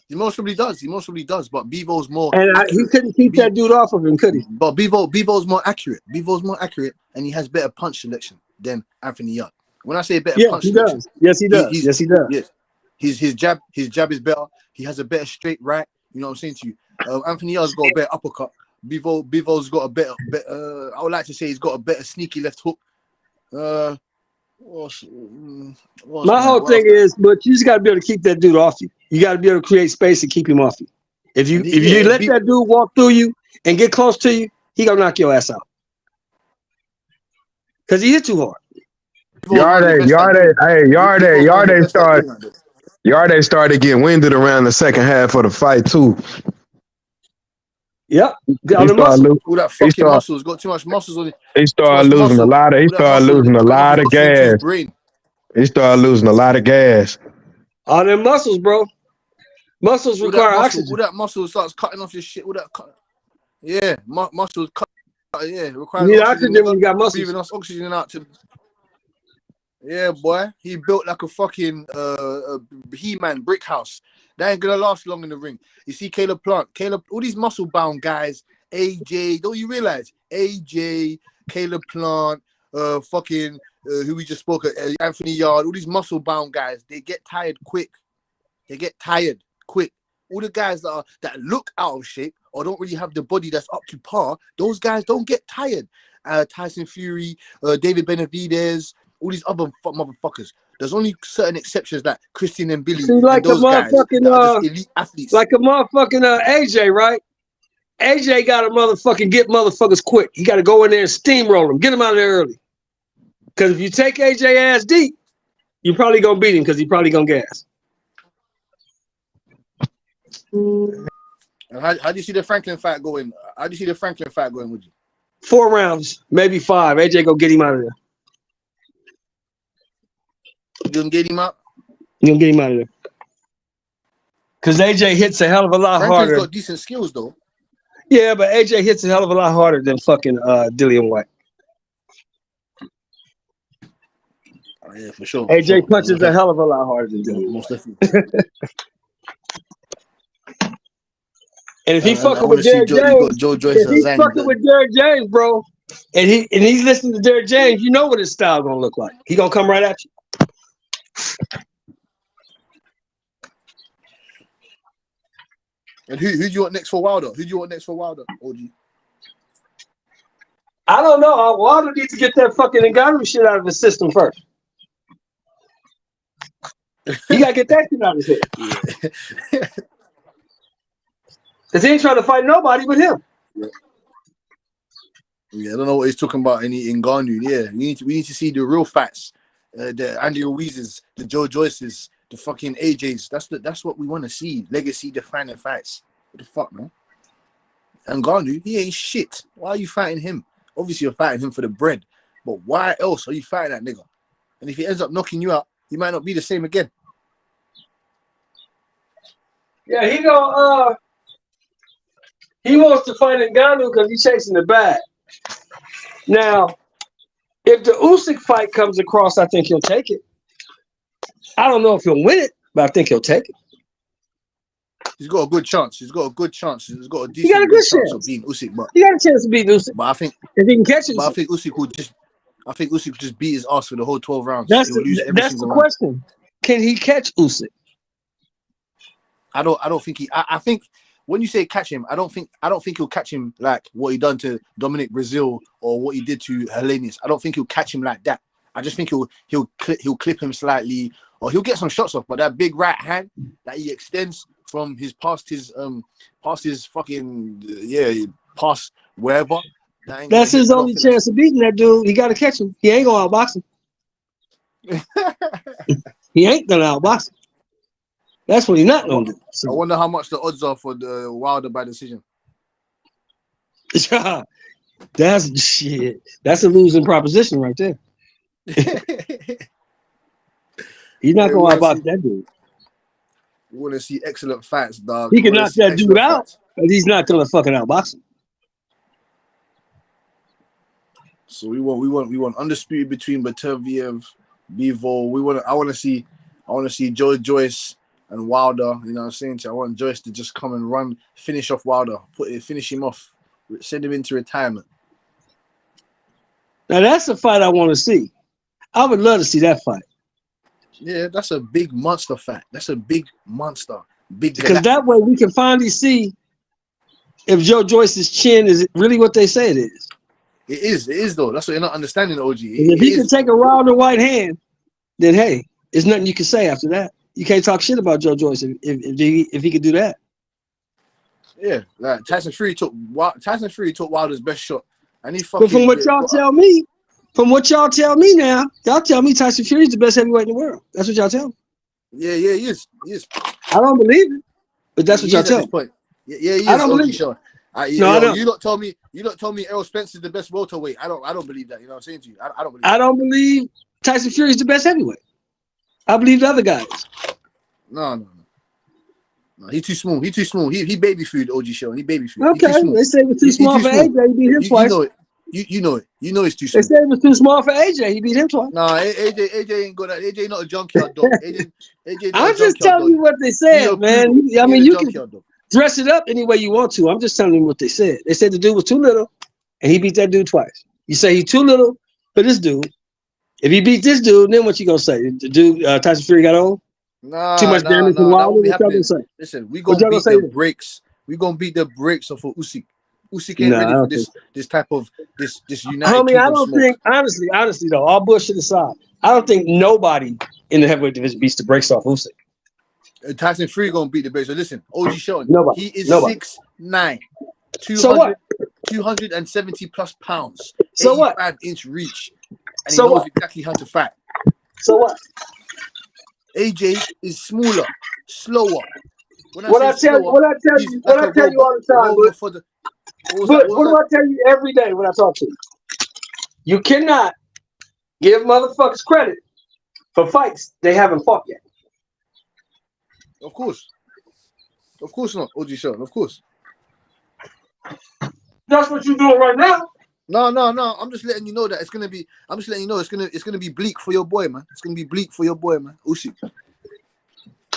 He most probably does. But Bevo's more and he couldn't keep that dude off of him, could he? But Bevo's more accurate. And he has better punch selection than Anthony Yard. When I say better punch selection, yes, he does. Yes, he does. Yes. His jab is better. He has a better straight right. You know what I'm saying to you? Anthony Yard's got a better uppercut. Bevo's got a better. I would like to say he's got a better sneaky left hook. My whole thing is, but you just got to be able to keep that dude off you. You got to be able to create space and keep him off you. If you let that dude walk through you and get close to you, he gonna knock your ass out because he hit too hard. Yarde started getting winded around the second half of the fight too. Yep. All that fucking muscles, got too much muscles on it. He started losing a lot of gas. He started losing a lot of gas. All them muscles, bro. Muscles require oxygen. All that muscle starts cutting off your shit. Yeah, muscles cut. Yeah, requires you need oxygen when you got muscles. Breathing us oxygen out to. Yeah, boy. He built like a fucking He-Man brick house. That ain't gonna last long in the ring. You see Caleb Plant, all these muscle-bound guys, AJ, don't you realize? AJ, Caleb Plant, who we just spoke of, Anthony Yard, all these muscle-bound guys, they get tired quick. All the guys that look out of shape or don't really have the body that's up to par, those guys don't get tired. Tyson Fury, David Benavidez, all these other motherfuckers. There's only certain exceptions like Christian and Billy like and those guys that are just elite athletes. Like a motherfucking AJ, right? AJ got to get motherfuckers quick. You got to go in there and steamroll them. Get him out of there early. Because if you take AJ ass deep, you're probably going to beat him because he's probably going to gas. How do you see the Franklin fight going? Would you? 4 rounds, maybe 5. AJ go get him out of there. You gonna get him out? You gonna get him out of there? Because AJ hits a hell of a lot Franklin's harder. Got decent skills though. Yeah, but AJ hits a hell of a lot harder than fucking Dillian White. Oh, yeah, for sure. AJ punches a hell of a lot harder than Dillian. Most definitely. And if he fucking with Derrick James, if he's fucking with Derrick James, bro, and he's listening to Derrick James, you know what his style gonna look like. He gonna come right at you. And who do you want next for Wilder? OG? I don't know. Wilder needs to get that fucking Ngannou shit out of his system first. He gotta get that shit out of his head. Because he ain't trying to fight nobody but him. Yeah, I don't know what he's talking about. Any Ngannou. Yeah, we need to see the real fights. The Andy Ruizes, the Joe Joyces, the fucking AJs. That's what we want to see. Legacy defining fights. What the fuck, man? Ngannou, he ain't shit. Why are you fighting him? Obviously, you're fighting him for the bread. But why else are you fighting that nigga? And if he ends up knocking you out, he might not be the same again. Yeah, he wants to fight Ngannou because he's chasing the bag. Now, if the Usyk fight comes across, I think he'll take it. I don't know if he'll win it, but I think he'll take it. He's got a good chance. He's got a decent chance of beating Usyk. But he got a chance to beat Usyk. But I think if he can catch it, I think Usyk will just beat his ass for the whole 12 rounds. That's the question. Can he catch Usyk? I don't think he. I think when you say catch him, I don't think he'll catch him like what he done to Dominic Brazil or what he did to Hellenius. I don't think he'll catch him like that. I just think he'll clip him slightly, or he'll get some shots off. But that big right hand that he extends from his past his fucking past wherever. That's his only chance of beating that dude. He got to catch him. He ain't gonna outbox him. He ain't gonna outbox him. That's what he's not gonna do. I wonder how much the odds are for the Wilder by decision. That's shit. That's a losing proposition right there. He's not gonna outbox that dude. We want to see excellent fights, dog. He can knock that dude out, but he's not gonna fucking outbox him. So we want undisputed between Bataviev, Bivol. I want to see Joe Joyce and Wilder. You know what I'm saying? I want Joyce to just come and finish off Wilder, finish him off, send him into retirement. Now that's a fight I want to see. I would love to see that fight. Yeah, that's a big monster fight. That's a big monster. Because that way we can finally see if Joe Joyce's chin is really what they say it is. It is though. That's what you're not understanding, OG. If he can take a Wilder white hand, then hey, there's nothing you can say after that. You can't talk shit about Joe Joyce if he could do that. Yeah, like Tyson Fury took Wilder's best shot, and he fucking. But from what y'all tell me now, y'all tell me Tyson Fury is the best heavyweight in the world. That's what y'all tell me. Yeah, he is. I don't believe it, but that's what y'all tell me. Yeah, he is. I don't believe it. I don't. You don't tell me Errol Spence is the best welterweight. I don't believe that. You know what I'm saying to you? I don't believe. I don't believe Tyson Fury is the best heavyweight. I believe the other guys. No. He's too small. He baby food. OG Show. He baby food. Okay, they say he's too small for AJ. He beat him twice. You know it. You know he's too small. They say he was too small for AJ. He beat him twice. Nah, AJ ain't good at. AJ not a junkyard dog. AJ I'm just telling you what they said, man. I mean, you can dress it up any way you want to. I'm just telling you what they said. They said the dude was too little, and he beat that dude twice. You say he's too little for this dude. If he beat this dude, then what you gonna say? The dude Tyson Fury got old? Too much damage from Wilder. Listen, we gonna beat the brakes. We gonna beat the brakes off of Usyk. Usyk ain't ready for this type of this United. Homie, I don't think honestly though, all bullshit aside, I don't think nobody in the heavyweight division beats the brakes off Usyk. Tyson Fury gonna beat the brakes. So listen, OG Sheldon, he is 6'9", 270 plus pounds. So what? 85-inch reach, and he knows exactly how to fight. So what? AJ is smaller, slower. What I tell you all the time, but what do I tell you every day when I talk to you? You cannot give motherfuckers credit for fights they haven't fought yet. Of course not, OG Sean. Of course. That's what you're doing right now. No. I'm just letting you know that it's gonna be. I'm just letting you know it's gonna be bleak for your boy, man. It's gonna be bleak for your boy, man. Usyk.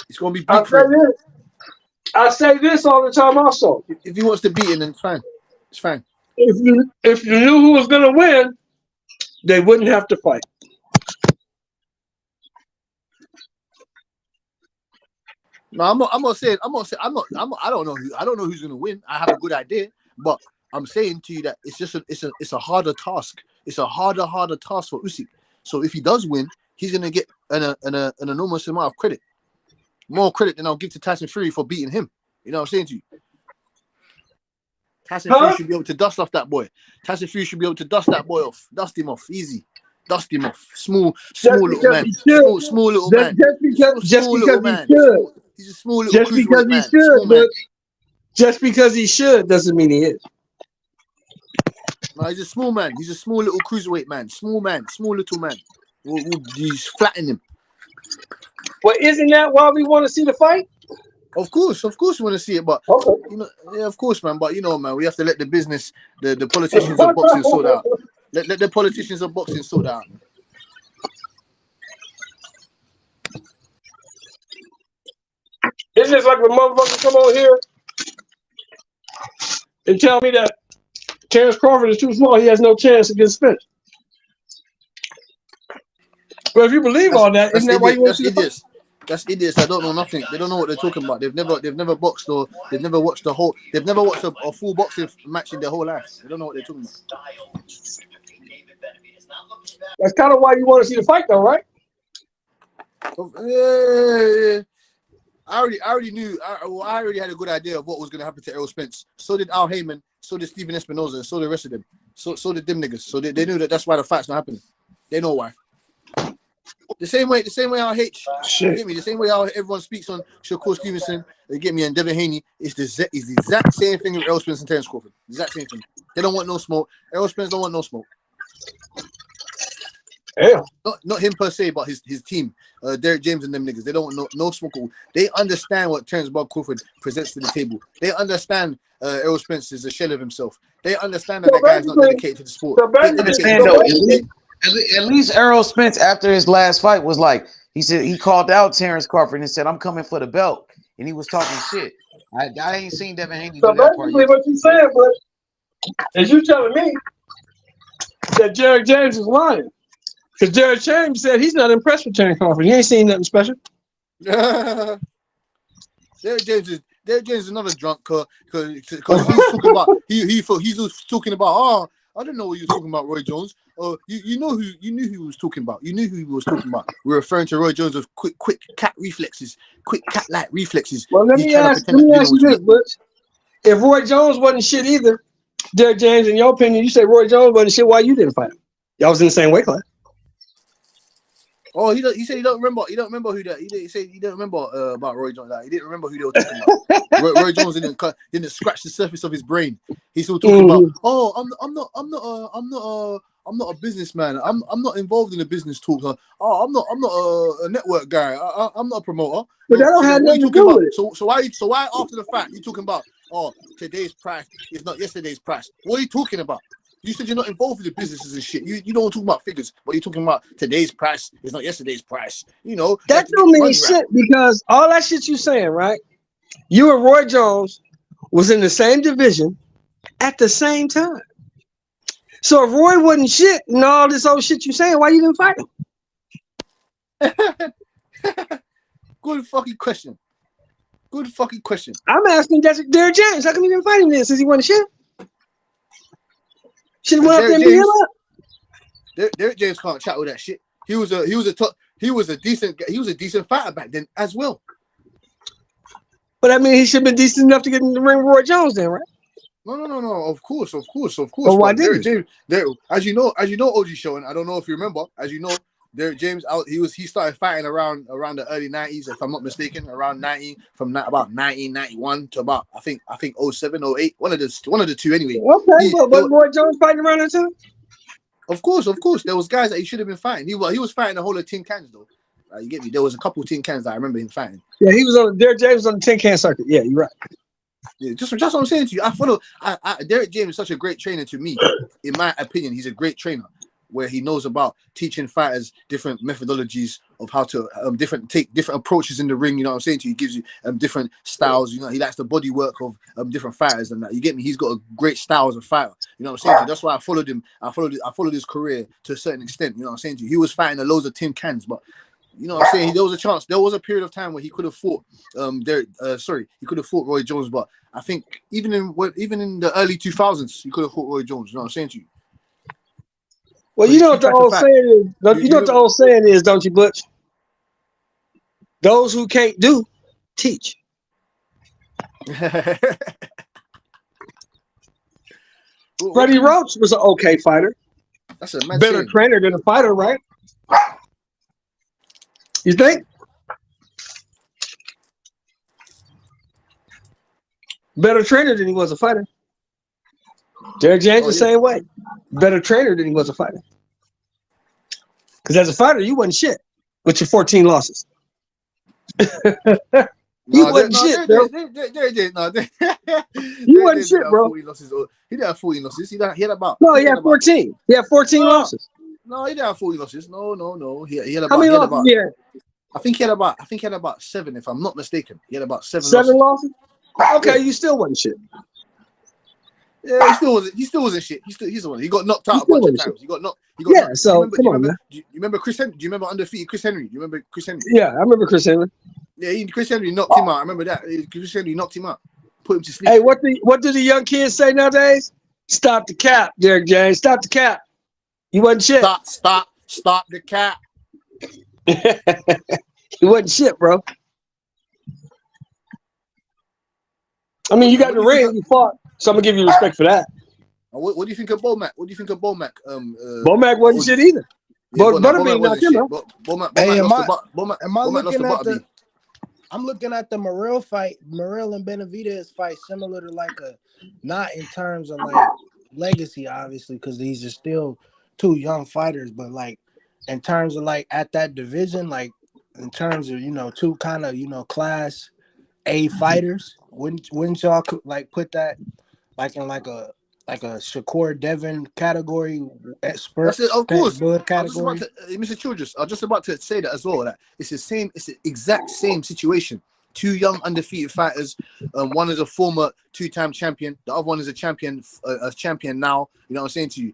It's gonna be bleak for him. I say this all the time. Also, if he wants to beat him, then it's fine. It's fine. If you knew who was gonna win, they wouldn't have to fight. No, I'm not saying. I don't know who's gonna win. I have a good idea, but I'm saying to you that it's a harder task. It's a harder task for Usyk. So if he does win, he's gonna get an enormous amount of credit, more credit than I'll give to Tyson Fury for beating him. You know what I'm saying to you? Tyson Fury should be able to dust off that boy. Tyson Fury should be able to dust that boy off, dust him off, easy, dust him off. Small little man, small little man. Just because he should. He's a small little cruiserweight man. Just because he should doesn't mean he is. No, he's a small man. He's a small little cruiserweight man. Small little man. He's flattening him. Well, isn't that why we want to see the fight? Of course, we want to see it, but of course, man. But man, we have to let the business, the politicians of boxing sort out. Let the politicians of boxing sort out. It's just like when motherfuckers come on here and tell me that Terrence Crawford is too small, he has no chance against Spence. But if you believe all that, isn't that why you want to see the fight? That's idiots that don't know nothing. They don't know what they're talking about. They've never boxed or they've never watched a full boxing match in their whole life. They don't know what they're talking about. That's kind of why you want to see the fight, though, right? I already knew. I already had a good idea of what was gonna happen to Errol Spence. So did Al Heyman. So did Steven Espinoza. So did the rest of them. So did them niggas. So they knew that's why the fight's not happening. They know why. The same way how you get me. The same way how everyone speaks on Shakur Stevenson, they get me, and Devin Haney. It's the exact same thing with Errol Spence and Terence Crawford. Exact same thing. They don't want no smoke. Errol Spence don't want no smoke. Yeah. Not him per se, but his team, Derek James and them niggas. They don't want no smoke. They understand what Terence Bob Crawford presents to the table. They understand Errol Spence is a shell of himself. They understand that So that guy's not dedicated to the sport. so They basically, dedicate- Understand though, at least Errol Spence after his last fight was like, he said he called out Terence Crawford and said, "I'm coming for the belt," and he was talking shit. I ain't seen Devin Haney so do that part basically yet. what you saying, but is you telling me that Derek James is lying? Because Derek James said he's not impressed with Terence Crawford. He ain't seen nothing special. Derek James is another drunk because he's talking about he's talking about I don't know what you're talking about, Roy Jones. You knew who he was talking about. You knew who he was talking about. We're referring to Roy Jones with quick cat reflexes, quick cat-like reflexes. Well, let me ask you this, Butch. If Roy Jones wasn't shit either, Derek James, in your opinion, you say Roy Jones wasn't shit, why you didn't fight him? Y'all was in the same weight class. Oh, he said he don't remember. He don't remember who that. He said he don't remember about Roy Jones. Like, he didn't remember who they were talking about. Roy Jones didn't scratch the surface of his brain. He's still talking about. Oh, I'm not a businessman. I'm not involved in the business talk. I'm not a network guy. I'm not a promoter. But that don't have nothing to do with it. So why after the fact you talking about? Oh, today's price is not yesterday's price. What are you talking about? You said you're not involved with the businesses and shit. You don't talk about figures, but you're talking about today's price is not yesterday's price. You know that don't mean shit because all that shit you saying, right? You and Roy Jones was in the same division at the same time. So if Roy wasn't shit and all this old shit you saying, why you didn't fight him? Good fucking question. Good fucking question. I'm asking Derek James. How come you didn't fight him then since he wasn't shit? Should have went up there and beat him up. Derek James can't chat with that shit. He was a decent fighter back then as well. But I mean, he should have been decent enough to get in the ring with Roy Jones then, right? No. Of course. Well, why didn't Derek James, as you know, OG show, and I don't know if you remember, as you know, Derek James he started fighting around the early 90s, if I'm not mistaken, around 90, from about 1991 to about I think 07, 08, one of the two anyway. Okay, but Roy Jones fighting around that time? Of course. There was guys that he should have been fighting. He was fighting the whole of tin cans though. You get me? There was a couple tin cans that I remember him fighting. Yeah, Derek James was on the tin can circuit. Yeah, you're right. Yeah, just what I'm saying to you. Derek James is such a great trainer to me. In my opinion, he's a great trainer where he knows about teaching fighters different methodologies of how to take different approaches in the ring. You know what I'm saying to you? He gives you different styles. You know, he likes the body work of different fighters and that. You get me? He's got a great style as a fighter. You know what I'm saying to you? That's why I followed him. I followed his career to a certain extent. You know what I'm saying to you? He was fighting loads of tin cans, but you know what I'm saying? There was a chance. There was a period of time where he could have fought he could have fought Roy Jones, but I think even in the early 2000s, he could have fought Roy Jones. You know what I'm saying to you? Well, you know what the old saying is. You know what the old saying is, don't you, Butch? Those who can't do, teach. Freddie Roach was an okay fighter. That's a better trainer than a fighter, right? You think? Better trainer than he was a fighter. Derek James the same way. Better trainer than he was a fighter. Because as a fighter, you wasn't shit with your 14 losses. You wasn't shit, bro. You wasn't shit, bro. He didn't have 14 losses. He had about. No, he had 14. He had 14 losses. No, he didn't have 40 losses. No. He had about. How many losses he had? I think he had about 7, if I'm not mistaken. He had about 7 losses. Okay, you still wasn't shit. Yeah, he still wasn't shit. He's the one. He got knocked out a bunch of times. He got knocked. So come on, man. Do you remember Chris Henry? Do you remember undefeated Chris Henry? Do you remember Chris Henry? Yeah, I remember Chris Henry. Yeah, Chris Henry knocked him out. I remember that. Chris Henry knocked him out, put him to sleep. Hey, what do the young kids say nowadays? Stop the cap, Derek James. Stop the cap. You wasn't shit. Stop the cap. He wasn't shit, bro. I mean, you got What the do you think? ring, you fought, so I'm gonna give you respect for that. What do you think of Bomac? What do you think of Bomac? Bomac wasn't shit either. Yeah, But Bomac Butterbean knocked wasn't him shit. out. But Bomac Hey, lost to Bomac. am I Bomac lost to looking at the? Butterbean. I'm looking at the Morrell fight. Morrell and Benavidez fight similar to like a, not in terms of like legacy, obviously, because these are still two young fighters, but like in terms of like at that division, like in terms of two kind of class A fighters. Wouldn't y'all like put that like in like a Shakur Devin category, That's it. Of spent course. blood I was just about category? to, Mr. Childress. I was just about to say that as well. That it's the same. It's the exact same situation. Two young undefeated fighters. One is a former two-time champion. The other one is a champion now. You know what I'm saying to you?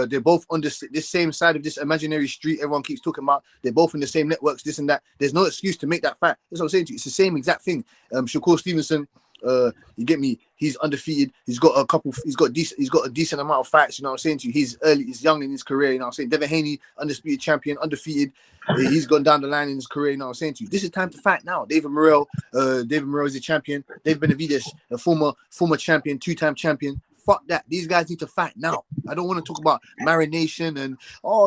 They're both on this same side of this imaginary street. Everyone keeps talking about. They're both in the same networks. This and that. There's no excuse to make that fight. That's what I'm saying to you. It's the same exact thing. Shakur Stevenson. You get me? He's undefeated. He's got a decent amount of fights. You know what I'm saying to you? He's young in his career. You know what I'm saying? Devin Haney, undisputed champion, undefeated. He's gone down the line in his career. You know what I'm saying to you? This is time to fight now. David Morrell is a champion. David Benavidez, a former champion, two-time champion. Fuck that. These guys need to fight now. I don't want to talk about marination and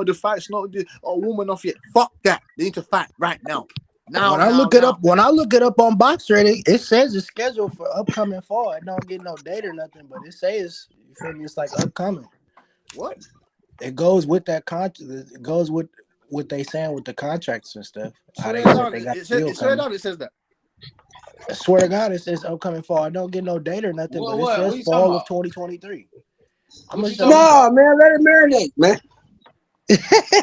the fight's not warm enough yet. Fuck that. They need to fight right now. When I look it up on BoxRec, it says it's scheduled for upcoming fall. I don't get no date or nothing, but it says, you feel me, it's like upcoming. What? It goes with that contract. It goes with what they saying with the contracts and stuff. How they Swear said they got a deal down, coming. it says that. I swear to God, it says upcoming fall. I don't get no date or nothing, but it says fall of 2023. No, man, let it marinate, man.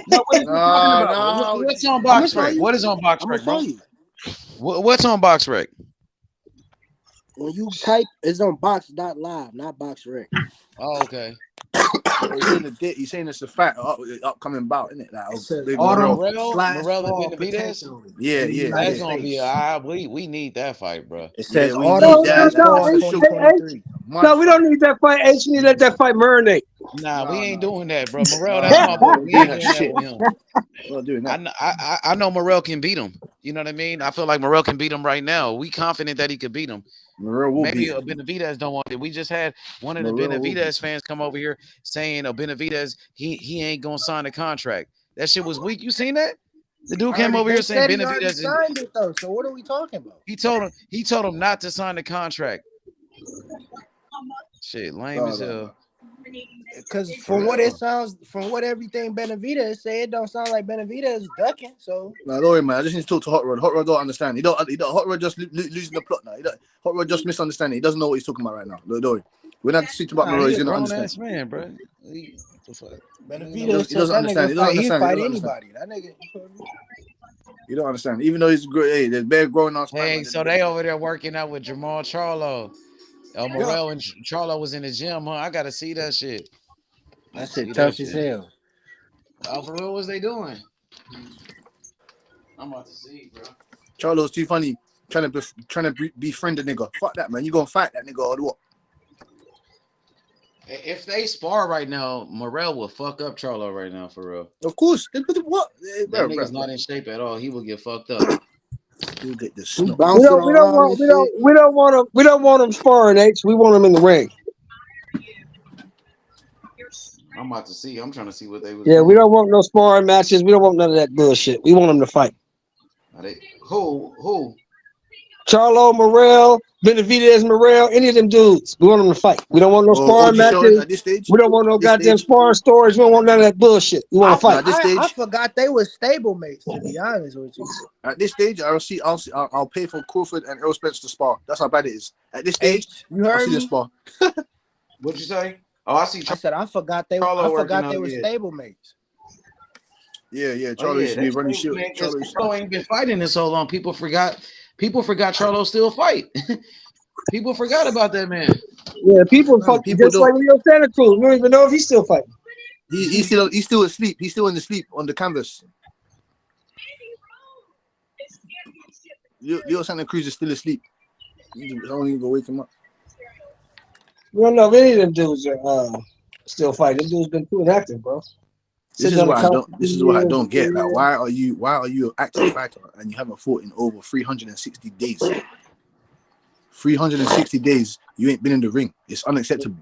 No, what are you talking about? What's on BoxRec? What is on BoxRec, bro? What's on BoxRec? When you type, it's on box.live, not BoxRec. Oh, okay. He's saying it's a fact, upcoming bout, isn't it? Like, it says Morrell and Benavidez? Yeah. That's gonna be we need that fight, bro. It says we autumn need that. fall 2023. No, we don't need that fight. H, we need to let that fight marinate. Nah, we ain't doing that, bro. Morrell, that's my boy. We ain't doing that with him. We're not doing that. I know Morrell can beat him. You know what I mean? I feel like Morrell can beat him right now. We confident that he could beat him. Morrell will Maybe beat him. Benavidez don't want it. We just had one of the Benavidez fans come over here saying Benavidez he ain't gonna sign a contract. That shit was weak. You seen that? The dude came over here saying Benavidez signed it though. So what are we talking about? He told him not to sign the contract. Shit, lame as hell. Because from what it sounds, from what everything Benavidez say, it don't sound like Benavidez is ducking. So no, don't worry, man. I just need to talk to Hot Rod. Hot Rod don't understand. He don't Hot Rod just losing the plot now. Hot Rod just misunderstanding. He doesn't know what he's talking about right now. Don't worry. We're not speaking about Morrell. He's gonna understand. Man, bro. Benavidez he doesn't understand. He'll fight anybody. That nigga. You don't understand. Even though he's great, hey, there's bare growing on. Hey, so they over there working out with Jamal Charlo. Morrell and Charlo was in the gym, huh? I gotta see that shit. That shit tough as hell. Oh, for real, what's they doing? I'm about to see, bro. Charlo's too funny, trying to befriend a nigga. Fuck that, man. You gonna fight that nigga or what? If they spar right now, Morrell will fuck up Charlo right now, for real. Of course. What? That nigga's not in shape at all. He will get fucked up. He'll get this. We don't want him sparring, H. We want him in the ring. I'm about to see. I'm trying to see what they was doing. We don't want no sparring matches. We don't want none of that bullshit. We want him to fight. Who? Charlo, Morrell, Benavidez, Morrell, any of them dudes. We want them to fight. We don't want no sparring matches. At this stage, we don't want no goddamn sparring stories. We don't want none of that bullshit. We want to fight. At this stage, I forgot they were stablemates, to be honest with you. At this stage, I'll pay for Crawford and Errol Spence to spar. That's how bad it is. At this stage, you heard I'll see me? the spar. What'd you say? Oh, I see. I said I forgot they were stablemates. Yeah. Charlo used to be running shit. Charlo ain't been fighting in so long. People forgot Charlo still fight. People forgot about that man. Yeah, people just like Leo Santa Cruz. We don't even know if he's still fighting. He's still asleep. He's still in the sleep on the canvas. Leo Santa Cruz is still asleep. I don't even go wake him up. We don't know if any of them dudes are still fighting. Them dudes been too inactive, bro. This Sitting is on the what I couch don't. for 2 This is what I years, don't get. Like, 3 years. why are you an active fighter and you haven't fought in over 360 days? 360 days you ain't been in the ring. It's unacceptable.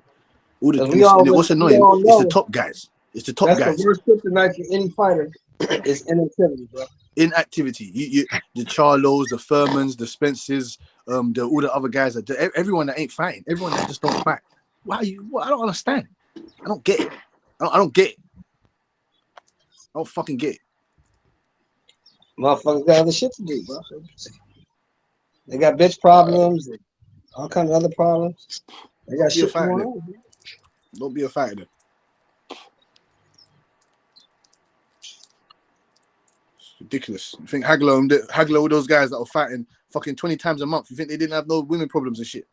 Because And what's we annoying? all It's the know top guys. It's the top that's the guys. worst kryptonite for any fighter is inactivity, bro. Inactivity. You the Charlos, the Furmans, the Spencers, all the other guys everyone that ain't fighting, everyone that just don't fight. Why are you? I don't understand. I don't get it. I don't get it. I don't fucking get it. Motherfuckers got other shit to do, bro. They got bitch problems and all kinds of other problems. They got Don't be a shit fighter going then. on, bro. Don't be a fighter then. It's ridiculous. You think Hagler, all those guys that were fighting fucking 20 times a month, you think they didn't have no women problems and shit?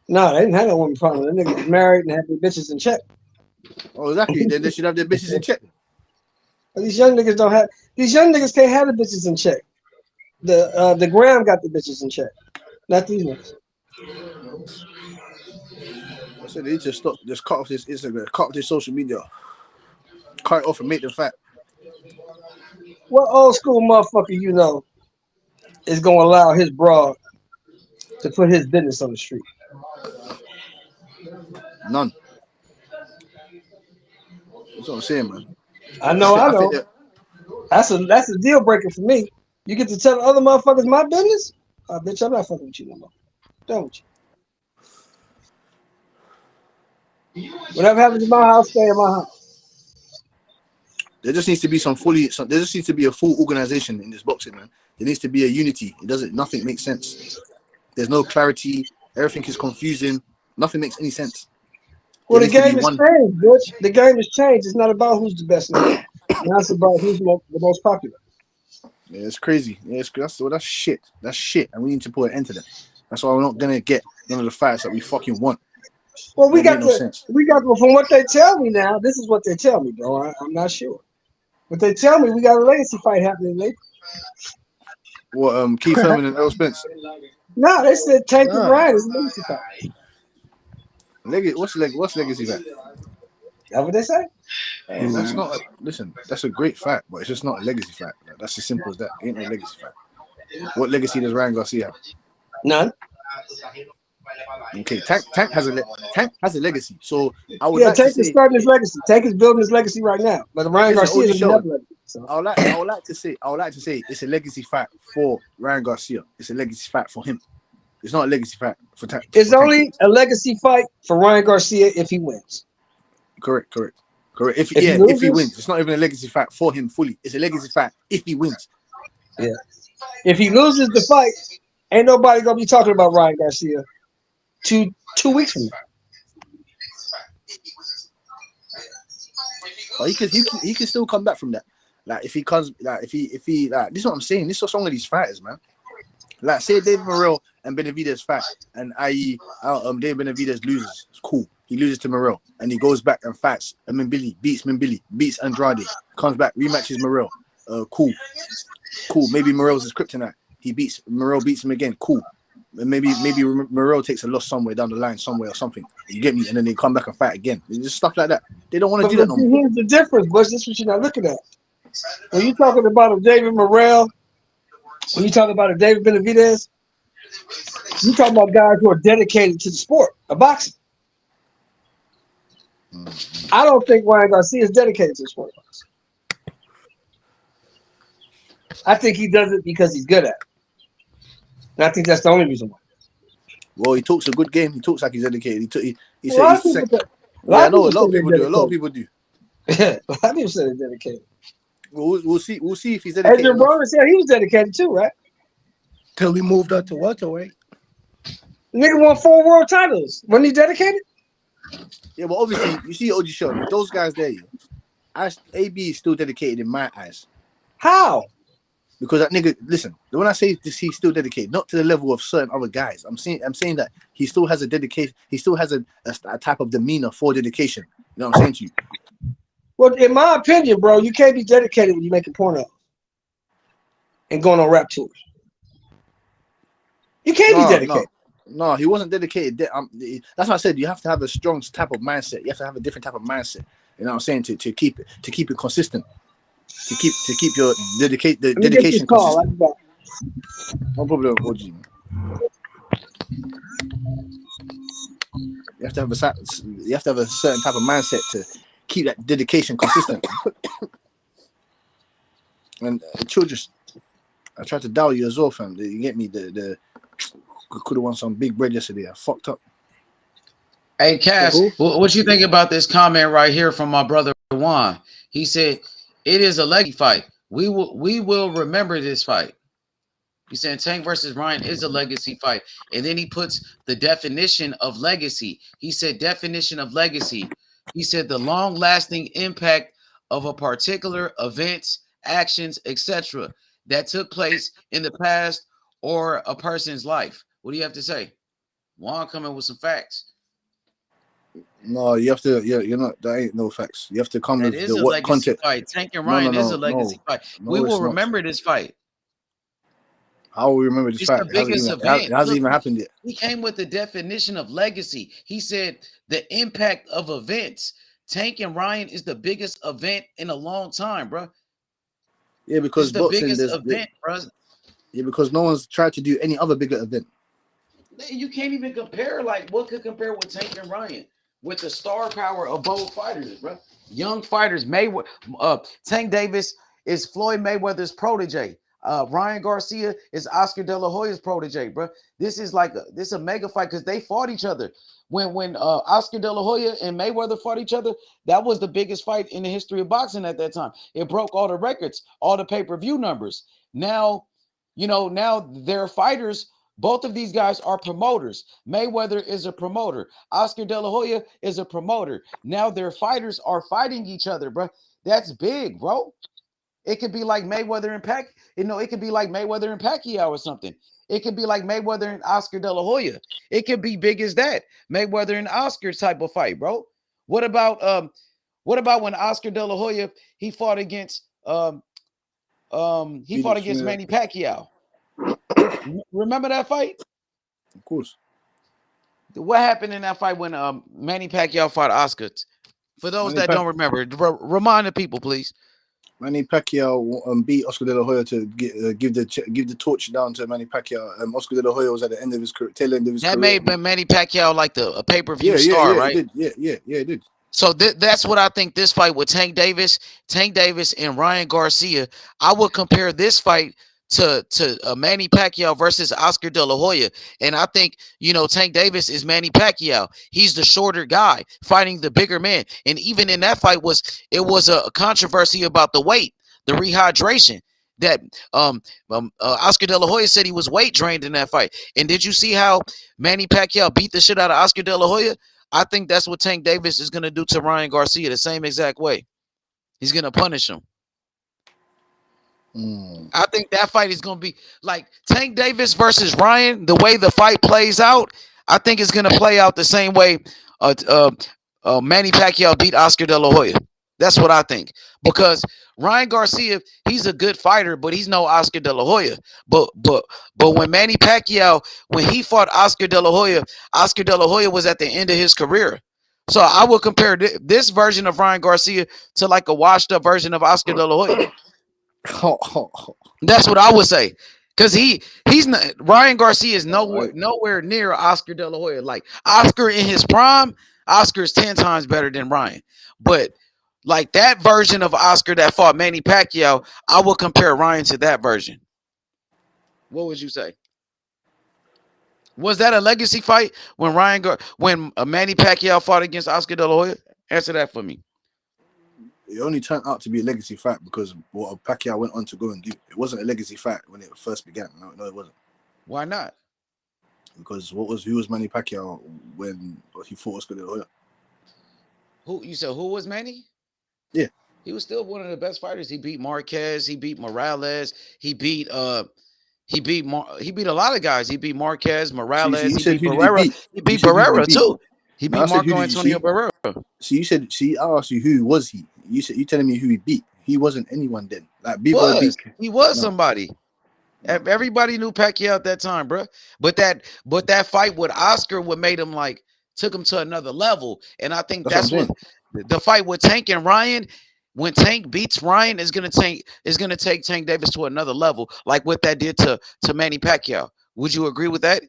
No, they didn't have no woman problem. Them niggas was married and had their bitches in check. Oh, exactly. Then they should have their bitches in check. But these young niggas don't have. These young niggas can't have the bitches in check. The Graham got the bitches in check, not these niggas. I said they need to stop. Just cut off this Instagram, cut off this social media, cut it off and make them fat. What old school motherfucker you know is gonna allow his broad to put his business on the street? None. That's what I'm saying, man. I know. I think that That's a deal breaker for me. You get to tell other motherfuckers my business? Bitch, I'm not fucking with you no more. Done with you. Whatever happens in my house, stay in my house. there just needs to be there just needs to be a full organization in this boxing, man. There needs to be a unity. Nothing makes sense. There's no clarity. Everything is confusing. Nothing makes any sense. Well, There the needs to be game has one. changed, bitch. The game has changed. It's not about who's the best now. Now it's about who's the most popular. Yeah, it's crazy. Yeah, that's shit. That's shit. And we need to put an end to that. That's why we're not gonna get none of the fights that we fucking want. Well, Don't make no sense. from what they tell me now. This is what they tell me, bro. I'm not sure, but they tell me we got a legacy fight happening later. What Keith Herman and Earl Spence? No, they said Tank and Ryan is a legacy fight. What's legacy fight? That's what they say. That's not. Listen, that's a great fight, but it's just not a legacy fight. That's as simple as that. Ain't no legacy fight. What legacy does Ryan Garcia have? None. Okay, Tank has a legacy. So I would like Tank to is say starting his legacy. Tank is building his legacy right now. But Ryan Garcia doesn't have legacy. So. I would like to say it's a legacy fight for Ryan Garcia. It's a legacy fight for him. It's not a legacy fight for Tank. It's only a legacy fight for Ryan Garcia if he wins. Correct. If he wins, it's not even a legacy fight for him fully. It's a legacy fight if he wins. Yeah. If he loses the fight, ain't nobody gonna be talking about Ryan Garcia 2 weeks from now. But he can still come back from that. Like if he comes, like if he like this is what I'm saying. This is what's wrong with these fighters, man. Like say David Morrell and Benavidez fight, and David Benavidez loses. It's cool. He loses to Morrell, and he goes back and fights. And Minbilly beats Andrade, comes back, rematches Morrell. Cool. Maybe Morrell's his kryptonite. Morrell beats him again. Cool. And maybe Morrell takes a loss somewhere down the line, somewhere or something. You get me? And then they come back and fight again. It's just stuff like that. They don't want to do that no more. Here's the difference, Bush. This is what you're not looking at. When you're talking about a David Morrell, when you talk about a David Benavidez, you talking about guys who are dedicated to the sport of boxing. I don't think Ryan Garcia is dedicated to the sport of boxing. I think he does it because he's good at it. And I think that's the only reason why. Well, he talks a good game. He talks like he's dedicated. A lot of people do. A lot of people do. A lot of people say they're dedicated. We'll see if he's dedicated. Adrian Broner said he was dedicated too, right? Till we moved up to welterweight. The nigga won 4 world titles. Wasn't he dedicated? Yeah, but obviously, you see OG Show, those guys there, AB is still dedicated in my eyes. How? Because that nigga, listen, when I say this, he's still dedicated, not to the level of certain other guys. I'm saying that he still has a dedication, he still has a type of demeanor for dedication. You know what I'm saying to you? Well, in my opinion, bro, you can't be dedicated when you're making porno and going on rap tours. You can't be dedicated. No, he wasn't dedicated. That's why I said you have to have a strong type of mindset. You have to have a different type of mindset. You know what I'm saying? To keep it consistent. To keep your Let me get this dedication call. I'll consistent. be back. No problem, OG. Man. You have to have a certain type of mindset to keep that dedication consistent. And children, I tried to dial you as well, fam. You get me? The could have won some big bread yesterday. I fucked up. Hey, Cass, Who? what you think about this comment right here from my brother Juan? He said, "It is a legacy fight. We will remember this fight." He said Tank versus Ryan is a legacy fight. And then he puts the definition of legacy. He said definition of legacy. He said the long-lasting impact of a particular events, actions, etc. that took place in the past or a person's life. What do you have to say? Juan coming with some facts. No, you have to. You're not. That ain't no facts. You have to come That with is the a what legacy content. fight. Tank and No, Ryan is a legacy fight. We no. It's will not. remember this fight. How will we remember this It's fact? the biggest It event. hasn't Look, even happened yet. he came with the definition of legacy. He said the impact of events. Tank and Ryan is the biggest event in a long time, bro. Yeah, It's because the boxing, biggest event, bro. yeah, because no one's tried to do any other bigger event. You can't even compare. Like, what could compare with Tank and Ryan with the star power of both fighters, bro? Young fighters. Tank Davis is Floyd Mayweather's protege. Ryan Garcia is Oscar De La Hoya's protege, bro. This is a mega fight because they fought each other. When Oscar De La Hoya and Mayweather fought each other, that was the biggest fight in the history of boxing at that time. It broke all the records, all the pay-per-view numbers. Now, now they're fighters. Both of these guys are promoters. Mayweather is a promoter. Oscar De La Hoya is a promoter. Now their fighters are fighting each other, bro. That's big, bro. It could be like Mayweather and it could be like Mayweather and Pacquiao or something. It could be like Mayweather and Oscar De La Hoya. It could be big as that. Mayweather and Oscar type of fight, bro. What about when Oscar De La Hoya he fought against Manny Pacquiao? Remember that fight? Of course. What happened in that fight when Manny Pacquiao fought Oscar? For those that don't remember, remind the people, please. Manny Pacquiao beat Oscar De La Hoya to give the torch down to Manny Pacquiao. Oscar De La Hoya was at the end of his tail end of his career. That made Manny Pacquiao like a pay-per-view star, right? It did. Yeah, it did. So that's what I think this fight with Tank Davis and Ryan Garcia, I would compare this fight to Manny Pacquiao versus Oscar De La Hoya. And I think, Tank Davis is Manny Pacquiao. He's the shorter guy fighting the bigger man. And even in that fight it was a controversy about the weight, the rehydration. That Oscar De La Hoya said he was weight drained in that fight. And did you see how Manny Pacquiao beat the shit out of Oscar De La Hoya? I think that's what Tank Davis is going to do to Ryan Garcia the same exact way. He's going to punish him. I think that fight is going to be like Tank Davis versus Ryan. The way the fight plays out, I think it's going to play out the same way Manny Pacquiao beat Oscar De La Hoya. That's what I think. Because Ryan Garcia, he's a good fighter, but he's no Oscar De La Hoya. But when Manny Pacquiao, when he fought Oscar De La Hoya was at the end of his career. So I would compare this version of Ryan Garcia to like a washed up version of Oscar De La Hoya. That's what I would say. Because he's not, Ryan Garcia is nowhere near Oscar De La Hoya. Like Oscar in his prime, Oscar is 10 times better than Ryan. But like that version of Oscar that fought Manny Pacquiao, I would compare Ryan to that version. What would you say? Was that a legacy fight when Manny Pacquiao fought against Oscar De La Hoya? Answer that for me. It only turned out to be a legacy fight because what Pacquiao went on to go and do. It wasn't a legacy fight when it first began. No, it wasn't. Why not? Because who was Manny Pacquiao when he fought Oscar De La Hoya? Who was Manny? Yeah. He was still one of the best fighters. He beat Marquez. He beat Morales. He beat a lot of guys. He beat Marquez, Morales. He beat Barrera. He beat Barrera too. He beat Marco Antonio Barrera. I asked you who was he? You telling me who he beat? He wasn't anyone then. Like Bivol beat. He was somebody. Everybody knew Pacquiao at that time, bro. But that fight with Oscar, what made him took him to another level. And I think that's what The fight with Tank and Ryan, when Tank beats Ryan, is gonna take Tank Davis to another level, like what that did to Manny Pacquiao. Would you agree with that?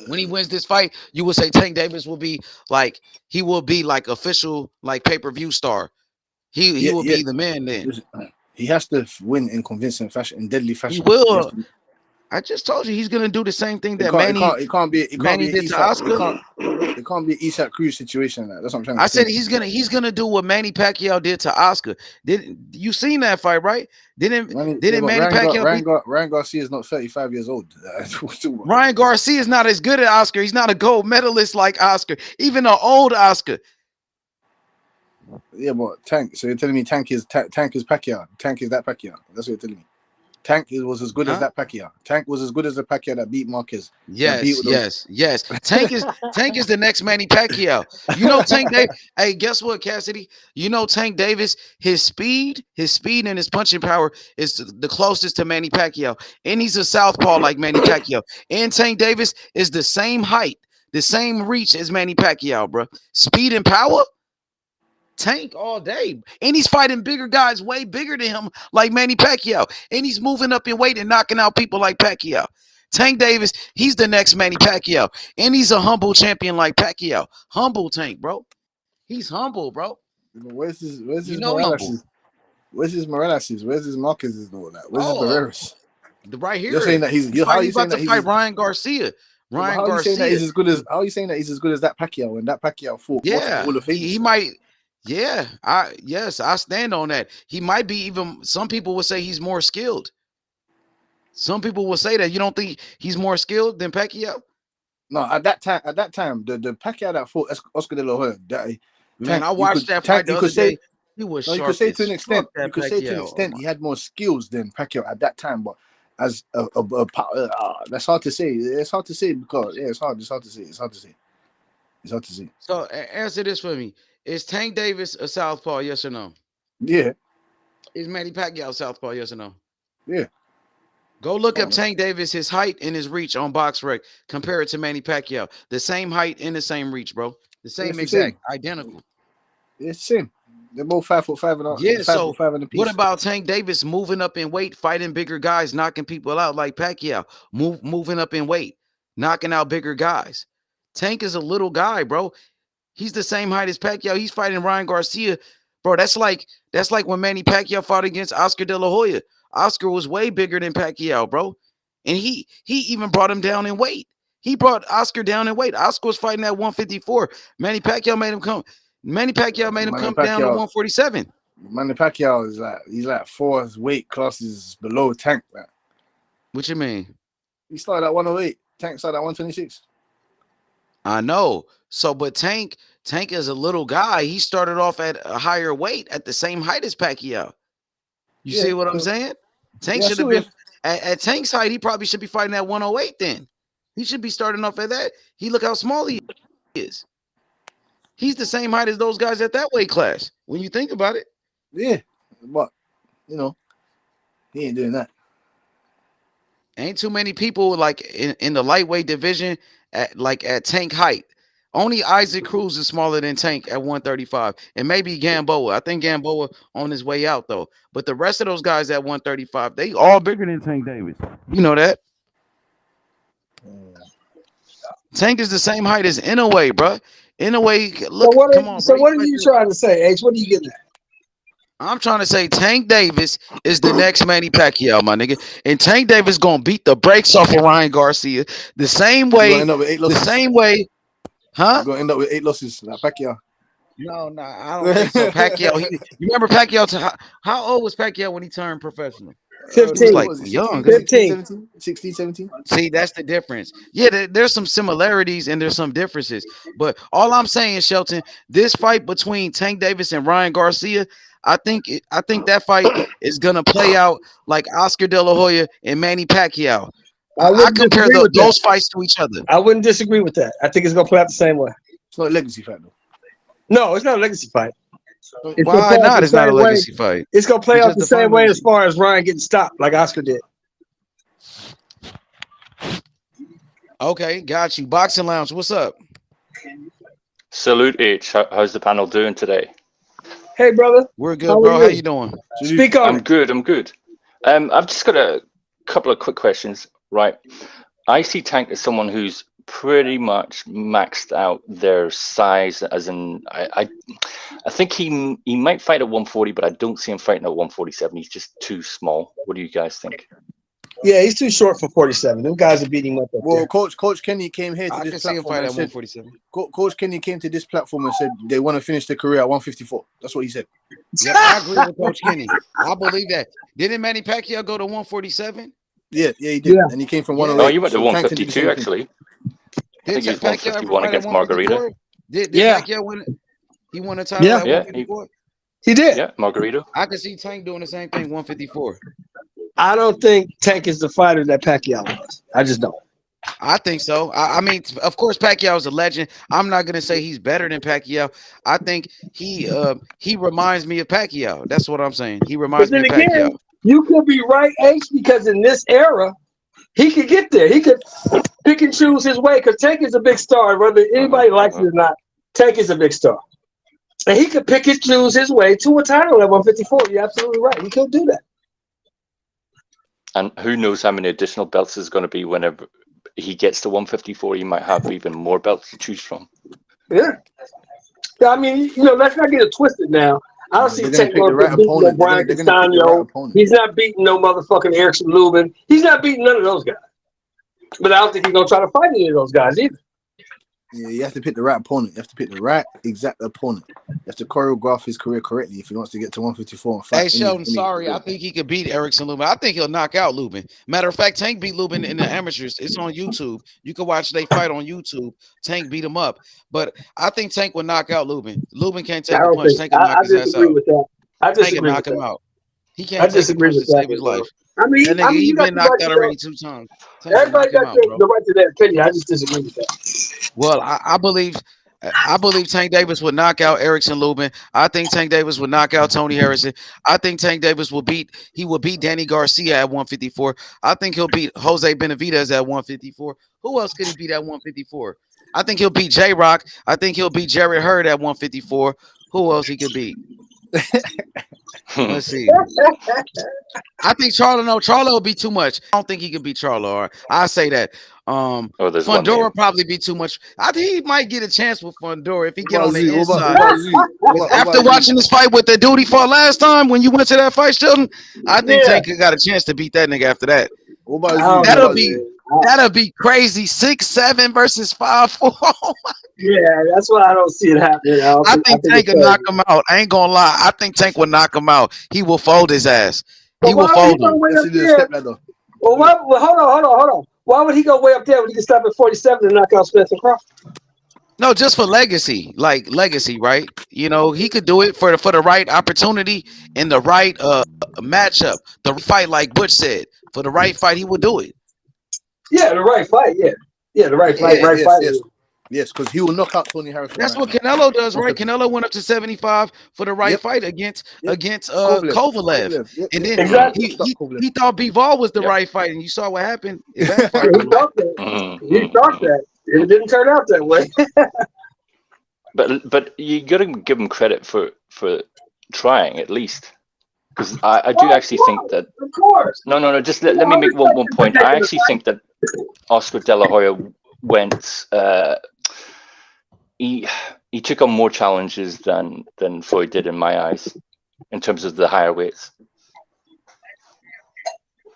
When he wins this fight, you would say Tank Davis will be like he will be like official like pay-per-view star. He Yeah, will yeah. be the man then. He has to win in convincing fashion, in deadly He fashion. He has will. to. I just told you he's gonna do the same thing It that can't. It can't. It can't be. It can't Manny be an did to Isak. It Oscar. can't. It can't be an Isak Cruz situation. That's what I'm trying I to said say. he's gonna do what Manny Pacquiao did to Oscar. Did you seen that fight, right? Didn't Yeah, didn't but Manny Pacquiao beat Ryan Garcia is not 35 years old. Ryan Garcia? Is not as good as Oscar. He's not a gold medalist like Oscar, even an old Oscar. Yeah, but Tank. So you're telling me Tank is Pacquiao? Tank is that Pacquiao? That's what you're telling me. Tank was as good as Huh? that Pacquiao. Tank was as good as the Pacquiao that beat Marquez. That beat Yes. Tank is the next Manny Pacquiao. You know Tank Davis. Hey, guess what, Cassidy? You know Tank Davis. His speed and his punching power is the closest to Manny Pacquiao, and he's a southpaw like Manny Pacquiao. And Tank Davis is the same height, the same reach as Manny Pacquiao, bro. Speed and power. Tank all day, and he's fighting bigger guys, way bigger than him, like Manny Pacquiao, and he's moving up in weight and knocking out people like Pacquiao. Tank Davis, he's the next Manny Pacquiao, and he's a humble champion like Pacquiao. Humble Tank, bro. He's humble, bro. Where's his You know he humble. Morales? Where's his Morales? Where's his Marquez and all that? Where's his Oh, Barreras? right here. You're saying that he's. How are you saying about that to he's? fight Ryan Garcia. How are you saying that he's as good as? How are you saying that he's as good as that Pacquiao when that Pacquiao fought multiple Yeah, Hall of Famers? he might. Yeah, I stand on that. He might be even. Some people would say he's more skilled. Some people will say that. You don't think he's more skilled than Pacquiao? No, at that time, the Pacquiao that fought Oscar De La Hoya, Man, I watched that fight the other day. He was you could sharp say as to an extent. fuck, that You could say to an Pacquiao. extent he had more skills than Pacquiao at that time, but as that's hard to say. It's hard to say because it's hard. It's hard to say. It's hard to say. It's hard to say. So answer this for me: is Tank Davis a southpaw? Yes or no? Yeah, Is Manny Pacquiao southpaw? Yes or no? yeah. Go look Oh, up Tank Davis, his height and his reach on BoxRec. Compare it to Manny Pacquiao. The same height and the same reach, bro. The same it's the exact, same. identical. It's the same. They're both 5'5" and Yeah, so 5'5" and a piece. what about Tank Davis moving up in weight, fighting bigger guys, knocking people out like Pacquiao, moving up in weight, knocking out bigger guys? Tank is a little guy, bro. He's the same height as Pacquiao. He's fighting Ryan Garcia, bro. That's like when Manny Pacquiao fought against Oscar De La Hoya. Oscar was way bigger than Pacquiao, bro, and he even brought him down in weight. He brought Oscar down in weight. Oscar was fighting at 154. Manny Pacquiao made him come. Manny Pacquiao made him Manny come down to Pacquiao, 147. Manny Pacquiao is he's like 4 weight classes below Tank. Man. What you mean? He started at 108. Tank started at 126. I know. So, but Tank is a little guy. He started off at a higher weight at the same height as Pacquiao. You see what I'm saying? Tank should have been at Tank's height. He probably should be fighting at 108 then. He should be starting off at that. He look how small he is. He's the same height as those guys at that weight class. When you think about it. Yeah, but he ain't doing that. Ain't too many people like in the lightweight division at Tank height. Only Isaac Cruz is smaller than Tank at 135, and maybe Gamboa. I think Gamboa on his way out though. But the rest of those guys at 135, they all bigger than Tank Davis. You know that. Tank is the same height as Inoue, bro. Inoue, look, come on, bro. What are you trying to say, H? What are you getting at? I'm trying to say Tank Davis is the next Manny Pacquiao, my nigga. And Tank Davis gonna beat the brakes off of Ryan Garcia the same way. The same way, huh? You're gonna end up with 8 losses like Pacquiao. No, I don't think so. Pacquiao, you remember Pacquiao? How old was Pacquiao when he turned professional? 15. He was like young. 16, 17. See, that's the difference. Yeah, there's some similarities and there's some differences. But all I'm saying, Shelton, this fight between Tank Davis and Ryan Garcia, I think that fight is gonna play out like Oscar De La Hoya and Manny Pacquiao. I compare those fights to each other. I wouldn't disagree with that. I think it's gonna play out the same way. It's not a legacy fight though. No, it's not a legacy fight. Why not? It's not a legacy fight. It's gonna play out the same way as far as Ryan getting stopped, like Oscar did. Okay, got you. Boxing Lounge, what's up? Salute H. How's the panel doing today? Hey, brother. We're good, How bro. are How you? you doing? Speak on I'm it. good. I'm good. I've just got a couple of quick questions. Right. I see Tank as someone who's pretty much maxed out their size. As in, I think he might fight at 140, but I don't see him fighting at 147. He's just too small. What do you guys think? Yeah, he's too short for 47. Them guys are beating him up Well, there. Coach Kenny came here to I this can see him platform fight and at said, 147. Coach Kenny came to this platform and said they want to finish their career at 154. That's what he said. Yep, I agree with Coach Kenny. I believe that. Didn't Manny Pacquiao go to 147? Yeah, he did. Yeah. And he came from Yeah. 108. Oh, he went to so Tank can do the 152 same thing. actually. I think he was Pacquiao ever 151 fight at against Margarita. 154? Did Yeah. Pacquiao win? He won a title Yeah. at Yeah, 154? He did. yeah, Margarita. I can see Tank doing the same thing, 154. I don't think Tank is the fighter that Pacquiao was. I just don't. I think so. I mean, of course, Pacquiao is a legend. I'm not gonna say he's better than Pacquiao. I think he reminds me of Pacquiao. That's what I'm saying. He But reminds me then of Pacquiao. again, you could be right, H, because in this era, he could get there. He could pick and choose his way because Tank is a big star. Whether anybody likes it or not, Tank is a big star. And he could pick and choose his way to a title at 154. You're absolutely right. He could do that. And who knows how many additional belts is going to be whenever he gets to 154. He might have even more belts to choose from. Yeah. I mean, let's not get it twisted now. I don't see They're Tank gonna pick the going right to beat no opponent. Brian They're gonna pick the right Castano. opponent. He's not beating no motherfucking Erickson Lubin. He's not beating none of those guys. But I don't think he's going to try to fight any of those guys either. Yeah, you have to pick the right opponent. You have to pick the right exact opponent. You have to choreograph his career correctly if he wants to get to 154 and fight. Hey Sheldon, sorry, I think he could beat Erickson Lubin. I think he'll knock out Lubin. Matter of fact, Tank beat Lubin in the amateurs. It's on YouTube. You can watch they fight on YouTube. Tank beat him up, but I think Tank will knock out Lubin. Lubin can't take a punch. Tank can knock his ass disagree out. with that. I Tank disagree can knock with him that. out. He I can't take a disagree punch to with that, save his bro. life. I mean, That nigga, he you got been the knocked right out to already that. 2 times. Tank can Everybody knock him got out, the bro. right to that opinion. I just disagree with that. Well, I believe Tank Davis would knock out Erickson Lubin. I think Tank Davis would knock out Tony Harrison. I think Tank Davis will beat Danny Garcia at 154. I think he'll beat Jose Benavidez at 154. Who else could he beat at 154? I think he'll beat J-Rock. I think he'll beat Jared Hurd at 154. Who else he could beat? Let's see. I think Charlo will be too much. I don't think he could beat Charlo. All right. I say that. Fundora probably be too much. I think he might get a chance with Fundora if he get on the inside. After watching this fight with the dude he fought last time when you went to that fight, Sheldon, I think Tank got a chance to beat that nigga after that. That'll be crazy. 6'7" versus 5'4". Yeah, that's why I don't see it happening. I think Tank will knock him out. I ain't gonna lie. I think Tank will knock him out. He will fold his ass. He will fold him. Well, hold on. Why would he go way up there when he can stop at 47 and knock out Spencer Crawford? No, just for legacy, right? He could do it for the right opportunity and the right matchup, the fight, like Butch said. For the right fight, he would do it. Yeah, the right fight. Yeah, the right fight. Yes, because he will knock out Tony Harrison. That's what Canelo does, right? Canelo went up to 75 for the right fight against Kovalev. Yep. And then he thought Bivol was the right fight, and you saw what happened. He thought that. It didn't turn out that way. But you got to give him credit for trying at least, because I do actually think that. Of course. No. Just let me make one point. I actually think that Oscar De La Hoya went. He took on more challenges than Floyd did in my eyes, in terms of the higher weights.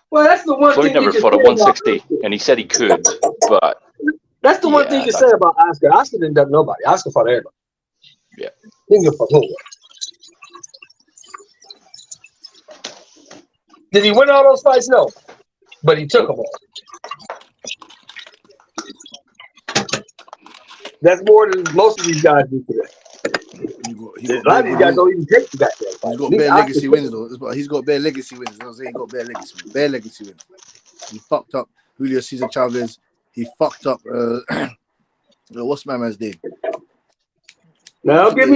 Well, that's the one Floyd thing. never fought at 160, and he said he could, but that's the one thing you say about Oscar. Oscar didn't duck nobody. Oscar fought everybody. Yeah. He didn't give a fuck who. Did he win all those fights? No, but he took them all. That's more than most of these guys do today. A lot of these guys don't even take the goddamn fight. He's got bare legacy wins though. He's got bare legacy wins. You know what I'm saying? He got bare legacy wins. He fucked up Julio Cesar Chavez. He fucked up what's my man's name? Now don't get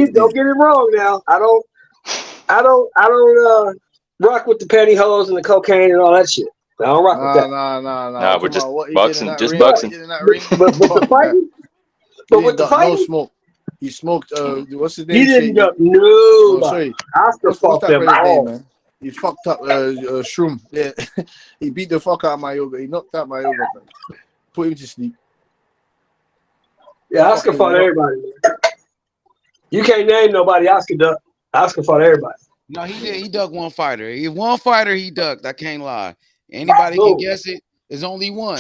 it wrong now. I don't rock with the pantyhose and the cocaine and all that shit. I don't rock with that. Nah, we're just boxing, just boxing. But with the fighting, no smoke. He smoked. What's his He name? didn't duck No, nobody. sorry. Oscar What's fought that them brother's name, all. man? He fucked up Shroom. Yeah, he beat the fuck out of my yoga. He knocked out my yoga. Man. Put him to sleep. Yeah, Oscar Fucking fought knocked. everybody, man. You can't name nobody Oscar duck. Oscar fought everybody. No, he did. He ducked one fighter. One fighter he ducked. I can't lie. Anybody can Boom. guess it. There's only one.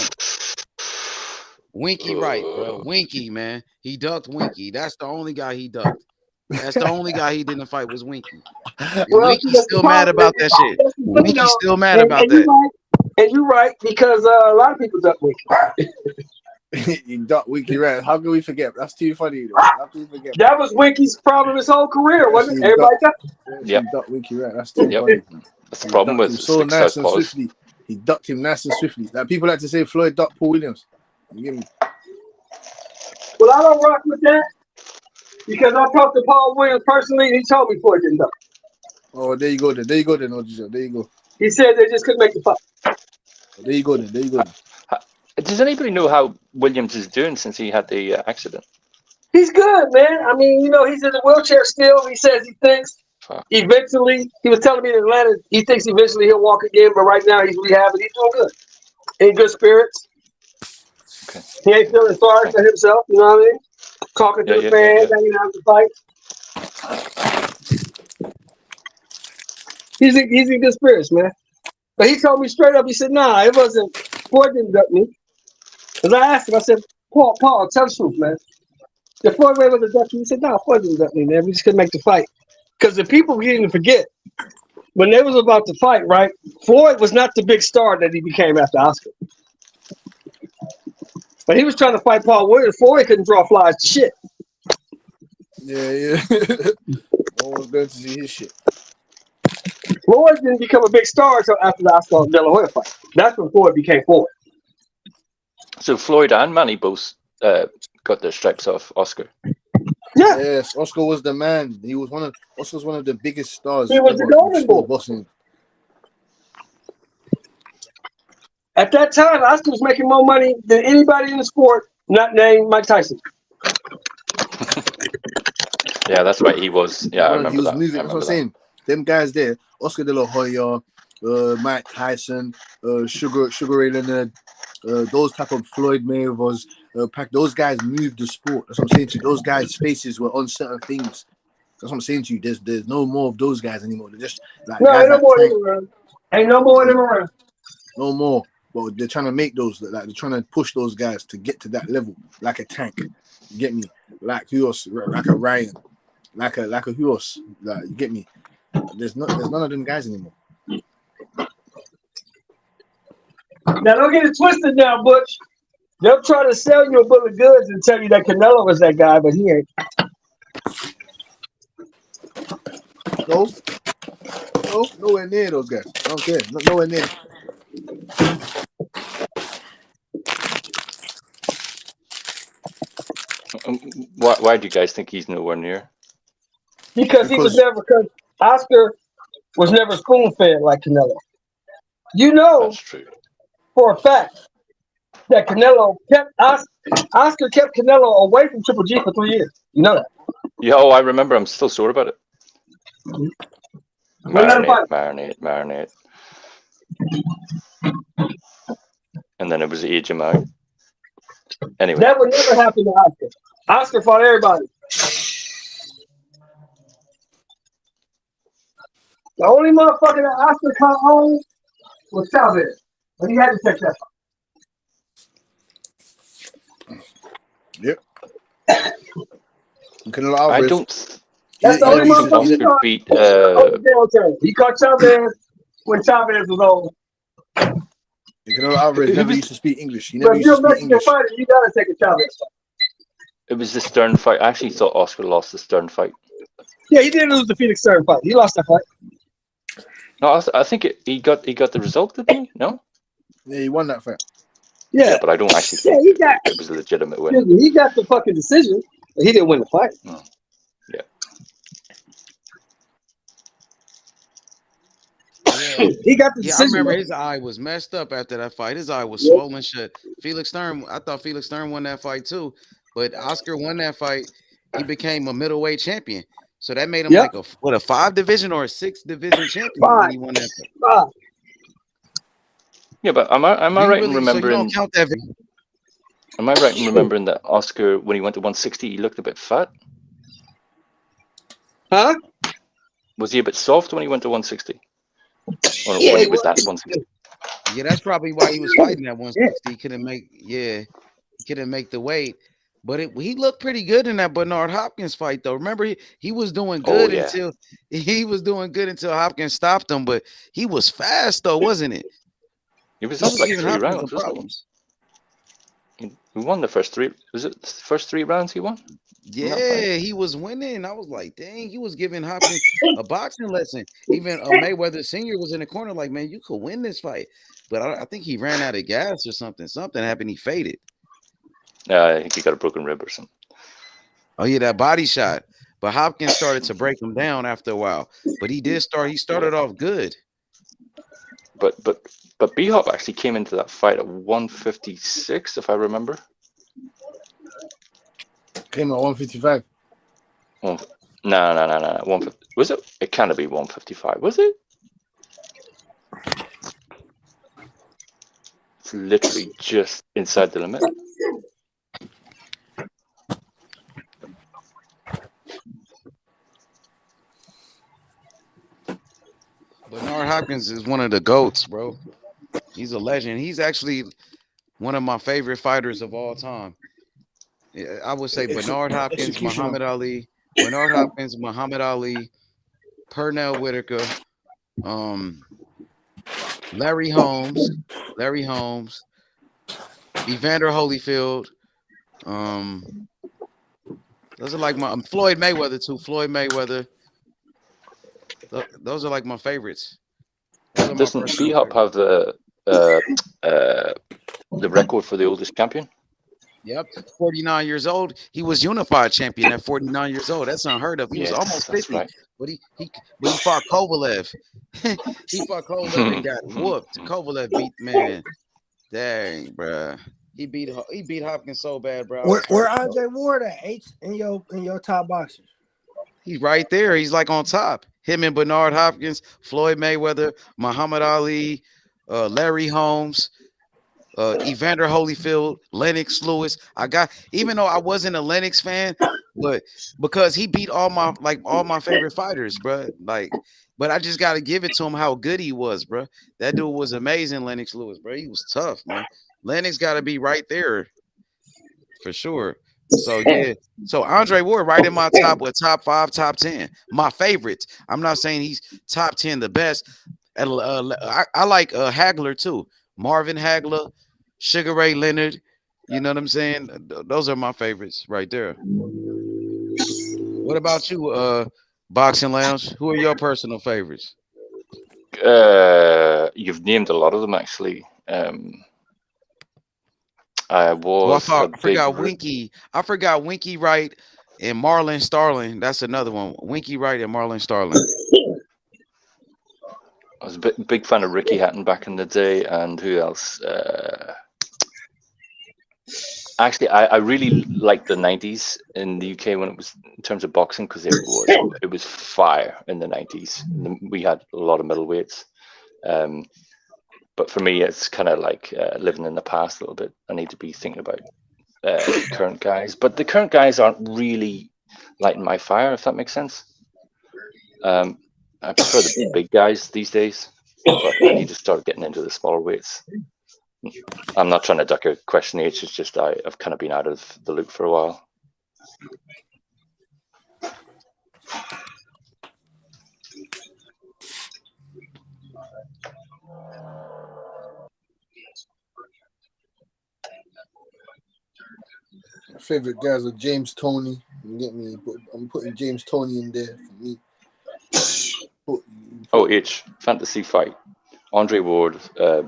Winky Wright, bro. Winky, man. He ducked Winky. That's the only guy he ducked. That's the only guy he didn't fight was Winky. And Well, see, Winky's that's the still mad problem. about that shit. That's the thing, Winky's though. still mad about And that. you're right. And you're right because a lot of people duck Winky. He ducked Winky Red. How can we forget? That's too funny, though. How can we forget? That was Winky's problem his whole career, wasn't it? Everybody ducked. He ducked Winky Red. That's too funny. That's the He problem ducked with him so slick nice and southpaws. swiftly. He ducked him nice and swiftly. Like people like to say Floyd ducked Paul Williams. You get me? Well, I don't rock with that because I talked to Paul Williams personally, and he told me Floyd didn't duck. Oh, there you go then. There you go then, Ojijo. There you go. He said they just couldn't make the fight. There you go then. There you go then. Does anybody know how Williams is doing since he had the accident? He's good, man. I mean, you know, he's in a wheelchair still. He says he thinks eventually, he was telling me in Atlanta, he thinks eventually he'll walk again, but right now he's rehabbing. He's doing good. In good spirits. Okay. He ain't feeling sorry for himself, you know what I mean? Talking to the fans, hanging out the fight. He's in good spirits, man. But he told me straight up, he said, nah, it wasn't, Floyd didn't duck me. Because I asked him, I said, Paul, tell the truth, man. The Floyd Mayweather was a duck you? He said, nah, Floyd didn't duck me, man. We just couldn't make the fight. Because the people didn't forget, when they was about to fight, right, Floyd was not the big star that he became after Oscar. But he was trying to fight Paul Williams. Floyd couldn't draw flies to shit. Yeah. No one's going to see his shit. Floyd didn't become a big star until after the Oscar De La Hoya fight. That's when Floyd became Floyd. So Floyd and Manny both got their stripes off Oscar. Yeah. Yes, Oscar was the man. Oscar's one of the biggest stars He was the golden boy. boxing. At that time, Oscar was making more money than anybody in the sport, not named Mike Tyson. Yeah, that's right. He was. Yeah, I remember he was that. moving. That's what I'm saying. Them guys there, Oscar De La Hoya, Mike Tyson, Sugar Ray Leonard, those type of Floyd Mayweathers, those guys moved the sport. That's what I'm saying to you. Those guys' faces were on certain things. That's what I'm saying to you. There's no more of those guys anymore. They're just like no, guys ain't no like more Tank. of them around. Ain't no more of them around. No more. But they're trying to make those, like they're trying to push those guys to get to that level, like a Tank. You get me? Like who else? Like a Ryan. Like a who else? Like, you get me? There's none of them guys anymore. Now don't get it twisted now, Butch. They'll try to sell you a bill of goods and tell you that Canelo was that guy, but he ain't. No, nowhere near those guys. I don't care. Nowhere near. Why do you guys think he's nowhere near? Because he was never, Oscar was never spoon-fed like Canelo. You know, that's true. For a fact that Canelo kept Oscar kept Canelo away from Triple G for 3 years. You know that? Yeah, I remember. I'm still sore about it. Marinate. And then it was age him out. Anyway. That would never happen to Oscar. Oscar fought everybody. The only motherfucker that Oscar caught home was Chavez. But he had to take that fight. Yep. Canelo Alvarez. I don't. That's the only motherfucker he caught. Beat, he caught Chavez when Chavez was old. Canelo Alvarez never used to speak English. He never used to speak English. Fighter, you gotta take a Chavez. It was the Stern fight. I actually thought Oscar lost the Stern fight. Yeah, he didn't lose the Felix Stern fight. He lost that fight. No, I think he got the result, didn't he? No. Yeah, he won that fight. Yeah, but I don't actually think it was a legitimate win. He got the fucking decision, but he didn't win the fight. No. Yeah. He got the decision. I remember his eye was messed up after that fight. His eye was swollen shut. Felix Stern, I thought Felix Stern won that fight too, but Oscar won that fight. he became a middleweight champion. So that made him Yep. like a 5 division or a 6 division champion when Five. he won that fight. Five. Yeah, but am I Do you right in really? So you don't remembering? count that? Am I right in remembering that Oscar, when he went to 160, he looked a bit fat? Huh? Was he a bit soft when he went to 160? Or Yeah, when he he was was. at 160? Yeah, that's probably why he was fighting at 160. He couldn't make. Yeah, he couldn't make the weight. But he looked pretty good in that Bernard Hopkins fight, though. Remember, he was doing Oh good yeah, until Hopkins stopped him. But he was fast, though, wasn't it? it was He just was like giving 3 Hopkins some rounds, wasn't problems. it? He won the first 3. Was it the first 3 rounds he won? In that fight? Yeah, he was winning. I was like, dang, he was giving Hopkins a boxing lesson. Even Mayweather Sr. was in the corner, like, man, you could win this fight. But I think he ran out of gas or something. Something happened. He faded. I think he got a broken rib or something. Oh yeah, that body shot. But Hopkins started to break him down after a while. But he started off good. But B-Hop actually came into that fight at 156, if I remember. Came at 155. No. 150. Was it? It can't be 155. Was it? It's literally just inside the limit. Bernard Hopkins is one of the GOATs, bro. He's a legend. He's actually one of my favorite fighters of all time. I would say Bernard Hopkins, Muhammad Ali, Pernell Whitaker, Larry Holmes, Evander Holyfield. Those are like my Floyd Mayweather too. Floyd Mayweather. Those are like my favorites. Doesn't B-Hop have the record for the oldest champion? Yep, 49 years old. He was unified champion at 49 years old. That's unheard of. He was almost 50, right. but he fought Kovalev. He fought Kovalev and got whooped. Kovalev beat, man. Dang, bruh. He beat Hopkins so bad, bro. Where Andre Ward at? In your top boxers? He's right there. He's like on top. Him and Bernard Hopkins, Floyd Mayweather, Muhammad Ali, Larry Holmes, Evander Holyfield, Lennox Lewis. Even though I wasn't a Lennox fan, but because he beat all my favorite fighters, bro. But I just gotta give it to him how good he was, bro. That dude was amazing, Lennox Lewis, bro. He was tough, man. Lennox got to be right there for sure. So yeah, so Andre Ward right in my top 5, top 10, my favorites. I'm not saying he's top 10 the best. I like Hagler too, Marvin Hagler, Sugar Ray Leonard. You know what I'm saying? Those are my favorites right there. What about you, Boxing Lounge? Who are your personal favorites? You've named a lot of them actually. I forgot Winky. I forgot Winky Wright and Marlon Starling. That's another one. Winky Wright and Marlon Starling. I was a big fan of Ricky Hatton back in the day, and who else? Actually, I really liked the 90s in the UK when it was in terms of boxing, because it was fire in the 90s. We had a lot of middleweights. But for me, it's kind of like living in the past a little bit. I need to be thinking about current guys. But the current guys aren't really lighting my fire, if that makes sense. I prefer the big guys these days, but I need to start getting into the smaller weights. I'm not trying to duck a question, H. It's just I've kind of been out of the loop for a while. My favorite guys are James Toney. You get me? I'm putting James Toney in there for me. H, fantasy fight. Andre Ward,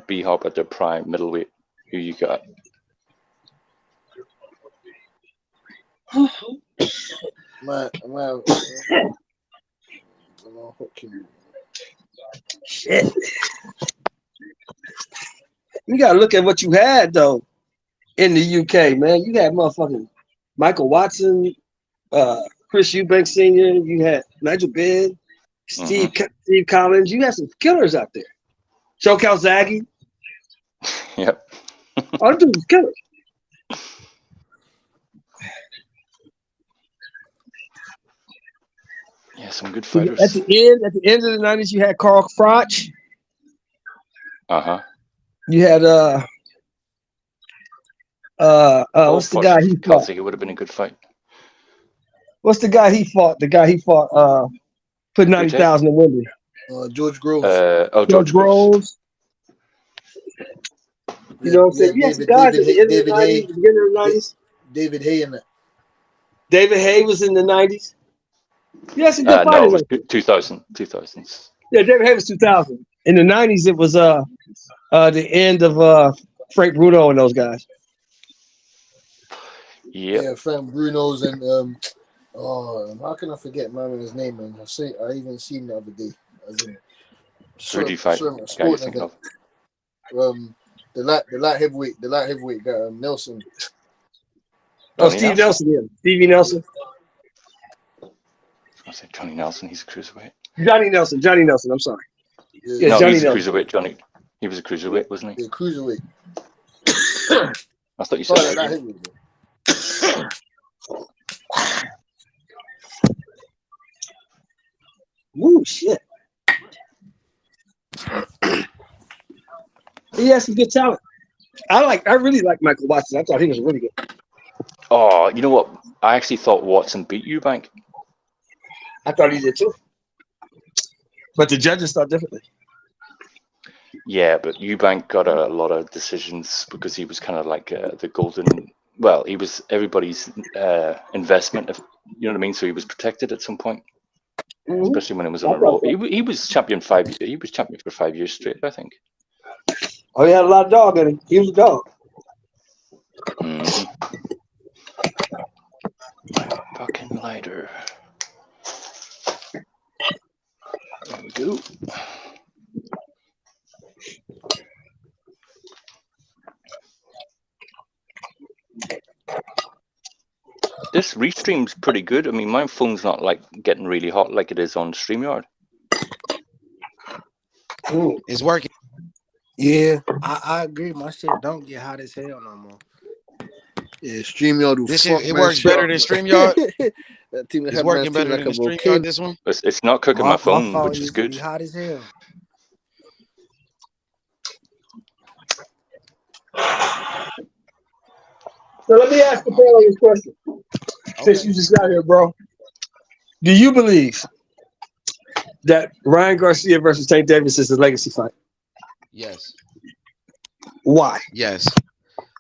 B-Hop at their prime, middleweight. Who you got? Shit. You gotta look at what you had though in the UK, man. You had motherfucking Michael Watson, Chris Eubanks Sr., you had Nigel Benn, Steve Collins. You had some killers out there. Joe Calzaghe. Yep. All them dudes was killers. Yeah, some good fighters. At the end of the 90s, you had Carl Froch. You had what's the guy he fought? It would have been a good fight. What's the guy he fought? The guy he fought put 90,000 in Wembley. George Groves. George Groves. You know what I'm saying? You had some guys at the end of the 90s, beginning of the 90s. David Hay in that. David Hay was in the 90s. You had some good fighters. No, it was 2000s. Yeah, David Hay was 2000. In the 90s, it was the end of Frank Bruno and those guys. Yep. Yeah, Frank Bruno's and how can I forget my man's name, man? I even seen the other day. Who do you fight? Guy you think of? The light heavyweight guy, Nelson. Steve Nelson, yeah. Stevie Nelson. I said Johnny Nelson, he's a cruiserweight. Johnny Nelson, I'm sorry. Yeah, no, he's a cruiserweight, Johnny. He was a cruiserweight, wasn't he? Yeah, cruiserweight. I thought you said that. Light heavyweight. Ooh, shit. He has some good talent. I really like Michael Watson. I thought he was really good. Oh, you know what? I actually thought Watson beat Eubank. I thought he did too. But the judges thought differently. Yeah, but Eubank got a lot of decisions because he was kind of like the golden. Well, he was everybody's investment. You know what I mean? So he was protected at some point, especially when it was on a roll. He was champion 5 years. He was champion for 5 years straight, I think. Oh, he had a lot of dog in him. He was a dog. Fucking lighter. There we go. This restream's pretty good. I mean, my phone's not like getting really hot like it is on StreamYard. It's working. Yeah, I agree. My shit don't get hot as hell no more. Yeah, StreamYard. This shit, it works better than StreamYard. It's working better than StreamYard. This one. It's not cooking my phone, which is good. Hot as hell. So let me ask the panel this question. Since you just got here, bro. Do you believe that Ryan Garcia versus Tank Davis is a legacy fight? Yes. Why? Yes.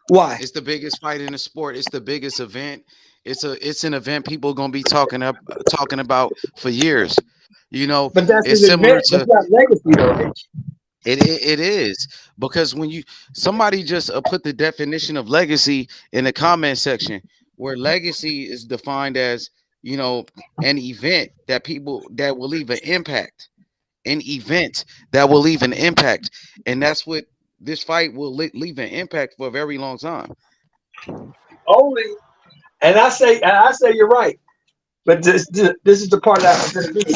Why? It's the biggest fight in the sport. It's the biggest event. It's an event people are gonna be talking about for years. You know, but that's it's similar to that's legacy though. It is because when somebody just put the definition of legacy in the comment section, where legacy is defined as, you know, an event that will leave an impact, and that's what this fight will leave an impact for a very long time. Only, and I say you're right, but this is the part that I'm going to do.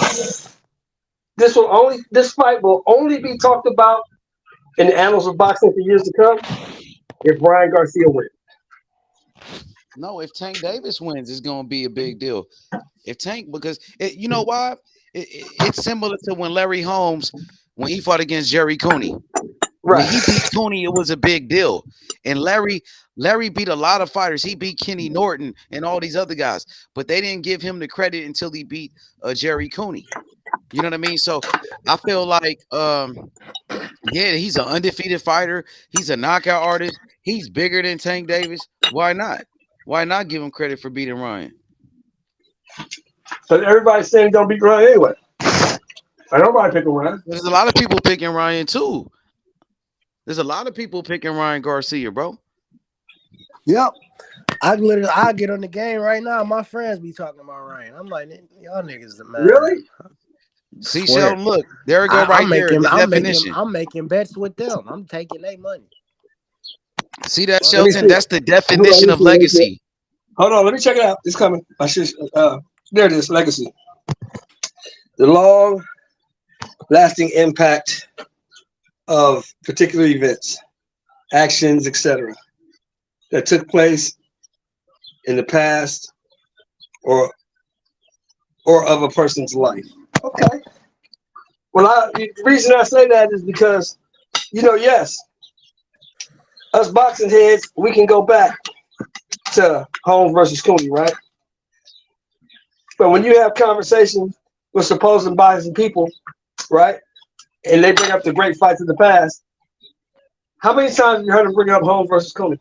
This fight will only be talked about in the annals of boxing for years to come if Ryan Garcia wins. No, if Tank Davis wins, it's going to be a big deal. If Tank, because you know why? It's similar to when Larry Holmes, when he fought against Jerry Cooney. Right. When he beat Cooney, it was a big deal. And Larry beat a lot of fighters. He beat Kenny Norton and all these other guys, but they didn't give him the credit until he beat Jerry Cooney. You know what I mean? So I feel like, yeah, he's an undefeated fighter. He's a knockout artist. He's bigger than Tank Davis. Why not? Why not give him credit for beating Ryan? So everybody's saying don't beat Ryan anyway. I nobody picking Ryan. There's a lot of people picking Ryan too. There's a lot of people picking Ryan Garcia, bro. Yep. I get on the game right now. My friends be talking about Ryan. I'm like, y'all niggas the man. Really? See, Sheldon, look, there we go right there. I'm making bets with them. I'm taking their money. See that, Sheldon? That's the definition of legacy. Hold on, let me check it out. It's coming. I should. There it is. Legacy. The long-lasting impact of particular events, actions, etc., that took place in the past or of a person's life. Okay. Well, the reason I say that is because, yes, us boxing heads, we can go back to Holmes versus Cooney, right? But when you have conversations with supposed biased people, right, and they bring up the great fights of the past, how many times have you heard them bring up Holmes versus Cooney?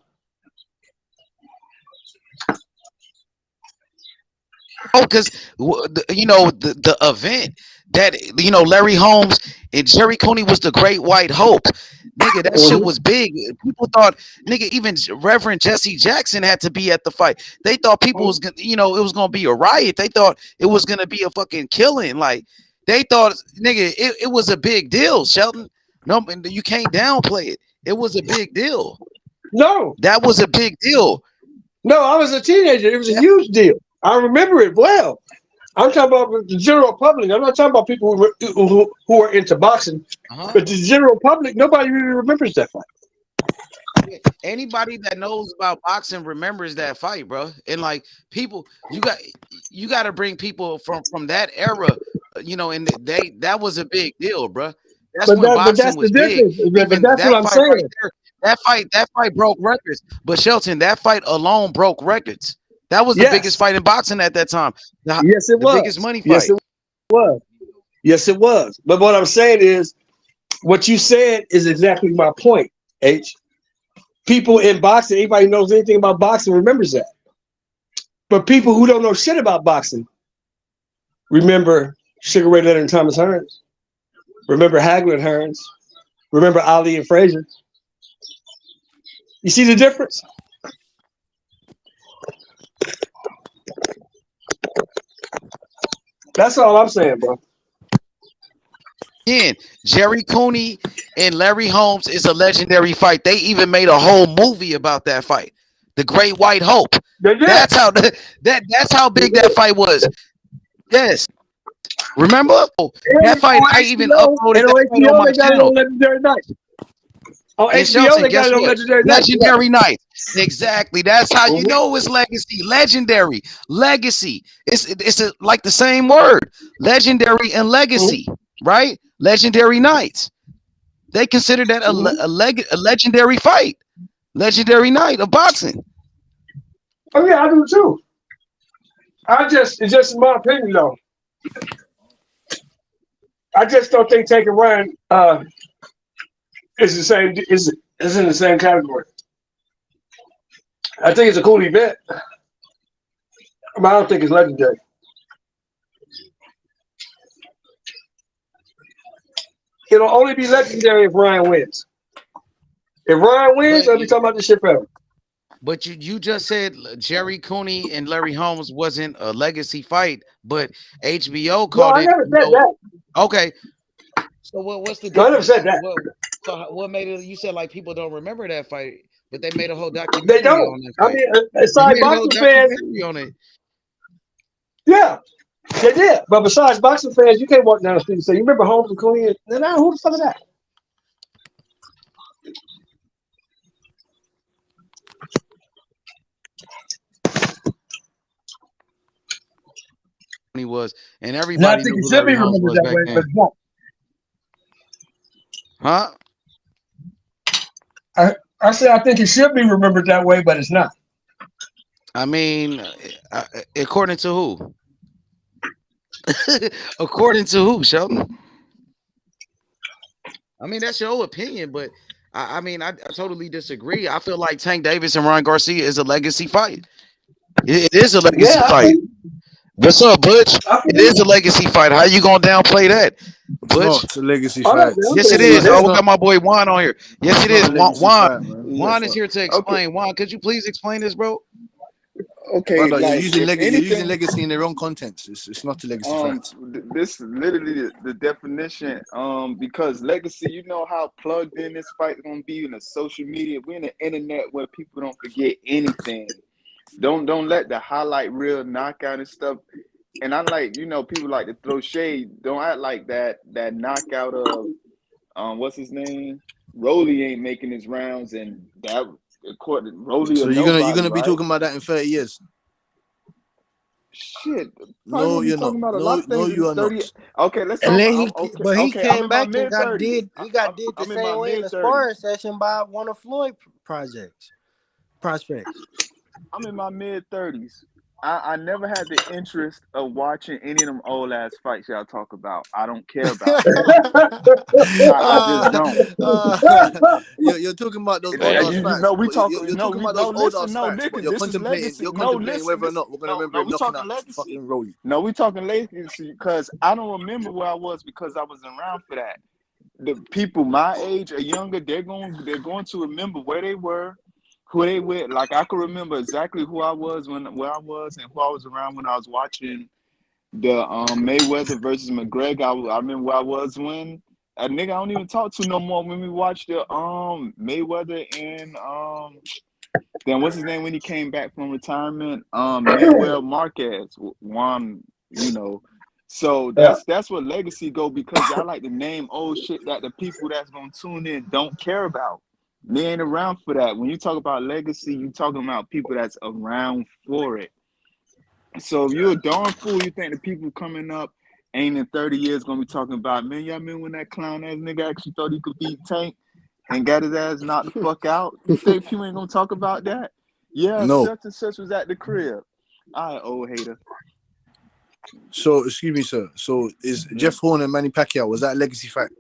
Oh, because the event that Larry Holmes and Jerry Cooney was the Great White Hope. Nigga, that shit was big. People thought, nigga, even Reverend Jesse Jackson had to be at the fight. They thought people was gonna, it was gonna be a riot. They thought it was gonna be a fucking killing. Like they thought, nigga, it was a big deal. Shelton, no, you can't downplay it. It was a big deal. No, that was a big deal. No, I was a teenager. It was a huge deal. I remember it well. I'm talking about the general public. I'm not talking about people who are into boxing. But the general public, nobody really remembers that fight. Anybody that knows about boxing remembers that fight, bro. And like people, you got to bring people from that era, and that was a big deal, bro. That's when boxing was big. Even that's what I'm saying. Right there, that fight broke records. But Shelton, that fight alone broke records. That was the biggest fight in boxing at that time. Yes, it was. The biggest money fight. Yes, it was. Yes, it was. But what I'm saying is, what you said is exactly my point, H. People in boxing, anybody who knows anything about boxing remembers that. But people who don't know shit about boxing remember Sugar Ray Leonard and Thomas Hearns, remember Hagler and Hearns, remember Ali and Frazier. You see the difference? That's all I'm saying, bro. Again, Jerry Cooney and Larry Holmes is a legendary fight. They even made a whole movie about that fight, The Great White Hope. That's how that's how big that fight was. Yes, remember that fight? I even uploaded that fight on my channel. Legendary Night. On And HBO, Shelton, they got it on Legendary Night. Exactly. That's how you know it's legacy. Legendary. Legacy. It's like the same word. Legendary and legacy. Right? Legendary Nights. They consider that a legendary fight. Legendary night of boxing. Oh yeah, I do too. It's just in my opinion though. I just don't think taking Ryan is the same is in the same category. I think it's a cool event. But I don't think it's legendary. It'll only be legendary if Ryan wins. If Ryan wins, I'll be talking about this shit forever. But you just said Jerry Cooney and Larry Holmes wasn't a legacy fight, but HBO called it. I never said that. Okay. So what's the difference? No, I never said that. So what made it? You said like people don't remember that fight, but they made a whole documentary. They don't. On that fight. I mean, aside boxing fans, on it. Yeah, they did. But besides boxing fans, you can't walk down the street and say, "You remember Holmes and Cooney?" Now, who the fuck is that? He was, and everybody. I think it should be remembered that way, but don't. Huh? I said I think it should be remembered that way, but it's not. I mean, according to who? According to who, Sheldon? I mean, that's your opinion, but I mean, I totally disagree. I feel like Tank Davis and Ryan Garcia is a legacy fight. It is a legacy fight. What's up, Butch? It is a legacy fight. How you gonna downplay that, Butch? It's a legacy fight. Yes, it is. Oh, we got my boy Juan on here. Yes, it is. Juan is here to explain. Okay. Juan, could you please explain this, bro? Okay, Brother, like, you're anything, using legacy in their own context. It's not a legacy fight. This is literally the definition. Because legacy, you know how plugged in this fight is gonna be in the social media. We're in the internet where people don't forget anything. Don't let the highlight reel knockout and stuff. And I like, people like to throw shade. Don't act like that knockout of what's his name? Rolly ain't making his rounds, and that Rolly So or you're nobody, gonna be right? talking about that in 30 years. Shit, probably No, gonna be you're not. talking about a lot No, of no, things you in are 30. not. Okay, let's And talk then about. I'm okay. he Okay, I'm came in my back and mid got 30s. did the I'm in same my way in mid the 30s. sparring session by one of Floyd prospects. I'm in my mid 30s. I never had the interest of watching any of them old ass fights y'all talk about. I don't care about that. I just don't. You're talking about those old Hey, ass You fights, know, we but talking. you're No, talking we about no those old ass listen. No, fights, but nigga, this is legacy. you're No, contemplating listen, whether or listen. not we're gonna No, remember no, him we knocking talking out legacy. fucking Rolly. No, we talking legacy because I don't remember where I was because I wasn't around for that. The people my age or younger, they're going to remember where they were, who they with. Like I can remember exactly who I was where I was and who I was around when I was watching the Mayweather versus McGregor. I remember where I was when a nigga I don't even talk to no more when we watched the Mayweather and then what's his name when he came back from retirement? Manuel Marquez won, So Yeah. that's what legacy go because y'all like to name old shit that the people that's gonna tune in don't care about. They ain't around for that. When you talk about legacy, you talking about people that's around for it. So if you're a darn fool, you think the people coming up ain't in 30 years gonna be talking about, man, y'all remember when that clown ass nigga actually thought he could beat Tank and got his ass knocked the fuck out? You think people ain't gonna talk about that? Yeah, No. such and such was at the crib. All right, old hater. So excuse me, sir. So is Jeff Horn and Manny Pacquiao, was that a legacy fight?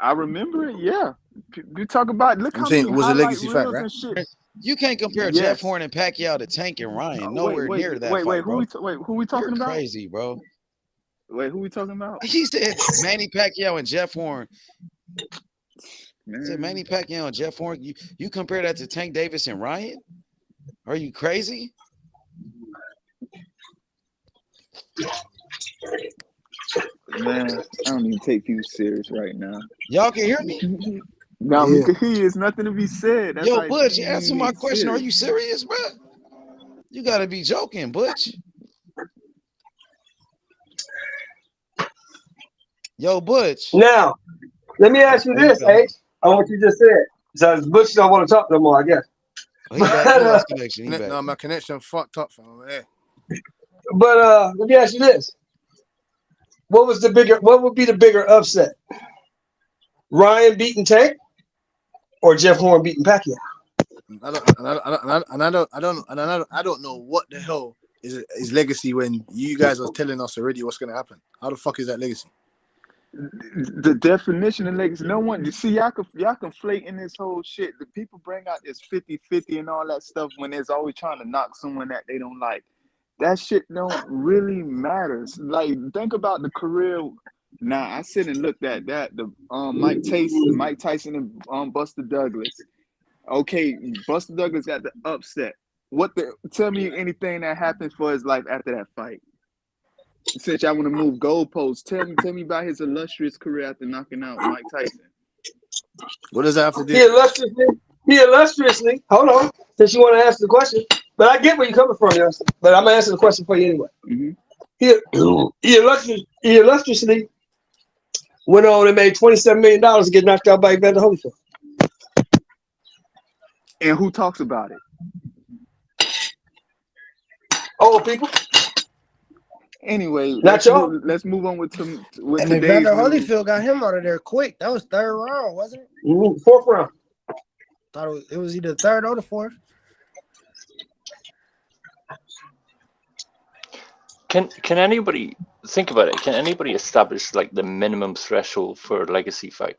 I remember it, yeah. You talk about, look I'm how saying many it was a highlight legacy fight, reels right? and shit. You can't compare Jeff Yes. Horn and Pacquiao to Tank and Ryan. Nowhere near that Wait, fight, who bro. who we talking You're about? crazy, bro. Wait, who we talking about? He said Manny Pacquiao and Jeff Horn. Man. He said Manny Pacquiao and Jeff Horn. You compare that to Tank Davis and Ryan? Are you crazy? Man, I don't even take people serious right now. Y'all can hear me? No, we can hear you. It's nothing to be said. That's Yo, like Butch, you answer my question. Are you serious, bro? You gotta be joking, Butch. Yo, Butch. Now, let me ask you this, H, on what you just said. So Butch don't want to talk no more, I guess. Oh, he back. He lost connection. He back. No, my connection fucked up, fam. Yeah. But let me ask you this. What would be the bigger upset? Ryan beating Tank or Jeff Horn beating Pacquiao? I don't know what the hell is legacy when you guys are telling us already what's gonna happen. How the fuck is that legacy? The definition of legacy. No one, you see, y'all conflating this whole shit. The people bring out this 50-50 and all that stuff when there's always trying to knock someone that they don't like. That shit don't really matter. Like, think about the career. Now, I sit and looked at that. The Mike Tyson and Buster Douglas. Okay, Buster Douglas got the upset. Tell me anything that happened for his life after that fight. Since y'all want to move goalposts, tell me about his illustrious career after knocking out Mike Tyson. What does that have to do? He illustriously, hold on, since you want to answer the question, but I get where you're coming from, yes. But I'm gonna answer the question for you anyway. Mm-hmm. He illustriously went on and made $27 million to get knocked out by Evander Holyfield. And who talks about it? Old people. Anyway, Let's move on with And today's Evander news. Holyfield got him out of there quick. That was third round, wasn't it? Fourth round. Thought it was either third or the fourth. Can anybody think about it? Can anybody establish like the minimum threshold for a legacy fight?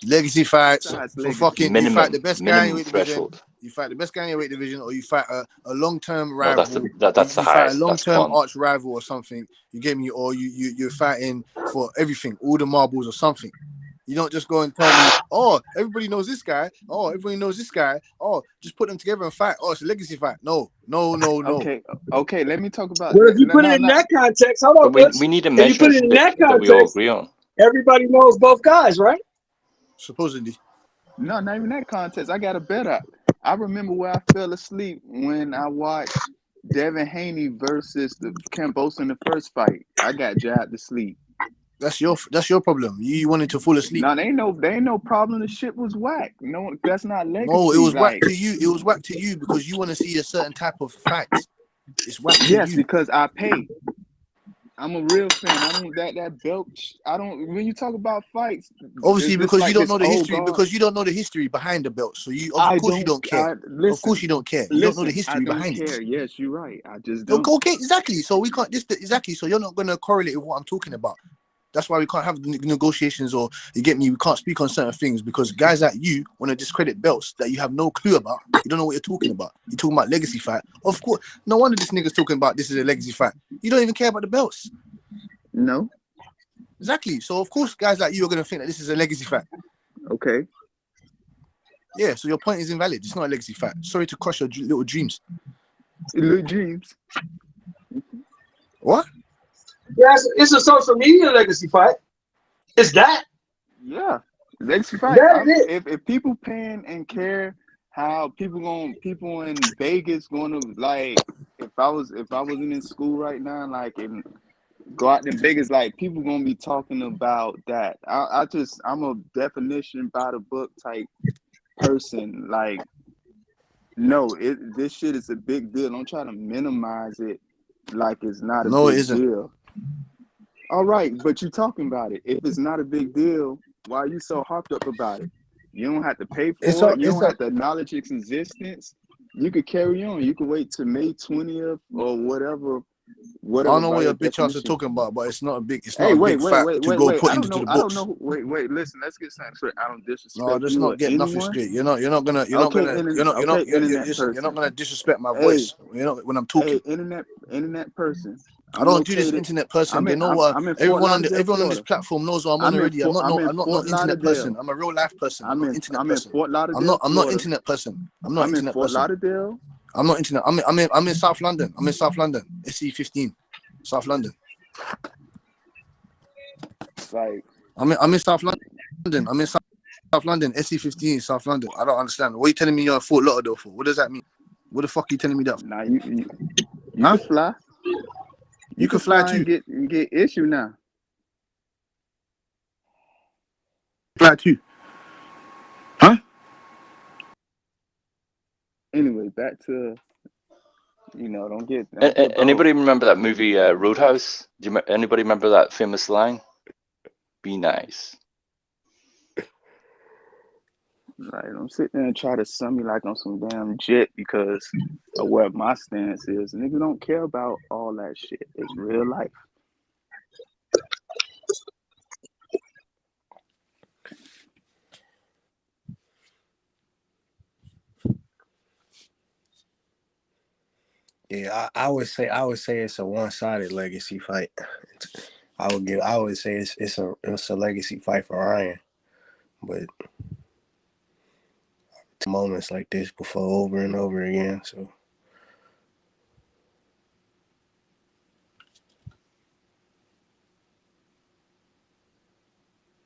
Legacy fights for fucking you fight the best guy in your weight division. You fight the best guy in your weight division, or you fight a long-term rival. No, that's the you fight highest. a long-term arch rival or something. You get me, or you're fighting for everything, all the marbles or something. You don't just go and tell me, oh, everybody knows this guy. Oh, everybody knows this guy. Oh, just put them together and fight. Oh, it's a legacy fight. No. Okay. Let me talk about. Well, if you put it in that context, hold on, we need a measuring stick that we all agree on. Everybody knows both guys, right? Supposedly. No, not even that context. I got a better. I remember where I fell asleep when I watched Devin Haney versus the Campos in the first fight. I got jabbed to sleep. That's your problem. You wanted to fall asleep. No, they ain't no problem. The shit was whack. No, that's not No, it legacy. was whack Like, to you. It was whack to you because you want to see a certain type of fights. It's whack to yes, you. because I pay. I'm a real fan. I don't that belt. I don't. When you talk about fights, Obviously, it's because you like don't this know the old history. guard. Because you don't know the history behind the belt. So you, of I course, you don't. don't care. Of course, you don't care. You don't know the I history don't behind it. care. Yes, you're right. I just Okay, don't. okay, exactly. So we can't exactly. So you're not gonna correlate with what I'm talking about. That's why we can't have negotiations, or you get me. We can't speak on certain things because guys like you want to discredit belts that you have no clue about. You don't know what you're talking about. You're talking about legacy fight. Of course, no wonder this nigga's talking about this is a legacy fight. You don't even care about the belts. No. Exactly. So of course, guys like you are gonna think that this is a legacy fight. Okay. Yeah. So your point is invalid. It's not a legacy fight. Sorry to crush your little dreams. Little dreams. What? Yeah, it's a social media legacy fight. It's that. Yeah, legacy fight. That it is. If people paying and care how people in Vegas going to, like, if I wasn't in school right now, like, and go out in Vegas, like, people gonna be talking about that. I'm a definition by the book type person. Like, no, this shit is a big deal. Don't try to minimize it like it's not a No, it big isn't. deal. All right, but you're talking about it. If it's not a big deal, why are you so harped up about it? You don't have to pay It's for a it. You it's don't a have to acknowledge its existence. You could carry on. You could wait till May 20th or whatever I don't know by what your your bitch ass are definition. talking about, but it's not Hey, a wait, big wait, fact wait, to wait, go wait. put I don't into know. the I don't books. know. Wait. Listen, let's get something straight. I don't No, disrespect let's you or not get nothing anyone. straight. Okay, okay, internet listen. You're not person. gonna disrespect my Hey, voice. You know when I'm hey, talking. internet person. I I'm don't do this located. internet person. They know what I'm in Fort everyone on this Lauderdale, platform knows what I'm on Florida. already. I'm in I'm not no Fort internet person. Lauderdale. I'm a real life person. I'm not internet I'm in person. Fort Lauderdale, I'm not Florida. internet person. I'm not I'm in internet Fort person. Lauderdale. I'm not internet. I'm in South London. I'm in South London. SE15, South London. Like, I'm in South London. I'm in South London. SE15, South London. I don't understand. What are you telling me you're in Fort Lauderdale for? What does that mean? What the fuck are you telling me that for? nah, you Huh? can fly. You You can can fly fly too. and get issue now. Fly too. Huh? Anyway, back to, don't get bold. Anybody remember that movie Roadhouse? Anybody remember that famous line? Be nice. Right, don't sit there and try to sum me like on some damn jet because of what my stance is. Nigga don't care about all that shit. It's real life. yeah. I would say it's a one-sided legacy fight. I would say it's a legacy fight for Ryan, but moments like this before over and over again. So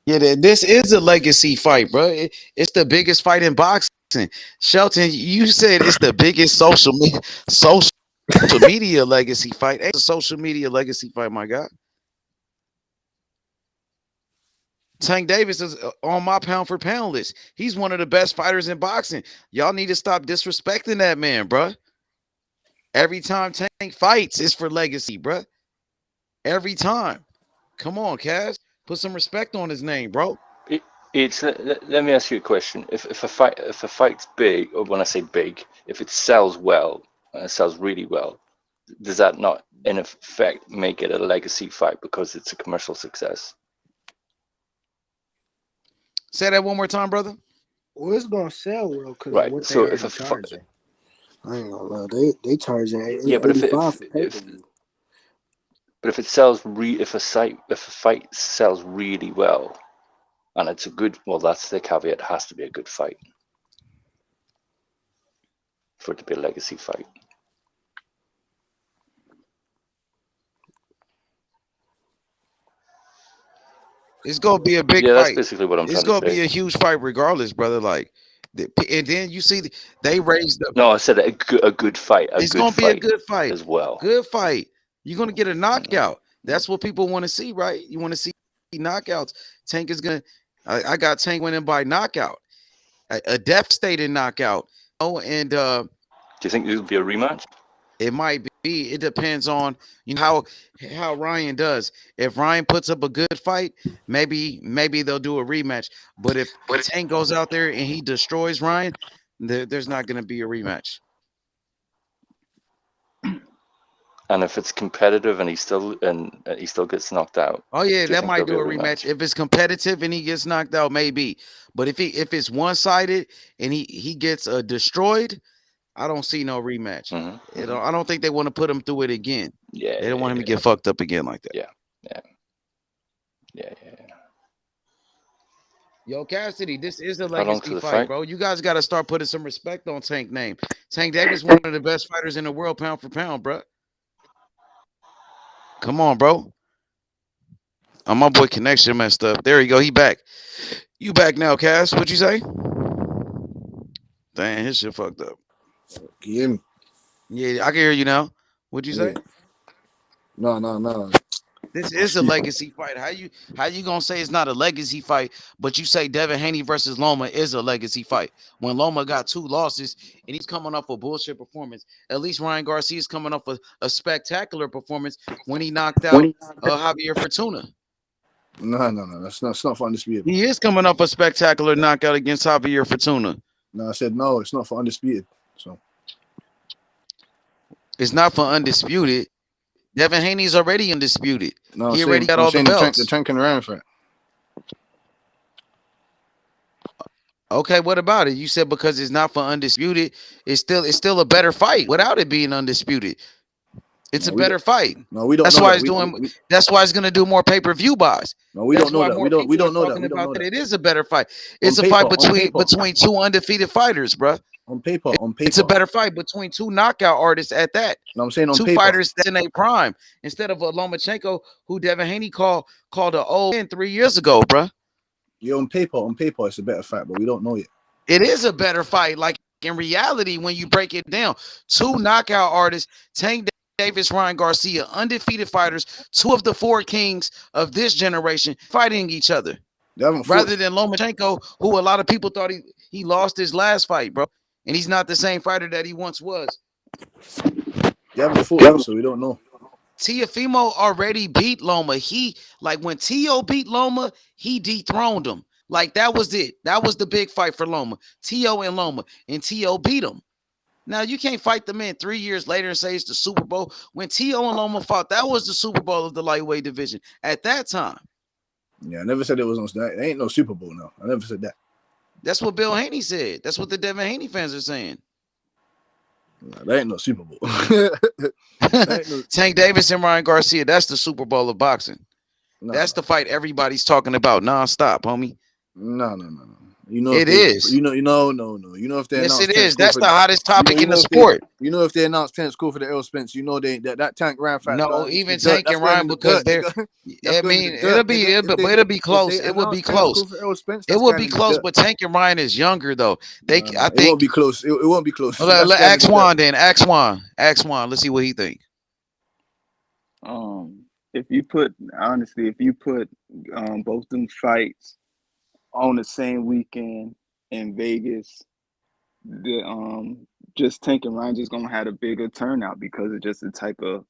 Yeah, this is a legacy fight, bro. It's the biggest fight in boxing. Shelton, you said it's the biggest social media legacy fight. It's a social media legacy fight, my guy. Tank Davis is on my pound for pound list. He's one of the best fighters in boxing. Y'all need to stop disrespecting that man, bro. Every time Tank fights, it's for legacy, bro. Every time. Come on, Cass. Put some respect on his name, bro. Let me ask you a question. If a fight's big, or when I say big, if it sells well, and it sells really well, does that not in effect make it a legacy fight because it's a commercial success? Say that one more time, brother. well, it's gonna sell well because of Right. what they So already charging. I ain't gonna lie, they charging but 85 for pay per view. but if it sells if a fight sells really well, and it's a good, well, that's the caveat. It has to be a good fight for it to be a legacy fight. It's gonna be a big Yeah, that's fight. basically what I'm It's trying to gonna be say. a huge fight, regardless, brother. Like And then you see they raised up. No, I said a good fight. It's gonna be a good fight. As well. Good fight. You're gonna get a knockout. That's what people want to see, right? You want to see knockouts. Tank is gonna. I got Tank winning by knockout, a devastating knockout. Oh, and do you think there'll be a rematch? It might be. It depends on how Ryan does. If Ryan puts up a good fight, maybe they'll do a rematch. But if Tank goes out there and he destroys Ryan, there's not going to be a rematch. And if it's competitive and he still gets knocked out. Oh yeah, that might do a rematch. If it's competitive and he gets knocked out, maybe. But if it's one-sided and he gets destroyed, I don't see no rematch. I don't think they want to put him through it again. Yeah, they don't want him to get fucked up again like that. Yeah. Yo, Cassidy, this is a legacy fight, bro. You guys got to start putting some respect on Tank name. Tank Davis, one of the best fighters in the world, pound for pound, bro. Come on, bro. Oh, my boy connection messed up. There you go. He back. You back now, Cass? What'd you say? Damn, his shit fucked up. Can you hear me? Yeah, I can hear you now. What'd you say? No. This is a legacy fight. How you gonna say it's not a legacy fight, but you say Devin Haney versus Loma is a legacy fight when Loma got 2 losses and he's coming off a bullshit performance? At least Ryan Garcia is coming off a spectacular performance when he knocked out Javier Fortuna. No. That's not for undisputed. He is coming off a spectacular knockout against Javier Fortuna. No, I said no. It's not for undisputed. So it's not for undisputed. Devin Haney's already undisputed. No, he already got all the belts. The Tank and Ryan fight. Okay, what about it? You said because it's not for undisputed, it's still a better fight without it being undisputed. It's a better fight. No, we don't. That's why it's doing. That's why it's going to do more pay-per-view buys. No, we don't know that. We don't know that. It is a better fight. It's a fight between 2 undefeated fighters, bro. On paper, it's a better fight between 2 knockout artists at that. No, I'm saying on 2 paper. fighters that's in a prime instead of a Lomachenko who Devin Haney called an old man 3 years ago, bro. Yeah, on paper, it's a better fight, but we don't know yet. It is a better fight. Like in reality, when you break it down, 2 knockout artists, Tank Davis, Ryan Garcia, undefeated fighters, 2 of the 4 kings of this generation fighting each other. Rather than Lomachenko, who a lot of people thought he lost his last fight, bro. And he's not the same fighter that he once was. They haven't fought, so we don't know. Teofimo already beat Loma. When Tio beat Loma, he dethroned him. Like that was it. That was the big fight for Loma. Tio and Loma. And Tio beat him. Now you can't fight the man 3 years later and say it's the Super Bowl. When Tio and Loma fought, that was the Super Bowl of the lightweight division at that time. Yeah, I never said it was on that. It ain't no Super Bowl now. I never said that. That's what Bill Haney said. That's what the Devin Haney fans are saying. Nah, that ain't no Super Bowl. Tank Davis and Ryan Garcia, that's the Super Bowl of boxing. That's the fight everybody's talking about nonstop, homie. No. You know it is. No. You know if they yes, it is. That's the hottest topic in the sport. You know if they announced 10 score for the Earl Spence, you know that Tank Ryan fight. No, even Tank and Ryan because they're. I mean, it'll be close. It would be close. It would be close, but Tank and Ryan is younger though. I think it won't be close. It won't be close. Ask Juan then. Ask Juan. Let's see what he think. If you put both them fights on the same weekend in Vegas, just Tank and Ryan just gonna have a bigger turnout because of just the type of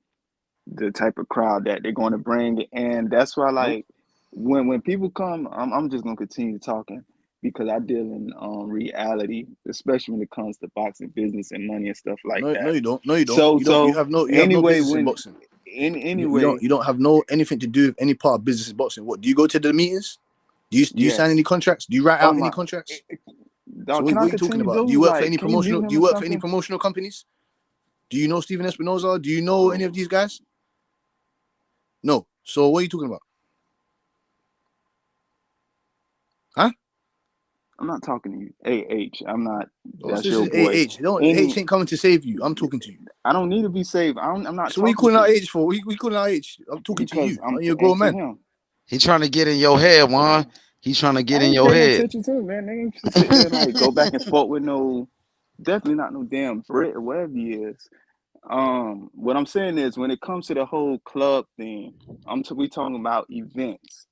crowd that they're going to bring, and that's why when people come, I'm just gonna continue talking because I deal in reality, especially when it comes to boxing business and money and stuff like that. No, you don't. You have no business in boxing. Anyway, you don't have anything to do with any part of business in boxing. What do you go to the meetings? Do you sign any contracts? Do you write out any contracts? So what are you talking about? Do you work for any promotional? Do you work for any promotional companies? Do you know Steven Espinoza? Do you know any of these guys? No. So what are you talking about? Huh? I'm not talking to you. I'm not. That's your boy. H ain't coming to save you. I'm talking to you. I don't need to be saved. I'm not. So what are you calling out H for? We calling out H. I'm talking to you. You're a grown man. He trying to get in your head, Juan. He's trying to get I in ain't your paying head. attention to it, man. They ain't just sit there and like go back and forth with no, definitely not no damn Brit or whatever he is. What I'm saying is when it comes to the whole club thing, we talking about events.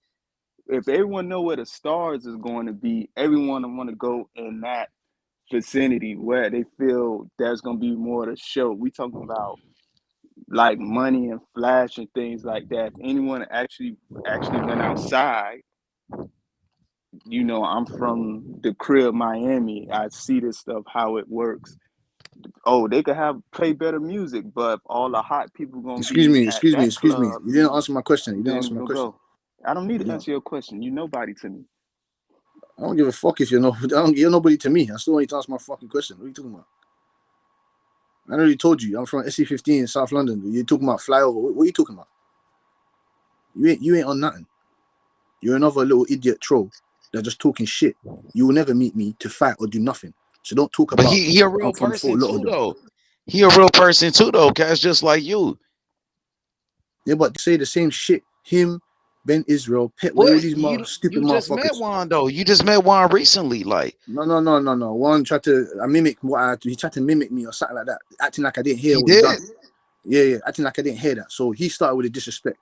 If everyone know where the stars is going to be, everyone want to go in that vicinity where they feel there's going to be more to show. We talking about like money and flash and things like that. If anyone actually went outside, you know, I'm from the crib, Miami. I see this stuff, how it works. Oh, they could play better music, but all the hot people gonna Excuse be me, at excuse me, that excuse me. club, You didn't answer my question. You didn't then answer we my gonna question. go. I don't need You to don't. answer your question. You nobody to me. I don't give a fuck if you're no. You're nobody to me. I still want you to answer my fucking question. What are you talking about? I already told you. I'm from SC15 in South London. You're talking about flyover. What are you talking about? You ain't on nothing. You're another little idiot troll that's just talking shit. You will never meet me to fight or do nothing. So don't talk But about he a I'm real from Fort person too, Lauderdale. though. He a real person too, though. Cats just like you. Yeah, but they say the same shit. Him, Ben Israel, Pet, all What these you stupid just met motherfuckers. Juan though. You just met Juan recently, like No. One tried to mimic what I do. He tried to mimic me or something like that, acting like I didn't hear he what he done. did. Yeah, acting like I didn't hear that. So he started with a disrespect.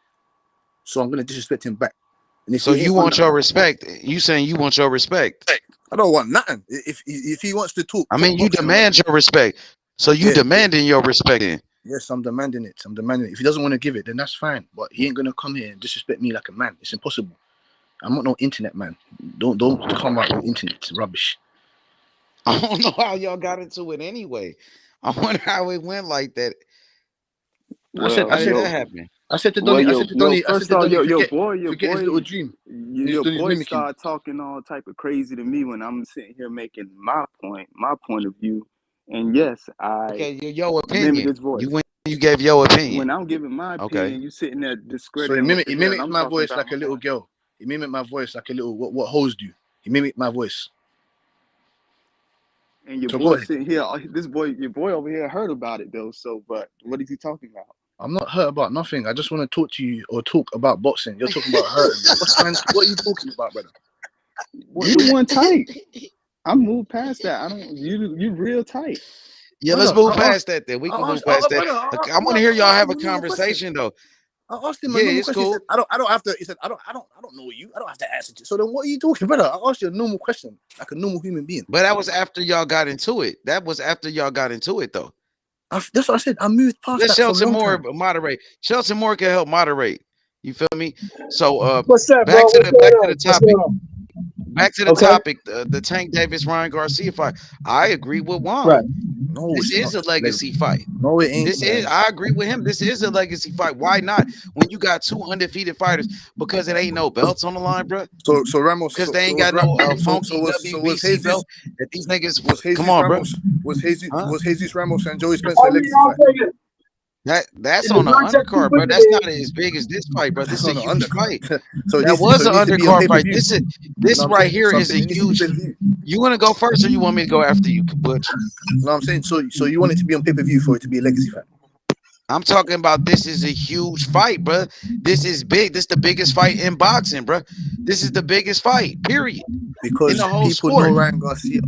So I'm gonna disrespect him back. And if So he you ain't on want that, your respect? You saying you want your respect? I don't want nothing. If he wants to talk I top mean, you boxing or whatever, demand your respect. So you yeah. demanding your respect then. Yes, I'm demanding it. I'm demanding it. If he doesn't want to give it, then that's fine. But he ain't gonna come here and disrespect me like a man. It's impossible. I'm not no internet man. Don't come out with internet. It's rubbish. I don't know how y'all got into it anyway. I wonder how it went like that. I said, Well, I How did said, that happen? I said to well, Donny, I yo, said to yo. Donny, I said First to off, Donny, your forget his little boy, dream. He's your Donny's boy mimicking me. started talking all type of crazy to me when I'm sitting here making my point of view. And yes, I Okay, your mimic opinion. his voice. You gave your opinion. When I'm giving my Okay. opinion, you sitting there So discrediting what the he hell mimicked I'm my talking voice about. like a little girl. He mimicked my voice like a little what hoes do. He mimicked my voice. And your So go boy ahead. sitting here, your boy over here heard about it though. So, but what is he talking about? I'm not hurt about nothing. I just want to talk to you or talk about boxing. You're talking about hurting me. What are you talking about, brother? We won tight. I moved past that. I don't. You real tight. Yeah, let's Brother, move past that then. We can move past that. brother, I want to hear y'all I asked have him a a normal question. conversation though. I asked him a Yeah, normal it's question. He said, cool. I don't have to. He said, I don't know you. I don't have to answer it. So then what are you talking, brother? I asked you a normal question, like a normal human being. But that was after y'all got into it. That was after y'all got into it though. That's what I said. I moved past Let that for a Shelton long Moore time. moderate. Shelton Moore can help moderate. You feel me? So What's that, bro? back to What's going the on? What's topic. going on? Back to the Okay. topic. The Tank Davis Ryan Garcia fight. I agree with Juan. Right. No, This it's is not. a legacy fight. No, it ain't, man. I agree with him. This is a legacy fight. Why not? When you got two undefeated fighters, because it ain't no belts on the line, bro. So Ramos. Because So, they so ain't was got no so funky was WBC Jesus. belt that these niggas Was come Jesus on, bro. Ramos? Huh? Was Jesus Ramos and Joey Spencer a All you legacy know, fight? That's in the on the context you undercard, put bro. it That's in, not as big as this fight, bro. This That's is a on the huge undercard. fight. So That was it an needs to be on undercard fight. pay-per-view. This You know what I'm right saying? here So I'm is saying a it needs to be huge. pay-per-view. You want to go first, or you want me to go after you, Butch? No, I'm saying so you want it to be on pay-per-view for it to be a legacy fight. I'm talking about this is a huge fight, bro. This is big. This is the biggest fight in boxing, bro. This is the biggest fight, period, in the Because whole people know sport. Ryan Garcia.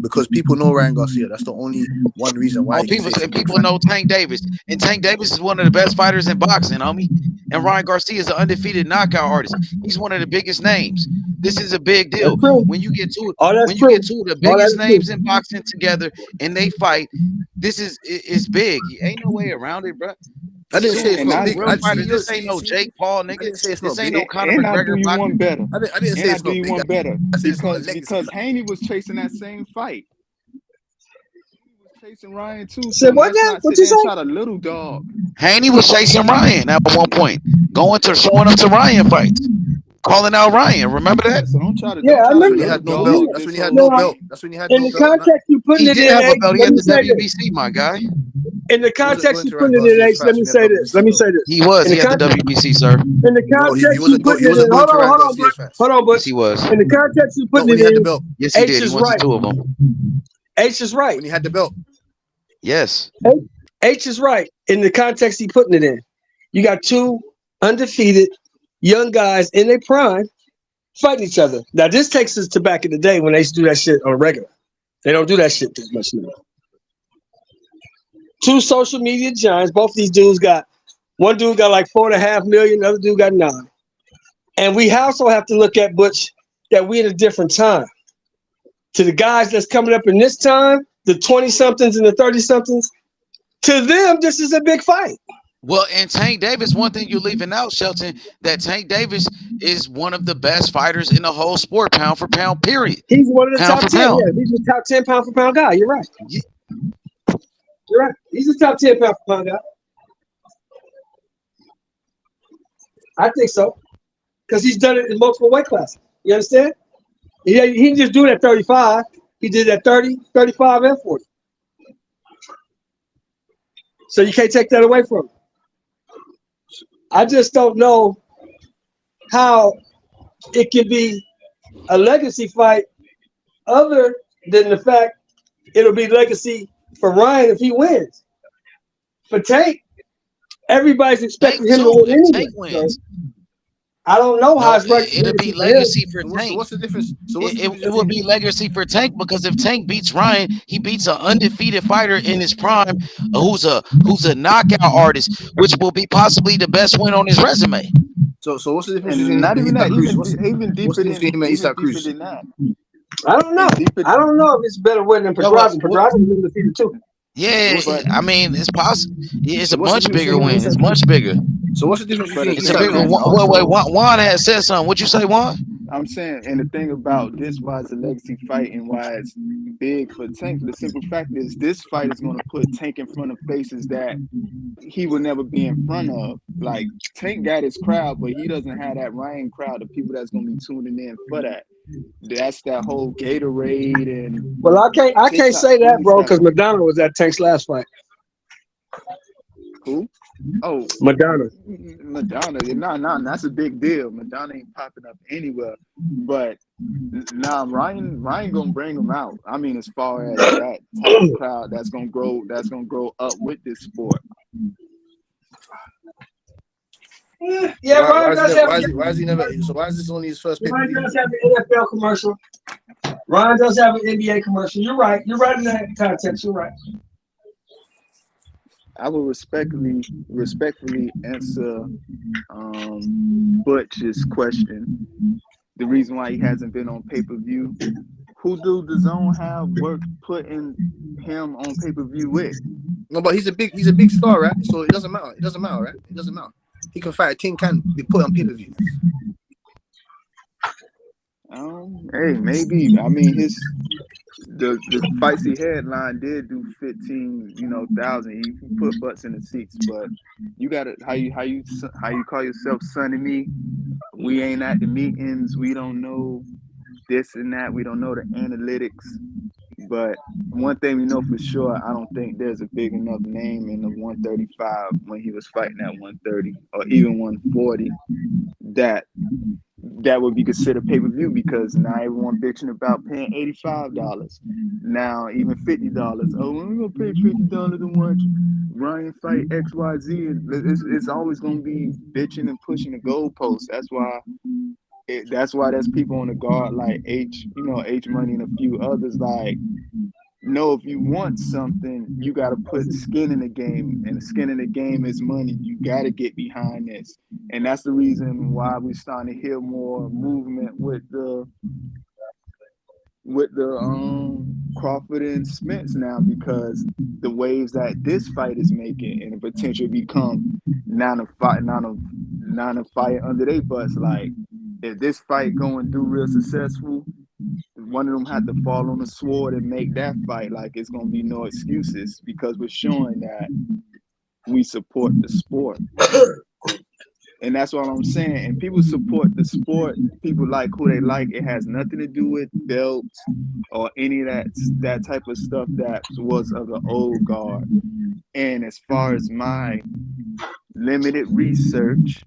Because people know Ryan Garcia. That's the only one reason why Oh, you can say it's a big people fight. know Tank Davis, and Tank Davis is one of the best fighters in boxing, homie. And Ryan Garcia is an undefeated knockout artist. He's one of the biggest names. This is a big deal. that's true. When you get two All that's true. of the All biggest that's true. names in boxing together and they fight, this is big. Ain't no way around it, bro. I It's didn't say two it's not big. real I fighters. This ain't see. no Jake Paul, I nigga. didn't say it's This not ain't big. no Conor And I do McGregor you boxing. one better. I didn't say And I it's do not you big. one better I said it's not a legacy because fight. Haney was chasing that same fight. He was chasing Ryan too. Say So what let's now? not What sit you there and say? try to little dog. Haney was chasing Ryan at one point, showing up to Ryan fights, calling out Ryan. Remember Yeah. that? So don't try to Yeah, I That's when remember he little that. had no dog belt. Yeah. That's this when he had whole no Now, belt. thing. That's when he had in no the belt. context you putting He it did in, have a H, belt. He let had me the say this. WBC, my guy. In the He wasn't context going you to Ryan putting it in, Garcia's H, let fights me when he had say this. Let WBC me belt. say this. He was. In the He had the context, WBC, sir. in the No, he context you wasn't. putting He it in, wasn't going to Ryan hold on, but Garcia's fights. hold on, but Yes, he was. in the context you Not putting when it he had the in, belt. Yes, he H did. He is won right. two of them. H is right. When he had the belt. Yes. H is right. In the context he putting it in, you got two undefeated young guys in their prime fighting each other. Now this takes us to back in the day when they used to do that shit on regular. They don't do that shit as much now. Two social media giants. Both these dudes got one dude got like 4.5 million, the other dude got 9. And we also have to look at Butch that we're in a different time. To the guys that's coming up in this time, the 20 somethings and the 30 somethings, to them this is a big fight. Well, and Tank Davis, one thing you're leaving out, Shelton, that Tank Davis is one of the best fighters in the whole sport, pound for pound, period. He's one of the Pound top for 10. pound. Yeah, he's the top 10 pound for pound guy. You're right. Yeah. You're right. He's the top 10 pound for pound guy. I think so. Because he's done it in multiple weight classes. You understand? He didn't just do it at 35. He did it at 30, 35, and 40. So you can't take that away from him. I just don't know how it can be a legacy fight other than the fact it'll be legacy for Ryan if he wins. For Tank, everybody's expecting him to win anyway. Tank wins. So I don't know how it's like. It'll be legacy for So Tank. what's the difference? So what's the It difference will be legacy for Tank because if Tank beats Ryan, he beats an undefeated fighter in his prime, who's a knockout artist, which will be possibly the best win on his resume. So what's the difference And between not him even and that, Isak Cruz? even deeper What's the than difference between him and Isak deeper Cruz? than that. I don't know. I don't know if it's better win than Pedraza. Pedraza is undefeated too. Yeah, But- I mean, it's possible. It's So a what's the much difference bigger between him win. and It's Isak much bigger. So what's the difference But between It's a Isak bigger. Cruz? Juan had said something. What you say, Juan? I'm saying, and the thing about this, why it's a legacy fight and why it's big for Tank, the simple fact is this fight is going to put Tank in front of faces that he will never be in front of. Like, Tank got his crowd, but he doesn't have that Ryan crowd of people that's going to be tuning in for that. That's that whole Gatorade and Well, I can't TikTok say that, funny bro, stuff. because Madonna was at Tank's last fight. Who? Oh, Madonna. Nah, that's a big deal. Madonna ain't popping up anywhere. But nah, Ryan gonna bring him out. I mean, as far as that type of crowd that's gonna grow up with this sport. Yeah, Ryan does have. Why is he never? So why is this only his first pay per Ryan view? does have an NFL commercial. Ryan does have an NBA commercial. You're right. You're right in that context. You're right. I would respectfully answer Butch's question. The reason why he hasn't been on pay-per-view. Who do the Zone have worth putting him on pay-per-view with? No, but he's a big star, right? So it doesn't matter. It doesn't matter, right? It doesn't matter. He can fight. A team can be put on pay per view. Hey, maybe. I mean, the fights he headline did do 15,000. He put butts in the seats, but you got to how you call yourself son and me. We ain't at the meetings. We don't know this and that. We don't know the analytics. But one thing we know for sure, I don't think there's a big enough name in the 135 when he was fighting at 130 or even 140 that would be considered pay-per-view, because now everyone bitching about paying $85. Now even $50. Oh, we're gonna pay $50 to watch Ryan fight XYZ. It's always gonna be bitching and pushing the goalposts. That's why there's people on the guard like H Money and a few others. Like, no, if you want something, you got to put skin in the game, and the skin in the game is money. You got to get behind this, and that's the reason why we're starting to hear more movement with the Crawford and Spence now, because the waves that this fight is making and the potential become not a fight under their butts. Like, if this fight going through real successful, one of them had to fall on the sword and make that fight. Like, it's gonna be no excuses, because we're showing that we support the sport. And that's what I'm saying. And people support the sport. People like who they like. It has nothing to do with belts or any of that type of stuff that was of the old guard. And as far as my limited research,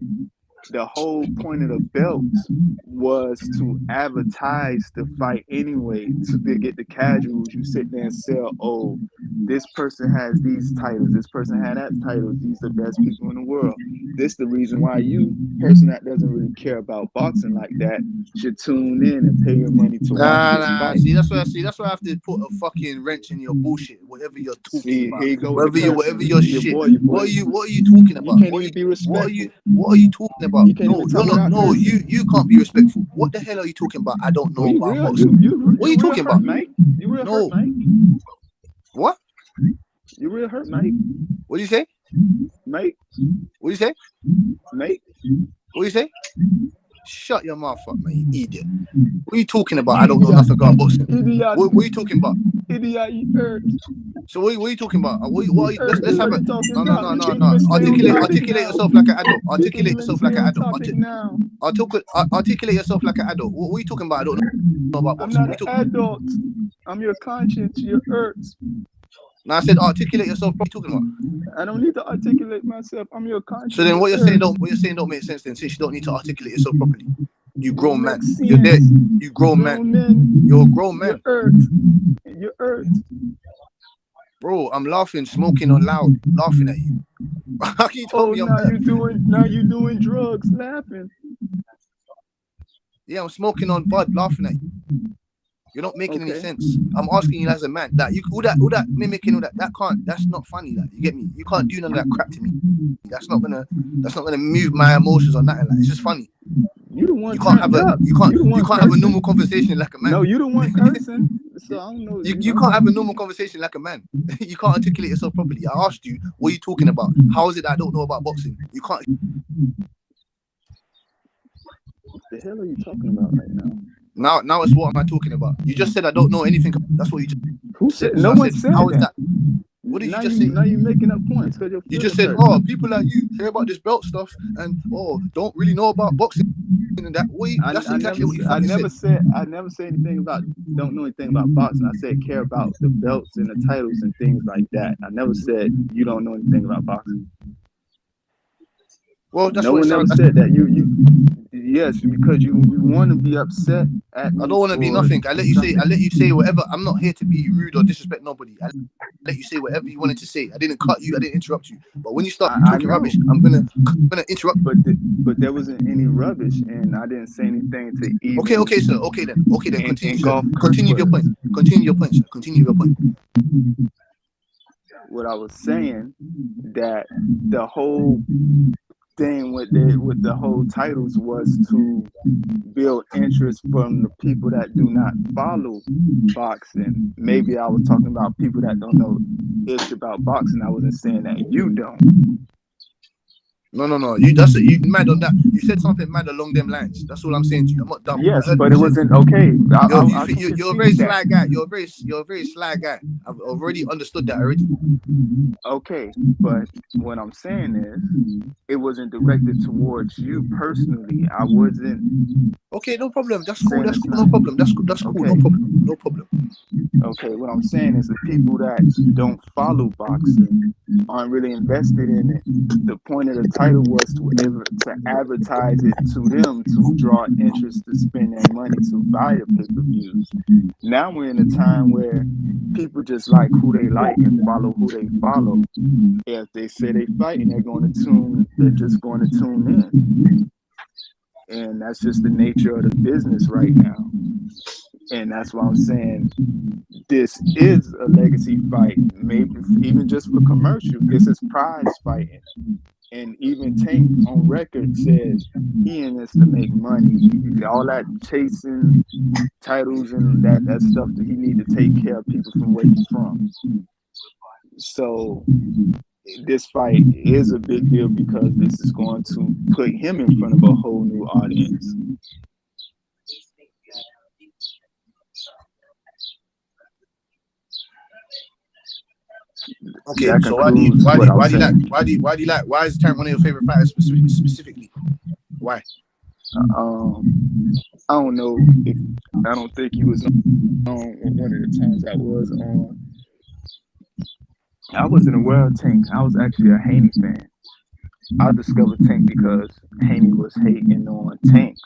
the whole point of the belts was to advertise the fight anyway, to get the casuals. You sit there and sell, oh, this person has these titles, this person had that titles, these are the best people in the world. This the reason why you, person that doesn't really care about boxing like that, should tune in and pay your money to watch this Nah. fight. See, that's why I have to put a fucking wrench in your bullshit. Whatever you're talking See, about, here you go with whatever the your cursing. Your shit. boy, What are you talking you about? can't even be respectful. What are you talking about? You can't No, even you're talk not. without No, cursing. you can't be respectful. What the hell are you talking about? I don't Oh, know you about real, boxing. What are you real talking hurt, about? mate. You real No. hurt, mate. What? You real hurt, mate. What do you say? Mate. What do you say? Mate. What do you say? Shut your mouth up, man, you idiot. What are you talking about? I don't know nothing about boxing. Idiot. What are you talking about? Idiot, you hurt. So what are you talking about? Let's have What a you talking no. about? You can't even stay on topic Articulate now. yourself like an adult. You can't Articulate even yourself like stay an on adult. topic now. Articulate yourself like an adult. What are you talking about? I don't know about I'm boxing. not What are an you talking adult. I'm your conscience. You're hurt. Now I said articulate yourself. What are you talking about? I don't need to articulate myself. I'm your conscience. So then You're what you're hurt. saying don't make sense then, since you don't need to articulate yourself properly. You grown man. Makes You're there. sense. You grown man. Grown men. You're a grown man. You're hurt. You're hurt. Bro, I'm laughing, smoking on loud, laughing at you. How can you tell me I'm hurt? Now you doing drugs, laughing. Yeah, I'm smoking on bud, laughing at you. You're not making any Okay. sense. I'm asking you as a man. That you all that mimicking, all that can't. That's not funny. That you get me. You can't do none of that crap to me. That's not gonna move my emotions or nothing. Like it's just funny. You the one You can't have turned up. you can't have a normal conversation like a man. No, you the one cursing. So I don't know. You can't have a normal conversation like a man. You can't articulate yourself properly. I asked you, what are you talking about? How is it that I don't know about boxing? You can't. What the hell are you talking about right now? Now it's what am I talking about? You just said I don't know anything. That's what you just Who said. No one said how is that. What did now you just say? Now you're making up points because you just said, oh, people like you hear about this belt stuff and don't really know about boxing and that. That's exactly what you fucking said. I never said anything about don't know anything about boxing. I said care about the belts and the titles and things like that. I never said you don't know anything about boxing. Well, that's no what one ever said that. Yes, because you want to be upset at me. I don't want to be nothing. I let you say whatever. I'm not here to be rude or disrespect nobody. I let you say whatever you wanted to say. I didn't cut you. I didn't interrupt you. But when you start talking rubbish, I'm gonna interrupt. But there wasn't any rubbish, and I didn't say anything to even. Okay, sir. Okay then. Continue. Continue your point. Continue your point, sir. Continue your point. What I was saying, that the whole thing with the whole titles was to build interest from the people that do not follow boxing. Maybe I was talking about people that don't know ish about boxing. I wasn't saying that you don't. No. You mad on that. You said something mad along them lines. That's all I'm saying to you. I'm not dumb. Yes, but it wasn't okay. You're a very sly guy. You're a very sly guy. I've already understood that already. Okay, but what I'm saying is, it wasn't directed towards you personally. I wasn't. Okay, no problem. That's cool. No problem. That's cool. Okay. No problem. Okay, what I'm saying is the people that don't follow boxing aren't really invested in it. The point of the title was to advertise it to them, to draw interest, to spend their money, to buy the pay-per-views. Now we're in a time where people just like who they like and follow who they follow. If they say they fighting, they're just going to tune in. And that's just the nature of the business right now. And that's why I'm saying this is a legacy fight, maybe even just for commercial. This is prize fighting. And even Tank on record says he in this to make money. All that chasing titles and that stuff that he need to take care of people from where he's from. So this fight is a big deal because this is going to put him in front of a whole new audience. Okay, so why is Tank one of your favorite fighters specifically? Why? I don't know. I don't think he was on one of the times I was on. I wasn't a World Tank. I was actually a Haney fan. I discovered Tank because Haney was hating on Tank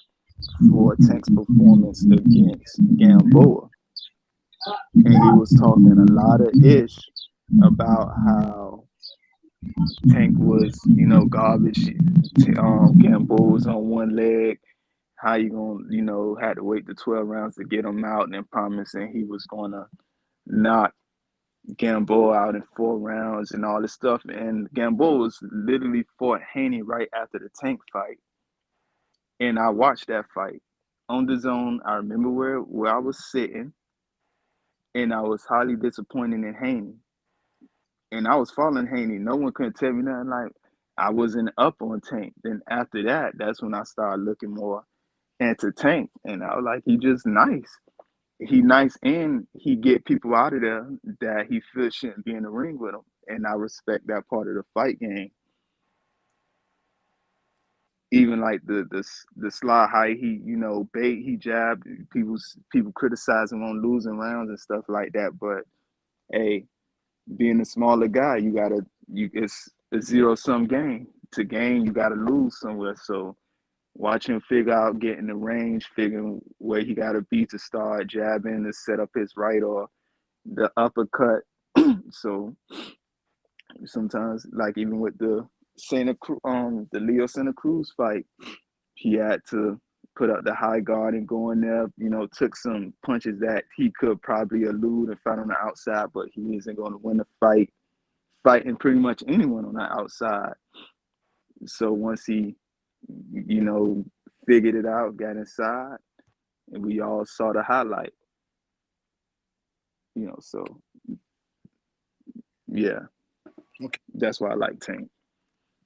for Tank's performance against Gamboa, and he was talking a lot of ish about how Tank was, garbage. Gamboa was on one leg. How you gonna, had to wait the 12 rounds to get him out, and then promising he was gonna knock Gamboa out in 4 rounds and all this stuff. And Gamboa was literally fought Haney right after the Tank fight, and I watched that fight on the zone. I remember where I was sitting, and I was highly disappointed in Haney. And I was following Haney. No one couldn't tell me nothing. Like, I wasn't up on Tank. Then after that, that's when I started looking more into Tank, and I was like, he just nice. He nice, and he get people out of there that he feels shouldn't be in the ring with him. And I respect that part of the fight game. Even like the slide how he bait, he jabbed, people criticize him on losing rounds and stuff like that. But hey, being a smaller guy, it's a zero sum game. To gain, you gotta lose somewhere. So watch him figure out getting the range, figuring where he gotta be to start jabbing to set up his right or the uppercut. So sometimes, like even with the the Leo Santa Cruz fight, he had to put up the high guard and go in there. Took some punches that he could probably elude and fight on the outside, but he isn't going to win the fight fighting pretty much anyone on the outside. So once he, figured it out, got inside, and we all saw the highlight. So yeah. Okay. That's why I like Tank.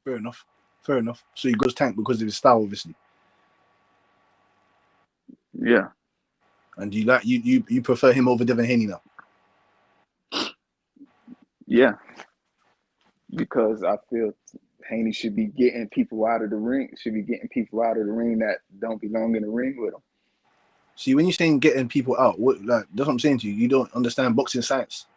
Fair enough. Fair enough. So he goes Tank because of his style, obviously. Yeah. And you prefer him over Devin Haney now? Yeah. Because I feel Haney should be getting people out of the ring. That don't belong in the ring with him. See, when you're saying getting people out, that's what I'm saying to you. You don't understand boxing science.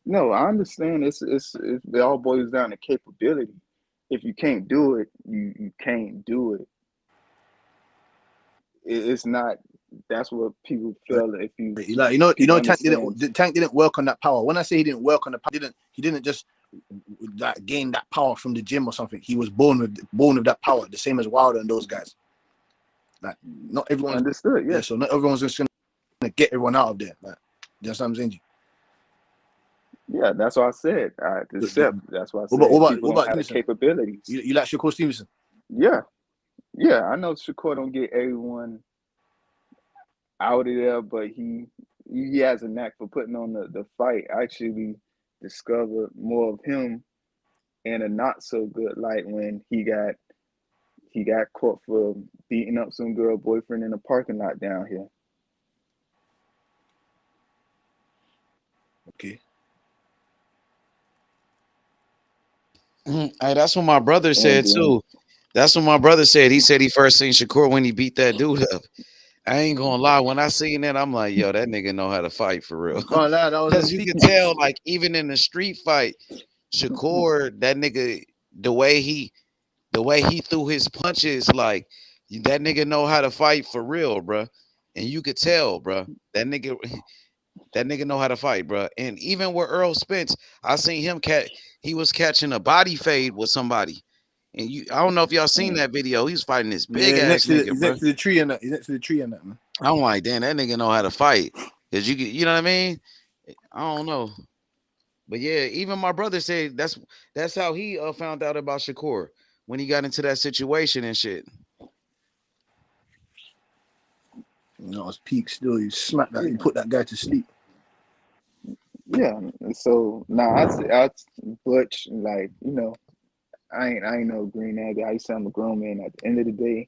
No, I understand. It all boils down to capability. If you can't do it, you can't do it. It's not. That's what people feel. If you Tank didn't work on that power. When I say he didn't work on the power, he didn't just gain that power from the gym or something. He was born with that power, the same as Wilder and those guys. Like, not everyone understood. Yeah. So not everyone's just gonna get everyone out of there. Like, you know what I'm saying? Yeah, that's what I said. That's why I said what people about don't have the capabilities. You like Shakur Stevenson? Yeah, I know Shakur don't get everyone out of there, but he has a knack for putting on the fight. I actually discovered more of him in a not so good light when he got caught for beating up some girl boyfriend in a parking lot down here. Okay. Hey, that's what my brother said too. That's what my brother said. He said he first seen Shakur when he beat that dude up. I ain't gonna lie. When I seen that, I'm like, yo, that nigga know how to fight for real. Can't lie, that was Because you can tell, like, even in the street fight, Shakur, that nigga, the way he threw his punches, like, that nigga know how to fight for real, bro. And you could tell, bro, that nigga know how to fight, bro. And even with Earl Spence, I seen him he was catching a body fade with somebody. And I don't know if y'all seen that video. He was fighting this big ass nigga, he's bro. next to the tree and that. He's next to the tree and that, man. I'm like, damn, that nigga know how to fight. Cause you know what I mean? I don't know. But yeah, even my brother said that's how he found out about Shakur when he got into that situation and shit. His peak still. You smack that. You put that guy to sleep. Yeah. So I Butch, like, I ain't no green egg. I used to, I'm a grown man. At the end of the day,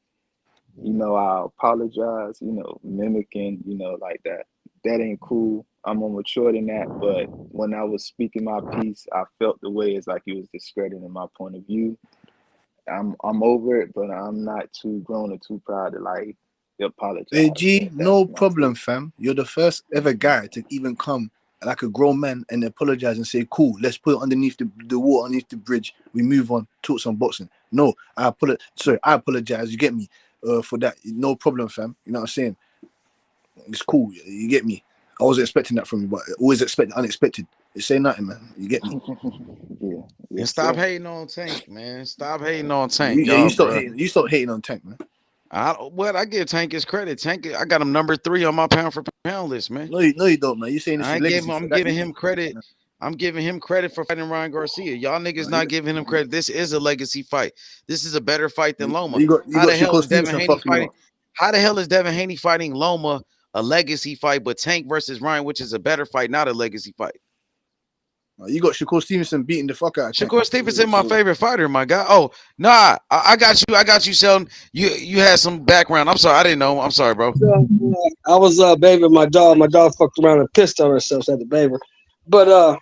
I apologize. Mimicking, like that. That ain't cool. I'm more mature than that. But when I was speaking my piece, I felt the way it's like he was discrediting my point of view. I'm over it, but I'm not too grown or too proud to like apologize. Hey G, no problem, fam. You're the first ever guy to even come like a grown man and apologize and say, cool, let's put it underneath the water, underneath the bridge. We move on, talk some boxing. No, I apologize. You get me? For that, no problem, fam. You know what I'm saying? It's cool. You get me? I wasn't expecting that from you, but always expect unexpected. It's saying nothing, man. You get me? Yeah. And stop hating on Tank, man. Stop hating on Tank. You stop hating. You stop hating on Tank, man. I give Tank his credit. Tank, I got him number 3 on my pound for pound list, man. No, you don't, man. You saying this? I'm giving him credit. I'm giving him credit for fighting Ryan Garcia. Y'all niggas not giving him credit. This is a legacy fight. This is a better fight than Loma. How the hell is Devin Haney fighting? How the hell is Devin Haney fighting Loma, a legacy fight, but Tank versus Ryan, which is a better fight, not a legacy fight? You got Shakur Stevenson beating the fuck out of Tank. Shakur Stevenson, my favorite fighter, my guy. Oh, nah, I got you. I got you, Sheldon. You had some background. I'm sorry, I didn't know. I'm sorry, bro. I was bathing my dog. My dog fucked around and pissed on herself at the baby. But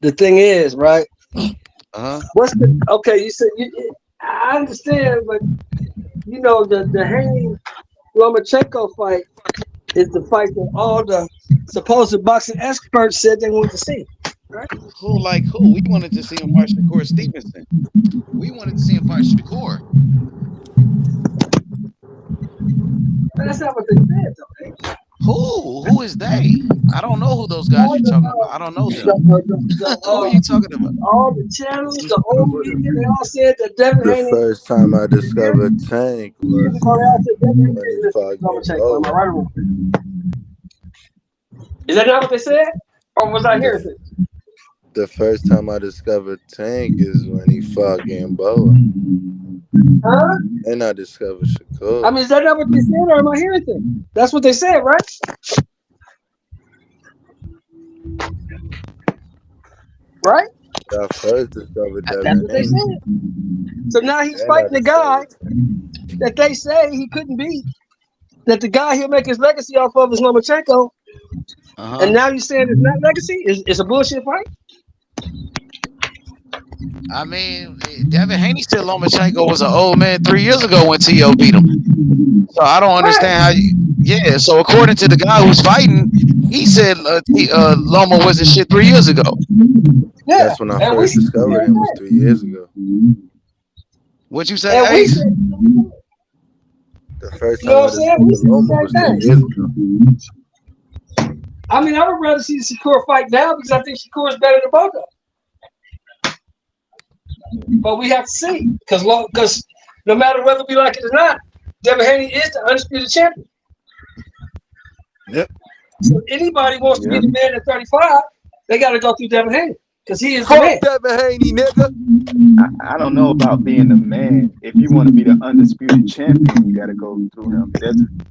the thing is, right? What's the okay? You said I understand, but you know the Haney Lomachenko fight is the fight that all the supposed boxing experts said they wanted to see. Right? Who? We wanted to see him fight Shakur Stevenson. We wanted to see him fight Shakur. But that's not what they said, though. Right? Who is they? I don't know who those guys you're talking about. I don't know them. Who are you talking about? All the channels, the old media, they all said that Devin Haney. The first time I discovered Tank was when he fought Mendoza. Right or wrong? Is that not what they said? Or was I hearing things? The first time I discovered Tank is when he fought Gamboa. Huh? And I discovered Shakur. I mean, is that not what they said, or am I hearing things? That's what they said, right? Right? I first discovered That's Devin what they Haney. said. So now he's fighting the guy that they say he couldn't beat. That the guy he'll make his legacy off of is Lomachenko. And now you're saying it's not legacy? It's a bullshit fight? I mean, Devin Haney said Lomachenko was an old man 3 years ago when T.O. beat him. So I don't understand how you. Yeah, so according to the guy who's fighting, he said Loma wasn't shit 3 years ago. Yeah. That's when I first discovered him, was 3 years ago. What you say, Ace? The first time I discovered Loma was 3 years ago. I mean, I would rather see the Shakur fight now because I think Shakur is better than both of them. But we have to see because no matter whether we like it or not, Devin Haney is the undisputed champion. Yep. So if anybody wants to be the man at 35, they got to go through Devin Haney because he is the man. Devin Haney, nigga. I don't know about being the man. If you want to be the undisputed champion, you got to go through him.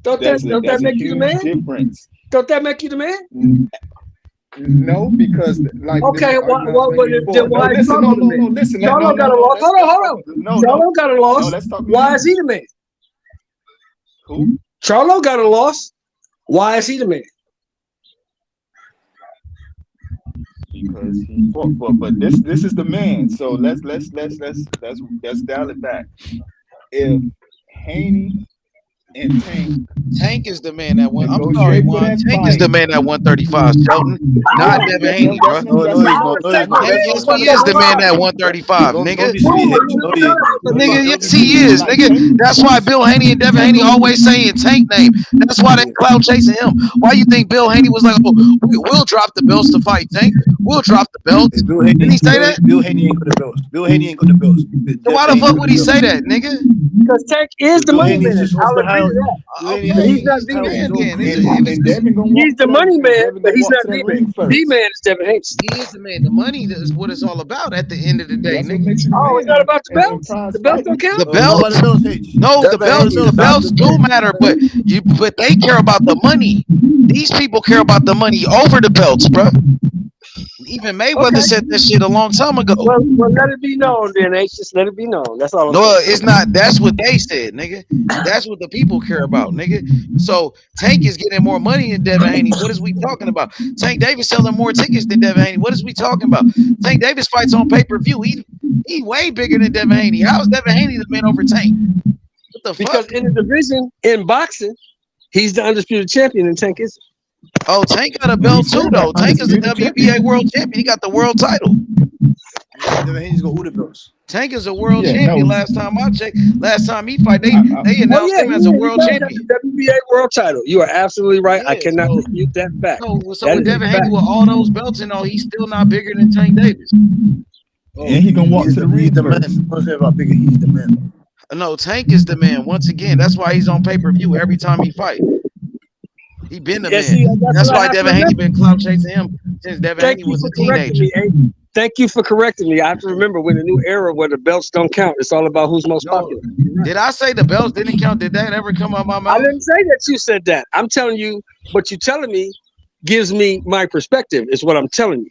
Don't that make you the man? Difference. Don't that make you the man? No, because like okay, why is listen, no, listen. Charlo got a loss. Hold on. Charlo got a loss. No, let's talk. Why is he the man? Who? Charlo got a loss. Why is he the man? Because he fought for. But this is the man. So let's dial it back. If Haney and Tank is the man that won. I'm sorry, Juan. Tank is the man that won 35. Sheldon, not Devin Haney, bro. He is the man that won 35, nigga. Nigga, yes, he is, nigga. That's why Bill Haney and Devin Haney always saying Tank name. That's why they cloud chasing him. Why you think Bill Haney was like, oh, we'll drop the belts to fight Tank? We'll drop the belts. Did he say that? Bill Haney ain't got the belts. Bill Haney ain't got the belts. Why the fuck would he say that, nigga? Because Tank is the money man. He's not the man. He's the money man, but he's not the man. The man is Devin Haney. He is the man. The money is what it's all about at the end of the day, nigga. Oh, it's not about the belts. The belts don't count. The belts? No, the belts do matter, but they care about the money. These people care about the money over the belts, bro. Even Mayweather said that shit a long time ago. Well, let it be known, then, H. Just let it be known. That's all. No, it's not. That's what they said, nigga. That's what the people care about, nigga. So Tank is getting more money than Devin Haney. What is we talking about? Tank Davis selling more tickets than Devin Haney. What is we talking about? Tank Davis fights on pay-per-view. He way bigger than Devin Haney. How is Devin Haney the man over Tank? What the fuck? Because in the division in boxing, he's the undisputed champion, and Tank is. Oh, Tank got a belt too, though. Tank is a Undisputed champion. WBA world champion. He got the world title. Yeah, Devin Haney's got all the belts. Tank is a world Yeah, champion. no. Last time I checked, last time he fight, they Well, announced yeah, him as a he world does have champion. the WBA world title. You are absolutely right. I Yeah, cannot so dispute that fact. so That with is a Devin Haney fact. with all those belts and all, he's still not bigger than Tank Davis. Oh, And he gonna walk he's to the he's ring the man. first. I'm not saying about bigger. He's the man. No, Tank is the man. Once again, that's why he's on pay-per-view every time he fight. He been the Yeah, man. see, That's what I why have to Devin Haney remember. been clout chasing him since Devin Thank Haney you was for a correcting teenager. me, Abe. Thank you for correcting me. I have to remember we're in a new era where the belts don't count. It's all about who's most No, popular. did I say the belts didn't count? Did that ever come out my I mouth? didn't say that you said that. I'm telling you, what you're telling me gives me my perspective, is what I'm telling you.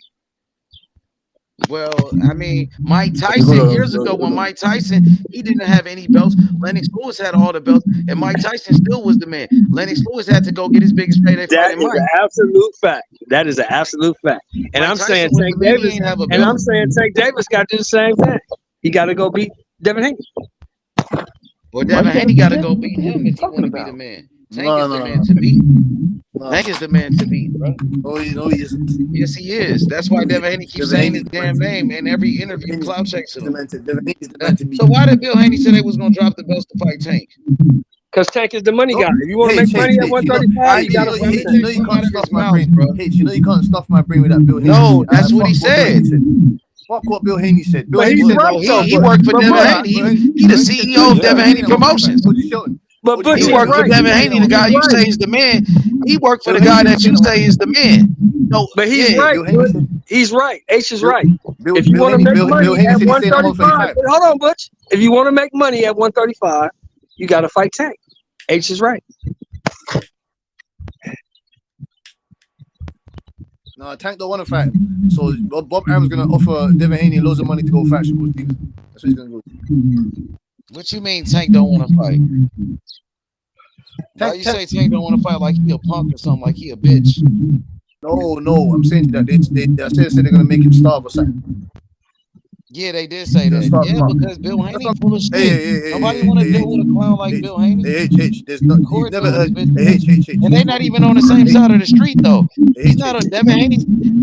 Well, I mean, Mike Tyson years ago, when Mike Tyson, he didn't have any belts. Lennox Lewis had all the belts, and Mike Tyson still was the man. Lennox Lewis had to go get his biggest payday That fighting is Mike. an absolute fact. That is an absolute fact. And Mike I'm Tyson saying was Tank the man. He Davis, ain't have a and belt. I'm saying Tank Davis got to do the same thing. He got to go beat Devin Haney. Well, Devin Haney got to go beat him if he want to be the man. Tank is the man to beat. Tank is the man to beat, bro. No, he isn't. Yes, he is. That's why Devin Haney keeps Devin saying Haney's his damn name in every interview. Cloud checks the him. man to Devin Haney's the man to beat. So why did Bill Haney say they was gonna drop the belts to fight Tank? Because Tank is the money guy. If you want to Hey, make money at you know, 135, you got to fight you Tank. know you can't stuff my mouth, brain, bro. Hey, you know you can't stuff my brain with that Bill Haney. No, that's shit. what he Fuck Bill said. Haney Fuck what Bill Haney said. Bill But Haney he's said, right, No, though. he worked for But Devin Bush, Haney. He the CEO of Devin Haney Promotions. but Bush, He he's worked for right. Devin Haney, the guy you say is the man. He worked for the guy that you say is the man. No, But he's yeah. right. He's right. H is right. Bill, If you Bill want to Haney, make Bill, money Bill Haney at said he's staying at 135, 135. hold on, Butch. If you want to make money at 135, you got to fight Tank. H is right. No, Tank don't want to fight him. So Bob Arum's gonna offer Devin Haney loads of money to go fight Shakur Stevenson. That's what he's gonna do. What you mean Tank don't want to fight? Why you say Tank don't want to fight like he a punk or something, like he a bitch? No, I'm saying that they said they're gonna make him starve or something. Yeah, they did say that. Yeah, because Bill Haney full of shit. Nobody want to deal with a clown like Bill Haney. There's not. You've never heard. And they're not even on the same side of the street though. He's not a Devin Haney.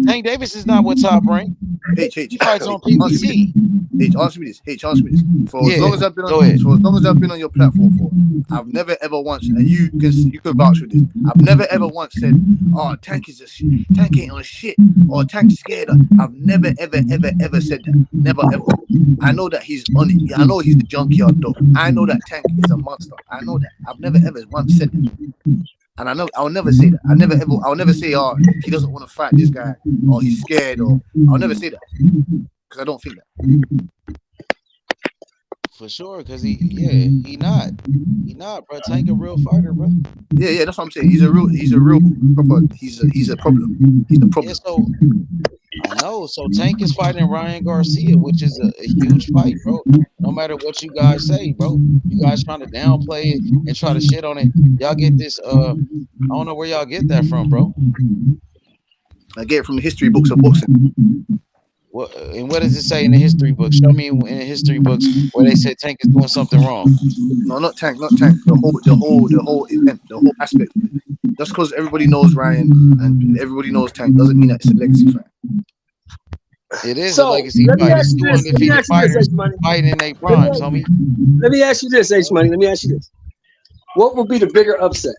Tank Davis is not with Top Rank. He fights on PBC. Answer me this. For as long as I've been on your platform I've never ever once, and you can vouch for this. I've never ever once said, "Oh, Tank is Tank ain't on shit," or "Tank's scared." I've never ever said that. Never ever. I know that he's on it. I know he's the junkyard dog. I know that Tank is a monster. I know that. I've never ever once said that. And I know I'll never say that. I'll never say, "Oh, he doesn't want to fight this guy," or "He's scared," or I'll never say that because I don't think that. For sure, because he not, bro. Tank a real fighter, bro. Yeah, that's what I'm saying. He's a real proper. He's a problem. He's a problem. Yeah, so I know. So Tank is fighting Ryan Garcia, which is a huge fight, bro. No matter what you guys say, bro. You guys trying to downplay it and try to shit on it. Y'all get this. I don't know where y'all get that from, bro. I get it from the history books of boxing. And what does it say in the history books? Show me in the history books where they said Tank is doing something wrong. No, not Tank. The whole event, the whole aspect of it. Just because everybody knows Ryan and everybody knows Tank doesn't mean that it's a legacy fight. It is a legacy fight. It's 2 undefeated fighters fighting in their primes, homie. Let me ask you this, H Money. Let me ask you this. What would be the bigger upset?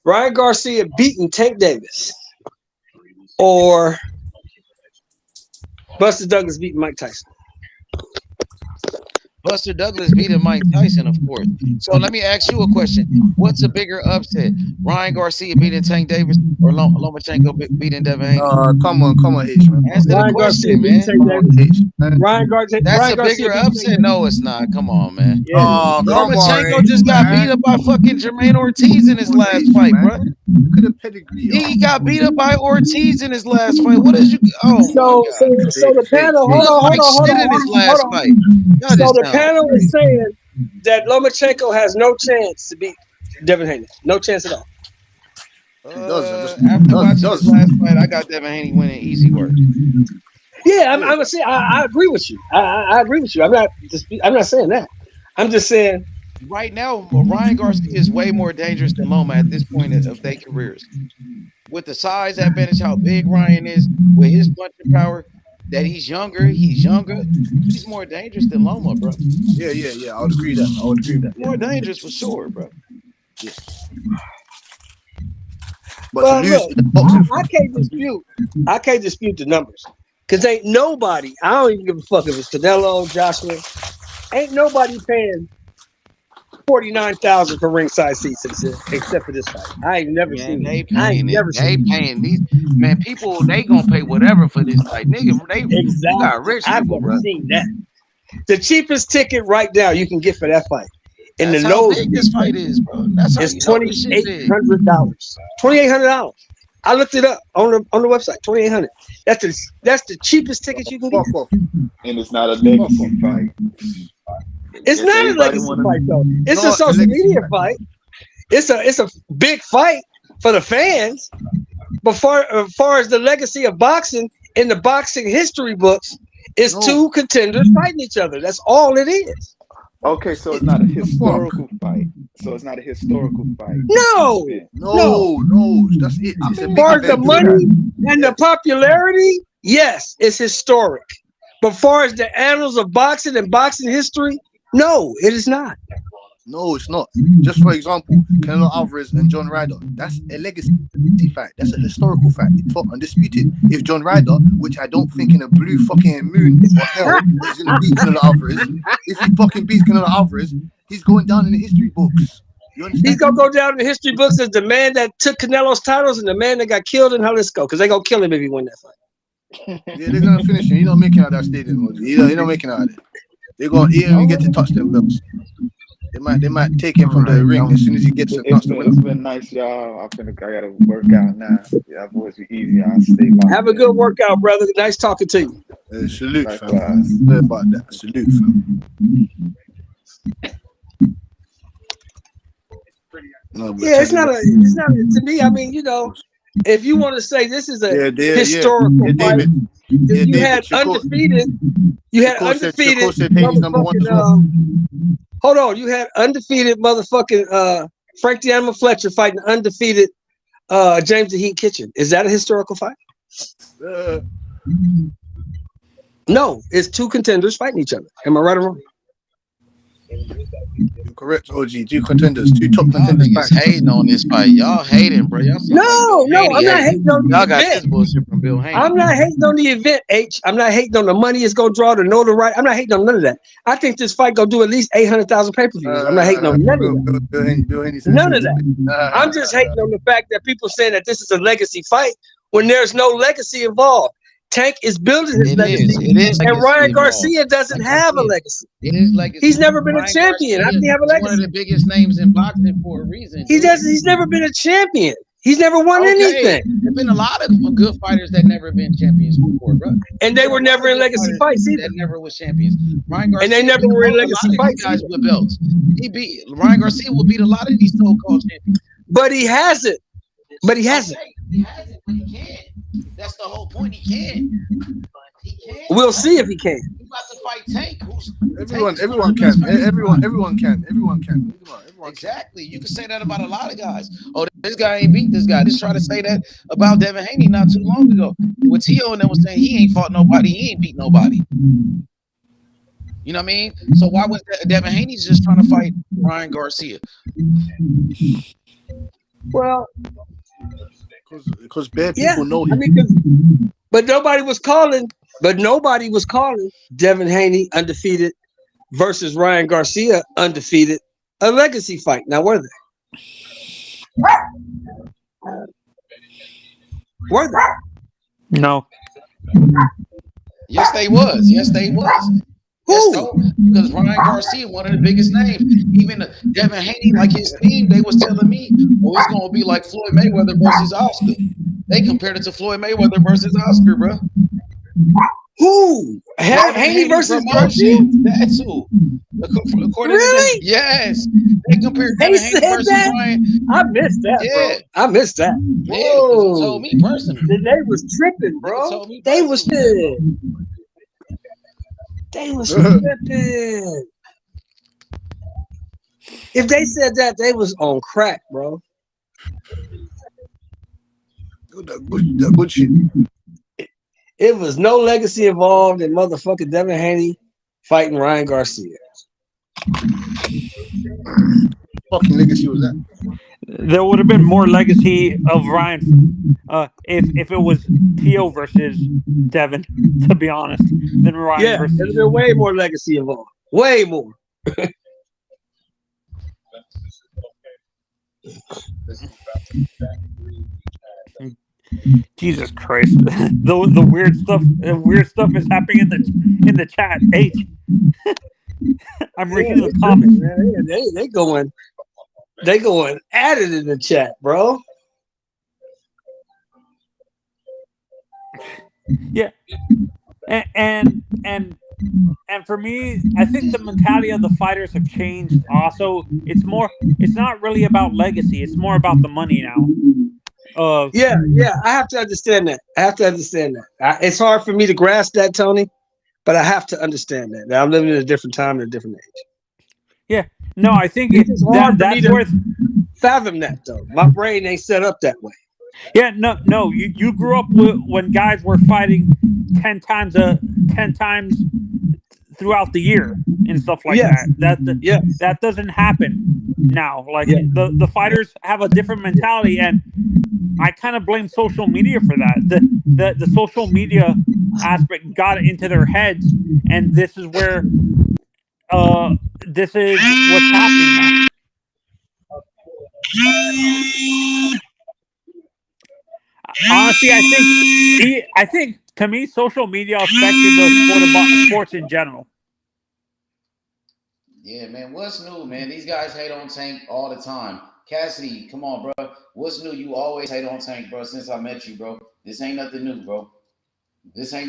Ryan Garcia beating Tank Davis, or Buster Douglas beating Mike Tyson? Buster Douglas beating Mike Tyson, of course. So let me ask you a question. What's a bigger upset? Ryan Garcia beating Tank Davis or Lomachenko beating Devin Haney? Come on, H, man. Answer the question, man. Ryan Garcia. That's a bigger upset. No, it's not. Come on, man. Yeah. Oh, Lomachenko just got beat up by fucking Jermaine Ortiz in his last fight, bro. Look at the pedigree. He got beat up by Ortiz in his last fight. What is you? Oh, so the panel. Hold on. So the panel is saying that Lomachenko has no chance to beat Devin Haney. No chance at all. After watching his last fight, I got Devin Haney winning easy work. Yeah, I'm gonna say I agree with you. I agree with you. I'm not saying that. I'm just saying right now, Ryan Garcia is way more dangerous than Loma at this point of their careers. With the size advantage, how big Ryan is, with his punching power, that he's younger, he's more dangerous than Loma, bro. Yeah. I would agree that. I would agree with that. Yeah. More dangerous for sure, bro. Yeah. But to Well, lose look, in the boxing I fight, can't dispute the numbers. Cause ain't nobody, I don't even give a fuck if it's Canelo, Joshua, ain't nobody paying 49,000 for ringside seats except for this fight. I ain't never Man, seen it. they I ain't paying it. never They seen it. paying these man. People they gonna pay whatever for this fight, nigga. You got Exactly. rich I've people, never bro. seen that. The cheapest ticket right now you can get for that fight in the That's how big this nosebleed fight is, bro. That's how is you know this shit big. $2,800. $2,800. I looked it up on the website. 2,800. That's the cheapest ticket you can get. fuck off. And it's not a legacy fight. It's Yes, not a everybody legacy wanna. fight though. It's a Not a social legacy media fight. fight. It's a big fight for the fans. But as far as the legacy of boxing in the boxing history books, it's No. two contenders fighting each other. That's all it is. Okay, so it's not a Fuck. historical fight. So it's not a historical fight. No, Event. No. That's it. It's a As big far as the event. You know money that. and the Yes. popularity, yes, it's historic. But as far as the annals of boxing and boxing history, no, it is not. No, it's not. Just for example, Canelo Alvarez and John Ryder. That's a legacy fight. That's a historical fact. It's not undisputed. If John Ryder, which I don't think in a blue fucking moon or hell is gonna beat Canelo Alvarez, if he fucking beats Canelo Alvarez, he's going down in the history books. You He's understand? gonna go down in the history books as the man that took Canelo's titles and the man that got killed in Jalisco, because they're gonna kill him if he win that fight. Yeah, they're gonna finish him. He's not making out that stadium. He's not making out of it. They're going. He ain't even get to touch them belts. They might take him from the ring as soon as he gets to touch the winner. It's been nice, y'all. I gotta work out now. Yeah, boys be easy. I'll stay locked. Have a good workout, brother. Nice talking to you. Salute, fam. Likewise. Sorry about that. Salute, fam. No, but Yeah, it's not to me. I mean, if you want to say this is a historical fight, David. you had undefeated. You had undefeated. said Haney's number one as well. Hold on, you had undefeated motherfucking Frank the Animal Fletcher fighting undefeated James the Heat Kitchen. Is that a historical fight? No, it's two contenders fighting each other. Am I right or wrong? You're correct, OG. Two contenders, two top Y'all contenders. niggas hating on this fight. Y'all hating, bro. Y'all No, I'm not hating on the Y'all got event. this bullshit from Bill Haney. I'm not hating on the event, H. I'm not hating on the money it's gonna draw, the notoriety. I'm not hating on none of that. I think this fight gonna do at least 800,000 pay-per-views. I'm not hating on none of that. Bill Haney said None of that. I'm just hating on the fact that people saying that this is a legacy fight when there's no legacy involved. Tank is building his legacy. It is and legacy Ryan involved. Garcia doesn't have a legacy. It is legacy. He's never been a Ryan champion. How Garcia can he have a is one of legacy? the biggest names in boxing for a reason. He's never been a champion. He's never won anything. There's been a lot of good fighters that never been champions before, bro. And they were never in legacy fights either. That never was champions. Ryan Garcia And they never were in legacy fights guys with belts. Ryan Garcia will beat a lot of these so-called champions. But he hasn't. He hasn't, but he can. That's the whole point. He can. We'll see if he can. He's about to fight Tank. Everyone can. Everyone can. Exactly. You can say that about a lot of guys. Oh, this guy ain't beat this guy. Just try to say that about Devin Haney not too long ago. With T.O. and them was saying he ain't fought nobody. He ain't beat nobody. You know what I mean? So why was Devin Haney's just trying to fight Ryan Garcia? Well, because bad people know him. I mean, but nobody was calling Devin Haney undefeated versus Ryan Garcia undefeated a legacy fight. Now were they? Were they? No. Yes, they was. Yes, they was. Who? Because Ryan Garcia, one of the biggest names. Even Devin Haney, like his team, they was telling me, oh, it's gonna be like Floyd Mayweather versus Oscar. They compared it to Floyd Mayweather versus Oscar, bro. Who? Haney versus Garcia? That's who. According really? To them, yes. They compared Devin Haney versus that? Ryan. I missed that, bro. I missed that. Yeah, he told me personally. They was tripping, bro. They was tripping. They was tripping. If they said that, they was on crack, bro. That good shit. It was no legacy involved in motherfucking Devin Haney fighting Ryan Garcia. Fucking legacy was that? There would have been more legacy of Ryan if it was Tio versus Devin, to be honest, than Ryan Yeah, there's versus. been way more legacy involved. Way more. Jesus Christ! The weird stuff. Weird stuff is happening in the chat. H. I'm reading the comments. Man. They going at it in the chat, bro. Yeah, and for me, I think the mentality of the fighters have changed. Also, it's not really about legacy. It's more about the money now. Yeah. I have to understand that. It's hard for me to grasp that, Tony, but I have to understand that. Now, I'm living in a different time and a different age. Yeah. No, I think it's hard for me that's to worth fathom that, though. My brain ain't set up that way. Yeah, no. You grew up when guys were fighting 10 times throughout the year and stuff like that. That doesn't happen now. Like the fighters have a different mentality, and I kind of blame social media for that. The social media aspect got into their heads, and this is where this is what's happening now. Honestly, I think to me, social media affected the sports in general. Yeah, man. What's new, man? These guys hate on Tank all the time. Cassidy, come on, bro. What's new? You always hate on Tank, bro, since I met you, bro. This ain't nothing new, bro. Tank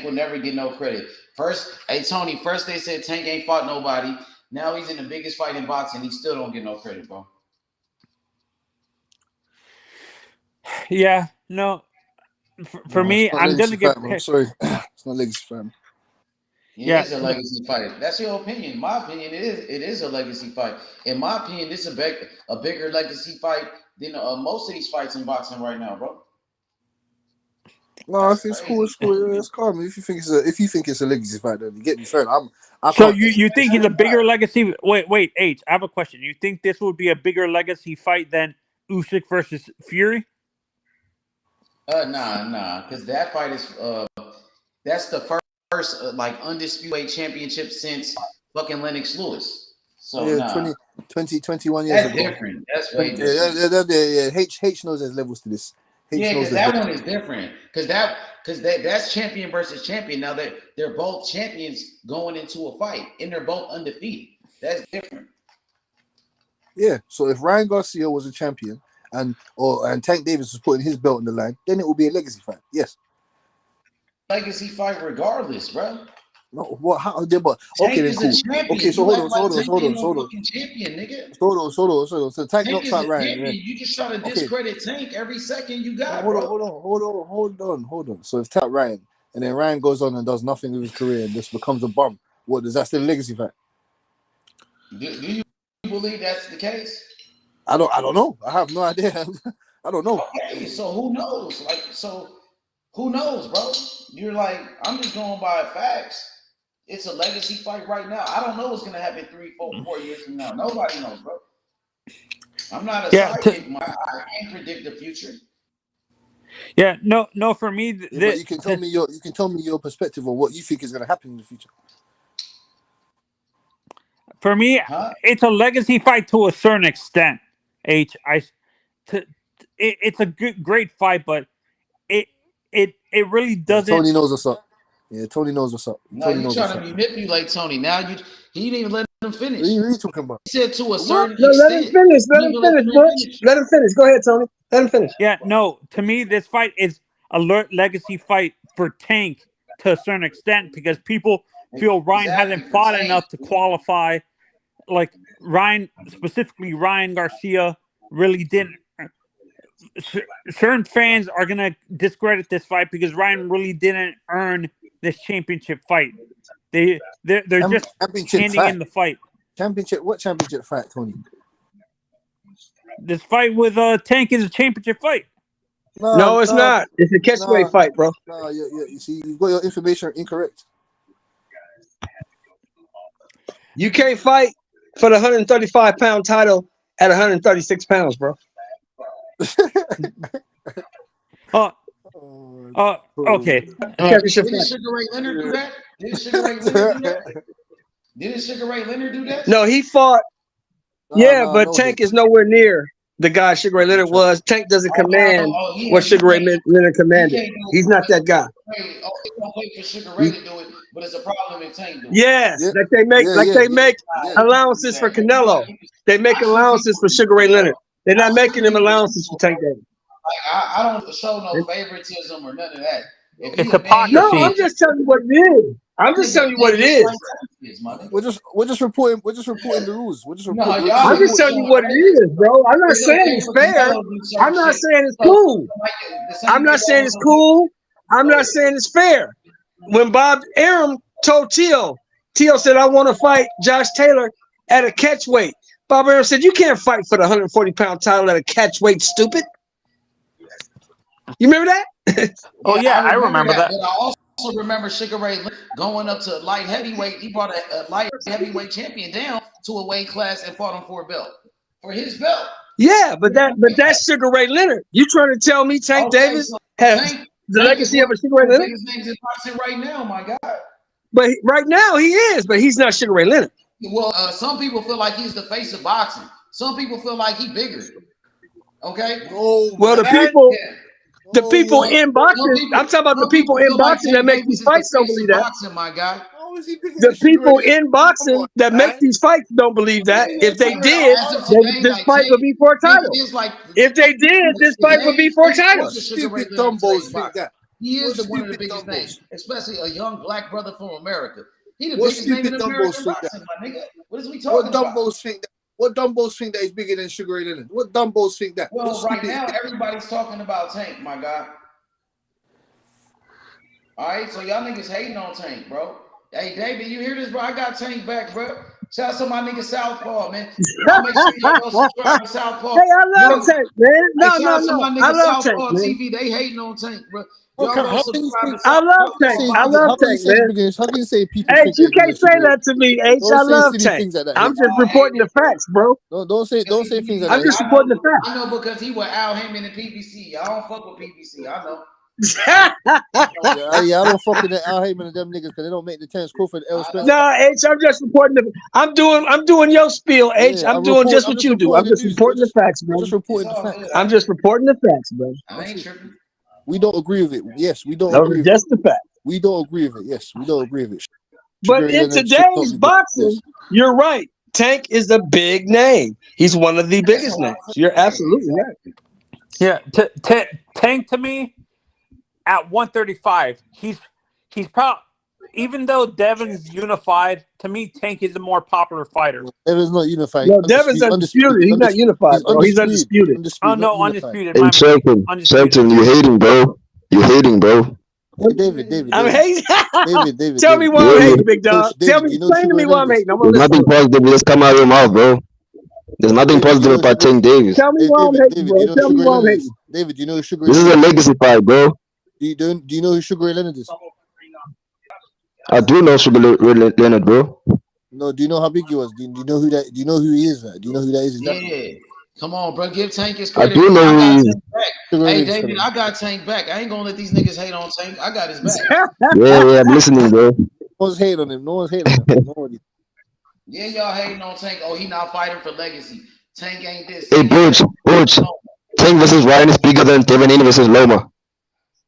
will never get no credit. First, hey, Tony, first they said Tank ain't fought nobody. Now he's in the biggest fight in boxing. He still don't get no credit, bro. Yeah, no. For me, I'm going to get... I'm sorry. It's not legacy fight. Yeah, it's a legacy fight. That's your opinion. My opinion, it is a legacy fight. In my opinion, this is a bigger legacy fight than most of these fights in boxing right now, bro. No, I think it's cool. It's calm. If you think it's a legacy fight, then you get me fair. So you think it's a bigger legacy? Wait, H. I have a question. You think this would be a bigger legacy fight than Usyk versus Fury? Nah, because that fight is that's the first like undisputed championship since fucking Lennox Lewis. So yeah, 21 years ago. Different. That's way different. Yeah. H knows there's levels to this. Because that one is different. Because that's champion versus champion. Now they're both champions going into a fight, and they're both undefeated. That's different. Yeah. So if Ryan Garcia was a champion and Tank Davis was putting his belt on the line, then it would be a legacy fight. Yes. Legacy fight, regardless, bro. No, what? How? But okay, then cool. Okay, so hold on. Champion, nigga. Hold on. So Tank knocks out Ryan. You just try to discredit Tank every second you got. Hold on. So if Tank Ryan and then Ryan goes on and does nothing with his career and just becomes a bum, what does that still a legacy fight? Do you believe that's the case? I don't know. I have no idea. I don't know. Okay, so who knows? Who knows, bro? You're like, I'm just going by facts. It's a legacy fight right now. I don't know what's gonna happen 3, 4 years from now. Nobody knows, bro. I'm not a psychic. I can't predict the future. Yeah, no. For me, but you can tell me your perspective on what you think is gonna happen in the future. For me, it's a legacy fight to a certain extent. It's a great fight, but it really doesn't. Tony knows what's up. Yeah, Tony knows what's up. No, you trying to manipulate Tony. Now he didn't even let him finish. What are you talking about? He said to a certain extent. Let him finish, Butch. Let him finish. Go ahead, Tony. Let him finish. Yeah, no. To me, this fight is a legacy fight for Tank to a certain extent because people feel Ryan hasn't fought enough to qualify. Like specifically Ryan Garcia really didn't. Certain fans are gonna discredit this fight because Ryan really didn't earn this championship fight. They're just handing in the fight. Championship? What championship fight, Tony? This fight with Tank is a championship fight. No, it's not. It's a catchweight fight, bro. No, you see, you've got your information incorrect. You can't fight for the 135-pound title at 136 pounds, bro. Okay. Didn't Sugar Ray Leonard do that? Didn't Sugar Ray Leonard do that? Didn't Sugar Ray Leonard do that? No, he fought. But Tank is nowhere near the guy Sugar Ray Leonard was. Tank doesn't command what Sugar Ray Leonard commanded. He's not that guy. Don't wait for Sugar Ray to do it, but it's a problem if Tank do it. Yes, like they make allowances for Canelo. They make allowances for Sugar Ray Leonard. They're not making them allowances for Tank Davis. I don't show no favoritism or none of that. It's hypocrisy. No, I'm just telling you what it is. I'm just telling you what it is. We're just reporting the rules. We're just reporting. I'm just telling you what it is, bro. I'm not saying it's fair. I'm not saying it's cool. I'm not saying it's cool. I'm not saying it's fair. When Bob Arum told Tio said, I want to fight Josh Taylor at a catchweight. Bob Arum said, you can't fight for the 140-pound title at a catchweight, stupid. You remember that? I remember that. But I also remember Sugar Ray going up to light heavyweight. He brought a light heavyweight champion down to a weight class and fought him for a belt. For his belt. Yeah, but that's Sugar Ray Leonard. You trying to tell me Tank Davis has the legacy of a Sugar Ray Leonard? His name's in boxing right now, my God. But right now he is, but he's not Sugar Ray Leonard. Well, some people feel like he's the face of boxing. Some people feel like he bigger. Okay. Well, the people in boxing. I'm talking about the people in boxing that make these fights don't believe that. Boxing, my guy. The people in boxing that make these fights don't believe that. If they did, this fight would be for a title. If they did, this fight would be for a title. Stupid dumbos think that. He is one of the biggest names, especially a young black brother from America. He the What biggest name in stupid American dumbos think boxing, that? my nigga. What is we talking about? What dumbos think that is bigger than Sugar Ray Leonard? What dumbos think that? Well, right now, everybody's talking about Tank, my guy. All right, so y'all niggas hating on Tank, bro. Hey, David, you hear this, bro? I got Tank back, bro. Shout out to my nigga Southpaw, man. Y'all make sure y'all go subscribe to Southpaw. Hey, I love Tank, man. No. I love Tank, man. TV, they hating on Tank, bro. I love Tank. I love Tank, man. How can you say people? H, you can't say that to me, H. I love Tank. I'm just reporting the facts, bro. Don't say things like that. I'm just reporting the facts. I know because he was Al Heyman and PBC. I don't fuck with PBC. I know. I don't fuck with Al Heyman and them niggas because they don't make the Terrence Crawford, L. Spencer. Nah, H, I'm just reporting the. I'm doing your spiel, H. I'm doing just what you do. I'm just reporting the facts, bro. Just reporting the facts. I'm just reporting the facts, bro. I ain't tripping. We don't agree with it. Yes, we don't. Those are just the facts. We don't agree with it. Yes, we don't agree with it. But in today's boxing, you're right. Tank is a big name. He's one of the biggest names. You're absolutely right. Yeah, Tank to me at 135, he's probably, even though Devin's unified, to me Tank is a more popular fighter. Devin's not unified. No, Devin's undisputed. He's not unified, bro. He's undisputed. Oh no, undisputed. Hey, Shelton, you hating, bro. You hating, bro. Hey, David. I'm hating. David. Tell me why I'm hating, big dog. Tell me, explain to me why I'm hating. There's nothing positive that's come out of your mouth, bro. There's nothing positive about Tank Davis. Tell me why I'm hating, bro. Tell me why I'm hating. David, you know who Sugar? This is a legacy fight, bro. Do you know who Sugar Ray Leonard is? I do know Sugar Ray Leonard, bro. No, do you know how big he was? Do you know who that? Do you know who he is? Do you know who that is? Yeah. Come on, bro. Give Tank his I credit. do know who he is. Hey, David, I got Tank back. I ain't gonna let these niggas hate on Tank. I got his back. Yeah, I'm listening, bro. No one's hating on him. No one's hating on him. Nobody. Yeah, y'all hating on Tank. Oh, he not fighting for legacy. Tank ain't this. Hey, Butch. Tank versus Ryan is bigger than Kevin Haney versus Loma.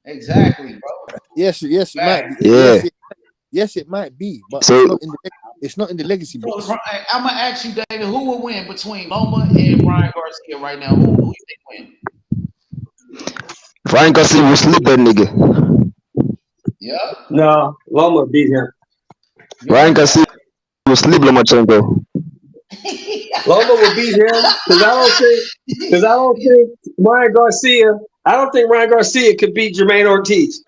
Exactly, bro. Yes, it might be. Yeah. Yes, it might be, but So, it's not in the legacy books. So, I'm gonna ask you, David, who will win between Loma and Ryan Garcia right now? Who you think win? Ryan Garcia will sleep that nigga. Yeah. No, Loma beat him. Ryan Garcia will sleep Lomachenko. Loma will beat him because I don't think Ryan Garcia. I don't think Ryan Garcia could beat Jermaine Ortiz.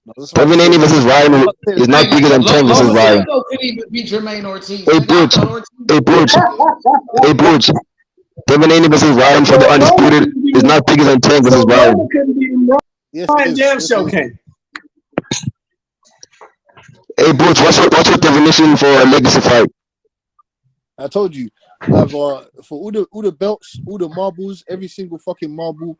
No, that's what I'm Devin Haney saying. versus Ryan I'm about to say the is not same. bigger than Tank versus Ryan. Lomachenko could even beat Jermaine Ortiz. Hey, Nigga, I Butch. thought Ortiz. Hey, Butch. Hey, Butch. Devin Haney versus Ryan for So the Loma undisputed couldn't beat is not bigger than Tank versus Ryan. Loma couldn't beat him. Yes, it Ryan is. damn Yes, show it is. can. Hey, Butch, what's your definition for a legacy fight? I told you, you have for all the belts, all the marbles, every single fucking marble.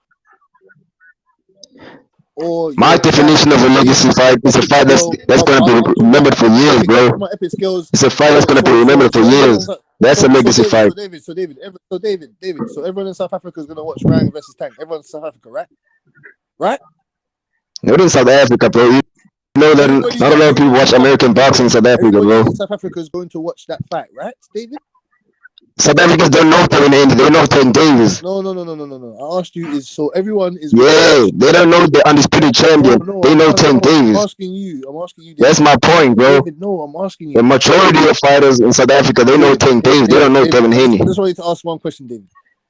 Or My your definition of a legacy fight is a fight that's gonna be remembered for years, bro. epic skills. It's a fight that's gonna be remembered for years. That's a legacy fight. So David. So everyone in South Africa is gonna watch Ryan versus Tank. Everyone in South Africa, right? Right? Not in South Africa, bro. You know that not a lot of people watch American boxing in South Africa, bro. Everybody in South Africa is going to watch that fight, right, David? South Africans don't know Devin Haney. They know Tank Davis. No. I asked you is so everyone is. Yeah, they don't know the undisputed champion. They know Tank Davis. I'm asking you. David. That's my point, bro. David, no, I'm asking you. The majority of fighters in South Africa, they know Tank Davis. They don't know Devin Haney. I just wanted to ask one question, David.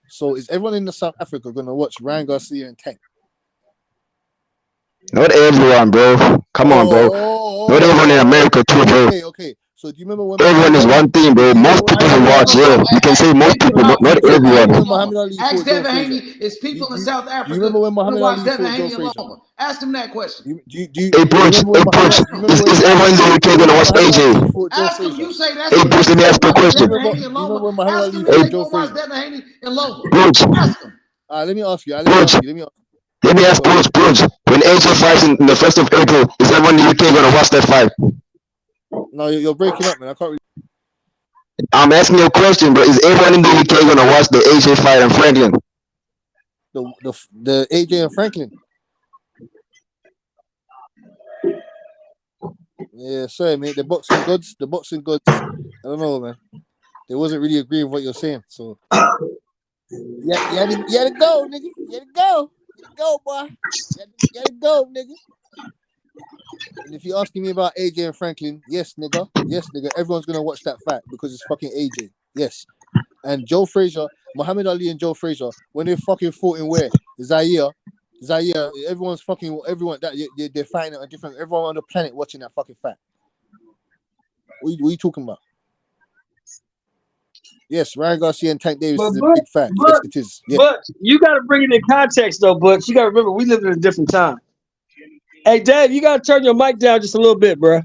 So is everyone in the South Africa going to watch Ryan Garcia and Tank? Not everyone, bro. Come on, bro. Not everyone in America too, bro. Okay. So do you remember when everyone is one thing, bro? Most people who watch, yeah. You can say most people, but not everyone. Ask Devin Haney, is people in South Africa you remember when Muhammad Ali Devin fought Joe Haney Frazier? alone? Ask him that question. Hey, Butch, is everyone in the UK going to watch AJ? Ask him, you say that's hey, Butch, let me ask you a question. Devin Haney and Loma. Ask him if they going to watch Devin Haney and Loma. Butch, ask him. Let me ask you. Let me ask Butch. When AJ fights in the 1st of April, is everyone in the UK going to watch that fight? No, you're breaking up, man. I can't really... I'm asking you a question, bro. Is everyone in the UK going to watch the AJ fight in Franklin? The AJ and Franklin? Yeah, sorry, mate. The boxing gods. I don't know, man. They wasn't really agreeing with what you're saying, so... You had to go, nigga. You had to go. Go, boy. You had to go, nigga. And if you're asking me about AJ and Franklin, yes, nigga. Everyone's gonna watch that fight because it's fucking AJ. Yes. And Joe Frazier, Muhammad Ali and Joe Frazier, when they fucking fought in where? Zaire. Everyone that they're fighting at a different. Everyone on the planet watching that fucking fight. What are you talking about? Yes, Ryan Garcia and Tank Davis is a big fact. Yes, it is. Yes. But you got to bring it in context, though, Butch. You got to remember, we live in a different time. Hey, Dave, you got to turn your mic down just a little bit, bro.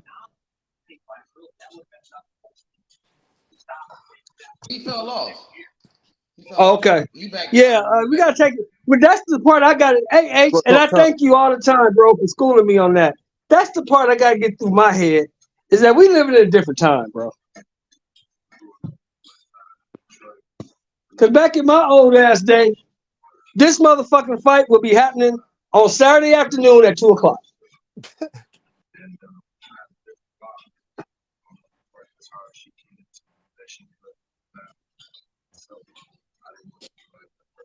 He fell off. Okay. Yeah, we got to take it. But that's the part I got. Hey, H, and I thank you all the time, bro, for schooling me on that. That's the part I got to get through my head, is that we live in a different time, bro. Because back in my old ass day, this motherfucking fight will be happening on Saturday afternoon at 2 o'clock.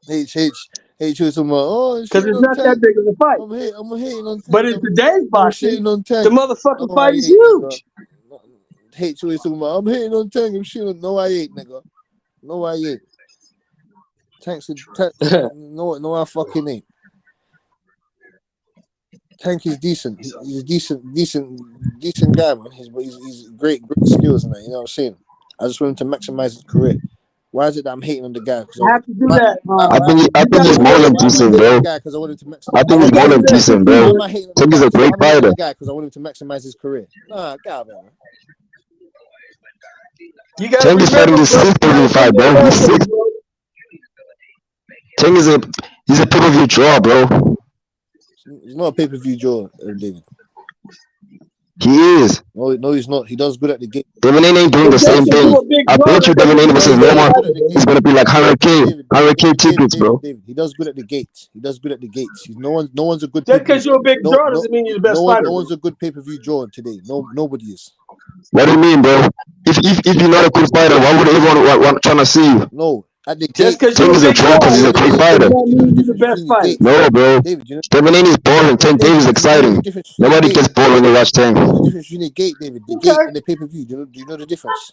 H was talking about, because it's not that big of a fight. I'm hating on Tank. But in today's boxing, the motherfucking fight is huge. H was talking about, I'm hating on Tank. I'm shitting on. No, I ain't, nigga. No, I ain't. No, I fucking ain't. Tank is decent. He's a decent guy, man. He's great skills and that. You know what I'm saying? I just want him to maximize his career. Why is it that I'm hating on the guy? I have to do that. I think he's more than decent, bro. I think he's more than decent, bro. Tank is a great fighter. Because I want him to maximize his career. Nah, God, man. Tank is fighting his 6th pay-per-view fight, bro. He's 6th. Tank is he's a pay-per-view draw, bro. He's not a pay-per-view draw, David. He is. No, he's not. He does good at the gate. Devin Haney ain't doing the same thing. I bet you Devin Haney versus Loma is going to be like 100K tickets, bro. David, he does good at the gates. No one's a good. Just because you're a big draw doesn't mean you're the best fighter. No one's a good pay-per-view draw today. Nobody is. What do you mean, bro? If you're not a good fighter, why would everyone want trying to see you? No. At the just because Tank is a draw because he's a great fighter. No, bro. Devin Haney is boring. Tank Davis is exciting. Nobody gets bored when they watch Tank. You know the difference between the gate, David. The gate and the pay-per-view. Do you know the difference?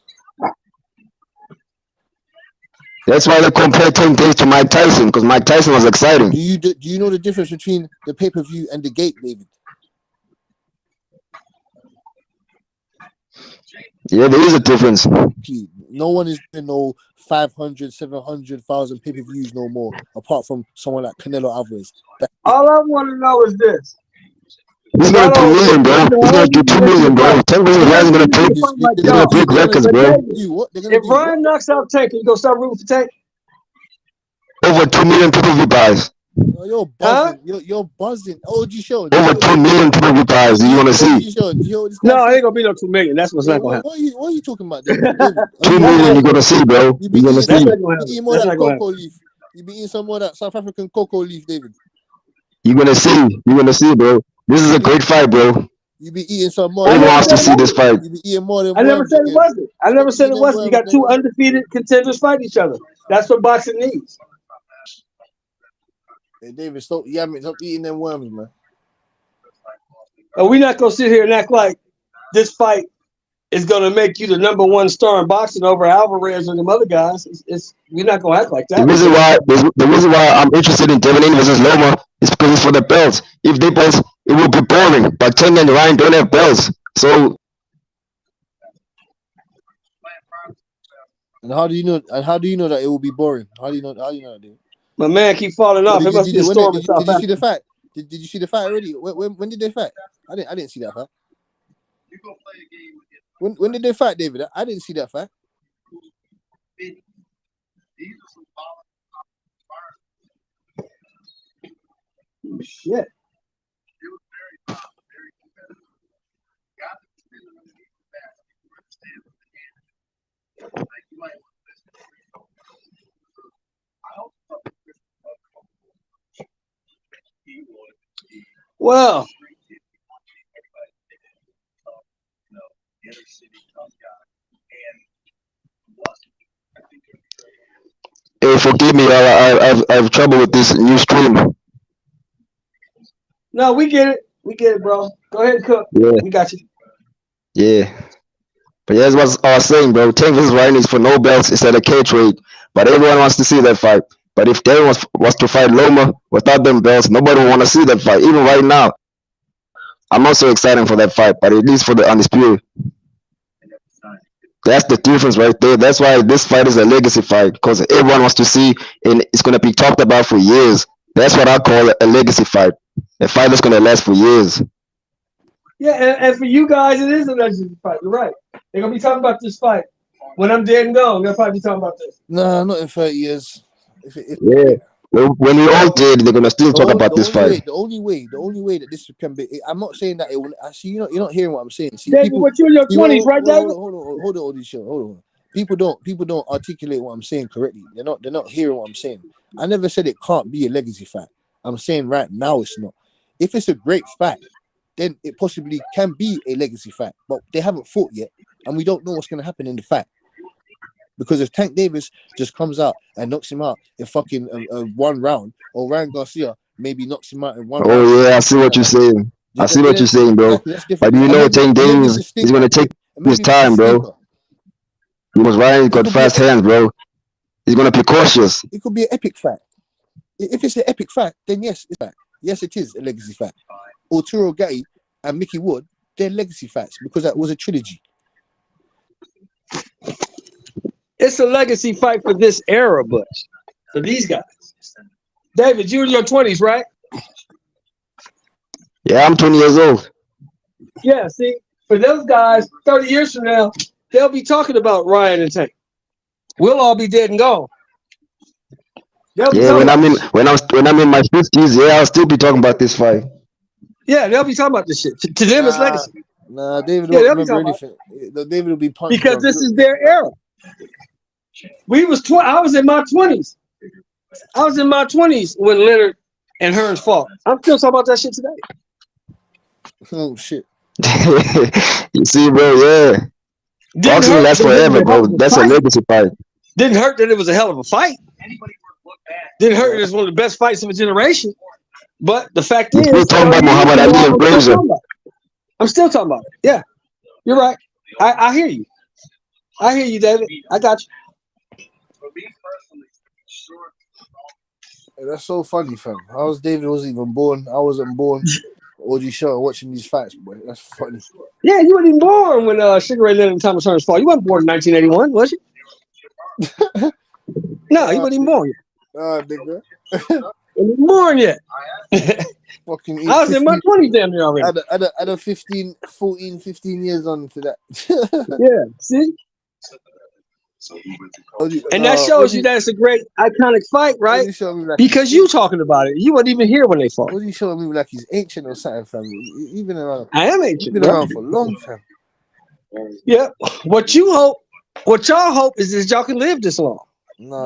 That's why they compare Tank Davis to Mike Tyson, because Mike Tyson was exciting. Do you know the difference between the pay-per-view and the gate, David? Yeah, there is a difference. No one is doing no 500, 700,000 pay-per-views no more, apart from someone like Canelo Alvarez. All I want to know is this. He's gonna do 2 million, bro. He's gonna do 2 million, bro. 10 million guys gonna break. He's gonna break records, bro. If Ryan knocks out Tank, you gonna start rooting for Tank? Over 2 million pay-per-view buys. You're buzzing. You're buzzing. OG show. Over 2 million pay-per-view buys. You wanna see? No, it ain't gonna be no 2 million. That's what's not gonna happen. What are you talking about, David? David, 2 million you're gonna see, bro. You're gonna see. You be eating more of that cocoa leaf. You be eating some more of that South African cocoa leaf, David. You're gonna see. You're gonna see, bro. This is a great fight, bro. You be eating some more. Everyone wants to see this fight. You be eating more than I never said it wasn't. I never said it wasn't. You got two undefeated contenders fight each other. That's what boxing needs. Hey, David, stop eating them worms, man. We're not gonna sit here and act like this fight is gonna make you the #1 star in boxing over Alvarez and them other guys. We're not gonna act like that. The reason why I'm interested in Devin Haney versus Loma is because it's for the belts. If they both, it will be boring. But Tank and Ryan don't have belts, so. And how do you know? And how do you know that it will be boring? How do you know that, David? My man keep falling off. It must be a storm in South Did you see the fight? Did you see the fight already? When did they fight? I didn't see that fight. When did they fight, David? I didn't see that fight. Shit. Well, Hey, forgive me. I have trouble with this new stream. no, we get it. We get it, bro. Go ahead and cook. Yeah. We got you. Yeah. But yeah, that's what I was saying, bro. Tank versus Ryan is for no belts. It's at a cage rate. But everyone wants to see that fight. But if Darren was to fight Loma without them belts, nobody would want to see that fight. Even right now, I'm not so excited for that fight. But at least for the Undisputed. That's the difference right there. That's why this fight is a legacy fight. Because everyone wants to see, and it's going to be talked about for years. That's what I call a legacy fight. A fight that's going to last for years. Yeah, and for you guys, it is a legacy fight. You're right. They're going to be talking about this fight. When I'm dead and gone, they'll probably be talking about this. No, not in 30 years. Yeah. When we all dead, they're gonna still talk about this fight. The only way that this can be. I'm not saying that it will. See, you're not hearing what I'm saying. See, David, what you're in your 20s, right, David? Hold on. People don't articulate what I'm saying correctly. They're not hearing what I'm saying. I never said it can't be a legacy fight. I'm saying right now it's not. If it's a great fight, then it possibly can be a legacy fight. But they haven't fought yet, and we don't know what's gonna happen in the fight. Because if Tank Davis just comes out and knocks him out in fucking one round, or Ryan Garcia maybe knocks him out in one round. Oh yeah, I see what you're saying. I see what you're saying, bro. But you know, Tank Davis is gonna take his time, bro. Because Ryan got fast hands, bro. He's gonna be cautious. It could be an epic fight. If it's an epic fight, then yes, it's fact. Yes, it is a legacy fight. Arturo Gatti and Mickey Wood, they're legacy fights because that was a trilogy. It's a legacy fight for this era, but for these guys. David, you're in your 20s, right? Yeah, I'm 20 years old. Yeah, see, for those guys, 30 years from now, they'll be talking about Ryan and Tank. We'll all be dead and gone. Yeah, when I'm in my 50s, yeah, I'll still be talking about this fight. Yeah, they'll be talking about this shit. To them, it's legacy. Nah, David won't remember anything. David will be punched because this is their era. I was in my 20s. I was in my 20s when Leonard and Hearns fought. I'm still talking about that shit today. Oh shit. You see, bro, yeah. Boxing lasts forever, bro. That's a legacy fight. Didn't hurt that it was a hell of a fight. Didn't hurt that it's one of the best fights of a generation. But the fact is, we're talking about Muhammad Ali and Frazier. I'm still talking about it. Yeah, you're right. I hear you. I hear you, David. I got you. That's so funny, fam. How was David wasn't even born? I wasn't born. OG Show watching these fights, boy. That's funny. Yeah, you weren't even born when Sugar Ray Leonard and Thomas Hearns fought. You weren't born in 1981, was you? No, you weren't even born yet. Nigga. You weren't born yet. Fucking I was in my 20s damn near already. Add a 15 years on to that. Yeah, see? And that shows you that it's a great iconic fight, right? Because you talking about it. You weren't even here when they fought. What are you showing me like he's ancient or something, family? You've been around. I am ancient. You've been around for a long time. Yeah. What y'all hope is that y'all can live this long. No,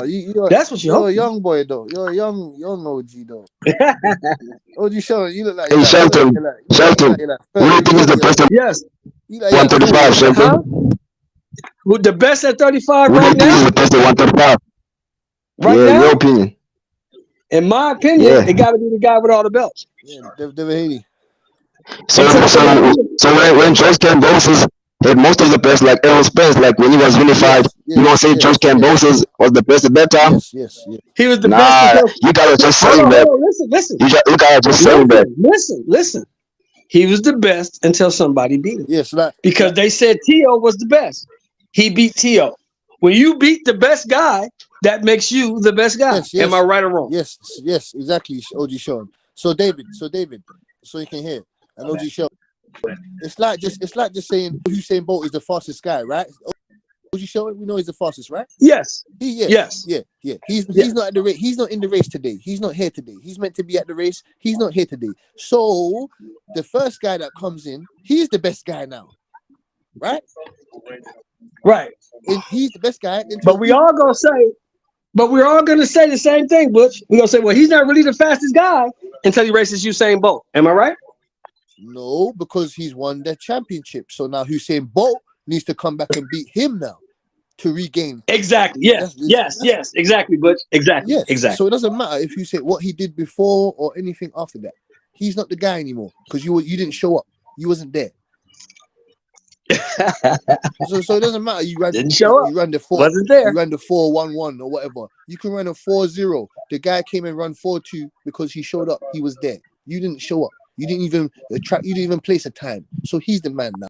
that's what you're a young boy though. You're a young OG though. OG Shelton, you look like Hey, Shelton. Shelton. Who do you think is the best? Yes. 135, Shelton. Who the best at 35 Who do you right think now? is the best at 135? Right yeah, now? your opinion. In my opinion, it got to be the guy with all the belts. Yeah, David Haney. So when George Kambosos had most of the best, like Errol Spence, like when he was unified, you don't say George Kambosos was the best at that time? Yes. He was the nah, best. you gotta just say Hold that. on, listen. You gotta just say that. Listen. He was the best until somebody beat him. Yes, because they said T.O. was the best. He beat T.O. When you beat the best guy, that makes you the best guy. Yes. Am I right or wrong? Yes, exactly, OG Sean. So David, so you can hear, and OG Sean. It's like just saying Usain Bolt is the fastest guy, right? OG Sean, we know he's the fastest, right? Yes. Yes. He's not at the race. He's not in the race today. He's not here today. He's meant to be at the race. He's not here today. So the first guy that comes in, he's the best guy now, right? Right. And he's the best guy. But we're all gonna say the same thing, Butch. We're gonna say, well, he's not really the fastest guy until he races Usain Bolt. Am I right? No, because he's won the championship. So now Usain Bolt needs to come back and beat him now to regain. Exactly. Yes. Exactly, Butch. Exactly. Yes. Exactly. So it doesn't matter if you say what he did before or anything after that. He's not the guy anymore because you didn't show up. You wasn't there. so it doesn't matter. You ran the 4. Wasn't there. You ran the 4-1-1 or whatever. You can run a 4-0. The guy came and run 4-2 because he showed up. He was there. You didn't show up. You didn't even You didn't even place a time. So he's the man now.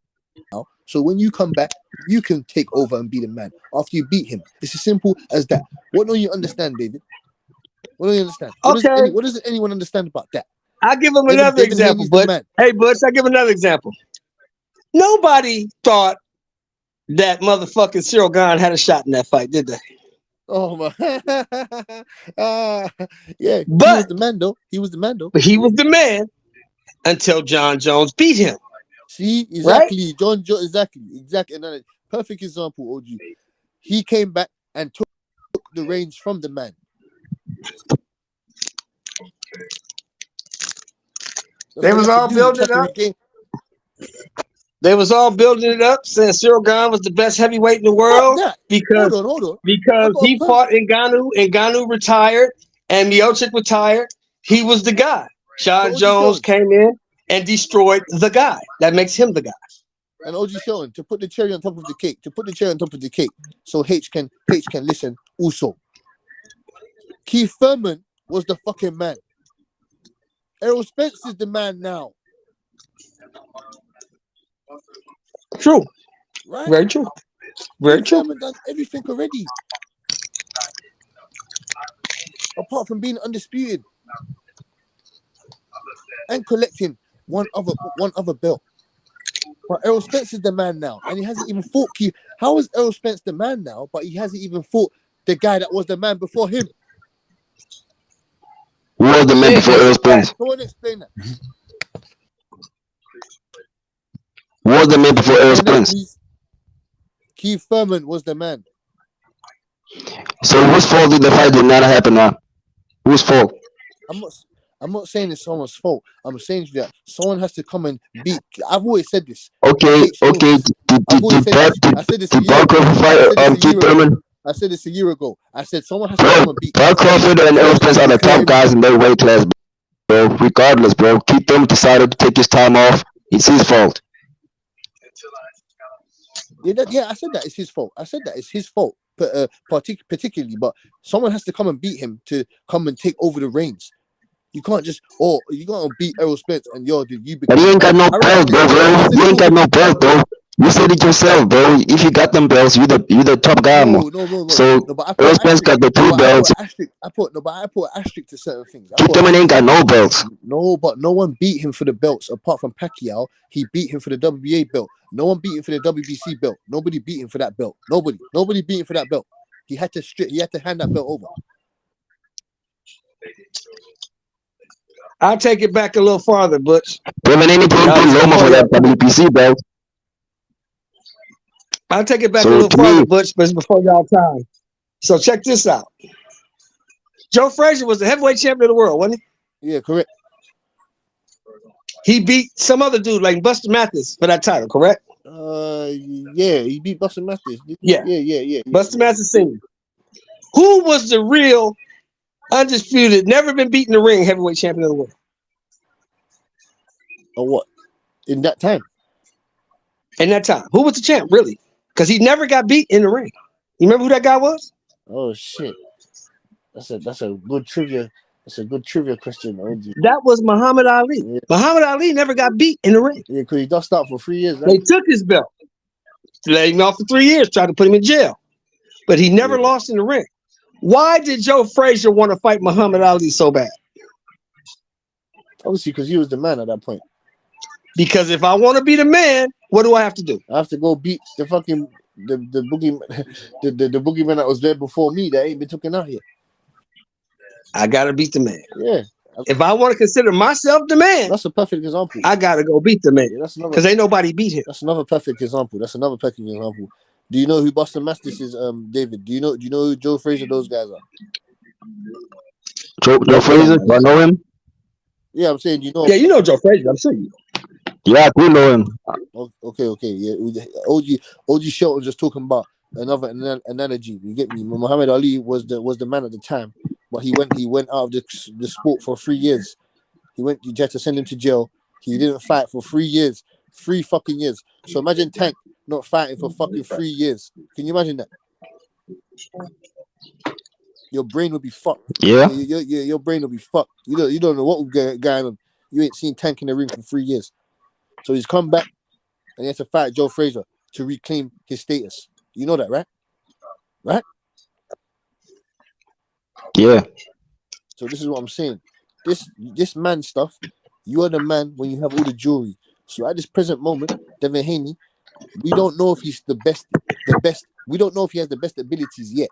So when you come back, you can take over and be the man after you beat him. It's as simple as that. What don't you understand, David? What don't you understand? What does anyone understand about that? I'll give him another example, but hey, Butch, I'll give another example. Nobody thought that motherfucking Cyril Gahn had a shot in that fight, did they? Oh my! Yeah, but he was the man though. But he was the man until John Jones beat him. See, exactly, right? John Jones, exactly. Another perfect example, OG. He came back and took the reins from the man. They was all building it up. They was all building it up, saying Cyril Gahn was the best heavyweight in the world because hold on. Because he fought Ngannou, and Ngannou retired, and Miocic retired. He was the guy. John Jones came in and destroyed the guy. That makes him the guy. And OG Sean, to put the cherry on top of the cake, so H can listen also. Keith Thurman was the fucking man. Errol Spence is the man now. True. Right? Very true. Very true. Thurman done everything already. Apart from being undisputed and collecting one other belt. But Errol Spence is the man now, and he hasn't even fought Keith. How is Errol Spence the man now, but he hasn't even fought the guy that was the man before him? Who was the man before Errol Spence? Go on, explain that. Who was the man before Errol Spence? Keith Thurman was the man. So whose fault did the fight did not happen now? Whose fault? I'm not saying it's someone's fault. I'm saying that someone has to come and beat. I've always said this. Okay. I said this a year ago. I said someone has to come and beat. Paul Crawford and Errol Spence are the top guys in their weight class, bro. Regardless, bro. Keith Thurman decided to take his time off. It's his fault. Yeah, I said that it's his fault. Particularly, but someone has to come and beat him to come and take over the reins. You can't just you gotta beat Errol Spence and you But he become ain't got no belt, bro. You ain't got no belt, bro. You said it yourself, bro. If you got them belts, you the top guy, man. No. So But I put Errol an Spence asterisk. got the two belts. I put an asterisk to certain things. Keith Thurman ain't got no belts. No, but no one beat him for the belts apart from Pacquiao. He beat him for the WBA belt. No one beat him for the WBC belt. Nobody beat him for that belt. Nobody beat him for that belt. He had to hand that belt over. I'll take it back a little farther, Butch. Thurman ain't even Loma for that WBC belt. I'll take it back a little farther, Butch, but it's before y'all time. So check this out. Joe Frazier was the heavyweight champion of the world, wasn't he? Yeah, correct. He beat some other dude like Buster Mathis for that title, correct? Yeah, he beat Buster Mathis. Yeah. Buster Mathis Sr. Who was the real undisputed, never been beaten in the ring heavyweight champion of the world? Or what? In that time? In that time. Who was the champ, really? Because he never got beat in the ring. You remember who that guy was? Oh shit. That's a good trivia. That's a good trivia question, OG. That was Muhammad Ali. Yeah. Muhammad Ali never got beat in the ring. Yeah, because he dusted out for 3 years. Right? They took his belt, let him off for 3 years, tried to put him in jail. But he never lost in the ring. Why did Joe Frazier want to fight Muhammad Ali so bad? Obviously, because he was the man at that point. Because if I want to be the man, what do I have to do? I have to go beat the fucking the boogeyman, the boogeyman that was there before me that ain't been taken out here. I gotta beat the man. Yeah. If I want to consider myself the man, that's a perfect example. I gotta go beat the man. Yeah, because ain't nobody beat him. That's another perfect example. Do you know who Buster Mathis is, David? Do you know who Joe Frazier those guys are? Joe Frazier? Do I know him? Yeah, I'm saying you know. Yeah, you know Joe Frazier. I'm sure you know. Yeah, I do know him. Okay. Yeah, OG Shelton just talking about another analogy. You get me? Muhammad Ali was the man at the time, but he went out of the sport for 3 years. You had to send him to jail. He didn't fight for 3 years, 3 fucking years. So imagine Tank not fighting for fucking 3 years. Can you imagine that? Your brain would be fucked. Yeah. Your brain will be fucked. You don't know what will going on. You ain't seen Tank in the ring for 3 years. So he's come back and he has to fight Joe Frazier to reclaim his status. You know that, right? Right? Yeah. So this is what I'm saying. This man stuff, you are the man when you have all the jewelry. So at this present moment, Devin Haney, we don't know if he's the best. We don't know if he has the best abilities yet,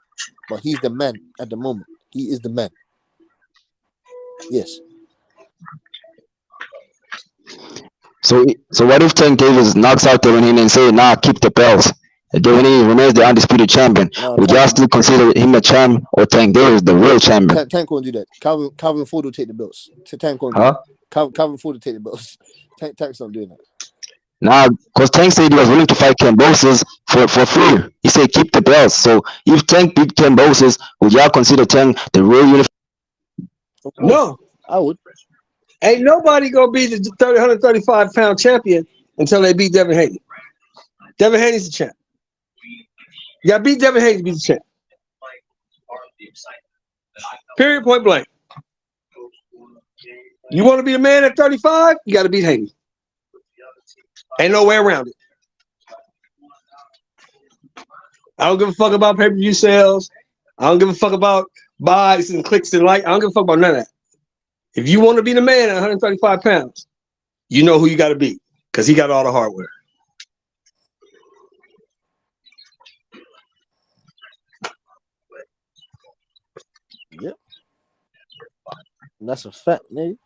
but he's the man at the moment. He is the man. Yes. So what if Tank Davis knocks out Devin Haney and say, nah, keep the belts? Devin Haney remains the undisputed champion. Would y'all still consider him a champ or Tank Davis the real champion? Tank won't do that. Calvin Ford will take the belts. Tank won't do that. Calvin Ford will take the belts. Tank's not doing that. Nah, because Tank said he was willing to fight Kambosos for free. He said keep the belts. So if Tank beat Kambosos, would y'all consider Tank the real unified? No, I would. Ain't nobody gonna be the 135-pound champion until they beat Devin Haney. Devin Haney's the champ. You gotta beat Devin Haney to be the champ. Period, point blank. You want to be a man at 35? You got to beat Haney. Ain't no way around it. I don't give a fuck about pay-per-view sales. I don't give a fuck about buys and clicks and likes. I don't give a fuck about none of that. If you want to be the man at 135 pounds, you know who you got to beat because he got all the hardware. Yep. And that's a fact, nigga.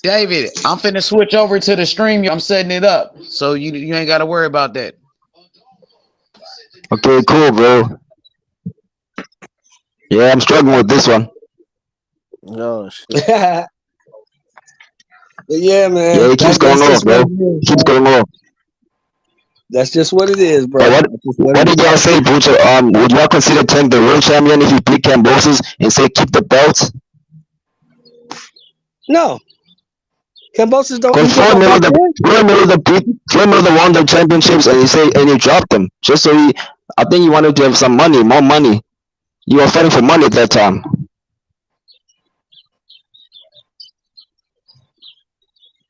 David, I'm finna switch over to the stream. I'm setting it up, so you ain't got to worry about that. Okay, cool, bro. Yeah, I'm struggling with this one. Oh shit. Yeah, man. Yeah, it keeps going off, bro. Keeps going off. That's just what it is, bro. What did y'all say, Butcher? Would y'all consider Tank the real champion if he beat Kambosos and say keep the belts? No. Kambosos don't. Because You talking about back then? Floyd Mayweather won the championships and he dropped them just so I think he wanted to have some money, more money. You were fighting for money at that time.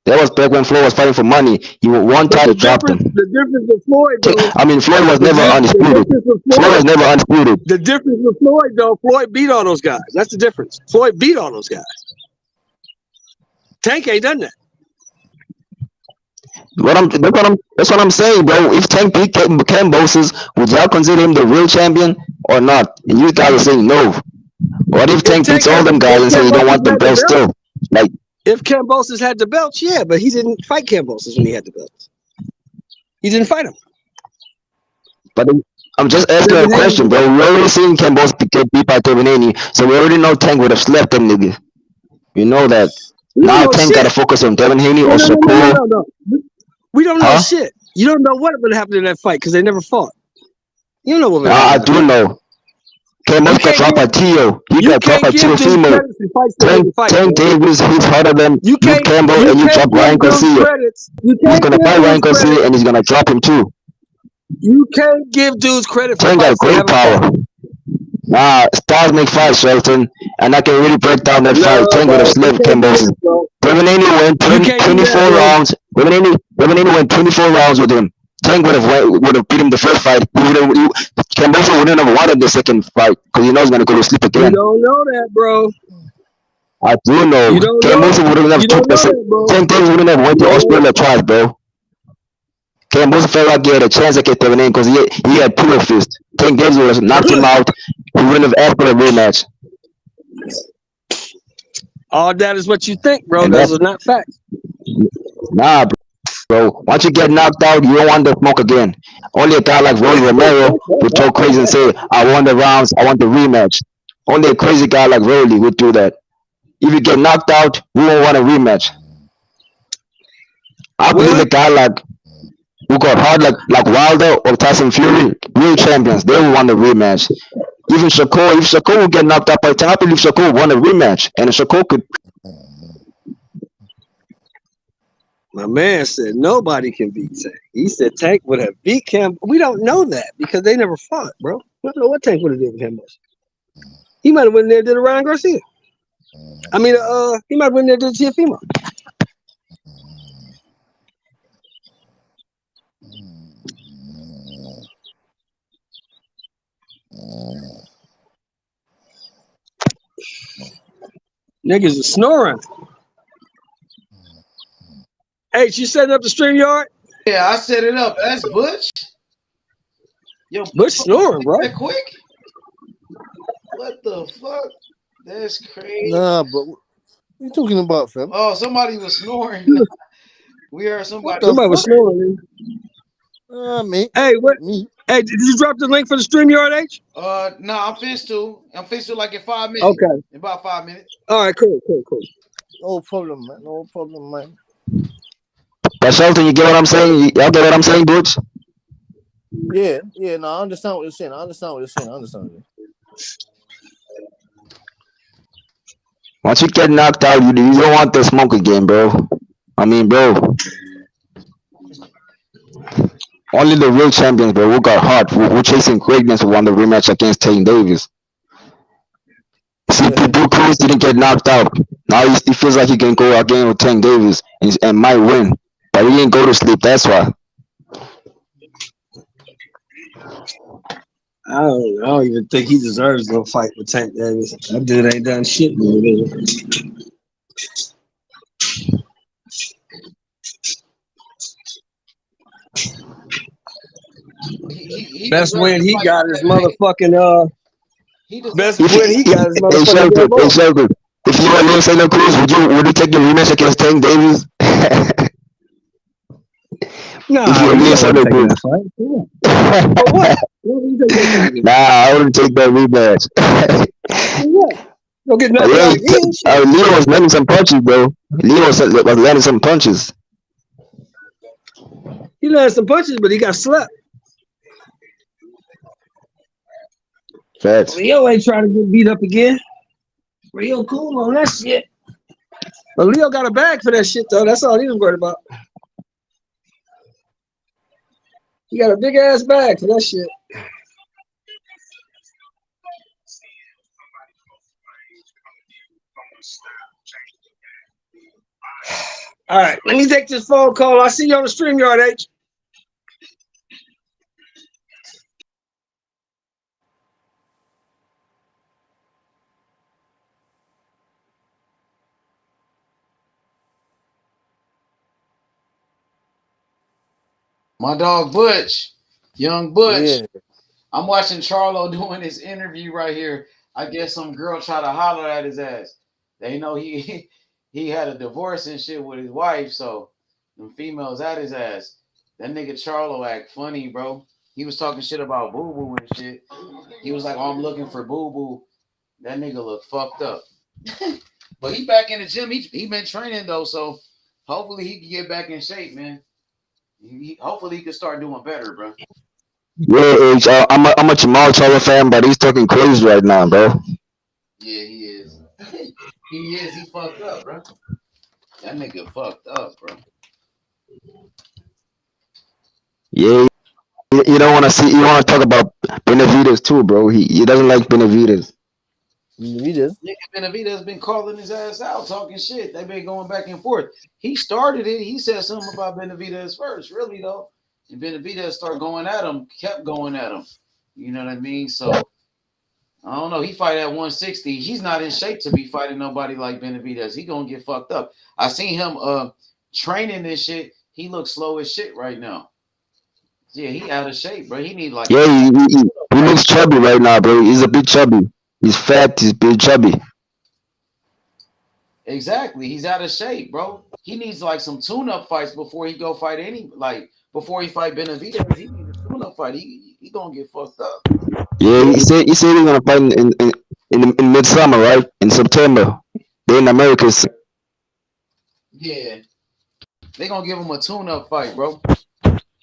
That was back when Floyd was fighting for money. He won But title, dropped them. the difference with Floyd though, I mean, Floyd was never the undisputed. difference with Floyd was Floyd, never undisputed. the difference with Floyd though, Floyd beat all those guys. That's the difference. Floyd beat all those guys. Tank ain't done that. That's what I'm saying, bro. If Tank beat Kambosos, would y'all consider him the real champion or not? And you guys are saying no. What if Tank beats all them guys and say you don't want the belt still? Like, if Kambosos had the belts, yeah, but he didn't fight Kambosos when he had the belts. He didn't fight him. But I'm just asking a question, bro. We already seen Kambosos get beat by Kevin Haney, so we already know Tank would have slept them niggas. You know that. Now Tank gotta focus on Devin Haney or Shakur. No. We don't know shit. You don't know what would happen in that fight because they never fought. You know what would happen. I do know. Kambosos got dropped by Tio. He got dropped by Tio Fimo. Tank Davis, he's harder than Luke Campbell, and you drop Ryan Garcia. He's gonna fight Ryan Garcia, and he's gonna drop him too. You can't give dudes credit for Tank got great power. Nah, stars make fights, Shelton, and I can really break down that fight. Tank would have slipped Kambosos. Devin Haney went 24 rounds. Devin Haney went 24 rounds with him. Tank would have beat him the first fight. Kambosos wouldn't have wanted the second fight because he knows he's gonna go to sleep again. You don't know that, bro. I do know. Kambosos wouldn't have took the second. Tank Davis wouldn't have went to Australia twice, bro. Kambosos felt like he had a chance against Devin Haney because he had pillow fist. Tank Davis would have knocked him out. He wouldn't have asked for a rematch. All that is what you think, bro. Those are not facts. Nah, bro. Once you get knocked out, you don't want the smoke again. Only a guy like Rolly Romero would talk crazy and say, I won the rounds, I want the rematch. Only a crazy guy like Rolly would do that. If you get knocked out, we won't want a rematch. I believe a guy like who got hard like Wilder or Tyson Fury, real champions, they will want the rematch. Even Shakur, if Shakur would get knocked out by Tank, I believe Shakur would want a rematch. And Shakur could. My man said nobody can beat Tank. He said Tank would have beat Cam. We don't know that because they never fought, bro. We don't know what Tank would have did with him. He might have went in there and did a Ryan Garcia. I mean, he might have went in there and did a Teofimo. Niggas are snoring. Hey, you setting up the StreamYard? Yeah, I set it up. That's Butch. Yo, Butch snoring, bro. That quick? What the fuck? That's crazy. Nah, but what you talking about, fam? Oh, somebody was snoring. We heard somebody. Somebody was snoring. Me. Hey, what? Me. Hey, did you drop the link for the StreamYard, H? No, I'm finished to. I'm finished to like in 5 minutes. Okay. In about 5 minutes. All right, cool. No problem, man. No problem, man. But Shelton, you get what I'm saying? Y'all get what I'm saying, Butch? Yeah. No, I understand what you're saying. I understand. Once you get knocked out, you don't want the smoke again, bro. I mean, bro. Only the real champions, bro, who got hot, who chasing greatness, who won the rematch against Tank Davis. See, Drew Cruz didn't get knocked out. Now he feels like he can go again with Tank Davis and might win. But he didn't go to sleep, that's why. I don't even think he deserves to fight with Tank Davis. That dude ain't done shit, man. Best win he got is motherfucking best win he got is motherfucking. If you were Leo Santa Cruz, would you take the rematch against Tank Davis? Nah, if you were Leo Santa Cruz. For what? Nah, I wouldn't take that rematch. Don't get nothing out again. Leo was landing some punches, bro. Leo was landing some punches. He landed some punches, but he got slapped. Facts. Rio ain't trying to get beat up again. Rio cool on that shit. But Leo got a bag for that shit though. That's all he was worried about. He got a big ass bag for that shit. All right, let me take this phone call. I'll see you on the StreamYard, H. My dog Butch, young Butch. Yeah. I'm watching Charlo doing his interview right here. I guess some girl tried to holler at his ass. They know he he had a divorce and shit with his wife, so them females at his ass. That nigga Charlo act funny, bro. He was talking shit about Boo Boo and shit. He was like, "Oh, I'm looking for Boo Boo." That nigga look fucked up. But he back in the gym. He been training though, so hopefully he can get back in shape, man. Hopefully he can start doing better, bro. Yeah, H, I'm a Jamal Charlo fan, but he's talking crazy right now, bro. Yeah, he is. He is. He fucked up, bro. That nigga fucked up, bro. Yeah, you don't want to see. You want to talk about Benavidez too, bro. He doesn't like Benavidez. Benavidez. Nigga Benavidez been calling his ass out, talking shit. They been going back and forth. He started it. He said something about Benavidez first, really though. And Benavidez started going at him, kept going at him. You know what I mean? So I don't know. He fight at 160. He's not in shape to be fighting nobody like Benavidez. He gonna get fucked up. I seen him training this shit. He looks slow as shit right now. Yeah, he out of shape, bro. He need like Yeah, a he looks chubby right now, bro. He's a bit chubby. He's fat. He's big chubby. exactly. He's out of shape, bro. He needs like some tune-up fights before he go fight before he fight Benavidez. He needs a tune-up fight. He gonna get fucked up. Yeah, he said he's gonna fight in midsummer, right? In September. They're in America. Yeah, they gonna give him a tune-up fight, bro.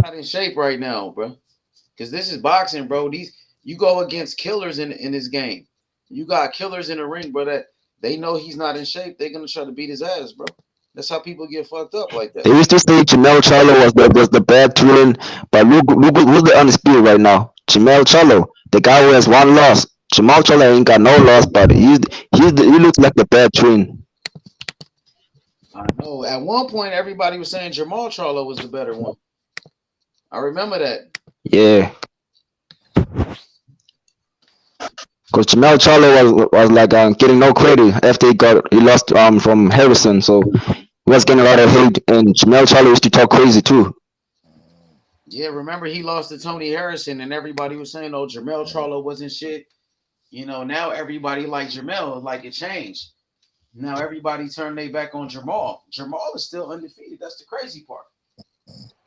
Not in shape right now, bro. Because this is boxing, bro. You go against killers in this game. You got killers in the ring, bro. That they know he's not in shape. They're gonna try to beat his ass, bro. That's how people get fucked up like They that. used to say Canelo Charlo was the bad twin, but look the undisputed right now. Canelo Charlo, the guy who has one loss. Jamal Charlo ain't got no loss, but he looks like the bad twin. I know. At one point, everybody was saying Jamal Charlo was the better one. I remember that. Yeah. Because Jamel Charlo was like getting no credit after he lost from Harrison, so he was getting a lot of hate. And Jamel Charlo used to talk crazy too. Yeah, remember he lost to Tony Harrison, and everybody was saying, "Oh, Jamel Charlo wasn't shit." You know, now everybody like Jamel, like it changed. Now everybody turned their back on Jamal. Jamal is still undefeated. That's the crazy part.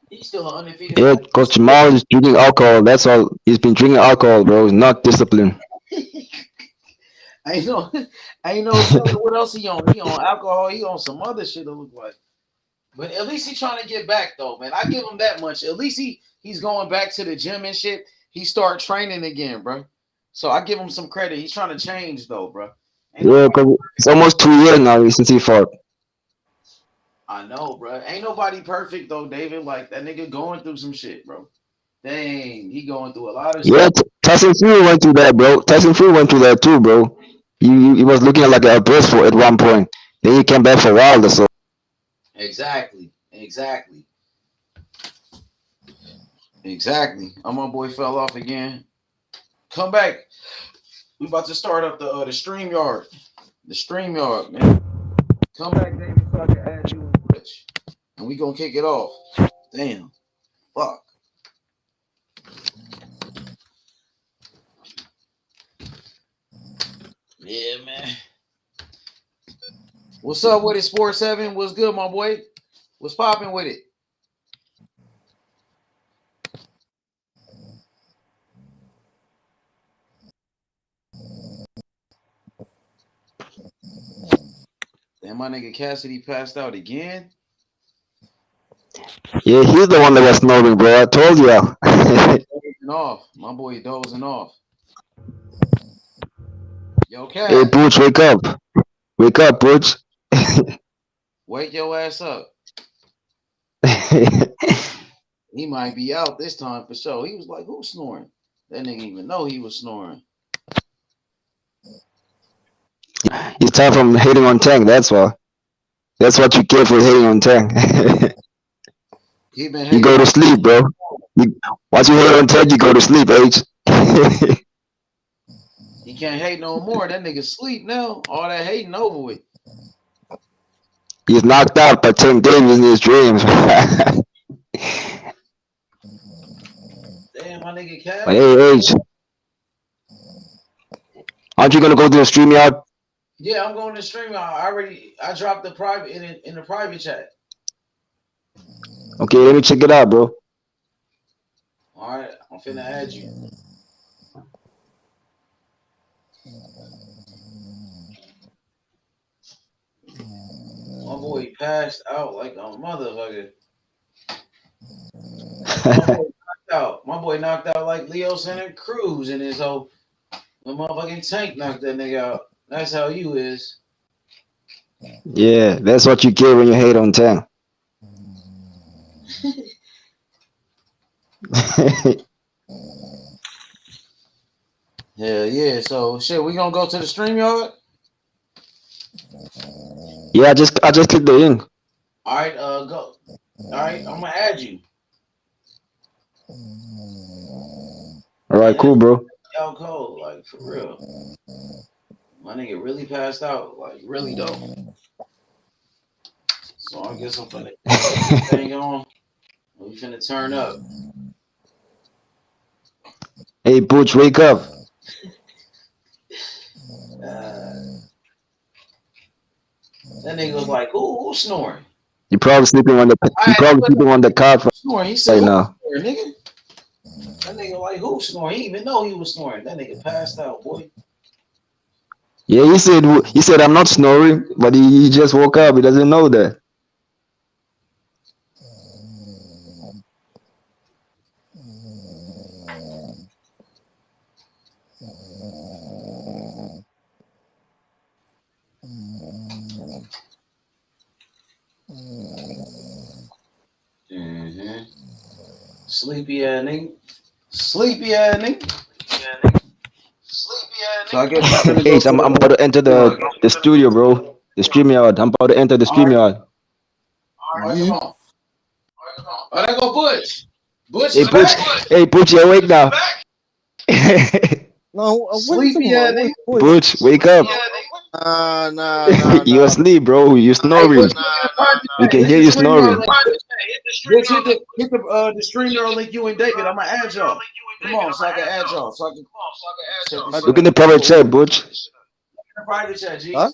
He's still an undefeated Yeah, fighter. because Jamal is drinking alcohol. That's all. He's been drinking alcohol, bro. He's not disciplined. I know. I know what else he on. He on alcohol. He on some other shit. It look like. But at least he's trying to get back though, man. I give him that much. At least he's going back to the gym and shit. He start training again, bro. So I give him some credit. He's trying to change though, bro. Yeah, because it's almost 2 years now since he fought. I know, bro. Ain't nobody perfect though, David. Like that nigga going through some shit, bro. Dang, he going through a lot of Yeah, shit. Tyson Fury went through that, bro. Tyson Fury went through that too, bro. He was looking at like a burst for at one point. Then he came back for Wilder, so. Exactly. Oh, my boy fell off again. Come back. We about to start up the StreamYard. The StreamYard, man. Come back, David, so I can add you and Rich. And we gonna kick it off. Damn. Fuck. Yeah, man. What's up with it, Sports 7? What's good, my boy? What's popping with it? Damn, my nigga Cassidy passed out again. Yeah, he's the one that was snoring, bro. I told you. Dozing off. My boy dozing off. Yo, Cass. Hey, Butch, wake up. Wake up, Butch. Wake your ass up. He might be out this time for sure. He was like, who's snoring? That nigga didn't even know he was snoring. He's tired from hating on Tank. That's why. That's what you get for hating on Tank. He been You hating go to on sleep, bro. Once you hate on Tank, you go to sleep, H. He can't hate no more. That nigga sleep now. All that hating over with. He's knocked out by Tank Davis in his dreams. Damn, my nigga Cat. But hey, H, aren't you gonna go to the stream yard? Yeah, I'm going to stream. I dropped the private in the private chat. Okay, let me check it out, bro. All right, I'm finna add you. My boy passed out like a motherfucker. My boy knocked out like Leo Santa Cruz in his whole. The motherfucking Tank knocked that nigga out. That's how you is. Yeah, that's what you get when you hate on Tank. Yeah. So shit, we gonna go to the stream yard. Yeah, I just clicked the link. All right, go. All right, I'm gonna add you. All right, cool, bro. Out cold, like for real. My nigga really passed out, like really though. So I guess I'm finna hang on. We finna turn up. Hey, Butch, wake up. That nigga was like, who's snoring? You're probably sleeping on the couch Snoring. He said, right who's now. snoring, nigga? That nigga like, who's snoring? He didn't even know he was snoring. That nigga passed out, boy. Yeah, he said I'm not snoring, but he just woke up. He doesn't know that. Mm-hmm. Sleepy ass nigga. Sleepy ass nigga. So I guess we're gonna go Hey, to I'm the about to enter the studio, bro. The stream yard. I'm about to enter the stream yard. All right, come on. Oh, there go Butch. Butch Hey, is Butch. back. Hey, Butch, you awake now? No, what you talking Sleepy ass about? nigga. Butch, wake up. Nah. You asleep, bro. You Hey, snoring. Butch, We can hit hear the you stream yard snoring. link. Butch, hit the stream yard link. You and David. I'm gonna add y'all. Come on, so I can add y'all. So I can set this shit Look in the up. private chat, Butch. Private chat, G. Huh?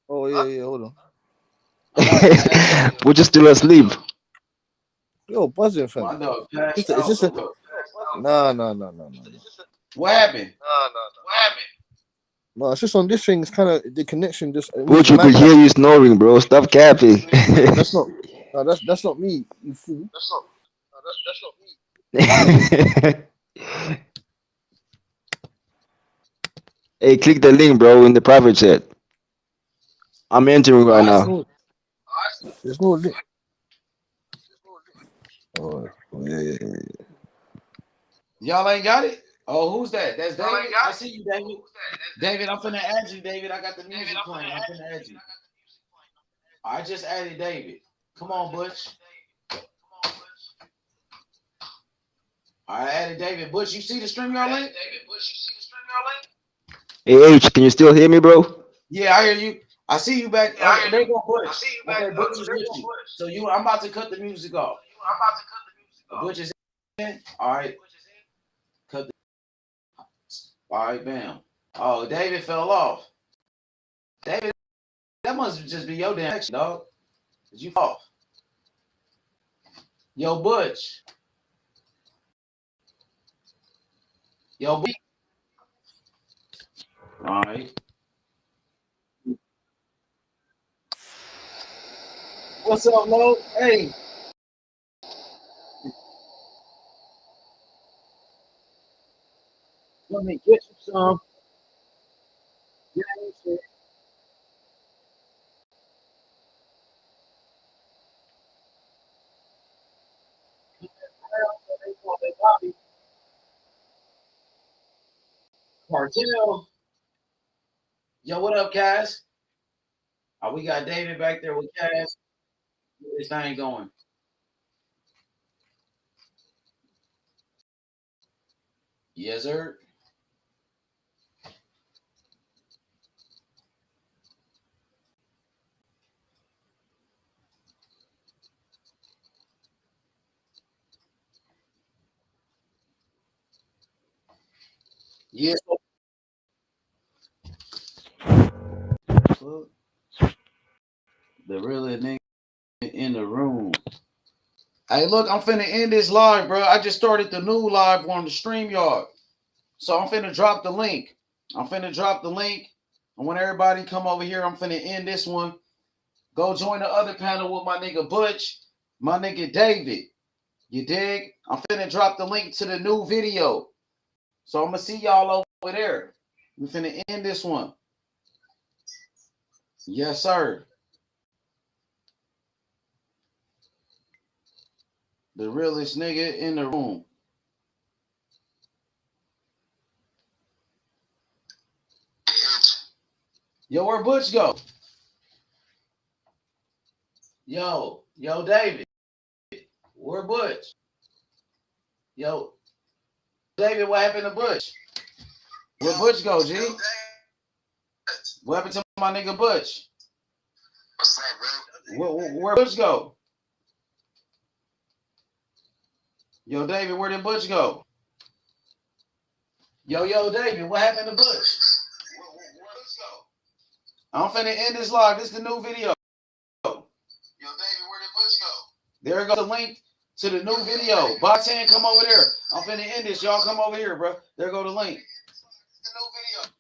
Oh yeah. Hold on. Butch is still asleep. Yo, buzzing fam. My dog passed Is out this for a? real. No. What happened? No, it's just on this thing. It's kind of the connection just it moves Butch, we mad could like. hear you snoring, bro. Stop capping. That's not. No, that's not me. You fool. Hey, click the link, bro, in the private chat. I'm entering right now. There's no link. Oh yeah. Y'all ain't got it? Oh, who's that? That's David. I see you, David. David, I'm finna add you, David. I got the music playing. I'm finna add you. I just added David. Come on, Butch. I added David. Butch, you see the StreamYard link? Hey, H, can you still hear me, bro? Yeah, I hear you. I see you back. Okay, there you go, Butch. Okay, Butch is with you. So I'm about to cut the music off. Butch is in. All right. Cut the. All right, bam. Oh, David fell off. David, that must just be your damn action, dog. Did you fall? Yo, Butch. Yo, Butch. All right. What's up, Lo? Hey. Let me get you some. Cartel. Yo, what up, Cass? Oh, we got David back there with Cass. This thing going. Yes, sir. Yes. The really nigga in the room. Hey, look, I'm finna end this live, bro. I just started the new live on the StreamYard. So I'm finna drop the link. And when everybody come over here, I'm finna end this one. Go join the other panel with my nigga Butch, my nigga David. You dig? I'm finna drop the link to the new video. So I'm gonna see y'all over there. We finna end this one. Yes, sir. The realest nigga in the room. Yo, where Butch go? Yo, David. Where Butch? Yo, David, what happened to Butch? Where Butch go, G? What happened to my nigga Butch? What's up, bro? Where Butch go? Yo, David, where did Butch go? Yo, David, what happened to Butch? Where Butch go? I'm finna end this live. This is the new video. Yo, David, where did Butch go? There goes the link to the new video. Box 10, come over there. I'm finna end this. Y'all come over here, bro. There go the link. The new video.